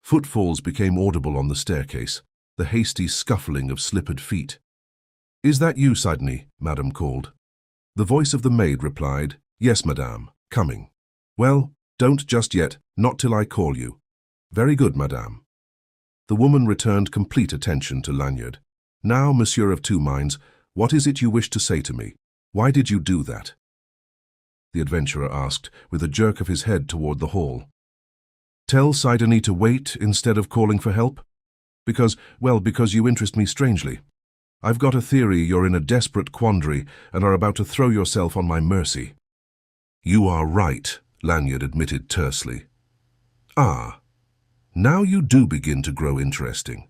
Footfalls became audible on the staircase, the hasty scuffling of slippered feet. "Is that you, Sidonie?" Madame called. The voice of the maid replied, "Yes, madame, coming." "Well, don't just yet, not till I call you." "Very good, madame." The woman returned complete attention to Lanyard. "Now, Monsieur of Two Minds, what is it you wish to say to me? Why did you do that?" The adventurer asked, with a jerk of his head toward the hall. Tell Sidonie to wait instead of calling for help? Because you interest me strangely. I've got a theory you're in a desperate quandary and are about to throw yourself on my mercy." "You are right," Lanyard admitted tersely. "Ah, now you do begin to grow interesting.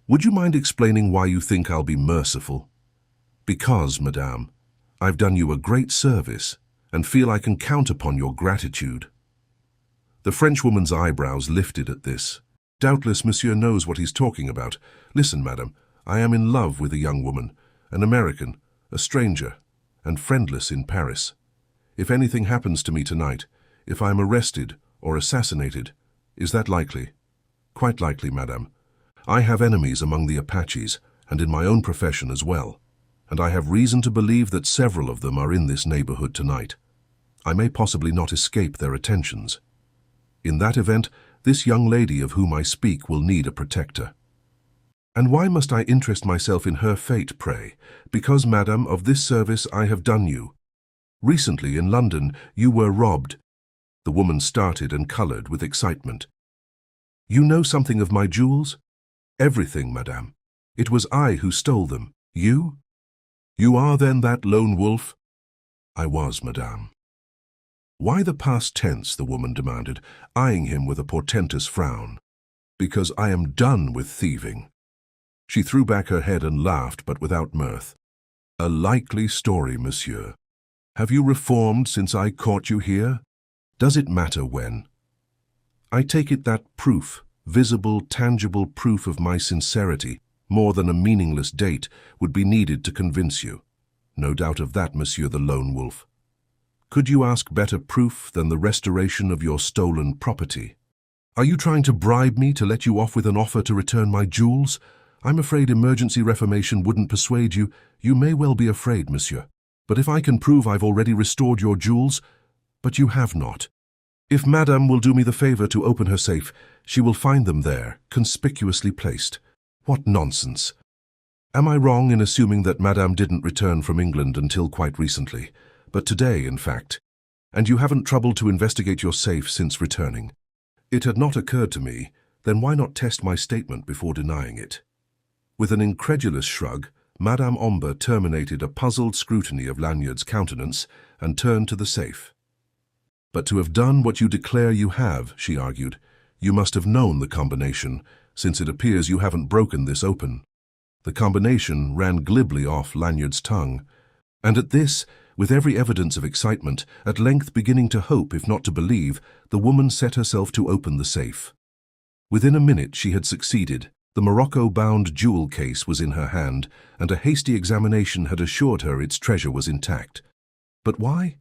Would you mind explaining why you think I'll be merciful?" "Because, madame, I've done you a great service and feel I can count upon your gratitude." The Frenchwoman's eyebrows lifted at this. "Doubtless monsieur knows what he's talking about. Listen, madame, I am in love with a young woman, an American, a stranger, and friendless in Paris. If anything happens to me tonight, if I am arrested or assassinated, is that likely?" "Quite likely, madame. I have enemies among the Apaches, and in my own profession as well, and I have reason to believe that several of them are in this neighborhood tonight. I may possibly not escape their attentions. In that event, this young lady of whom I speak will need a protector." "And why must I interest myself in her fate, pray?" "Because, madam, of this service I have done you. Recently, in London, you were robbed." The woman started and colored with excitement. "You know something of my jewels?" "Everything, madame. It was I who stole them. You? You are then that lone wolf?" "I was, madame." "Why the past tense?" the woman demanded, eyeing him with a portentous frown. "Because I am done with thieving." She threw back her head and laughed, but without mirth. "A likely story, monsieur. Have you reformed since I caught you here? Does it matter when? I take it that proof, visible, tangible proof of my sincerity, more than a meaningless date, would be needed to convince you. No doubt of that, monsieur the lone wolf. Could you ask better proof than the restoration of your stolen property? Are you trying to bribe me to let you off with an offer to return my jewels? I'm afraid emergency reformation wouldn't persuade you. You may well be afraid, monsieur. But if I can prove I've already restored your jewels, but you have not. If madame will do me the favor to open her safe, she will find them there, conspicuously placed. What nonsense! Am I wrong in assuming that madame didn't return from England until quite recently, but today, in fact, and you haven't troubled to investigate your safe since returning? It had not occurred to me, then why not test my statement before denying it? With an incredulous shrug, Madame Omber terminated a puzzled scrutiny of Lanyard's countenance and turned to the safe. But to have done what you declare you have, she argued, you must have known the combination, since it appears you haven't broken this open. The combination ran glibly off Lanyard's tongue, and at this, with every evidence of excitement, at length beginning to hope if not to believe, the woman set herself to open the safe. Within a minute she had succeeded. The Morocco-bound jewel case was in her hand, and a hasty examination had assured her its treasure was intact. "But why?"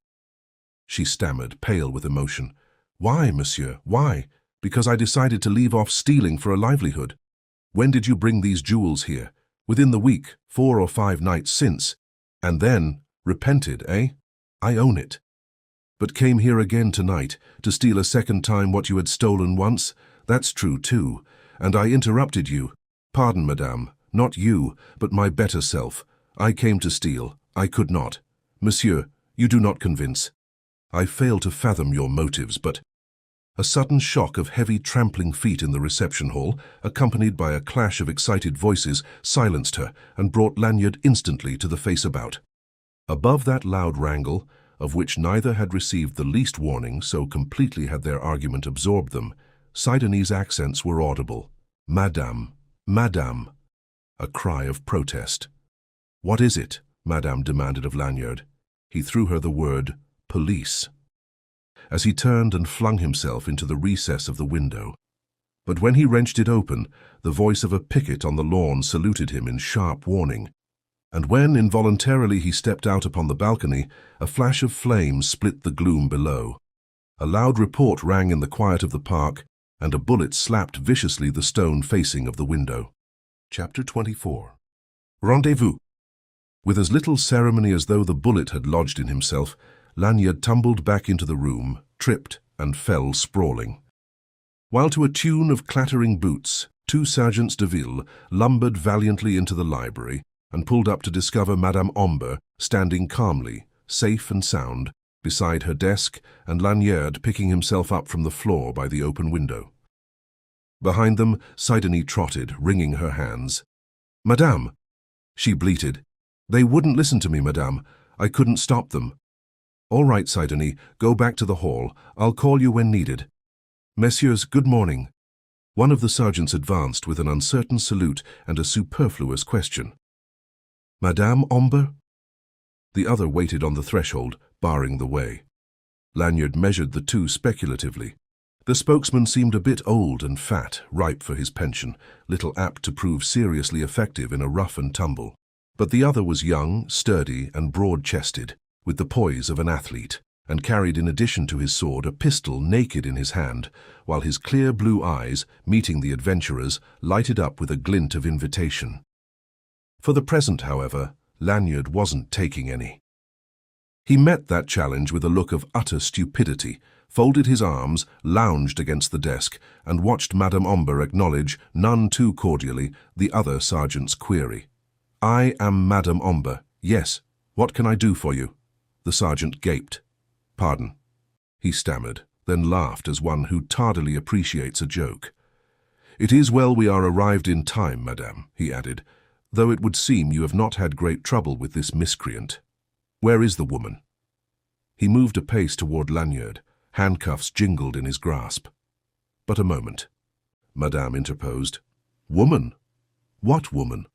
she stammered, pale with emotion. "Why, monsieur, why? Because I decided to leave off stealing for a livelihood. When did you bring these jewels here? Within the week, 4 or 5 nights since. And then, repented, eh? I own it. But came here again tonight, to steal a second time what you had stolen once? That's true too. And I interrupted you. Pardon, madame, not you, but my better self. I came to steal. I could not. Monsieur, you do not convince. I fail to fathom your motives, but—" A sudden shock of heavy trampling feet in the reception hall, accompanied by a clash of excited voices, silenced her and brought Lanyard instantly to the face about. Above that loud wrangle, of which neither had received the least warning, so completely had their argument absorbed them, Sidonie's accents were audible. "Madame, madame," a cry of protest. "What is it?" madame demanded of Lanyard. He threw her the word, "police," as he turned and flung himself into the recess of the window. But when he wrenched it open, the voice of a picket on the lawn saluted him in sharp warning. And when involuntarily he stepped out upon the balcony, a flash of flame split the gloom below. A loud report rang in the quiet of the park, and a bullet slapped viciously the stone facing of the window. Chapter 24. Rendezvous. With as little ceremony as though the bullet had lodged in himself, Lanyard tumbled back into the room, tripped, and fell sprawling. While to a tune of clattering boots, 2 sergeants de ville lumbered valiantly into the library and pulled up to discover Madame Omber standing calmly, safe and sound, beside her desk, and Lanyard picking himself up from the floor by the open window. Behind them, Sidonie trotted, wringing her hands. "Madame," she bleated. "They wouldn't listen to me, madame. I couldn't stop them." "All right, Sidonie, go back to the hall. I'll call you when needed." "Messieurs, good morning." One of the sergeants advanced with an uncertain salute and a superfluous question. "Madame Omber?" The other waited on the threshold, barring the way. Lanyard measured the two speculatively. The spokesman seemed a bit old and fat, ripe for his pension, little apt to prove seriously effective in a rough and tumble. But the other was young, sturdy, and broad-chested, with the poise of an athlete, and carried in addition to his sword a pistol naked in his hand, while his clear blue eyes, meeting the adventurers, lighted up with a glint of invitation. For the present, however, Lanyard wasn't taking any. He met that challenge with a look of utter stupidity, folded his arms, lounged against the desk, and watched Madame Omber acknowledge, none too cordially, the other sergeant's query. "I am Madame Omber. Yes. What can I do for you?" The sergeant gaped. "Pardon," he stammered, then laughed as one who tardily appreciates a joke. "It is well we are arrived in time, madame," he added, "though it would seem you have not had great trouble with this miscreant. Where is the woman?" He moved a pace toward Lanyard. Handcuffs jingled in his grasp. "But a moment," Madame interposed. "Woman? What woman?"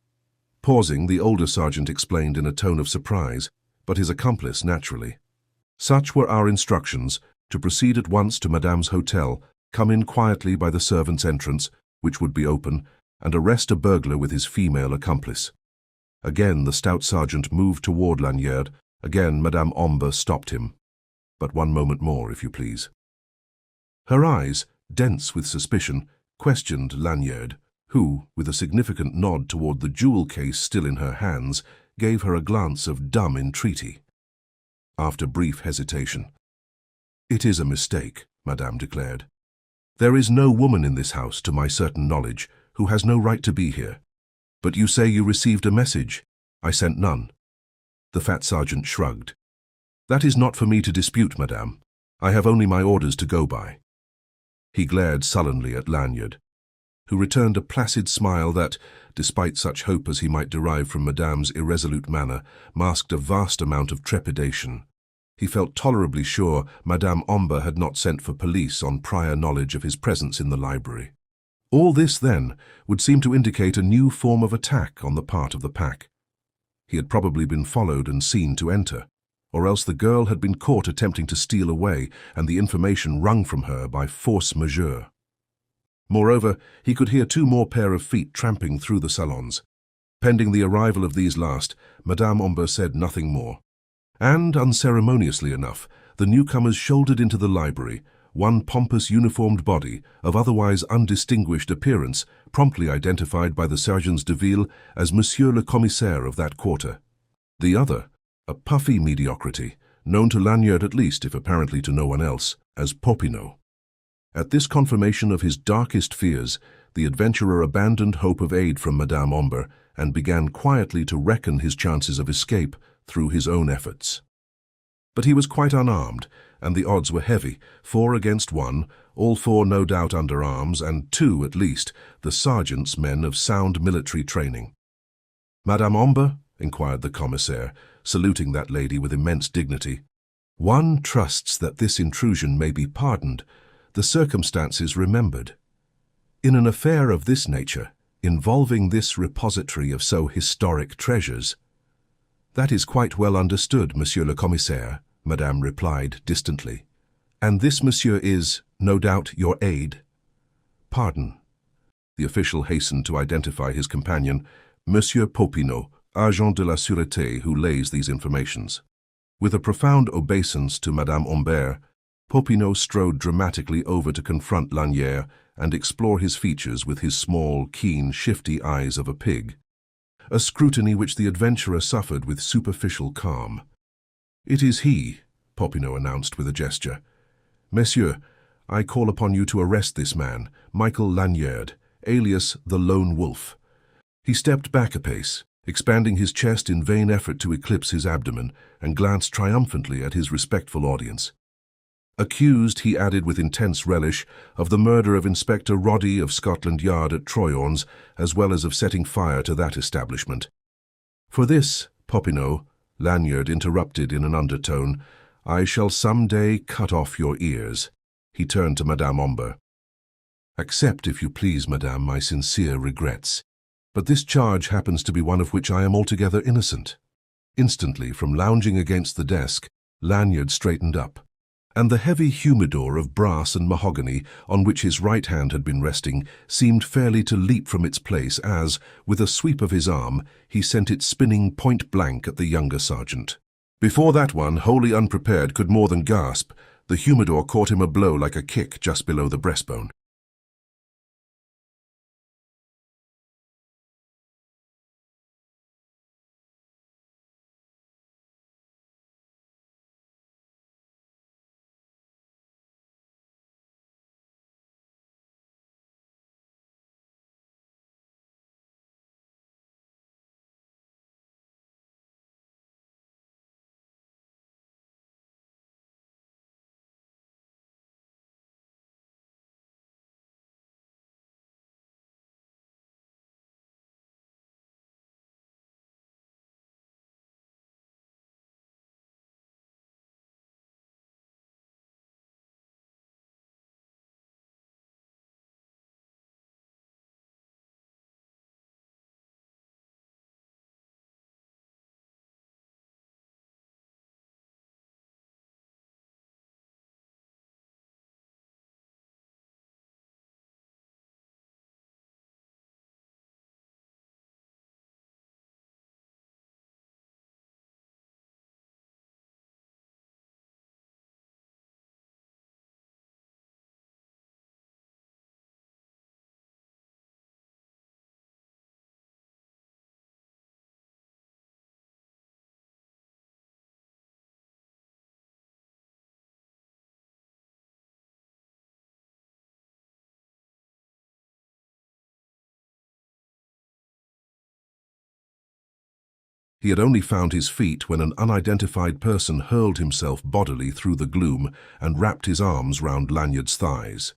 Pausing, the older sergeant explained in a tone of surprise, but his accomplice naturally. "Such were our instructions, to proceed at once to Madame's hotel, come in quietly by the servants' entrance, which would be open, and arrest a burglar with his female accomplice." Again the stout sergeant moved toward Lanyard. Again Madame Omber stopped him. "But one moment more, if you please." Her eyes, dense with suspicion, questioned Lanyard, who, with a significant nod toward the jewel case still in her hands, gave her a glance of dumb entreaty. After brief hesitation, "It is a mistake," Madame declared. "There is no woman in this house, to my certain knowledge, who has no right to be here. But you say you received a message. I sent none." The fat sergeant shrugged. "That is not for me to dispute, madame. I have only my orders to go by." He glared sullenly at Lanyard, who returned a placid smile that, despite such hope as he might derive from Madame's irresolute manner, masked a vast amount of trepidation. He felt tolerably sure Madame Omber had not sent for police on prior knowledge of his presence in the library. All this, then, would seem to indicate a new form of attack on the part of the pack. He had probably been followed and seen to enter, or else the girl had been caught attempting to steal away and the information wrung from her by force majeure. Moreover, he could hear two more pair of feet tramping through the salons. Pending the arrival of these last, Madame Omber said nothing more. And, unceremoniously enough, the newcomers shouldered into the library, one pompous uniformed body, of otherwise undistinguished appearance, promptly identified by the sergeants de ville as Monsieur le Commissaire of that quarter. The other, a puffy mediocrity, known to Lanyard at least, if apparently to no one else, as Popinot. At this confirmation of his darkest fears, the adventurer abandoned hope of aid from Madame Omber and began quietly to reckon his chances of escape through his own efforts. But he was quite unarmed, and the odds were heavy, 4 against 1, all 4 no doubt under arms, and 2, at least, the sergeant's men of sound military training. "Madame Omber?" inquired the commissaire, saluting that lady with immense dignity. "One trusts that this intrusion may be pardoned, the circumstances remembered. In an affair of this nature, involving this repository of so historic treasures—" "That is quite well understood, Monsieur le Commissaire," Madame replied distantly. "And this monsieur is, no doubt, your aide?" "Pardon." The official hastened to identify his companion, Monsieur Popinot, agent de la sûreté, who lays these informations. With a profound obeisance to Madame Omber, Popinot strode dramatically over to confront Lanyard and explore his features with his small, keen, shifty eyes of a pig. A scrutiny which the adventurer suffered with superficial calm. "It is he," Popinot announced with a gesture. "Messieurs, I call upon you to arrest this man, Michael Lanyard, alias the Lone Wolf." He stepped back a pace, expanding his chest in vain effort to eclipse his abdomen, and glanced triumphantly at his respectful audience. Accused, he added with intense relish, of the murder of Inspector Roddy of Scotland Yard at Troyon's, as well as of setting fire to that establishment. For this, Popinot, Lanyard interrupted in an undertone, I shall some day cut off your ears. He turned to Madame Omber. Accept, if you please, Madame, my sincere regrets. But this charge happens to be one of which I am altogether innocent. Instantly, from lounging against the desk, Lanyard straightened up, and the heavy humidor of brass and mahogany on which his right hand had been resting seemed fairly to leap from its place as, with a sweep of his arm, he sent it spinning point-blank at the younger sergeant. Before that one, wholly unprepared, could more than gasp, the humidor caught him a blow like a kick just below the breastbone. He had only found his feet when an unidentified person hurled himself bodily through the gloom and wrapped his arms round Lanyard's thighs.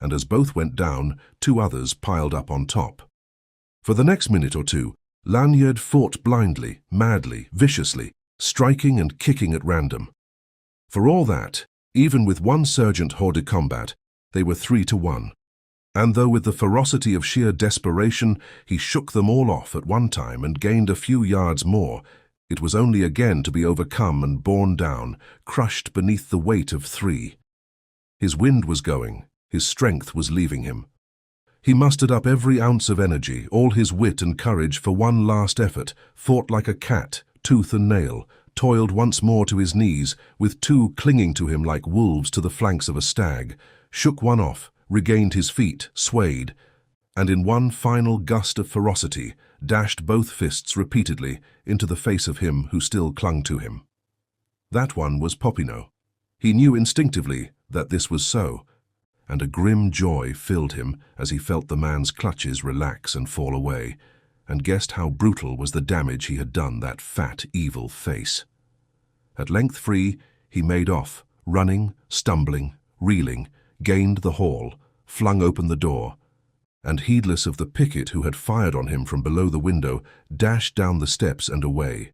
And as both went down, two others piled up on top. For the next minute or two, Lanyard fought blindly, madly, viciously, striking and kicking at random. For all that, even with one sergeant hors de combat, they were 3-1. And though with the ferocity of sheer desperation he shook them all off at one time and gained a few yards more, it was only again to be overcome and borne down, crushed beneath the weight of 3. His wind was going, his strength was leaving him. He mustered up every ounce of energy, all his wit and courage for one last effort, fought like a cat, tooth and nail, toiled once more to his knees, with two clinging to him like wolves to the flanks of a stag, shook one off, regained his feet, swayed, and in one final gust of ferocity, dashed both fists repeatedly into the face of him who still clung to him. That one was Popinot. He knew instinctively that this was so, and a grim joy filled him as he felt the man's clutches relax and fall away, and guessed how brutal was the damage he had done that fat, evil face. At length free, he made off, running, stumbling, reeling, gained the hall, flung open the door, and heedless of the picket who had fired on him from below the window, dashed down the steps and away.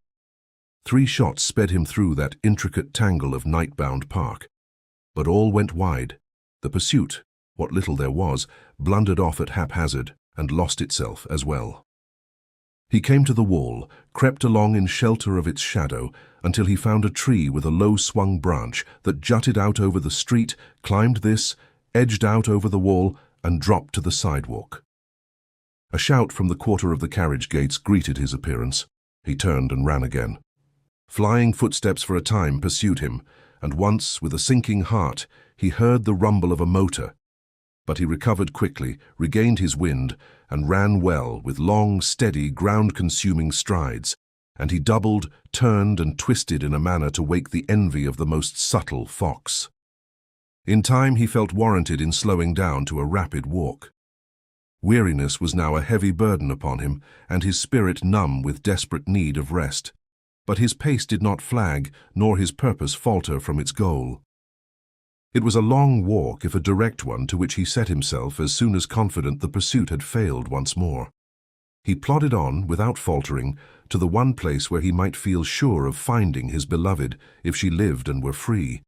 3 shots sped him through that intricate tangle of night-bound park. But all went wide. The pursuit, what little there was, blundered off at haphazard and lost itself as well. He came to the wall, crept along in shelter of its shadow, until he found a tree with a low-swung branch that jutted out over the street, climbed this, edged out over the wall, and dropped to the sidewalk. A shout from the quarter of the carriage gates greeted his appearance. He turned and ran again. Flying footsteps for a time pursued him, and once, with a sinking heart, he heard the rumble of a motor. But he recovered quickly, regained his wind, and ran well with long, steady, ground-consuming strides, and he doubled, turned, and twisted in a manner to wake the envy of the most subtle fox. In time he felt warranted in slowing down to a rapid walk. Weariness was now a heavy burden upon him, and his spirit numb with desperate need of rest. But his pace did not flag, nor his purpose falter from its goal. It was a long walk, if a direct one, to which he set himself as soon as confident the pursuit had failed once more. He plodded on, without faltering, to the one place where he might feel sure of finding his beloved if she lived and were free.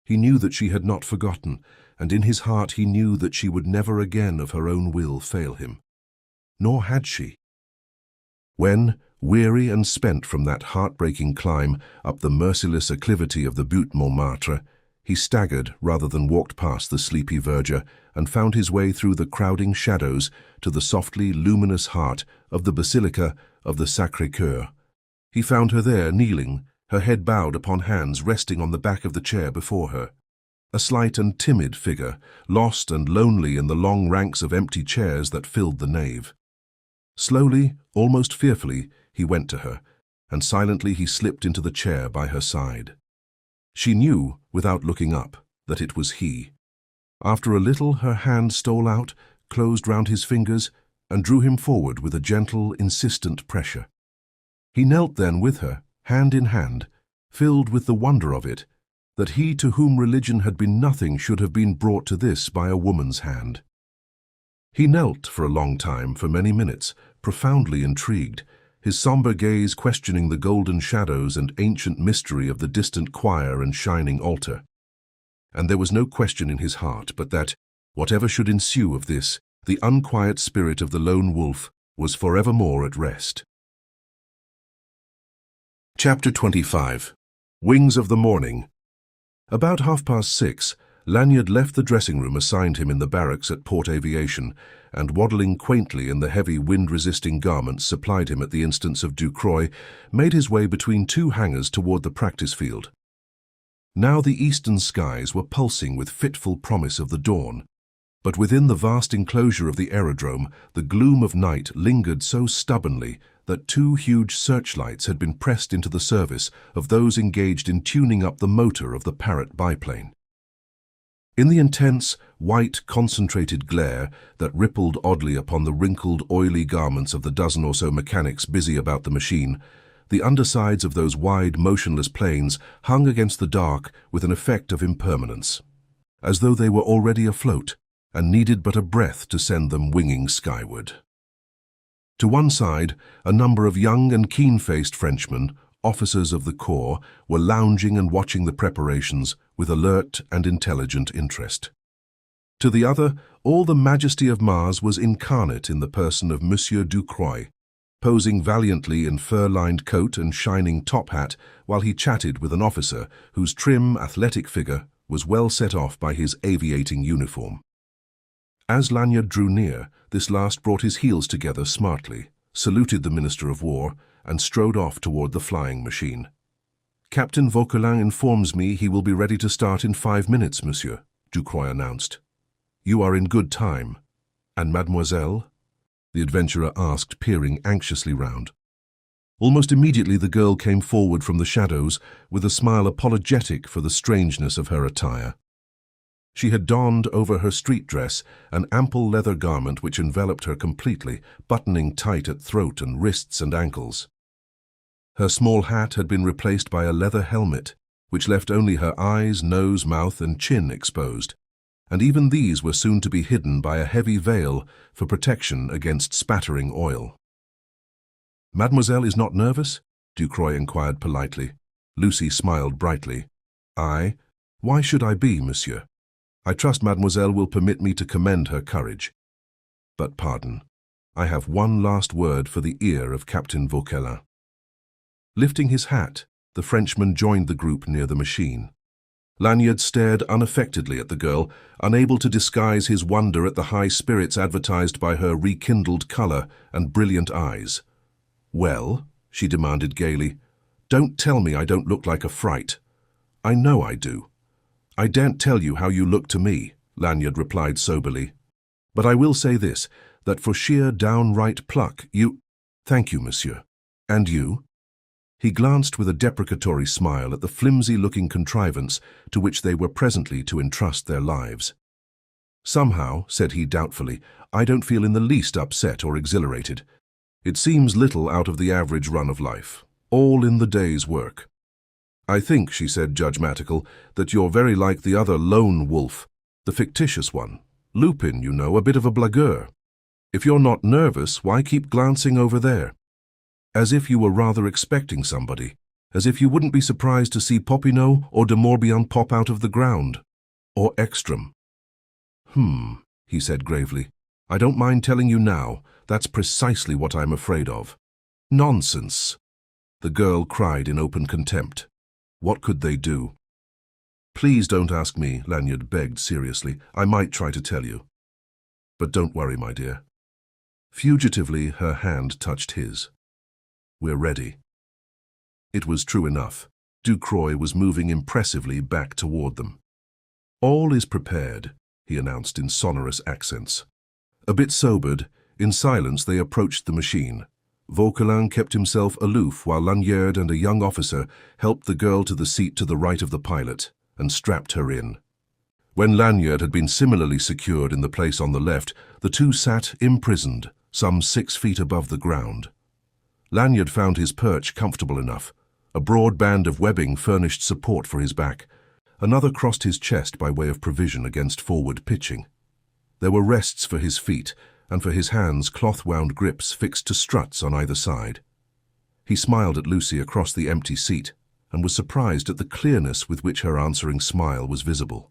He knew that she had not forgotten, and in his heart he knew that she would never again of her own will fail him. Nor had she. When, weary and spent from that heartbreaking climb up the merciless acclivity of the Butte Montmartre, he staggered rather than walked past the sleepy verger and found his way through the crowding shadows to the softly luminous heart of the Basilica of the Sacré-Cœur. He found her there, kneeling, her head bowed upon hands resting on the back of the chair before her. A slight and timid figure, lost and lonely in the long ranks of empty chairs that filled the nave. Slowly, almost fearfully, he went to her, and silently he slipped into the chair by her side. She knew, without looking up, that it was he. After a little, her hand stole out, closed round his fingers, and drew him forward with a gentle, insistent pressure. He knelt then with her, hand in hand, filled with the wonder of it, that he to whom religion had been nothing should have been brought to this by a woman's hand. He knelt for a long time, for many minutes, profoundly intrigued, his somber gaze questioning the golden shadows and ancient mystery of the distant choir and shining altar. And there was no question in his heart but that, whatever should ensue of this, the unquiet spirit of the lone wolf was forevermore at rest. Chapter 25. Wings of the Morning. About 6:30, Lanyard left the dressing-room assigned him in the barracks at Port Aviation, and waddling quaintly in the heavy wind-resisting garments supplied him at the instance of Ducroix, made his way between two hangars toward the practice field. Now the eastern skies were pulsing with fitful promise of the dawn, but within the vast enclosure of the aerodrome the gloom of night lingered so stubbornly that two huge searchlights had been pressed into the service of those engaged in tuning up the motor of the Parrot biplane. In the intense, white, concentrated glare that rippled oddly upon the wrinkled, oily garments of the dozen or so mechanics busy about the machine, the undersides of those wide, motionless planes hung against the dark with an effect of impermanence, as though they were already afloat and needed but a breath to send them winging skyward. To one side, a number of young and keen-faced Frenchmen, officers of the corps, were lounging and watching the preparations with alert and intelligent interest. To the other, all the majesty of Mars was incarnate in the person of Monsieur Ducroix, posing valiantly in fur-lined coat and shining top hat while he chatted with an officer whose trim, athletic figure was well set off by his aviating uniform. As Lanyard drew near, this last brought his heels together smartly, saluted the Minister of War, and strode off toward the flying machine. "Captain Vauquelin informs me he will be ready to start in 5 minutes, monsieur," Ducroix announced. "You are in good time. And mademoiselle?" the adventurer asked, peering anxiously round. Almost immediately the girl came forward from the shadows with a smile apologetic for the strangeness of her attire. She had donned over her street dress an ample leather garment which enveloped her completely, buttoning tight at throat and wrists and ankles. Her small hat had been replaced by a leather helmet, which left only her eyes, nose, mouth, and chin exposed, and even these were soon to be hidden by a heavy veil for protection against spattering oil. "Mademoiselle is not nervous?" Ducroix inquired politely. Lucy smiled brightly. "I? Why should I be, monsieur? I trust mademoiselle will permit me to commend her courage. But pardon, I have one last word for the ear of Captain Vauquelin." Lifting his hat, the Frenchman joined the group near the machine. Lanyard stared unaffectedly at the girl, unable to disguise his wonder at the high spirits advertised by her rekindled color and brilliant eyes. "Well?" she demanded gaily. "Don't tell me I don't look like a fright. I know I do." "I daren't tell you how you look to me," Lanyard replied soberly. "But I will say this, that for sheer downright pluck you—" "Thank you, monsieur. And you?" He glanced with a deprecatory smile at the flimsy-looking contrivance to which they were presently to entrust their lives. Somehow, said he doubtfully, I don't feel in the least upset or exhilarated. It seems little out of the average run of life, all in the day's work. I think, she said judgmatical, that you're very like the other lone wolf, the fictitious one. Lupin, you know, a bit of a blagueur. If you're not nervous, why keep glancing over there? As if you were rather expecting somebody, as if you wouldn't be surprised to see Popinot or de Morbihan pop out of the ground. Or Ekstrom. He said gravely. I don't mind telling you now, that's precisely what I'm afraid of. Nonsense. The girl cried in open contempt. What could they do? Please don't ask me, Lanyard begged seriously. I might try to tell you. But don't worry, my dear. Fugitively, her hand touched his. We're ready. It was true enough. Ducroix was moving impressively back toward them. All is prepared, he announced in sonorous accents. A bit sobered, in silence they approached the machine. Vauquelin kept himself aloof while Lanyard and a young officer helped the girl to the seat to the right of the pilot and strapped her in. When Lanyard had been similarly secured in the place on the left, the two sat imprisoned, some 6 feet above the ground. Lanyard found his perch comfortable enough. A broad band of webbing furnished support for his back. Another crossed his chest by way of provision against forward pitching. There were rests for his feet, and for his hands cloth-wound grips fixed to struts on either side. He smiled at Lucy across the empty seat, and was surprised at the clearness with which her answering smile was visible.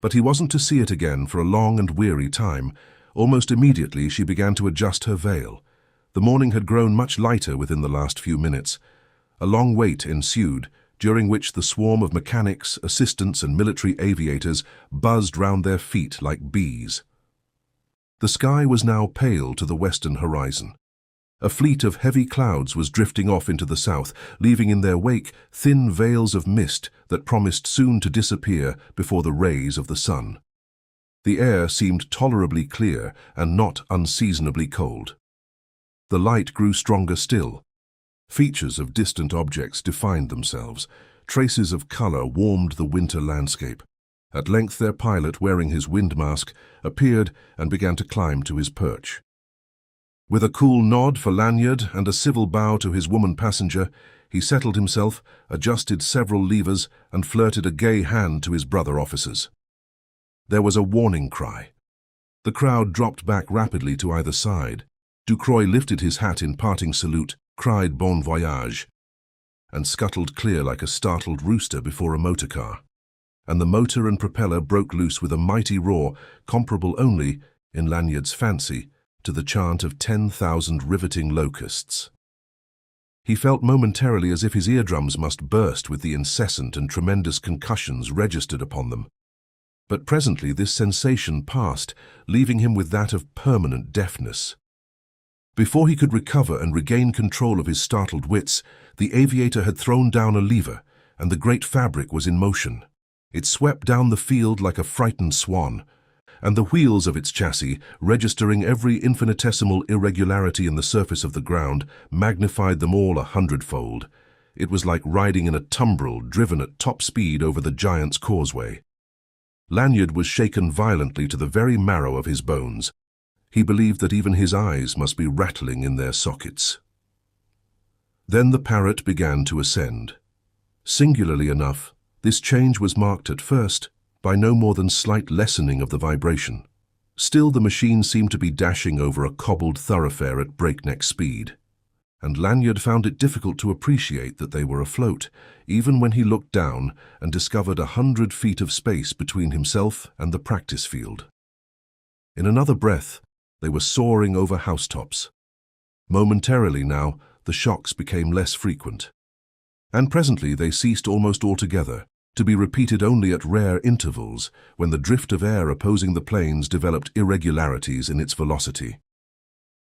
But he wasn't to see it again for a long and weary time. Almost immediately she began to adjust her veil. The morning had grown much lighter within the last few minutes. A long wait ensued, during which the swarm of mechanics, assistants and military aviators buzzed round their feet like bees. The sky was now pale to the western horizon. A fleet of heavy clouds was drifting off into the south, leaving in their wake thin veils of mist that promised soon to disappear before the rays of the sun. The air seemed tolerably clear and not unseasonably cold. The light grew stronger still. Features of distant objects defined themselves. Traces of color warmed the winter landscape. At length their pilot, wearing his wind mask, appeared and began to climb to his perch. With a cool nod for Lanyard and a civil bow to his woman passenger, he settled himself, adjusted several levers, and flirted a gay hand to his brother officers. There was a warning cry. The crowd dropped back rapidly to either side. Ducroix lifted his hat in parting salute, cried bon voyage, and scuttled clear like a startled rooster before a motor car. And the motor and propeller broke loose with a mighty roar, comparable only, in Lanyard's fancy, to the chant of 10,000 riveting locusts. He felt momentarily as if his eardrums must burst with the incessant and tremendous concussions registered upon them. But presently this sensation passed, leaving him with that of permanent deafness. Before he could recover and regain control of his startled wits, the aviator had thrown down a lever, and the great fabric was in motion. It swept down the field like a frightened swan, and the wheels of its chassis, registering every infinitesimal irregularity in the surface of the ground, magnified them all 100-fold. It was like riding in a tumbril driven at top speed over the giant's causeway. Lanyard was shaken violently to the very marrow of his bones. He believed that even his eyes must be rattling in their sockets. Then the Parrot began to ascend. Singularly enough, this change was marked at first by no more than slight lessening of the vibration. Still the machine seemed to be dashing over a cobbled thoroughfare at breakneck speed, and Lanyard found it difficult to appreciate that they were afloat, even when he looked down and discovered 100 feet of space between himself and the practice field. In another breath, they were soaring over housetops. Momentarily now, the shocks became less frequent, and presently they ceased almost altogether, to be repeated only at rare intervals when the drift of air opposing the planes developed irregularities in its velocity.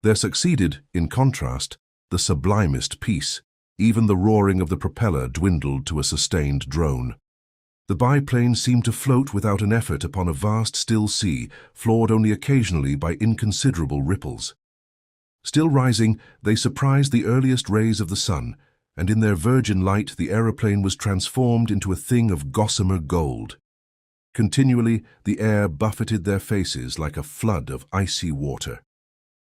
There succeeded, in contrast, the sublimest peace. Even the roaring of the propeller dwindled to a sustained drone. The biplane seemed to float without an effort upon a vast still sea, floored only occasionally by inconsiderable ripples. Still rising, they surprised the earliest rays of the sun, and in their virgin light the aeroplane was transformed into a thing of gossamer gold. Continually, the air buffeted their faces like a flood of icy water.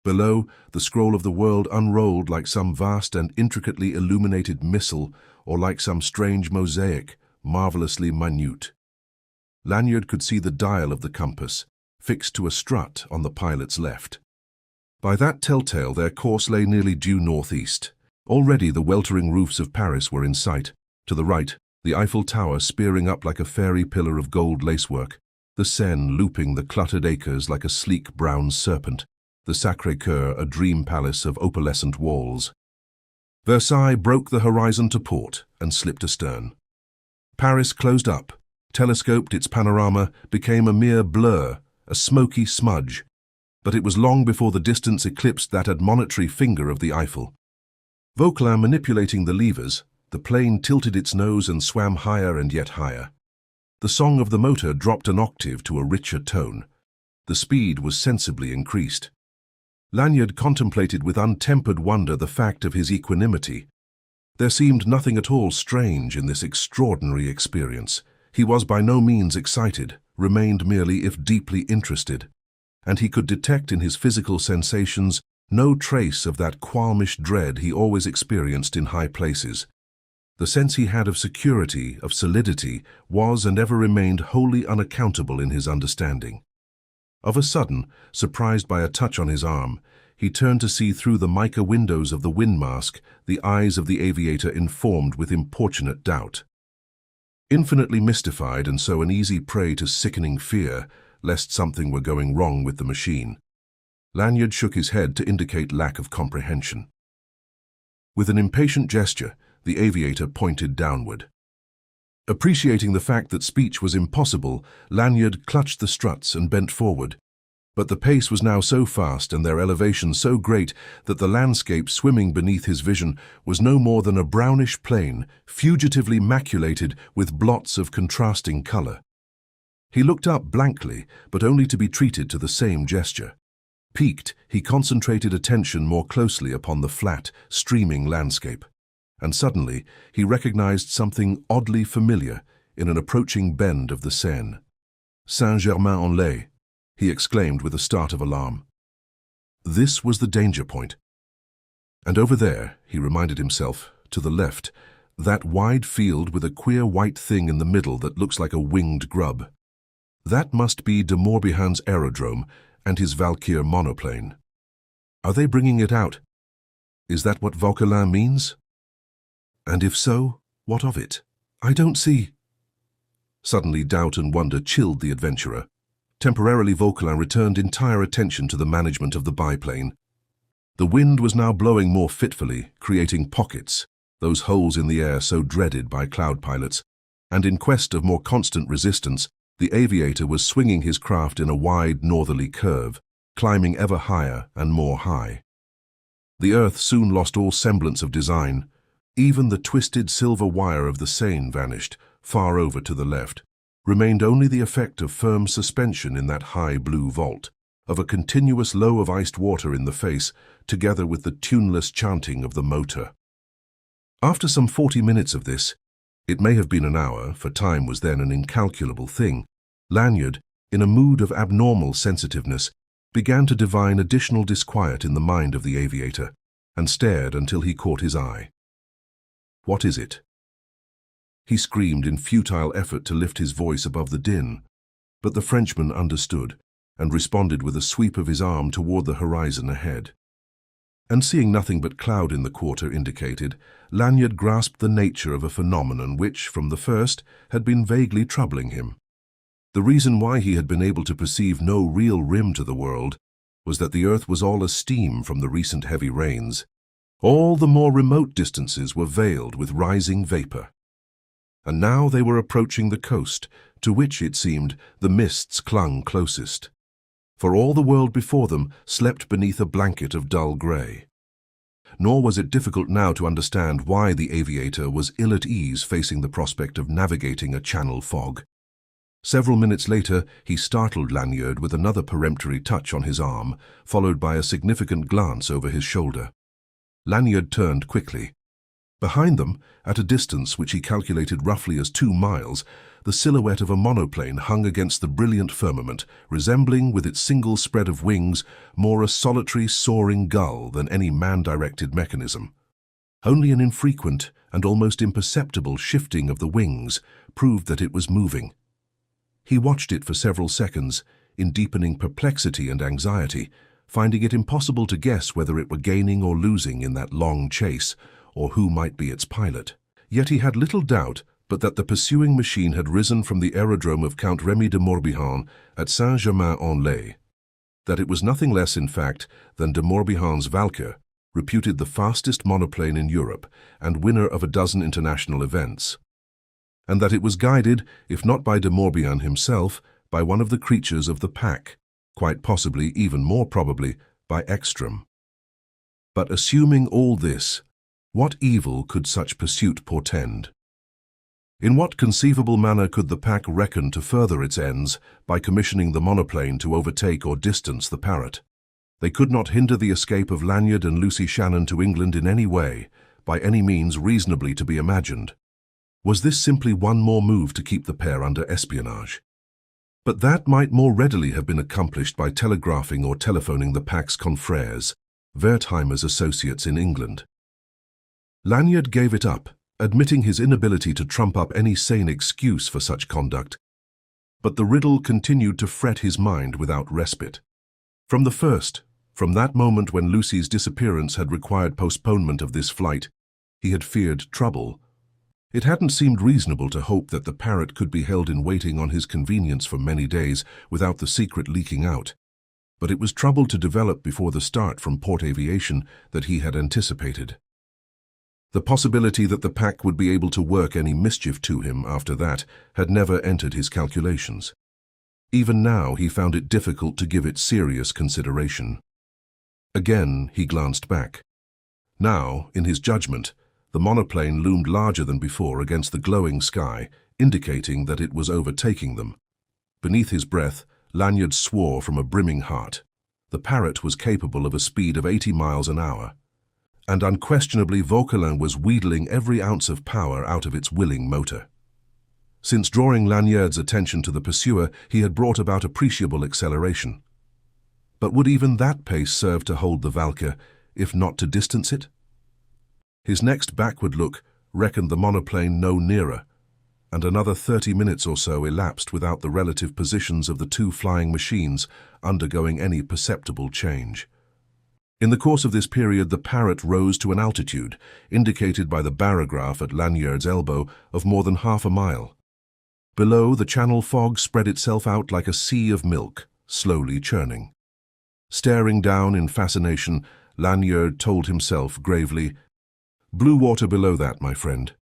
Below, the scroll of the world unrolled like some vast and intricately illuminated missal, or like some strange mosaic, marvelously minute. Lanyard could see the dial of the compass, fixed to a strut on the pilot's left. By that telltale, their course lay nearly due northeast. Already the weltering roofs of Paris were in sight. To the right, the Eiffel Tower spearing up like a fairy pillar of gold lacework, the Seine looping the cluttered acres like a sleek brown serpent, the Sacré-Cœur a dream palace of opalescent walls. Versailles broke the horizon to port and slipped astern. Paris closed up, telescoped its panorama, became a mere blur, a smoky smudge. But it was long before the distance eclipsed that admonitory finger of the Eiffel. Vauquelin manipulating the levers, the plane tilted its nose and swam higher and yet higher. The song of the motor dropped an octave to a richer tone. The speed was sensibly increased. Lanyard contemplated with untempered wonder the fact of his equanimity. There seemed nothing at all strange in this extraordinary experience. He was by no means excited, remained merely if deeply interested, and he could detect in his physical sensations no trace of that qualmish dread he always experienced in high places. The sense he had of security, of solidity, was and ever remained wholly unaccountable in his understanding. Of a sudden, surprised by a touch on his arm, he turned to see through the mica windows of the windmask the eyes of the aviator informed with importunate doubt. Infinitely mystified and so an easy prey to sickening fear, lest something were going wrong with the machine, Lanyard shook his head to indicate lack of comprehension. With an impatient gesture, the aviator pointed downward. Appreciating the fact that speech was impossible, Lanyard clutched the struts and bent forward. But the pace was now so fast and their elevation so great that the landscape swimming beneath his vision was no more than a brownish plain, fugitively maculated with blots of contrasting color. He looked up blankly, but only to be treated to the same gesture. Piqued, he concentrated attention more closely upon the flat, streaming landscape. And suddenly he recognized something oddly familiar in an approaching bend of the Seine. Saint-Germain-en-Laye, he exclaimed with a start of alarm. This was the danger point. And over there, he reminded himself, to the left, that wide field with a queer white thing in the middle that looks like a winged grub. That must be de Morbihan's aerodrome and his Valkyr monoplane. Are they bringing it out? Is that what Vauquelin means? And if so, what of it? I don't see. Suddenly doubt and wonder chilled the adventurer. Temporarily Vauquelin returned entire attention to the management of the biplane. The wind was now blowing more fitfully, creating pockets, those holes in the air so dreaded by cloud pilots, and in quest of more constant resistance, the aviator was swinging his craft in a wide northerly curve, climbing ever higher and more high. The earth soon lost all semblance of design. Even the twisted silver wire of the Seine vanished, far over to the left. Remained only the effect of firm suspension in that high blue vault, of a continuous low of iced water in the face, together with the tuneless chanting of the motor. After some 40 minutes of this, it may have been an hour, for time was then an incalculable thing, Lanyard, in a mood of abnormal sensitiveness, began to divine additional disquiet in the mind of the aviator, and stared until he caught his eye. What is it? He screamed in futile effort to lift his voice above the din, but the Frenchman understood and responded with a sweep of his arm toward the horizon ahead. And seeing nothing but cloud in the quarter indicated, Lanyard grasped the nature of a phenomenon which, from the first, had been vaguely troubling him. The reason why he had been able to perceive no real rim to the world was that the earth was all asteam from the recent heavy rains. All the more remote distances were veiled with rising vapor. And now they were approaching the coast, to which, it seemed, the mists clung closest. For all the world before them slept beneath a blanket of dull grey. Nor was it difficult now to understand why the aviator was ill at ease facing the prospect of navigating a channel fog. Several minutes later, he startled Lanyard with another peremptory touch on his arm, followed by a significant glance over his shoulder. Lanyard turned quickly. Behind them, at a distance which he calculated roughly as 2 miles, the silhouette of a monoplane hung against the brilliant firmament, resembling, with its single spread of wings, more a solitary soaring gull than any man-directed mechanism. Only an infrequent and almost imperceptible shifting of the wings proved that it was moving. He watched it for several seconds, in deepening perplexity and anxiety, finding it impossible to guess whether it were gaining or losing in that long chase, or who might be its pilot. Yet he had little doubt but that the pursuing machine had risen from the aerodrome of Count Remy de Morbihan at Saint-Germain-en-Laye. That it was nothing less, in fact, than de Morbihan's Valkyr, reputed the fastest monoplane in Europe and winner of a dozen international events. And that it was guided, if not by de Morbihan himself, by one of the creatures of the pack, quite possibly, even more probably, by Ekstrom. But assuming all this, what evil could such pursuit portend? In what conceivable manner could the pack reckon to further its ends by commissioning the monoplane to overtake or distance the Parrot? They could not hinder the escape of Lanyard and Lucy Shannon to England in any way, by any means reasonably to be imagined. Was this simply one more move to keep the pair under espionage? But that might more readily have been accomplished by telegraphing or telephoning the pack's confrères, Wertheimer's associates in England. Lanyard gave it up, admitting his inability to trump up any sane excuse for such conduct. But the riddle continued to fret his mind without respite. From the first, from that moment when Lucy's disappearance had required postponement of this flight, he had feared trouble. It hadn't seemed reasonable to hope that the Parrot could be held in waiting on his convenience for many days without the secret leaking out. But it was trouble to develop before the start from Port Aviation that he had anticipated. The possibility that the pack would be able to work any mischief to him after that had never entered his calculations. Even now he found it difficult to give it serious consideration. Again he glanced back. Now, in his judgment, the monoplane loomed larger than before against the glowing sky, indicating that it was overtaking them. Beneath his breath, Lanyard swore from a brimming heart. The Parrot was capable of a speed of 80 miles an hour. And unquestionably Vauquelin was wheedling every ounce of power out of its willing motor. Since drawing Lanyard's attention to the pursuer, he had brought about appreciable acceleration. But would even that pace serve to hold the Valkyr, if not to distance it? His next backward look reckoned the monoplane no nearer, and another 30 minutes or so elapsed without the relative positions of the two flying machines undergoing any perceptible change. In the course of this period, the Parrot rose to an altitude, indicated by the barograph at Lanyard's elbow, of more than half a mile. Below, the Channel fog spread itself out like a sea of milk, slowly churning. Staring down in fascination, Lanyard told himself gravely, "Blue water below that, my friend."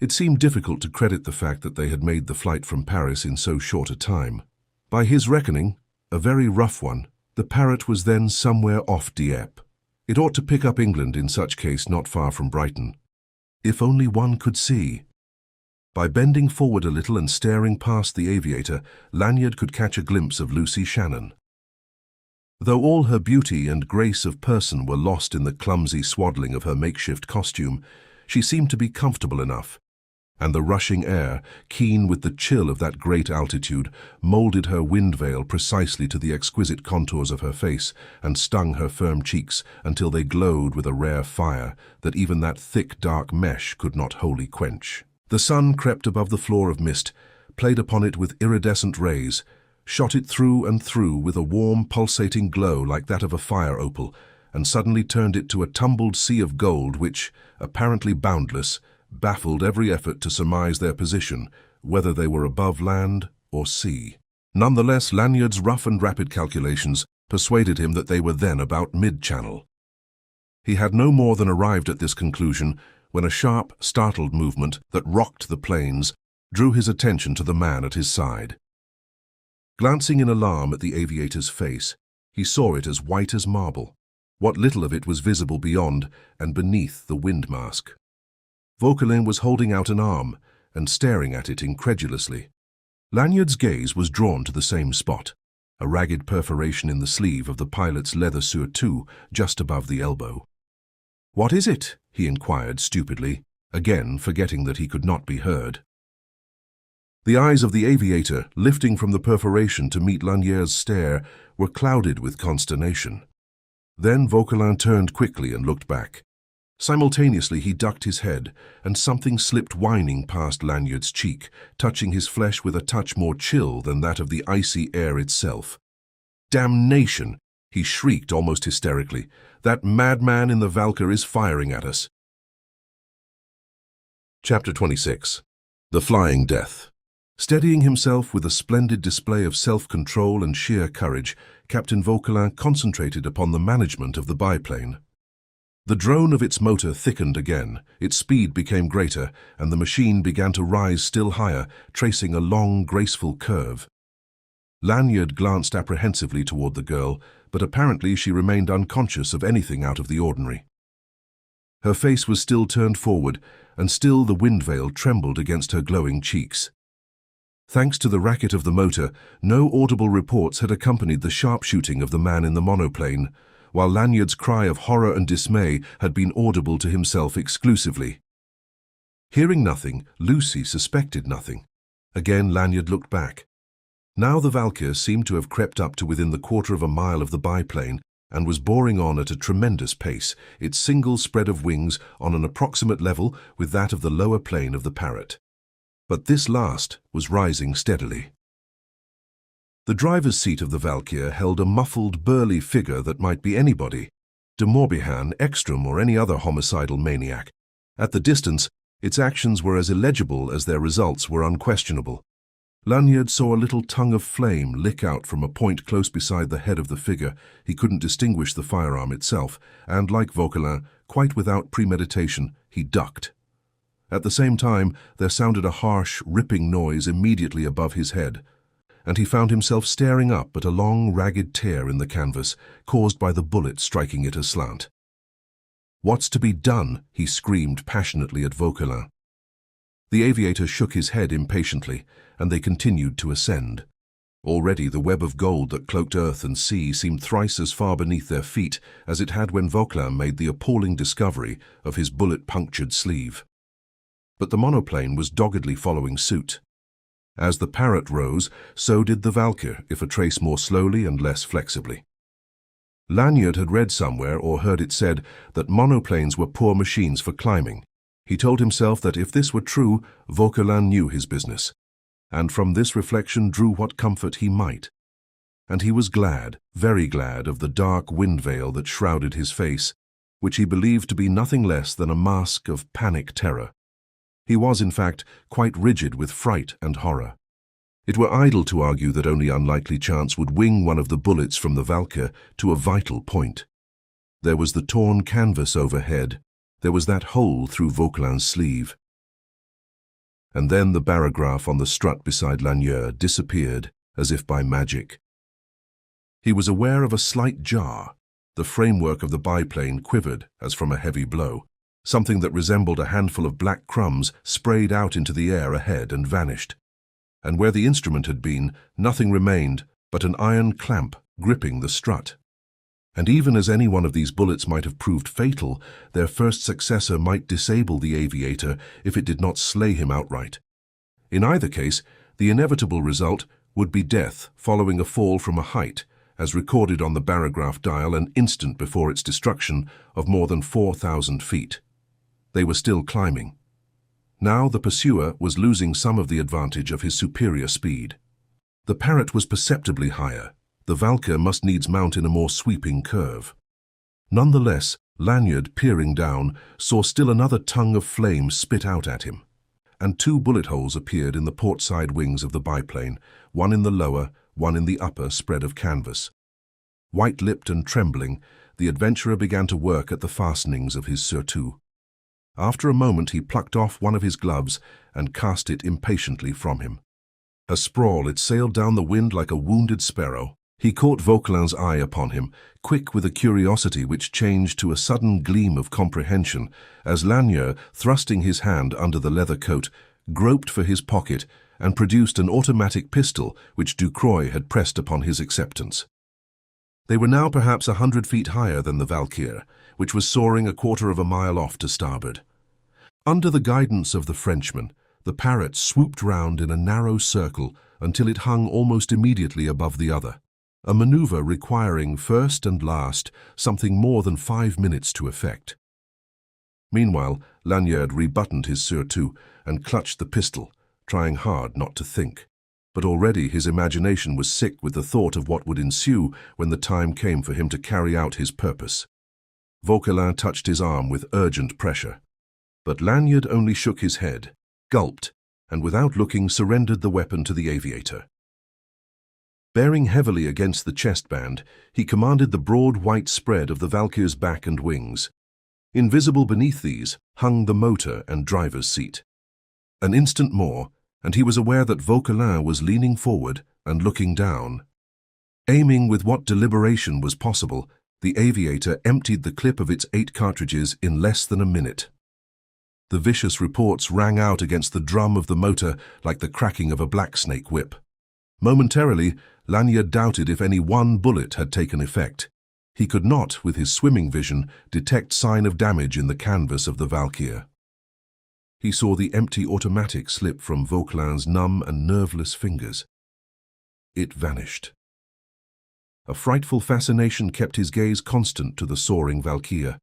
It seemed difficult to credit the fact that they had made the flight from Paris in so short a time. By his reckoning, a very rough one, the Parrot was then somewhere off Dieppe. It ought to pick up England in such case not far from Brighton. If only one could see. By bending forward a little and staring past the aviator, Lanyard could catch a glimpse of Lucy Shannon. Though all her beauty and grace of person were lost in the clumsy swaddling of her makeshift costume, she seemed to be comfortable enough, and the rushing air, keen with the chill of that great altitude, moulded her wind veil precisely to the exquisite contours of her face and stung her firm cheeks until they glowed with a rare fire that even that thick, dark mesh could not wholly quench. The sun crept above the floor of mist, played upon it with iridescent rays, shot it through and through with a warm, pulsating glow like that of a fire opal, and suddenly turned it to a tumbled sea of gold which, apparently boundless, baffled every effort to surmise their position, whether they were above land or sea. Nonetheless, Lanyard's rough and rapid calculations persuaded him that they were then about mid-channel. He had no more than arrived at this conclusion when a sharp, startled movement that rocked the planes drew his attention to the man at his side. Glancing in alarm at the aviator's face, he saw it as white as marble. What little of it was visible beyond and beneath the wind mask. Vauquelin was holding out an arm and staring at it incredulously. Lanyard's gaze was drawn to the same spot, a ragged perforation in the sleeve of the pilot's leather surtout just above the elbow. "What is it?" he inquired stupidly, again forgetting that he could not be heard. The eyes of the aviator, lifting from the perforation to meet Lanyard's stare, were clouded with consternation. Then Vauquelin turned quickly and looked back. Simultaneously he ducked his head, and something slipped whining past Lanyard's cheek, touching his flesh with a touch more chill than that of the icy air itself. "Damnation!" he shrieked almost hysterically. "That madman in the Valkyr is firing at us." Chapter 26. The Flying Death. Steadying himself with a splendid display of self-control and sheer courage, Captain Vauquelin concentrated upon the management of the biplane. The drone of its motor thickened again, its speed became greater, and the machine began to rise still higher, tracing a long, graceful curve. Lanyard glanced apprehensively toward the girl, but apparently she remained unconscious of anything out of the ordinary. Her face was still turned forward, and still the wind veil trembled against her glowing cheeks. Thanks to the racket of the motor, no audible reports had accompanied the sharpshooting of the man in the monoplane, while Lanyard's cry of horror and dismay had been audible to himself exclusively. Hearing nothing, Lucy suspected nothing. Again Lanyard looked back. Now the Valkyr seemed to have crept up to within the quarter of a mile of the biplane and was boring on at a tremendous pace, its single spread of wings on an approximate level with that of the lower plane of the Parrot. But this last was rising steadily. The driver's seat of the Valkyr held a muffled, burly figure that might be anybody, de Morbihan, Ekstrom, or any other homicidal maniac. At the distance, its actions were as illegible as their results were unquestionable. Lanyard saw a little tongue of flame lick out from a point close beside the head of the figure. He couldn't distinguish the firearm itself, and, like Vauquelin, quite without premeditation, he ducked. At the same time, there sounded a harsh, ripping noise immediately above his head, and he found himself staring up at a long, ragged tear in the canvas, caused by the bullet striking it aslant. "What's to be done?" he screamed passionately at Vauquelin. The aviator shook his head impatiently, and they continued to ascend. Already the web of gold that cloaked earth and sea seemed thrice as far beneath their feet as it had when Vauquelin made the appalling discovery of his bullet-punctured sleeve. But the monoplane was doggedly following suit. As the Parrot rose, so did the Valkyr, if a trace more slowly and less flexibly. Lanyard had read somewhere or heard it said that monoplanes were poor machines for climbing. He told himself that if this were true, Vauquelin knew his business, and from this reflection drew what comfort he might. And he was glad, very glad, of the dark wind veil that shrouded his face, which he believed to be nothing less than a mask of panic terror. He was, in fact, quite rigid with fright and horror. It were idle to argue that only unlikely chance would wing one of the bullets from the Valkyr to a vital point. There was the torn canvas overhead. There was that hole through Vauquelin's sleeve. And then the barograph on the strut beside Lanyard disappeared as if by magic. He was aware of a slight jar. The framework of the biplane quivered as from a heavy blow. Something that resembled a handful of black crumbs sprayed out into the air ahead and vanished. And where the instrument had been, nothing remained but an iron clamp gripping the strut. And even as any one of these bullets might have proved fatal, their first successor might disable the aviator if it did not slay him outright. In either case, the inevitable result would be death following a fall from a height, as recorded on the barograph dial an instant before its destruction, of more than 4,000 feet. They were still climbing. Now the pursuer was losing some of the advantage of his superior speed. The Parrot was perceptibly higher. The Valkyr must needs mount in a more sweeping curve. Nonetheless, Lanyard, peering down, saw still another tongue of flame spit out at him, and 2 bullet holes appeared in the port-side wings of the biplane, one in the lower, one in the upper spread of canvas. White-lipped and trembling, the adventurer began to work at the fastenings of his surtout. After a moment he plucked off one of his gloves and cast it impatiently from him. Asprawl, it sailed down the wind like a wounded sparrow. He caught Vauquelin's eye upon him, quick with a curiosity which changed to a sudden gleam of comprehension, as Lanyard, thrusting his hand under the leather coat, groped for his pocket and produced an automatic pistol which Ducroix had pressed upon his acceptance. They were now perhaps 100 feet higher than the Valkyr, which was soaring a quarter of a mile off to starboard. Under the guidance of the Frenchman, The parrot swooped round in a narrow circle until it hung almost immediately above the other, a maneuver requiring, first and last, something more than 5 minutes to effect. Meanwhile, Lanyard rebuttoned his surtout and clutched the pistol, trying hard not to think. But already his imagination was sick with the thought of what would ensue when the time came for him to carry out his purpose. Vauquelin touched his arm with urgent pressure. But Lanyard only shook his head, gulped, and without looking surrendered the weapon to the aviator. Bearing heavily against the chest band, he commanded the broad white spread of the Valkyr's back and wings. Invisible beneath these hung the motor and driver's seat. An instant more, and he was aware that Vauquelin was leaning forward and looking down. Aiming with what deliberation was possible, the aviator emptied the clip of its 8 cartridges in less than a minute. The vicious reports rang out against the drum of the motor like the cracking of a blacksnake whip. Momentarily, Lanyard doubted if any one bullet had taken effect. He could not, with his swimming vision, detect sign of damage in the canvas of the Valkyr. He saw the empty automatic slip from Vauquelin's numb and nerveless fingers. It vanished. A frightful fascination kept his gaze constant to the soaring Valkyr.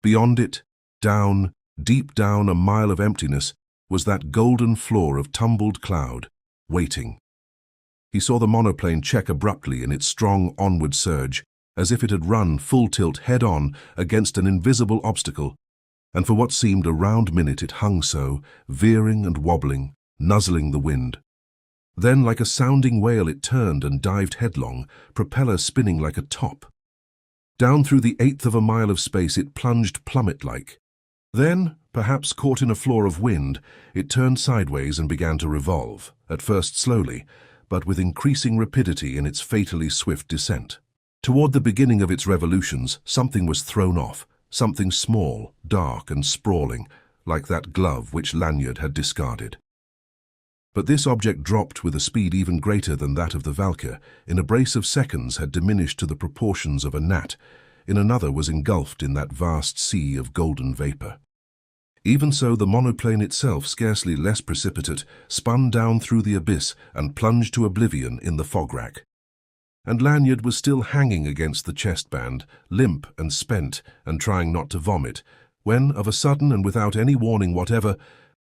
Beyond it, down, deep down a mile of emptiness, was that golden floor of tumbled cloud, waiting. He saw the monoplane check abruptly in its strong onward surge, as if it had run full tilt head-on against an invisible obstacle, and for what seemed a round minute it hung so, veering and wobbling, nuzzling the wind. Then, like a sounding whale, it turned and dived headlong, propeller spinning like a top. Down through the 1/8 of a mile of space it plunged plummet-like. Then, perhaps caught in a flaw of wind, it turned sideways and began to revolve, at first slowly, but with increasing rapidity in its fatally swift descent. Toward the beginning of its revolutions, something was thrown off, something small, dark and sprawling, like that glove which Lanyard had discarded. But this object dropped with a speed even greater than that of the Valkyr, in a brace of seconds had diminished to the proportions of a gnat, in another was engulfed in that vast sea of golden vapor. Even so, the monoplane itself, scarcely less precipitate, spun down through the abyss and plunged to oblivion in the fog-rack. And Lanyard was still hanging against the chest band, limp and spent, and trying not to vomit, when, of a sudden and without any warning whatever,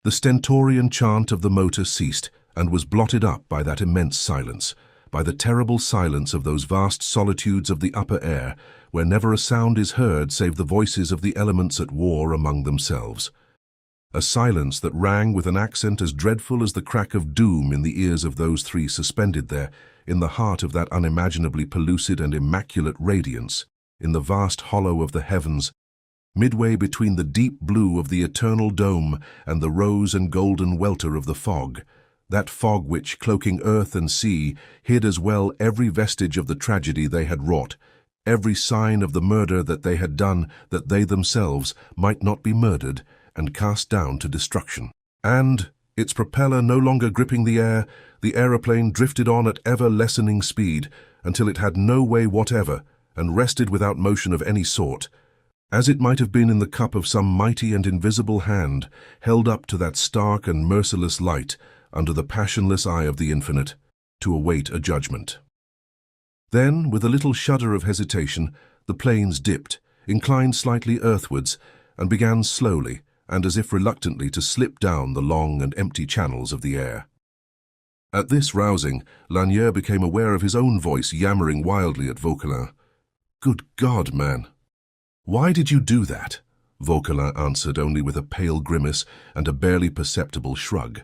the stentorian chant of the motor ceased and was blotted up by that immense silence, by the terrible silence of those vast solitudes of the upper air, where never a sound is heard save the voices of the elements at war among themselves. A silence that rang with an accent as dreadful as the crack of doom in the ears of those 3 suspended there, in the heart of that unimaginably pellucid and immaculate radiance, in the vast hollow of the heavens, midway between the deep blue of the eternal dome and the rose and golden welter of the fog, that fog which, cloaking earth and sea, hid as well every vestige of the tragedy they had wrought, every sign of the murder that they had done, that they themselves might not be murdered and cast down to destruction. And, its propeller no longer gripping the aeroplane drifted on at ever-lessening speed until it had no way whatever and rested without motion of any sort, as it might have been in the cup of some mighty and invisible hand held up to that stark and merciless light under the passionless eye of the infinite, to await a judgment. Then, with a little shudder of hesitation, the planes dipped, inclined slightly earthwards, and began slowly, and as if reluctantly, to slip down the long and empty channels of the air. At this rousing, Lanyard became aware of his own voice yammering wildly at Vauquelin. "Good God, man! Why did you do that?" Vauquelin answered only with a pale grimace and a barely perceptible shrug.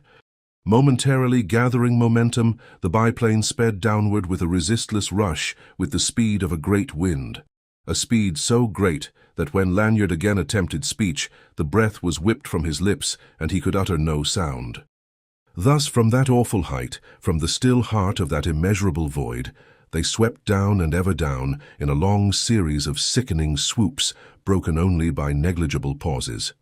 Momentarily gathering momentum, the biplane sped downward with a resistless rush with the speed of a great wind, a speed so great that when Lanyard again attempted speech, the breath was whipped from his lips and he could utter no sound. Thus, from that awful height, from the still heart of that immeasurable void, they swept down and ever down in a long series of sickening swoops, broken only by negligible pauses.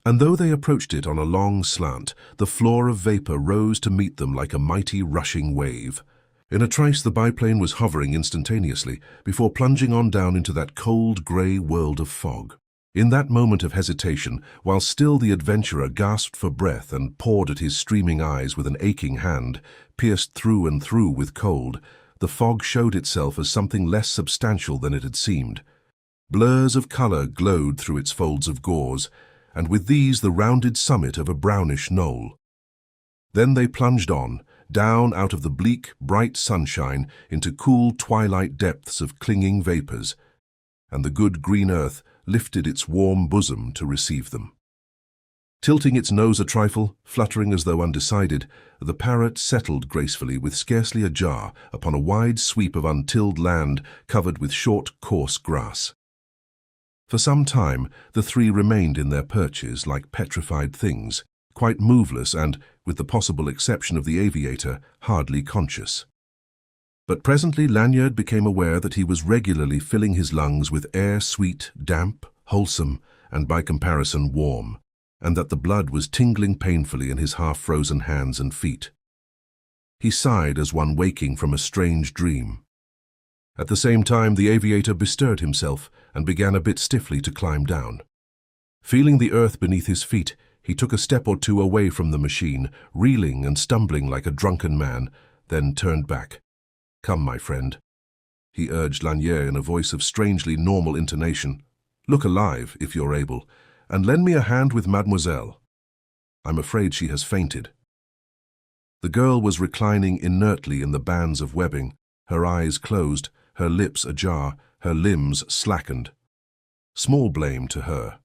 And though they approached it on a long slant, the floor of vapor rose to meet them like a mighty rushing wave. In a trice the biplane was hovering instantaneously before plunging on down into that cold grey world of fog. In that moment of hesitation, while still the adventurer gasped for breath and pawed at his streaming eyes with an aching hand, pierced through and through with cold, the fog showed itself as something less substantial than it had seemed. Blurs of color glowed through its folds of gauze, and with these the rounded summit of a brownish knoll. Then they plunged on, down out of the bleak, bright sunshine into cool twilight depths of clinging vapors, and the good green earth lifted its warm bosom to receive them. Tilting its nose a trifle, fluttering as though undecided, the parrot settled gracefully with scarcely a jar upon a wide sweep of untilled land covered with short, coarse grass. For some time, the three remained in their perches like petrified things, quite moveless and, with the possible exception of the aviator, hardly conscious. But presently Lanyard became aware that he was regularly filling his lungs with air sweet, damp, wholesome, and by comparison warm, and that the blood was tingling painfully in his half-frozen hands and feet. He sighed as one waking from a strange dream. At the same time, the aviator bestirred himself and began a bit stiffly to climb down. Feeling the earth beneath his feet, he took a step or two away from the machine, reeling and stumbling like a drunken man, then turned back. "Come, my friend," he urged Lanyard in a voice of strangely normal intonation. "Look alive, if you're able, and lend me a hand with Mademoiselle. I'm afraid she has fainted." The girl was reclining inertly in the bands of webbing, her eyes closed, her lips ajar, her limbs slackened. Small blame to her,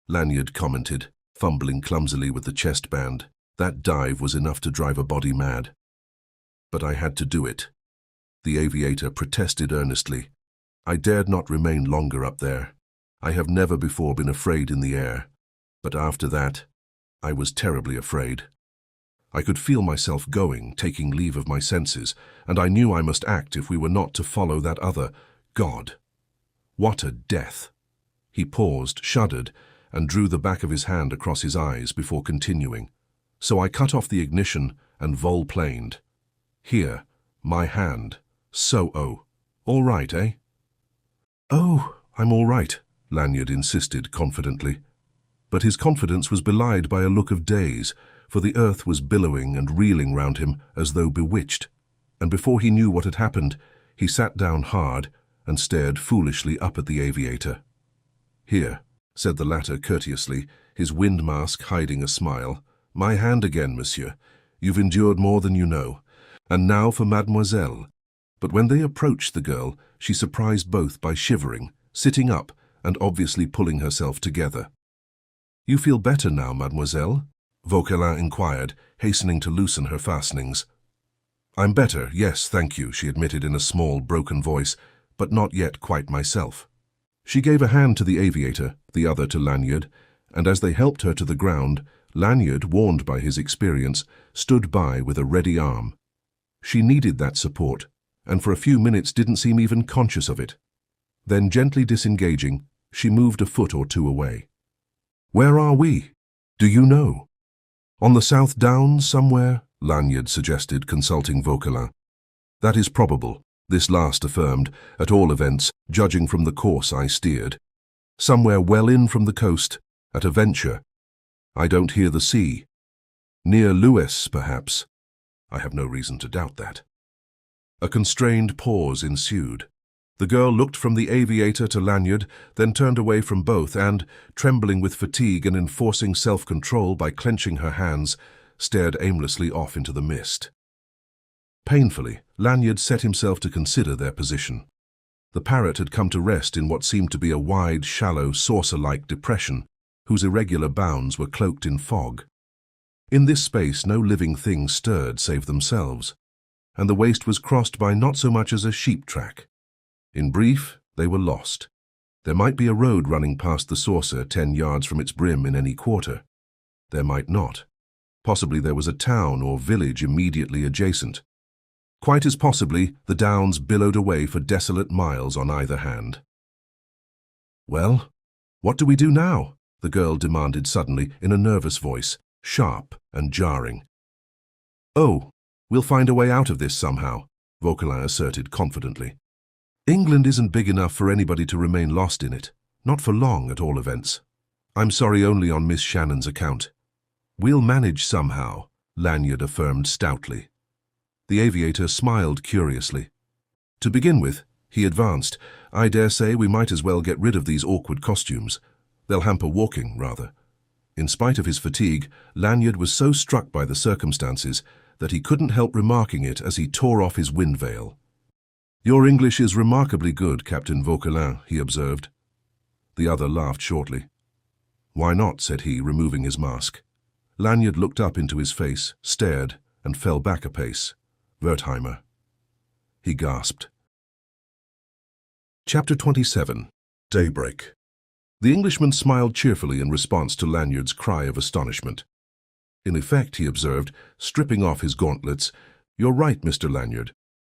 Lanyard commented, fumbling clumsily with the chest band. That dive was enough to drive a body mad. "But I had to do it," the aviator protested earnestly. "I dared not remain longer up there. I have never before been afraid in the air, but after that, I was terribly afraid. I could feel myself going, taking leave of my senses, and I knew I must act if we were not to follow that other God. What a death!" He paused, shuddered, and drew the back of his hand across his eyes before continuing. "So I cut off the ignition and volplaned. Here, my hand. So, all right, eh?" "Oh, I'm all right," Lanyard insisted confidently. But his confidence was belied by a look of daze, for the earth was billowing and reeling round him as though bewitched, and before he knew what had happened, he sat down hard and stared foolishly up at the aviator. "Here," said the latter courteously, his wind mask hiding a smile. "My hand again, monsieur. You've endured more than you know. And now for Mademoiselle." But when they approached the girl, she surprised both by shivering, sitting up, and obviously pulling herself together. "You feel better now, Mademoiselle?" Vauquelin inquired, hastening to loosen her fastenings. "I'm better, yes, thank you," she admitted in a small, broken voice, "but not yet quite myself." She gave a hand to the aviator, the other to Lanyard, and as they helped her to the ground, Lanyard, warned by his experience, stood by with a ready arm. She needed that support, and for a few minutes didn't seem even conscious of it. Then, gently disengaging, she moved a foot or two away. "Where are we? Do you know?" "On the South Downs somewhere," Lanyard suggested, consulting Vauquelin. "That is probable," this last affirmed, "at all events, judging from the course I steered. Somewhere well in from the coast, at a venture. I don't hear the sea. Near Louis, perhaps. I have no reason to doubt that." A constrained pause ensued. The girl looked from the aviator to Lanyard, then turned away from both and, trembling with fatigue and enforcing self-control by clenching her hands, stared aimlessly off into the mist. Painfully, Lanyard set himself to consider their position. The parrot had come to rest in what seemed to be a wide, shallow, saucer-like depression, whose irregular bounds were cloaked in fog. In this space no living thing stirred save themselves, and the waste was crossed by not so much as a sheep track. In brief, they were lost. There might be a road running past the saucer 10 yards from its brim in any quarter. There might not. Possibly there was a town or village immediately adjacent. Quite as possibly, the downs billowed away for desolate miles on either hand. "Well, what do we do now?" the girl demanded suddenly in a nervous voice, sharp and jarring. "Oh, we'll find a way out of this somehow," Vauquelin asserted confidently. "England isn't big enough for anybody to remain lost in it. Not for long, at all events. I'm sorry only on Miss Shannon's account. We'll manage somehow, Lanyard affirmed stoutly. The aviator smiled curiously. To begin with, he advanced, I dare say we might as well get rid of these awkward costumes. They'll hamper walking, rather. In spite of his fatigue, Lanyard was so struck by the circumstances that he couldn't help remarking it as he tore off his wind veil. Your English is remarkably good, Captain Vauquelin, he observed. The other laughed shortly. Why not, said he, removing his mask. Lanyard looked up into his face, stared, and fell back a pace. Wertheimer. He gasped. Chapter 27. Daybreak. The Englishman smiled cheerfully in response to Lanyard's cry of astonishment. In effect, he observed, stripping off his gauntlets, You're right, Mr. Lanyard.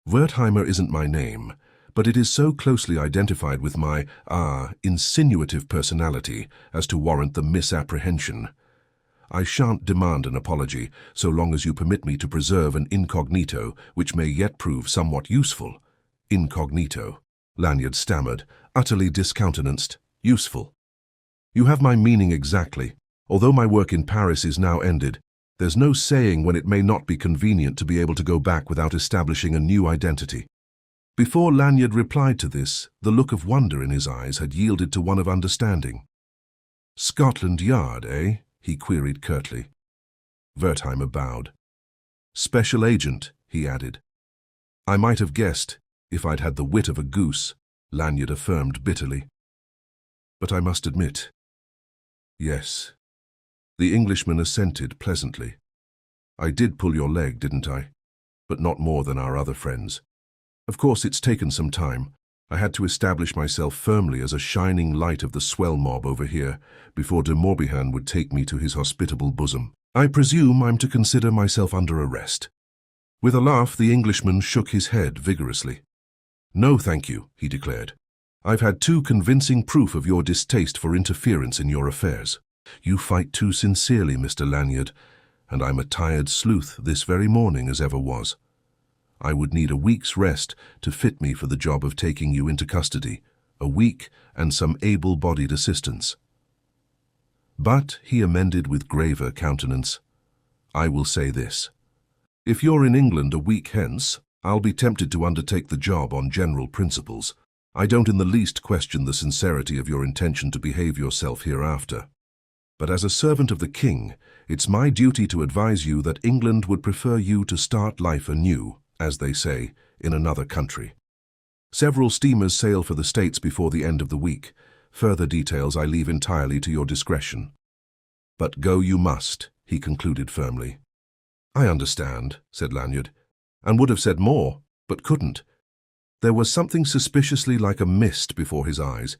Wertheimer isn't my name, but it is so closely identified with my, insinuative personality as to warrant the misapprehension. I shan't demand an apology, so long as you permit me to preserve an incognito which may yet prove somewhat useful. Incognito, Lanyard stammered, utterly discountenanced. Useful. You have my meaning exactly. Although my work in Paris is now ended, there's no saying when it may not be convenient to be able to go back without establishing a new identity. Before Lanyard replied to this, the look of wonder in his eyes had yielded to one of understanding. Scotland Yard, eh? He queried curtly. Wertheimer bowed. Special agent, he added. I might have guessed, if I'd had the wit of a goose, Lanyard affirmed bitterly. But I must admit. Yes. The Englishman assented pleasantly. I did pull your leg, didn't I? But not more than our other friends. Of course, it's taken some time. I had to establish myself firmly as a shining light of the swell mob over here before de Morbihan would take me to his hospitable bosom. I presume I'm to consider myself under arrest. With a laugh, the Englishman shook his head vigorously. No, thank you, he declared. I've had too convincing proof of your distaste for interference in your affairs. You fight too sincerely, Mr. Lanyard, and I'm a tired sleuth this very morning as ever was. I would need a week's rest to fit me for the job of taking you into custody, a week and some able-bodied assistance. But, he amended with graver countenance, I will say this. If you're in England a week hence, I'll be tempted to undertake the job on general principles. I don't in the least question the sincerity of your intention to behave yourself hereafter. But as a servant of the King, it's my duty to advise you that England would prefer you to start life anew, as they say, in another country. Several steamers sail for the States before the end of the week. Further details I leave entirely to your discretion. But go you must, he concluded firmly. I understand, said Lanyard, and would have said more, but couldn't. There was something suspiciously like a mist before his eyes.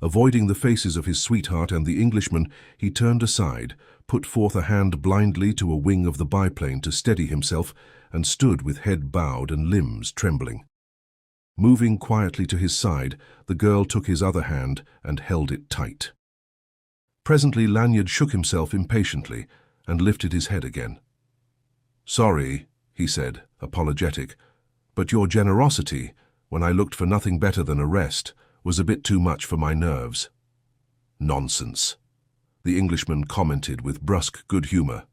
Avoiding the faces of his sweetheart and the Englishman, he turned aside, put forth a hand blindly to a wing of the biplane to steady himself, and stood with head bowed and limbs trembling. Moving quietly to his side, the girl took his other hand and held it tight. Presently Lanyard shook himself impatiently and lifted his head again. Sorry, he said, apologetic, but your generosity, when I looked for nothing better than arrest, was a bit too much for my nerves. Nonsense, the Englishman commented with brusque good humor.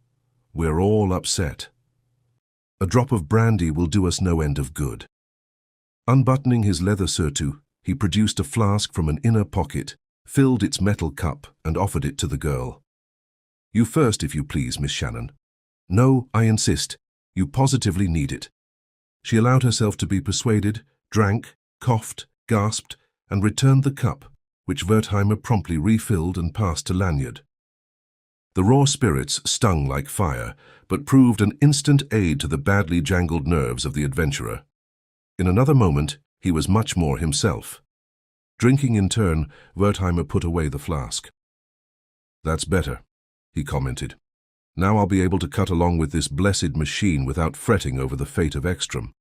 We're all upset. A drop of brandy will do us no end of good. Unbuttoning his leather surtout, he produced a flask from an inner pocket, filled its metal cup, and offered it to the girl. You first, if you please, Miss Shannon. No, I insist. You positively need it. She allowed herself to be persuaded, drank, coughed, gasped, and returned the cup, which Wertheimer promptly refilled and passed to Lanyard. The raw spirits stung like fire, but proved an instant aid to the badly jangled nerves of the adventurer. In another moment, he was much more himself. Drinking in turn, Wertheimer put away the flask. That's better, he commented. Now I'll be able to cut along with this blessed machine without fretting over the fate of Ekstrom.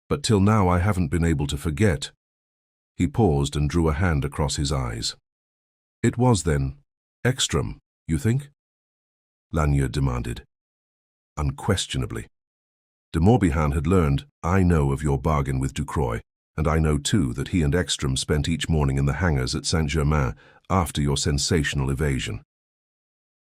But till now I haven't been able to forget. He paused and drew a hand across his eyes. It was, then, Ekstrom, you think? Lanyard demanded. Unquestionably. De Morbihan had learned, I know of your bargain with Ducroix, And I know, too, that he and Ekstrom spent each morning in the hangars at Saint-Germain after your sensational evasion.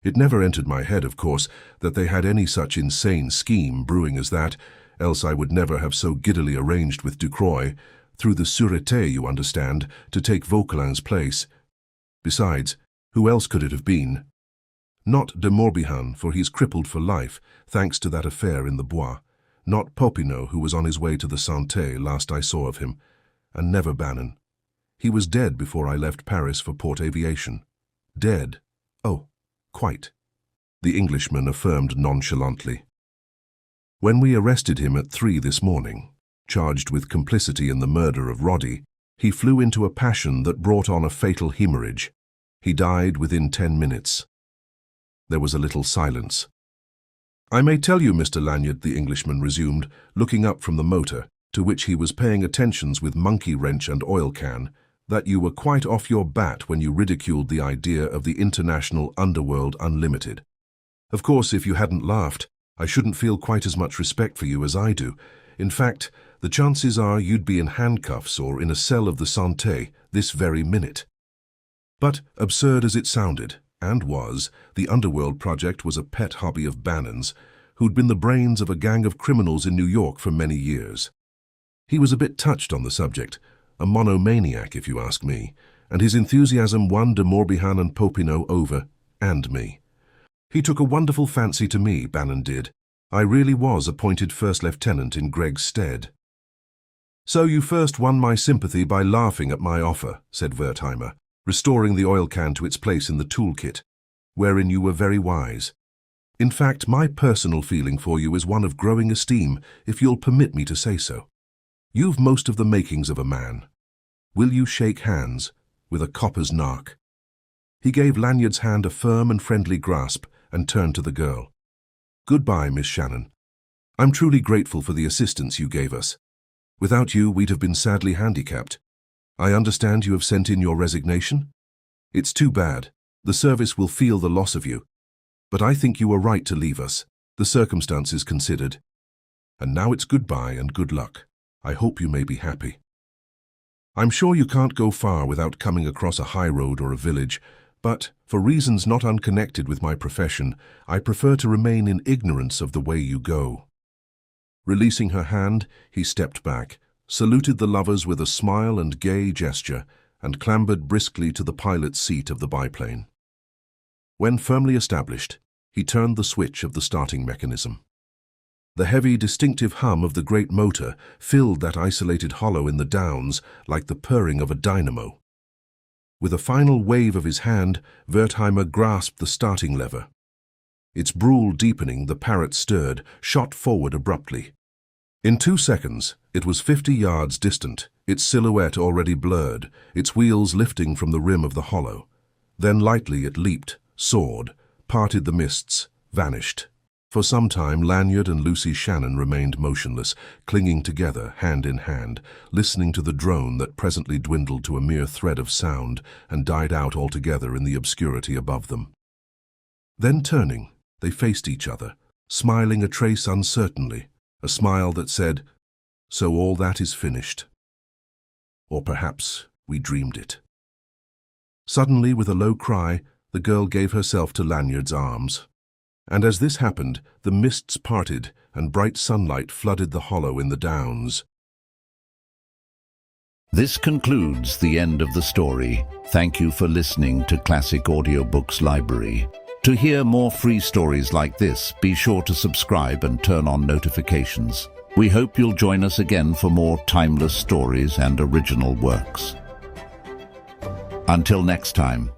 It never entered my head, of course, that they had any such insane scheme brewing as that, else I would never have so giddily arranged with Ducroix, through the Sûreté, you understand, to take Vauquelin's place. Besides, who else could it have been? Not de Morbihan, for he's crippled for life, thanks to that affair in the Bois. Not Popinot, who was on his way to the Santé last I saw of him. And never Bannon. He was dead before I left Paris for Port Aviation. Dead? Oh, quite. The Englishman affirmed nonchalantly. When we arrested him at 3 this morning, charged with complicity in the murder of Roddy, he flew into a passion that brought on a fatal hemorrhage. He died within 10 minutes. There was a little silence. I may tell you, Mr. Lanyard, the Englishman resumed, looking up from the motor, to which he was paying attentions with monkey wrench and oil can, that you were quite off your bat when you ridiculed the idea of the International Underworld Unlimited. Of course, if you hadn't laughed, I shouldn't feel quite as much respect for you as I do. In fact, the chances are you'd be in handcuffs or in a cell of the Santé this very minute. But, absurd as it sounded, and was, the Underworld project was a pet hobby of Bannon's, who'd been the brains of a gang of criminals in New York for many years. He was a bit touched on the subject, a monomaniac if you ask me, and his enthusiasm won de Morbihan and Popinot over, and me. He took a wonderful fancy to me, Bannon did. I really was appointed first lieutenant in Greg's stead. So you first won my sympathy by laughing at my offer, said Wertheimer, restoring the oil can to its place in the toolkit, wherein you were very wise. In fact, my personal feeling for you is one of growing esteem, if you'll permit me to say so. You've most of the makings of a man. Will you shake hands, with a copper's nark? He gave Lanyard's hand a firm and friendly grasp and turned to the girl. Goodbye, Miss Shannon. I'm truly grateful for the assistance you gave us. Without you, we'd have been sadly handicapped. I understand you have sent in your resignation? It's too bad. The service will feel the loss of you. But I think you were right to leave us, the circumstances considered. And now it's goodbye and good luck. I hope you may be happy. I'm sure you can't go far without coming across a high road or a village, but, for reasons not unconnected with my profession, I prefer to remain in ignorance of the way you go. Releasing her hand, he stepped back, saluted the lovers with a smile and gay gesture, and clambered briskly to the pilot's seat of the biplane. When firmly established, he turned the switch of the starting mechanism. The heavy, distinctive hum of the great motor filled that isolated hollow in the downs like the purring of a dynamo. With a final wave of his hand, Wertheimer grasped the starting lever. Its brule deepening, the Parrot stirred, shot forward abruptly. In 2 seconds, it was 50 yards distant, its silhouette already blurred, its wheels lifting from the rim of the hollow. Then lightly it leaped, soared, parted the mists, vanished. For some time, Lanyard and Lucy Shannon remained motionless, clinging together, hand in hand, listening to the drone that presently dwindled to a mere thread of sound and died out altogether in the obscurity above them. Then turning, they faced each other, smiling a trace uncertainly, a smile that said, "So all that is finished." Or perhaps we dreamed it. Suddenly, with a low cry, the girl gave herself to Lanyard's arms. And as this happened, the mists parted and bright sunlight flooded the hollow in the downs. This concludes the end of the story. Thank you for listening to Classic Audiobooks Library. To hear more free stories like this, be sure to subscribe and turn on notifications. We hope you'll join us again for more timeless stories and original works. Until next time.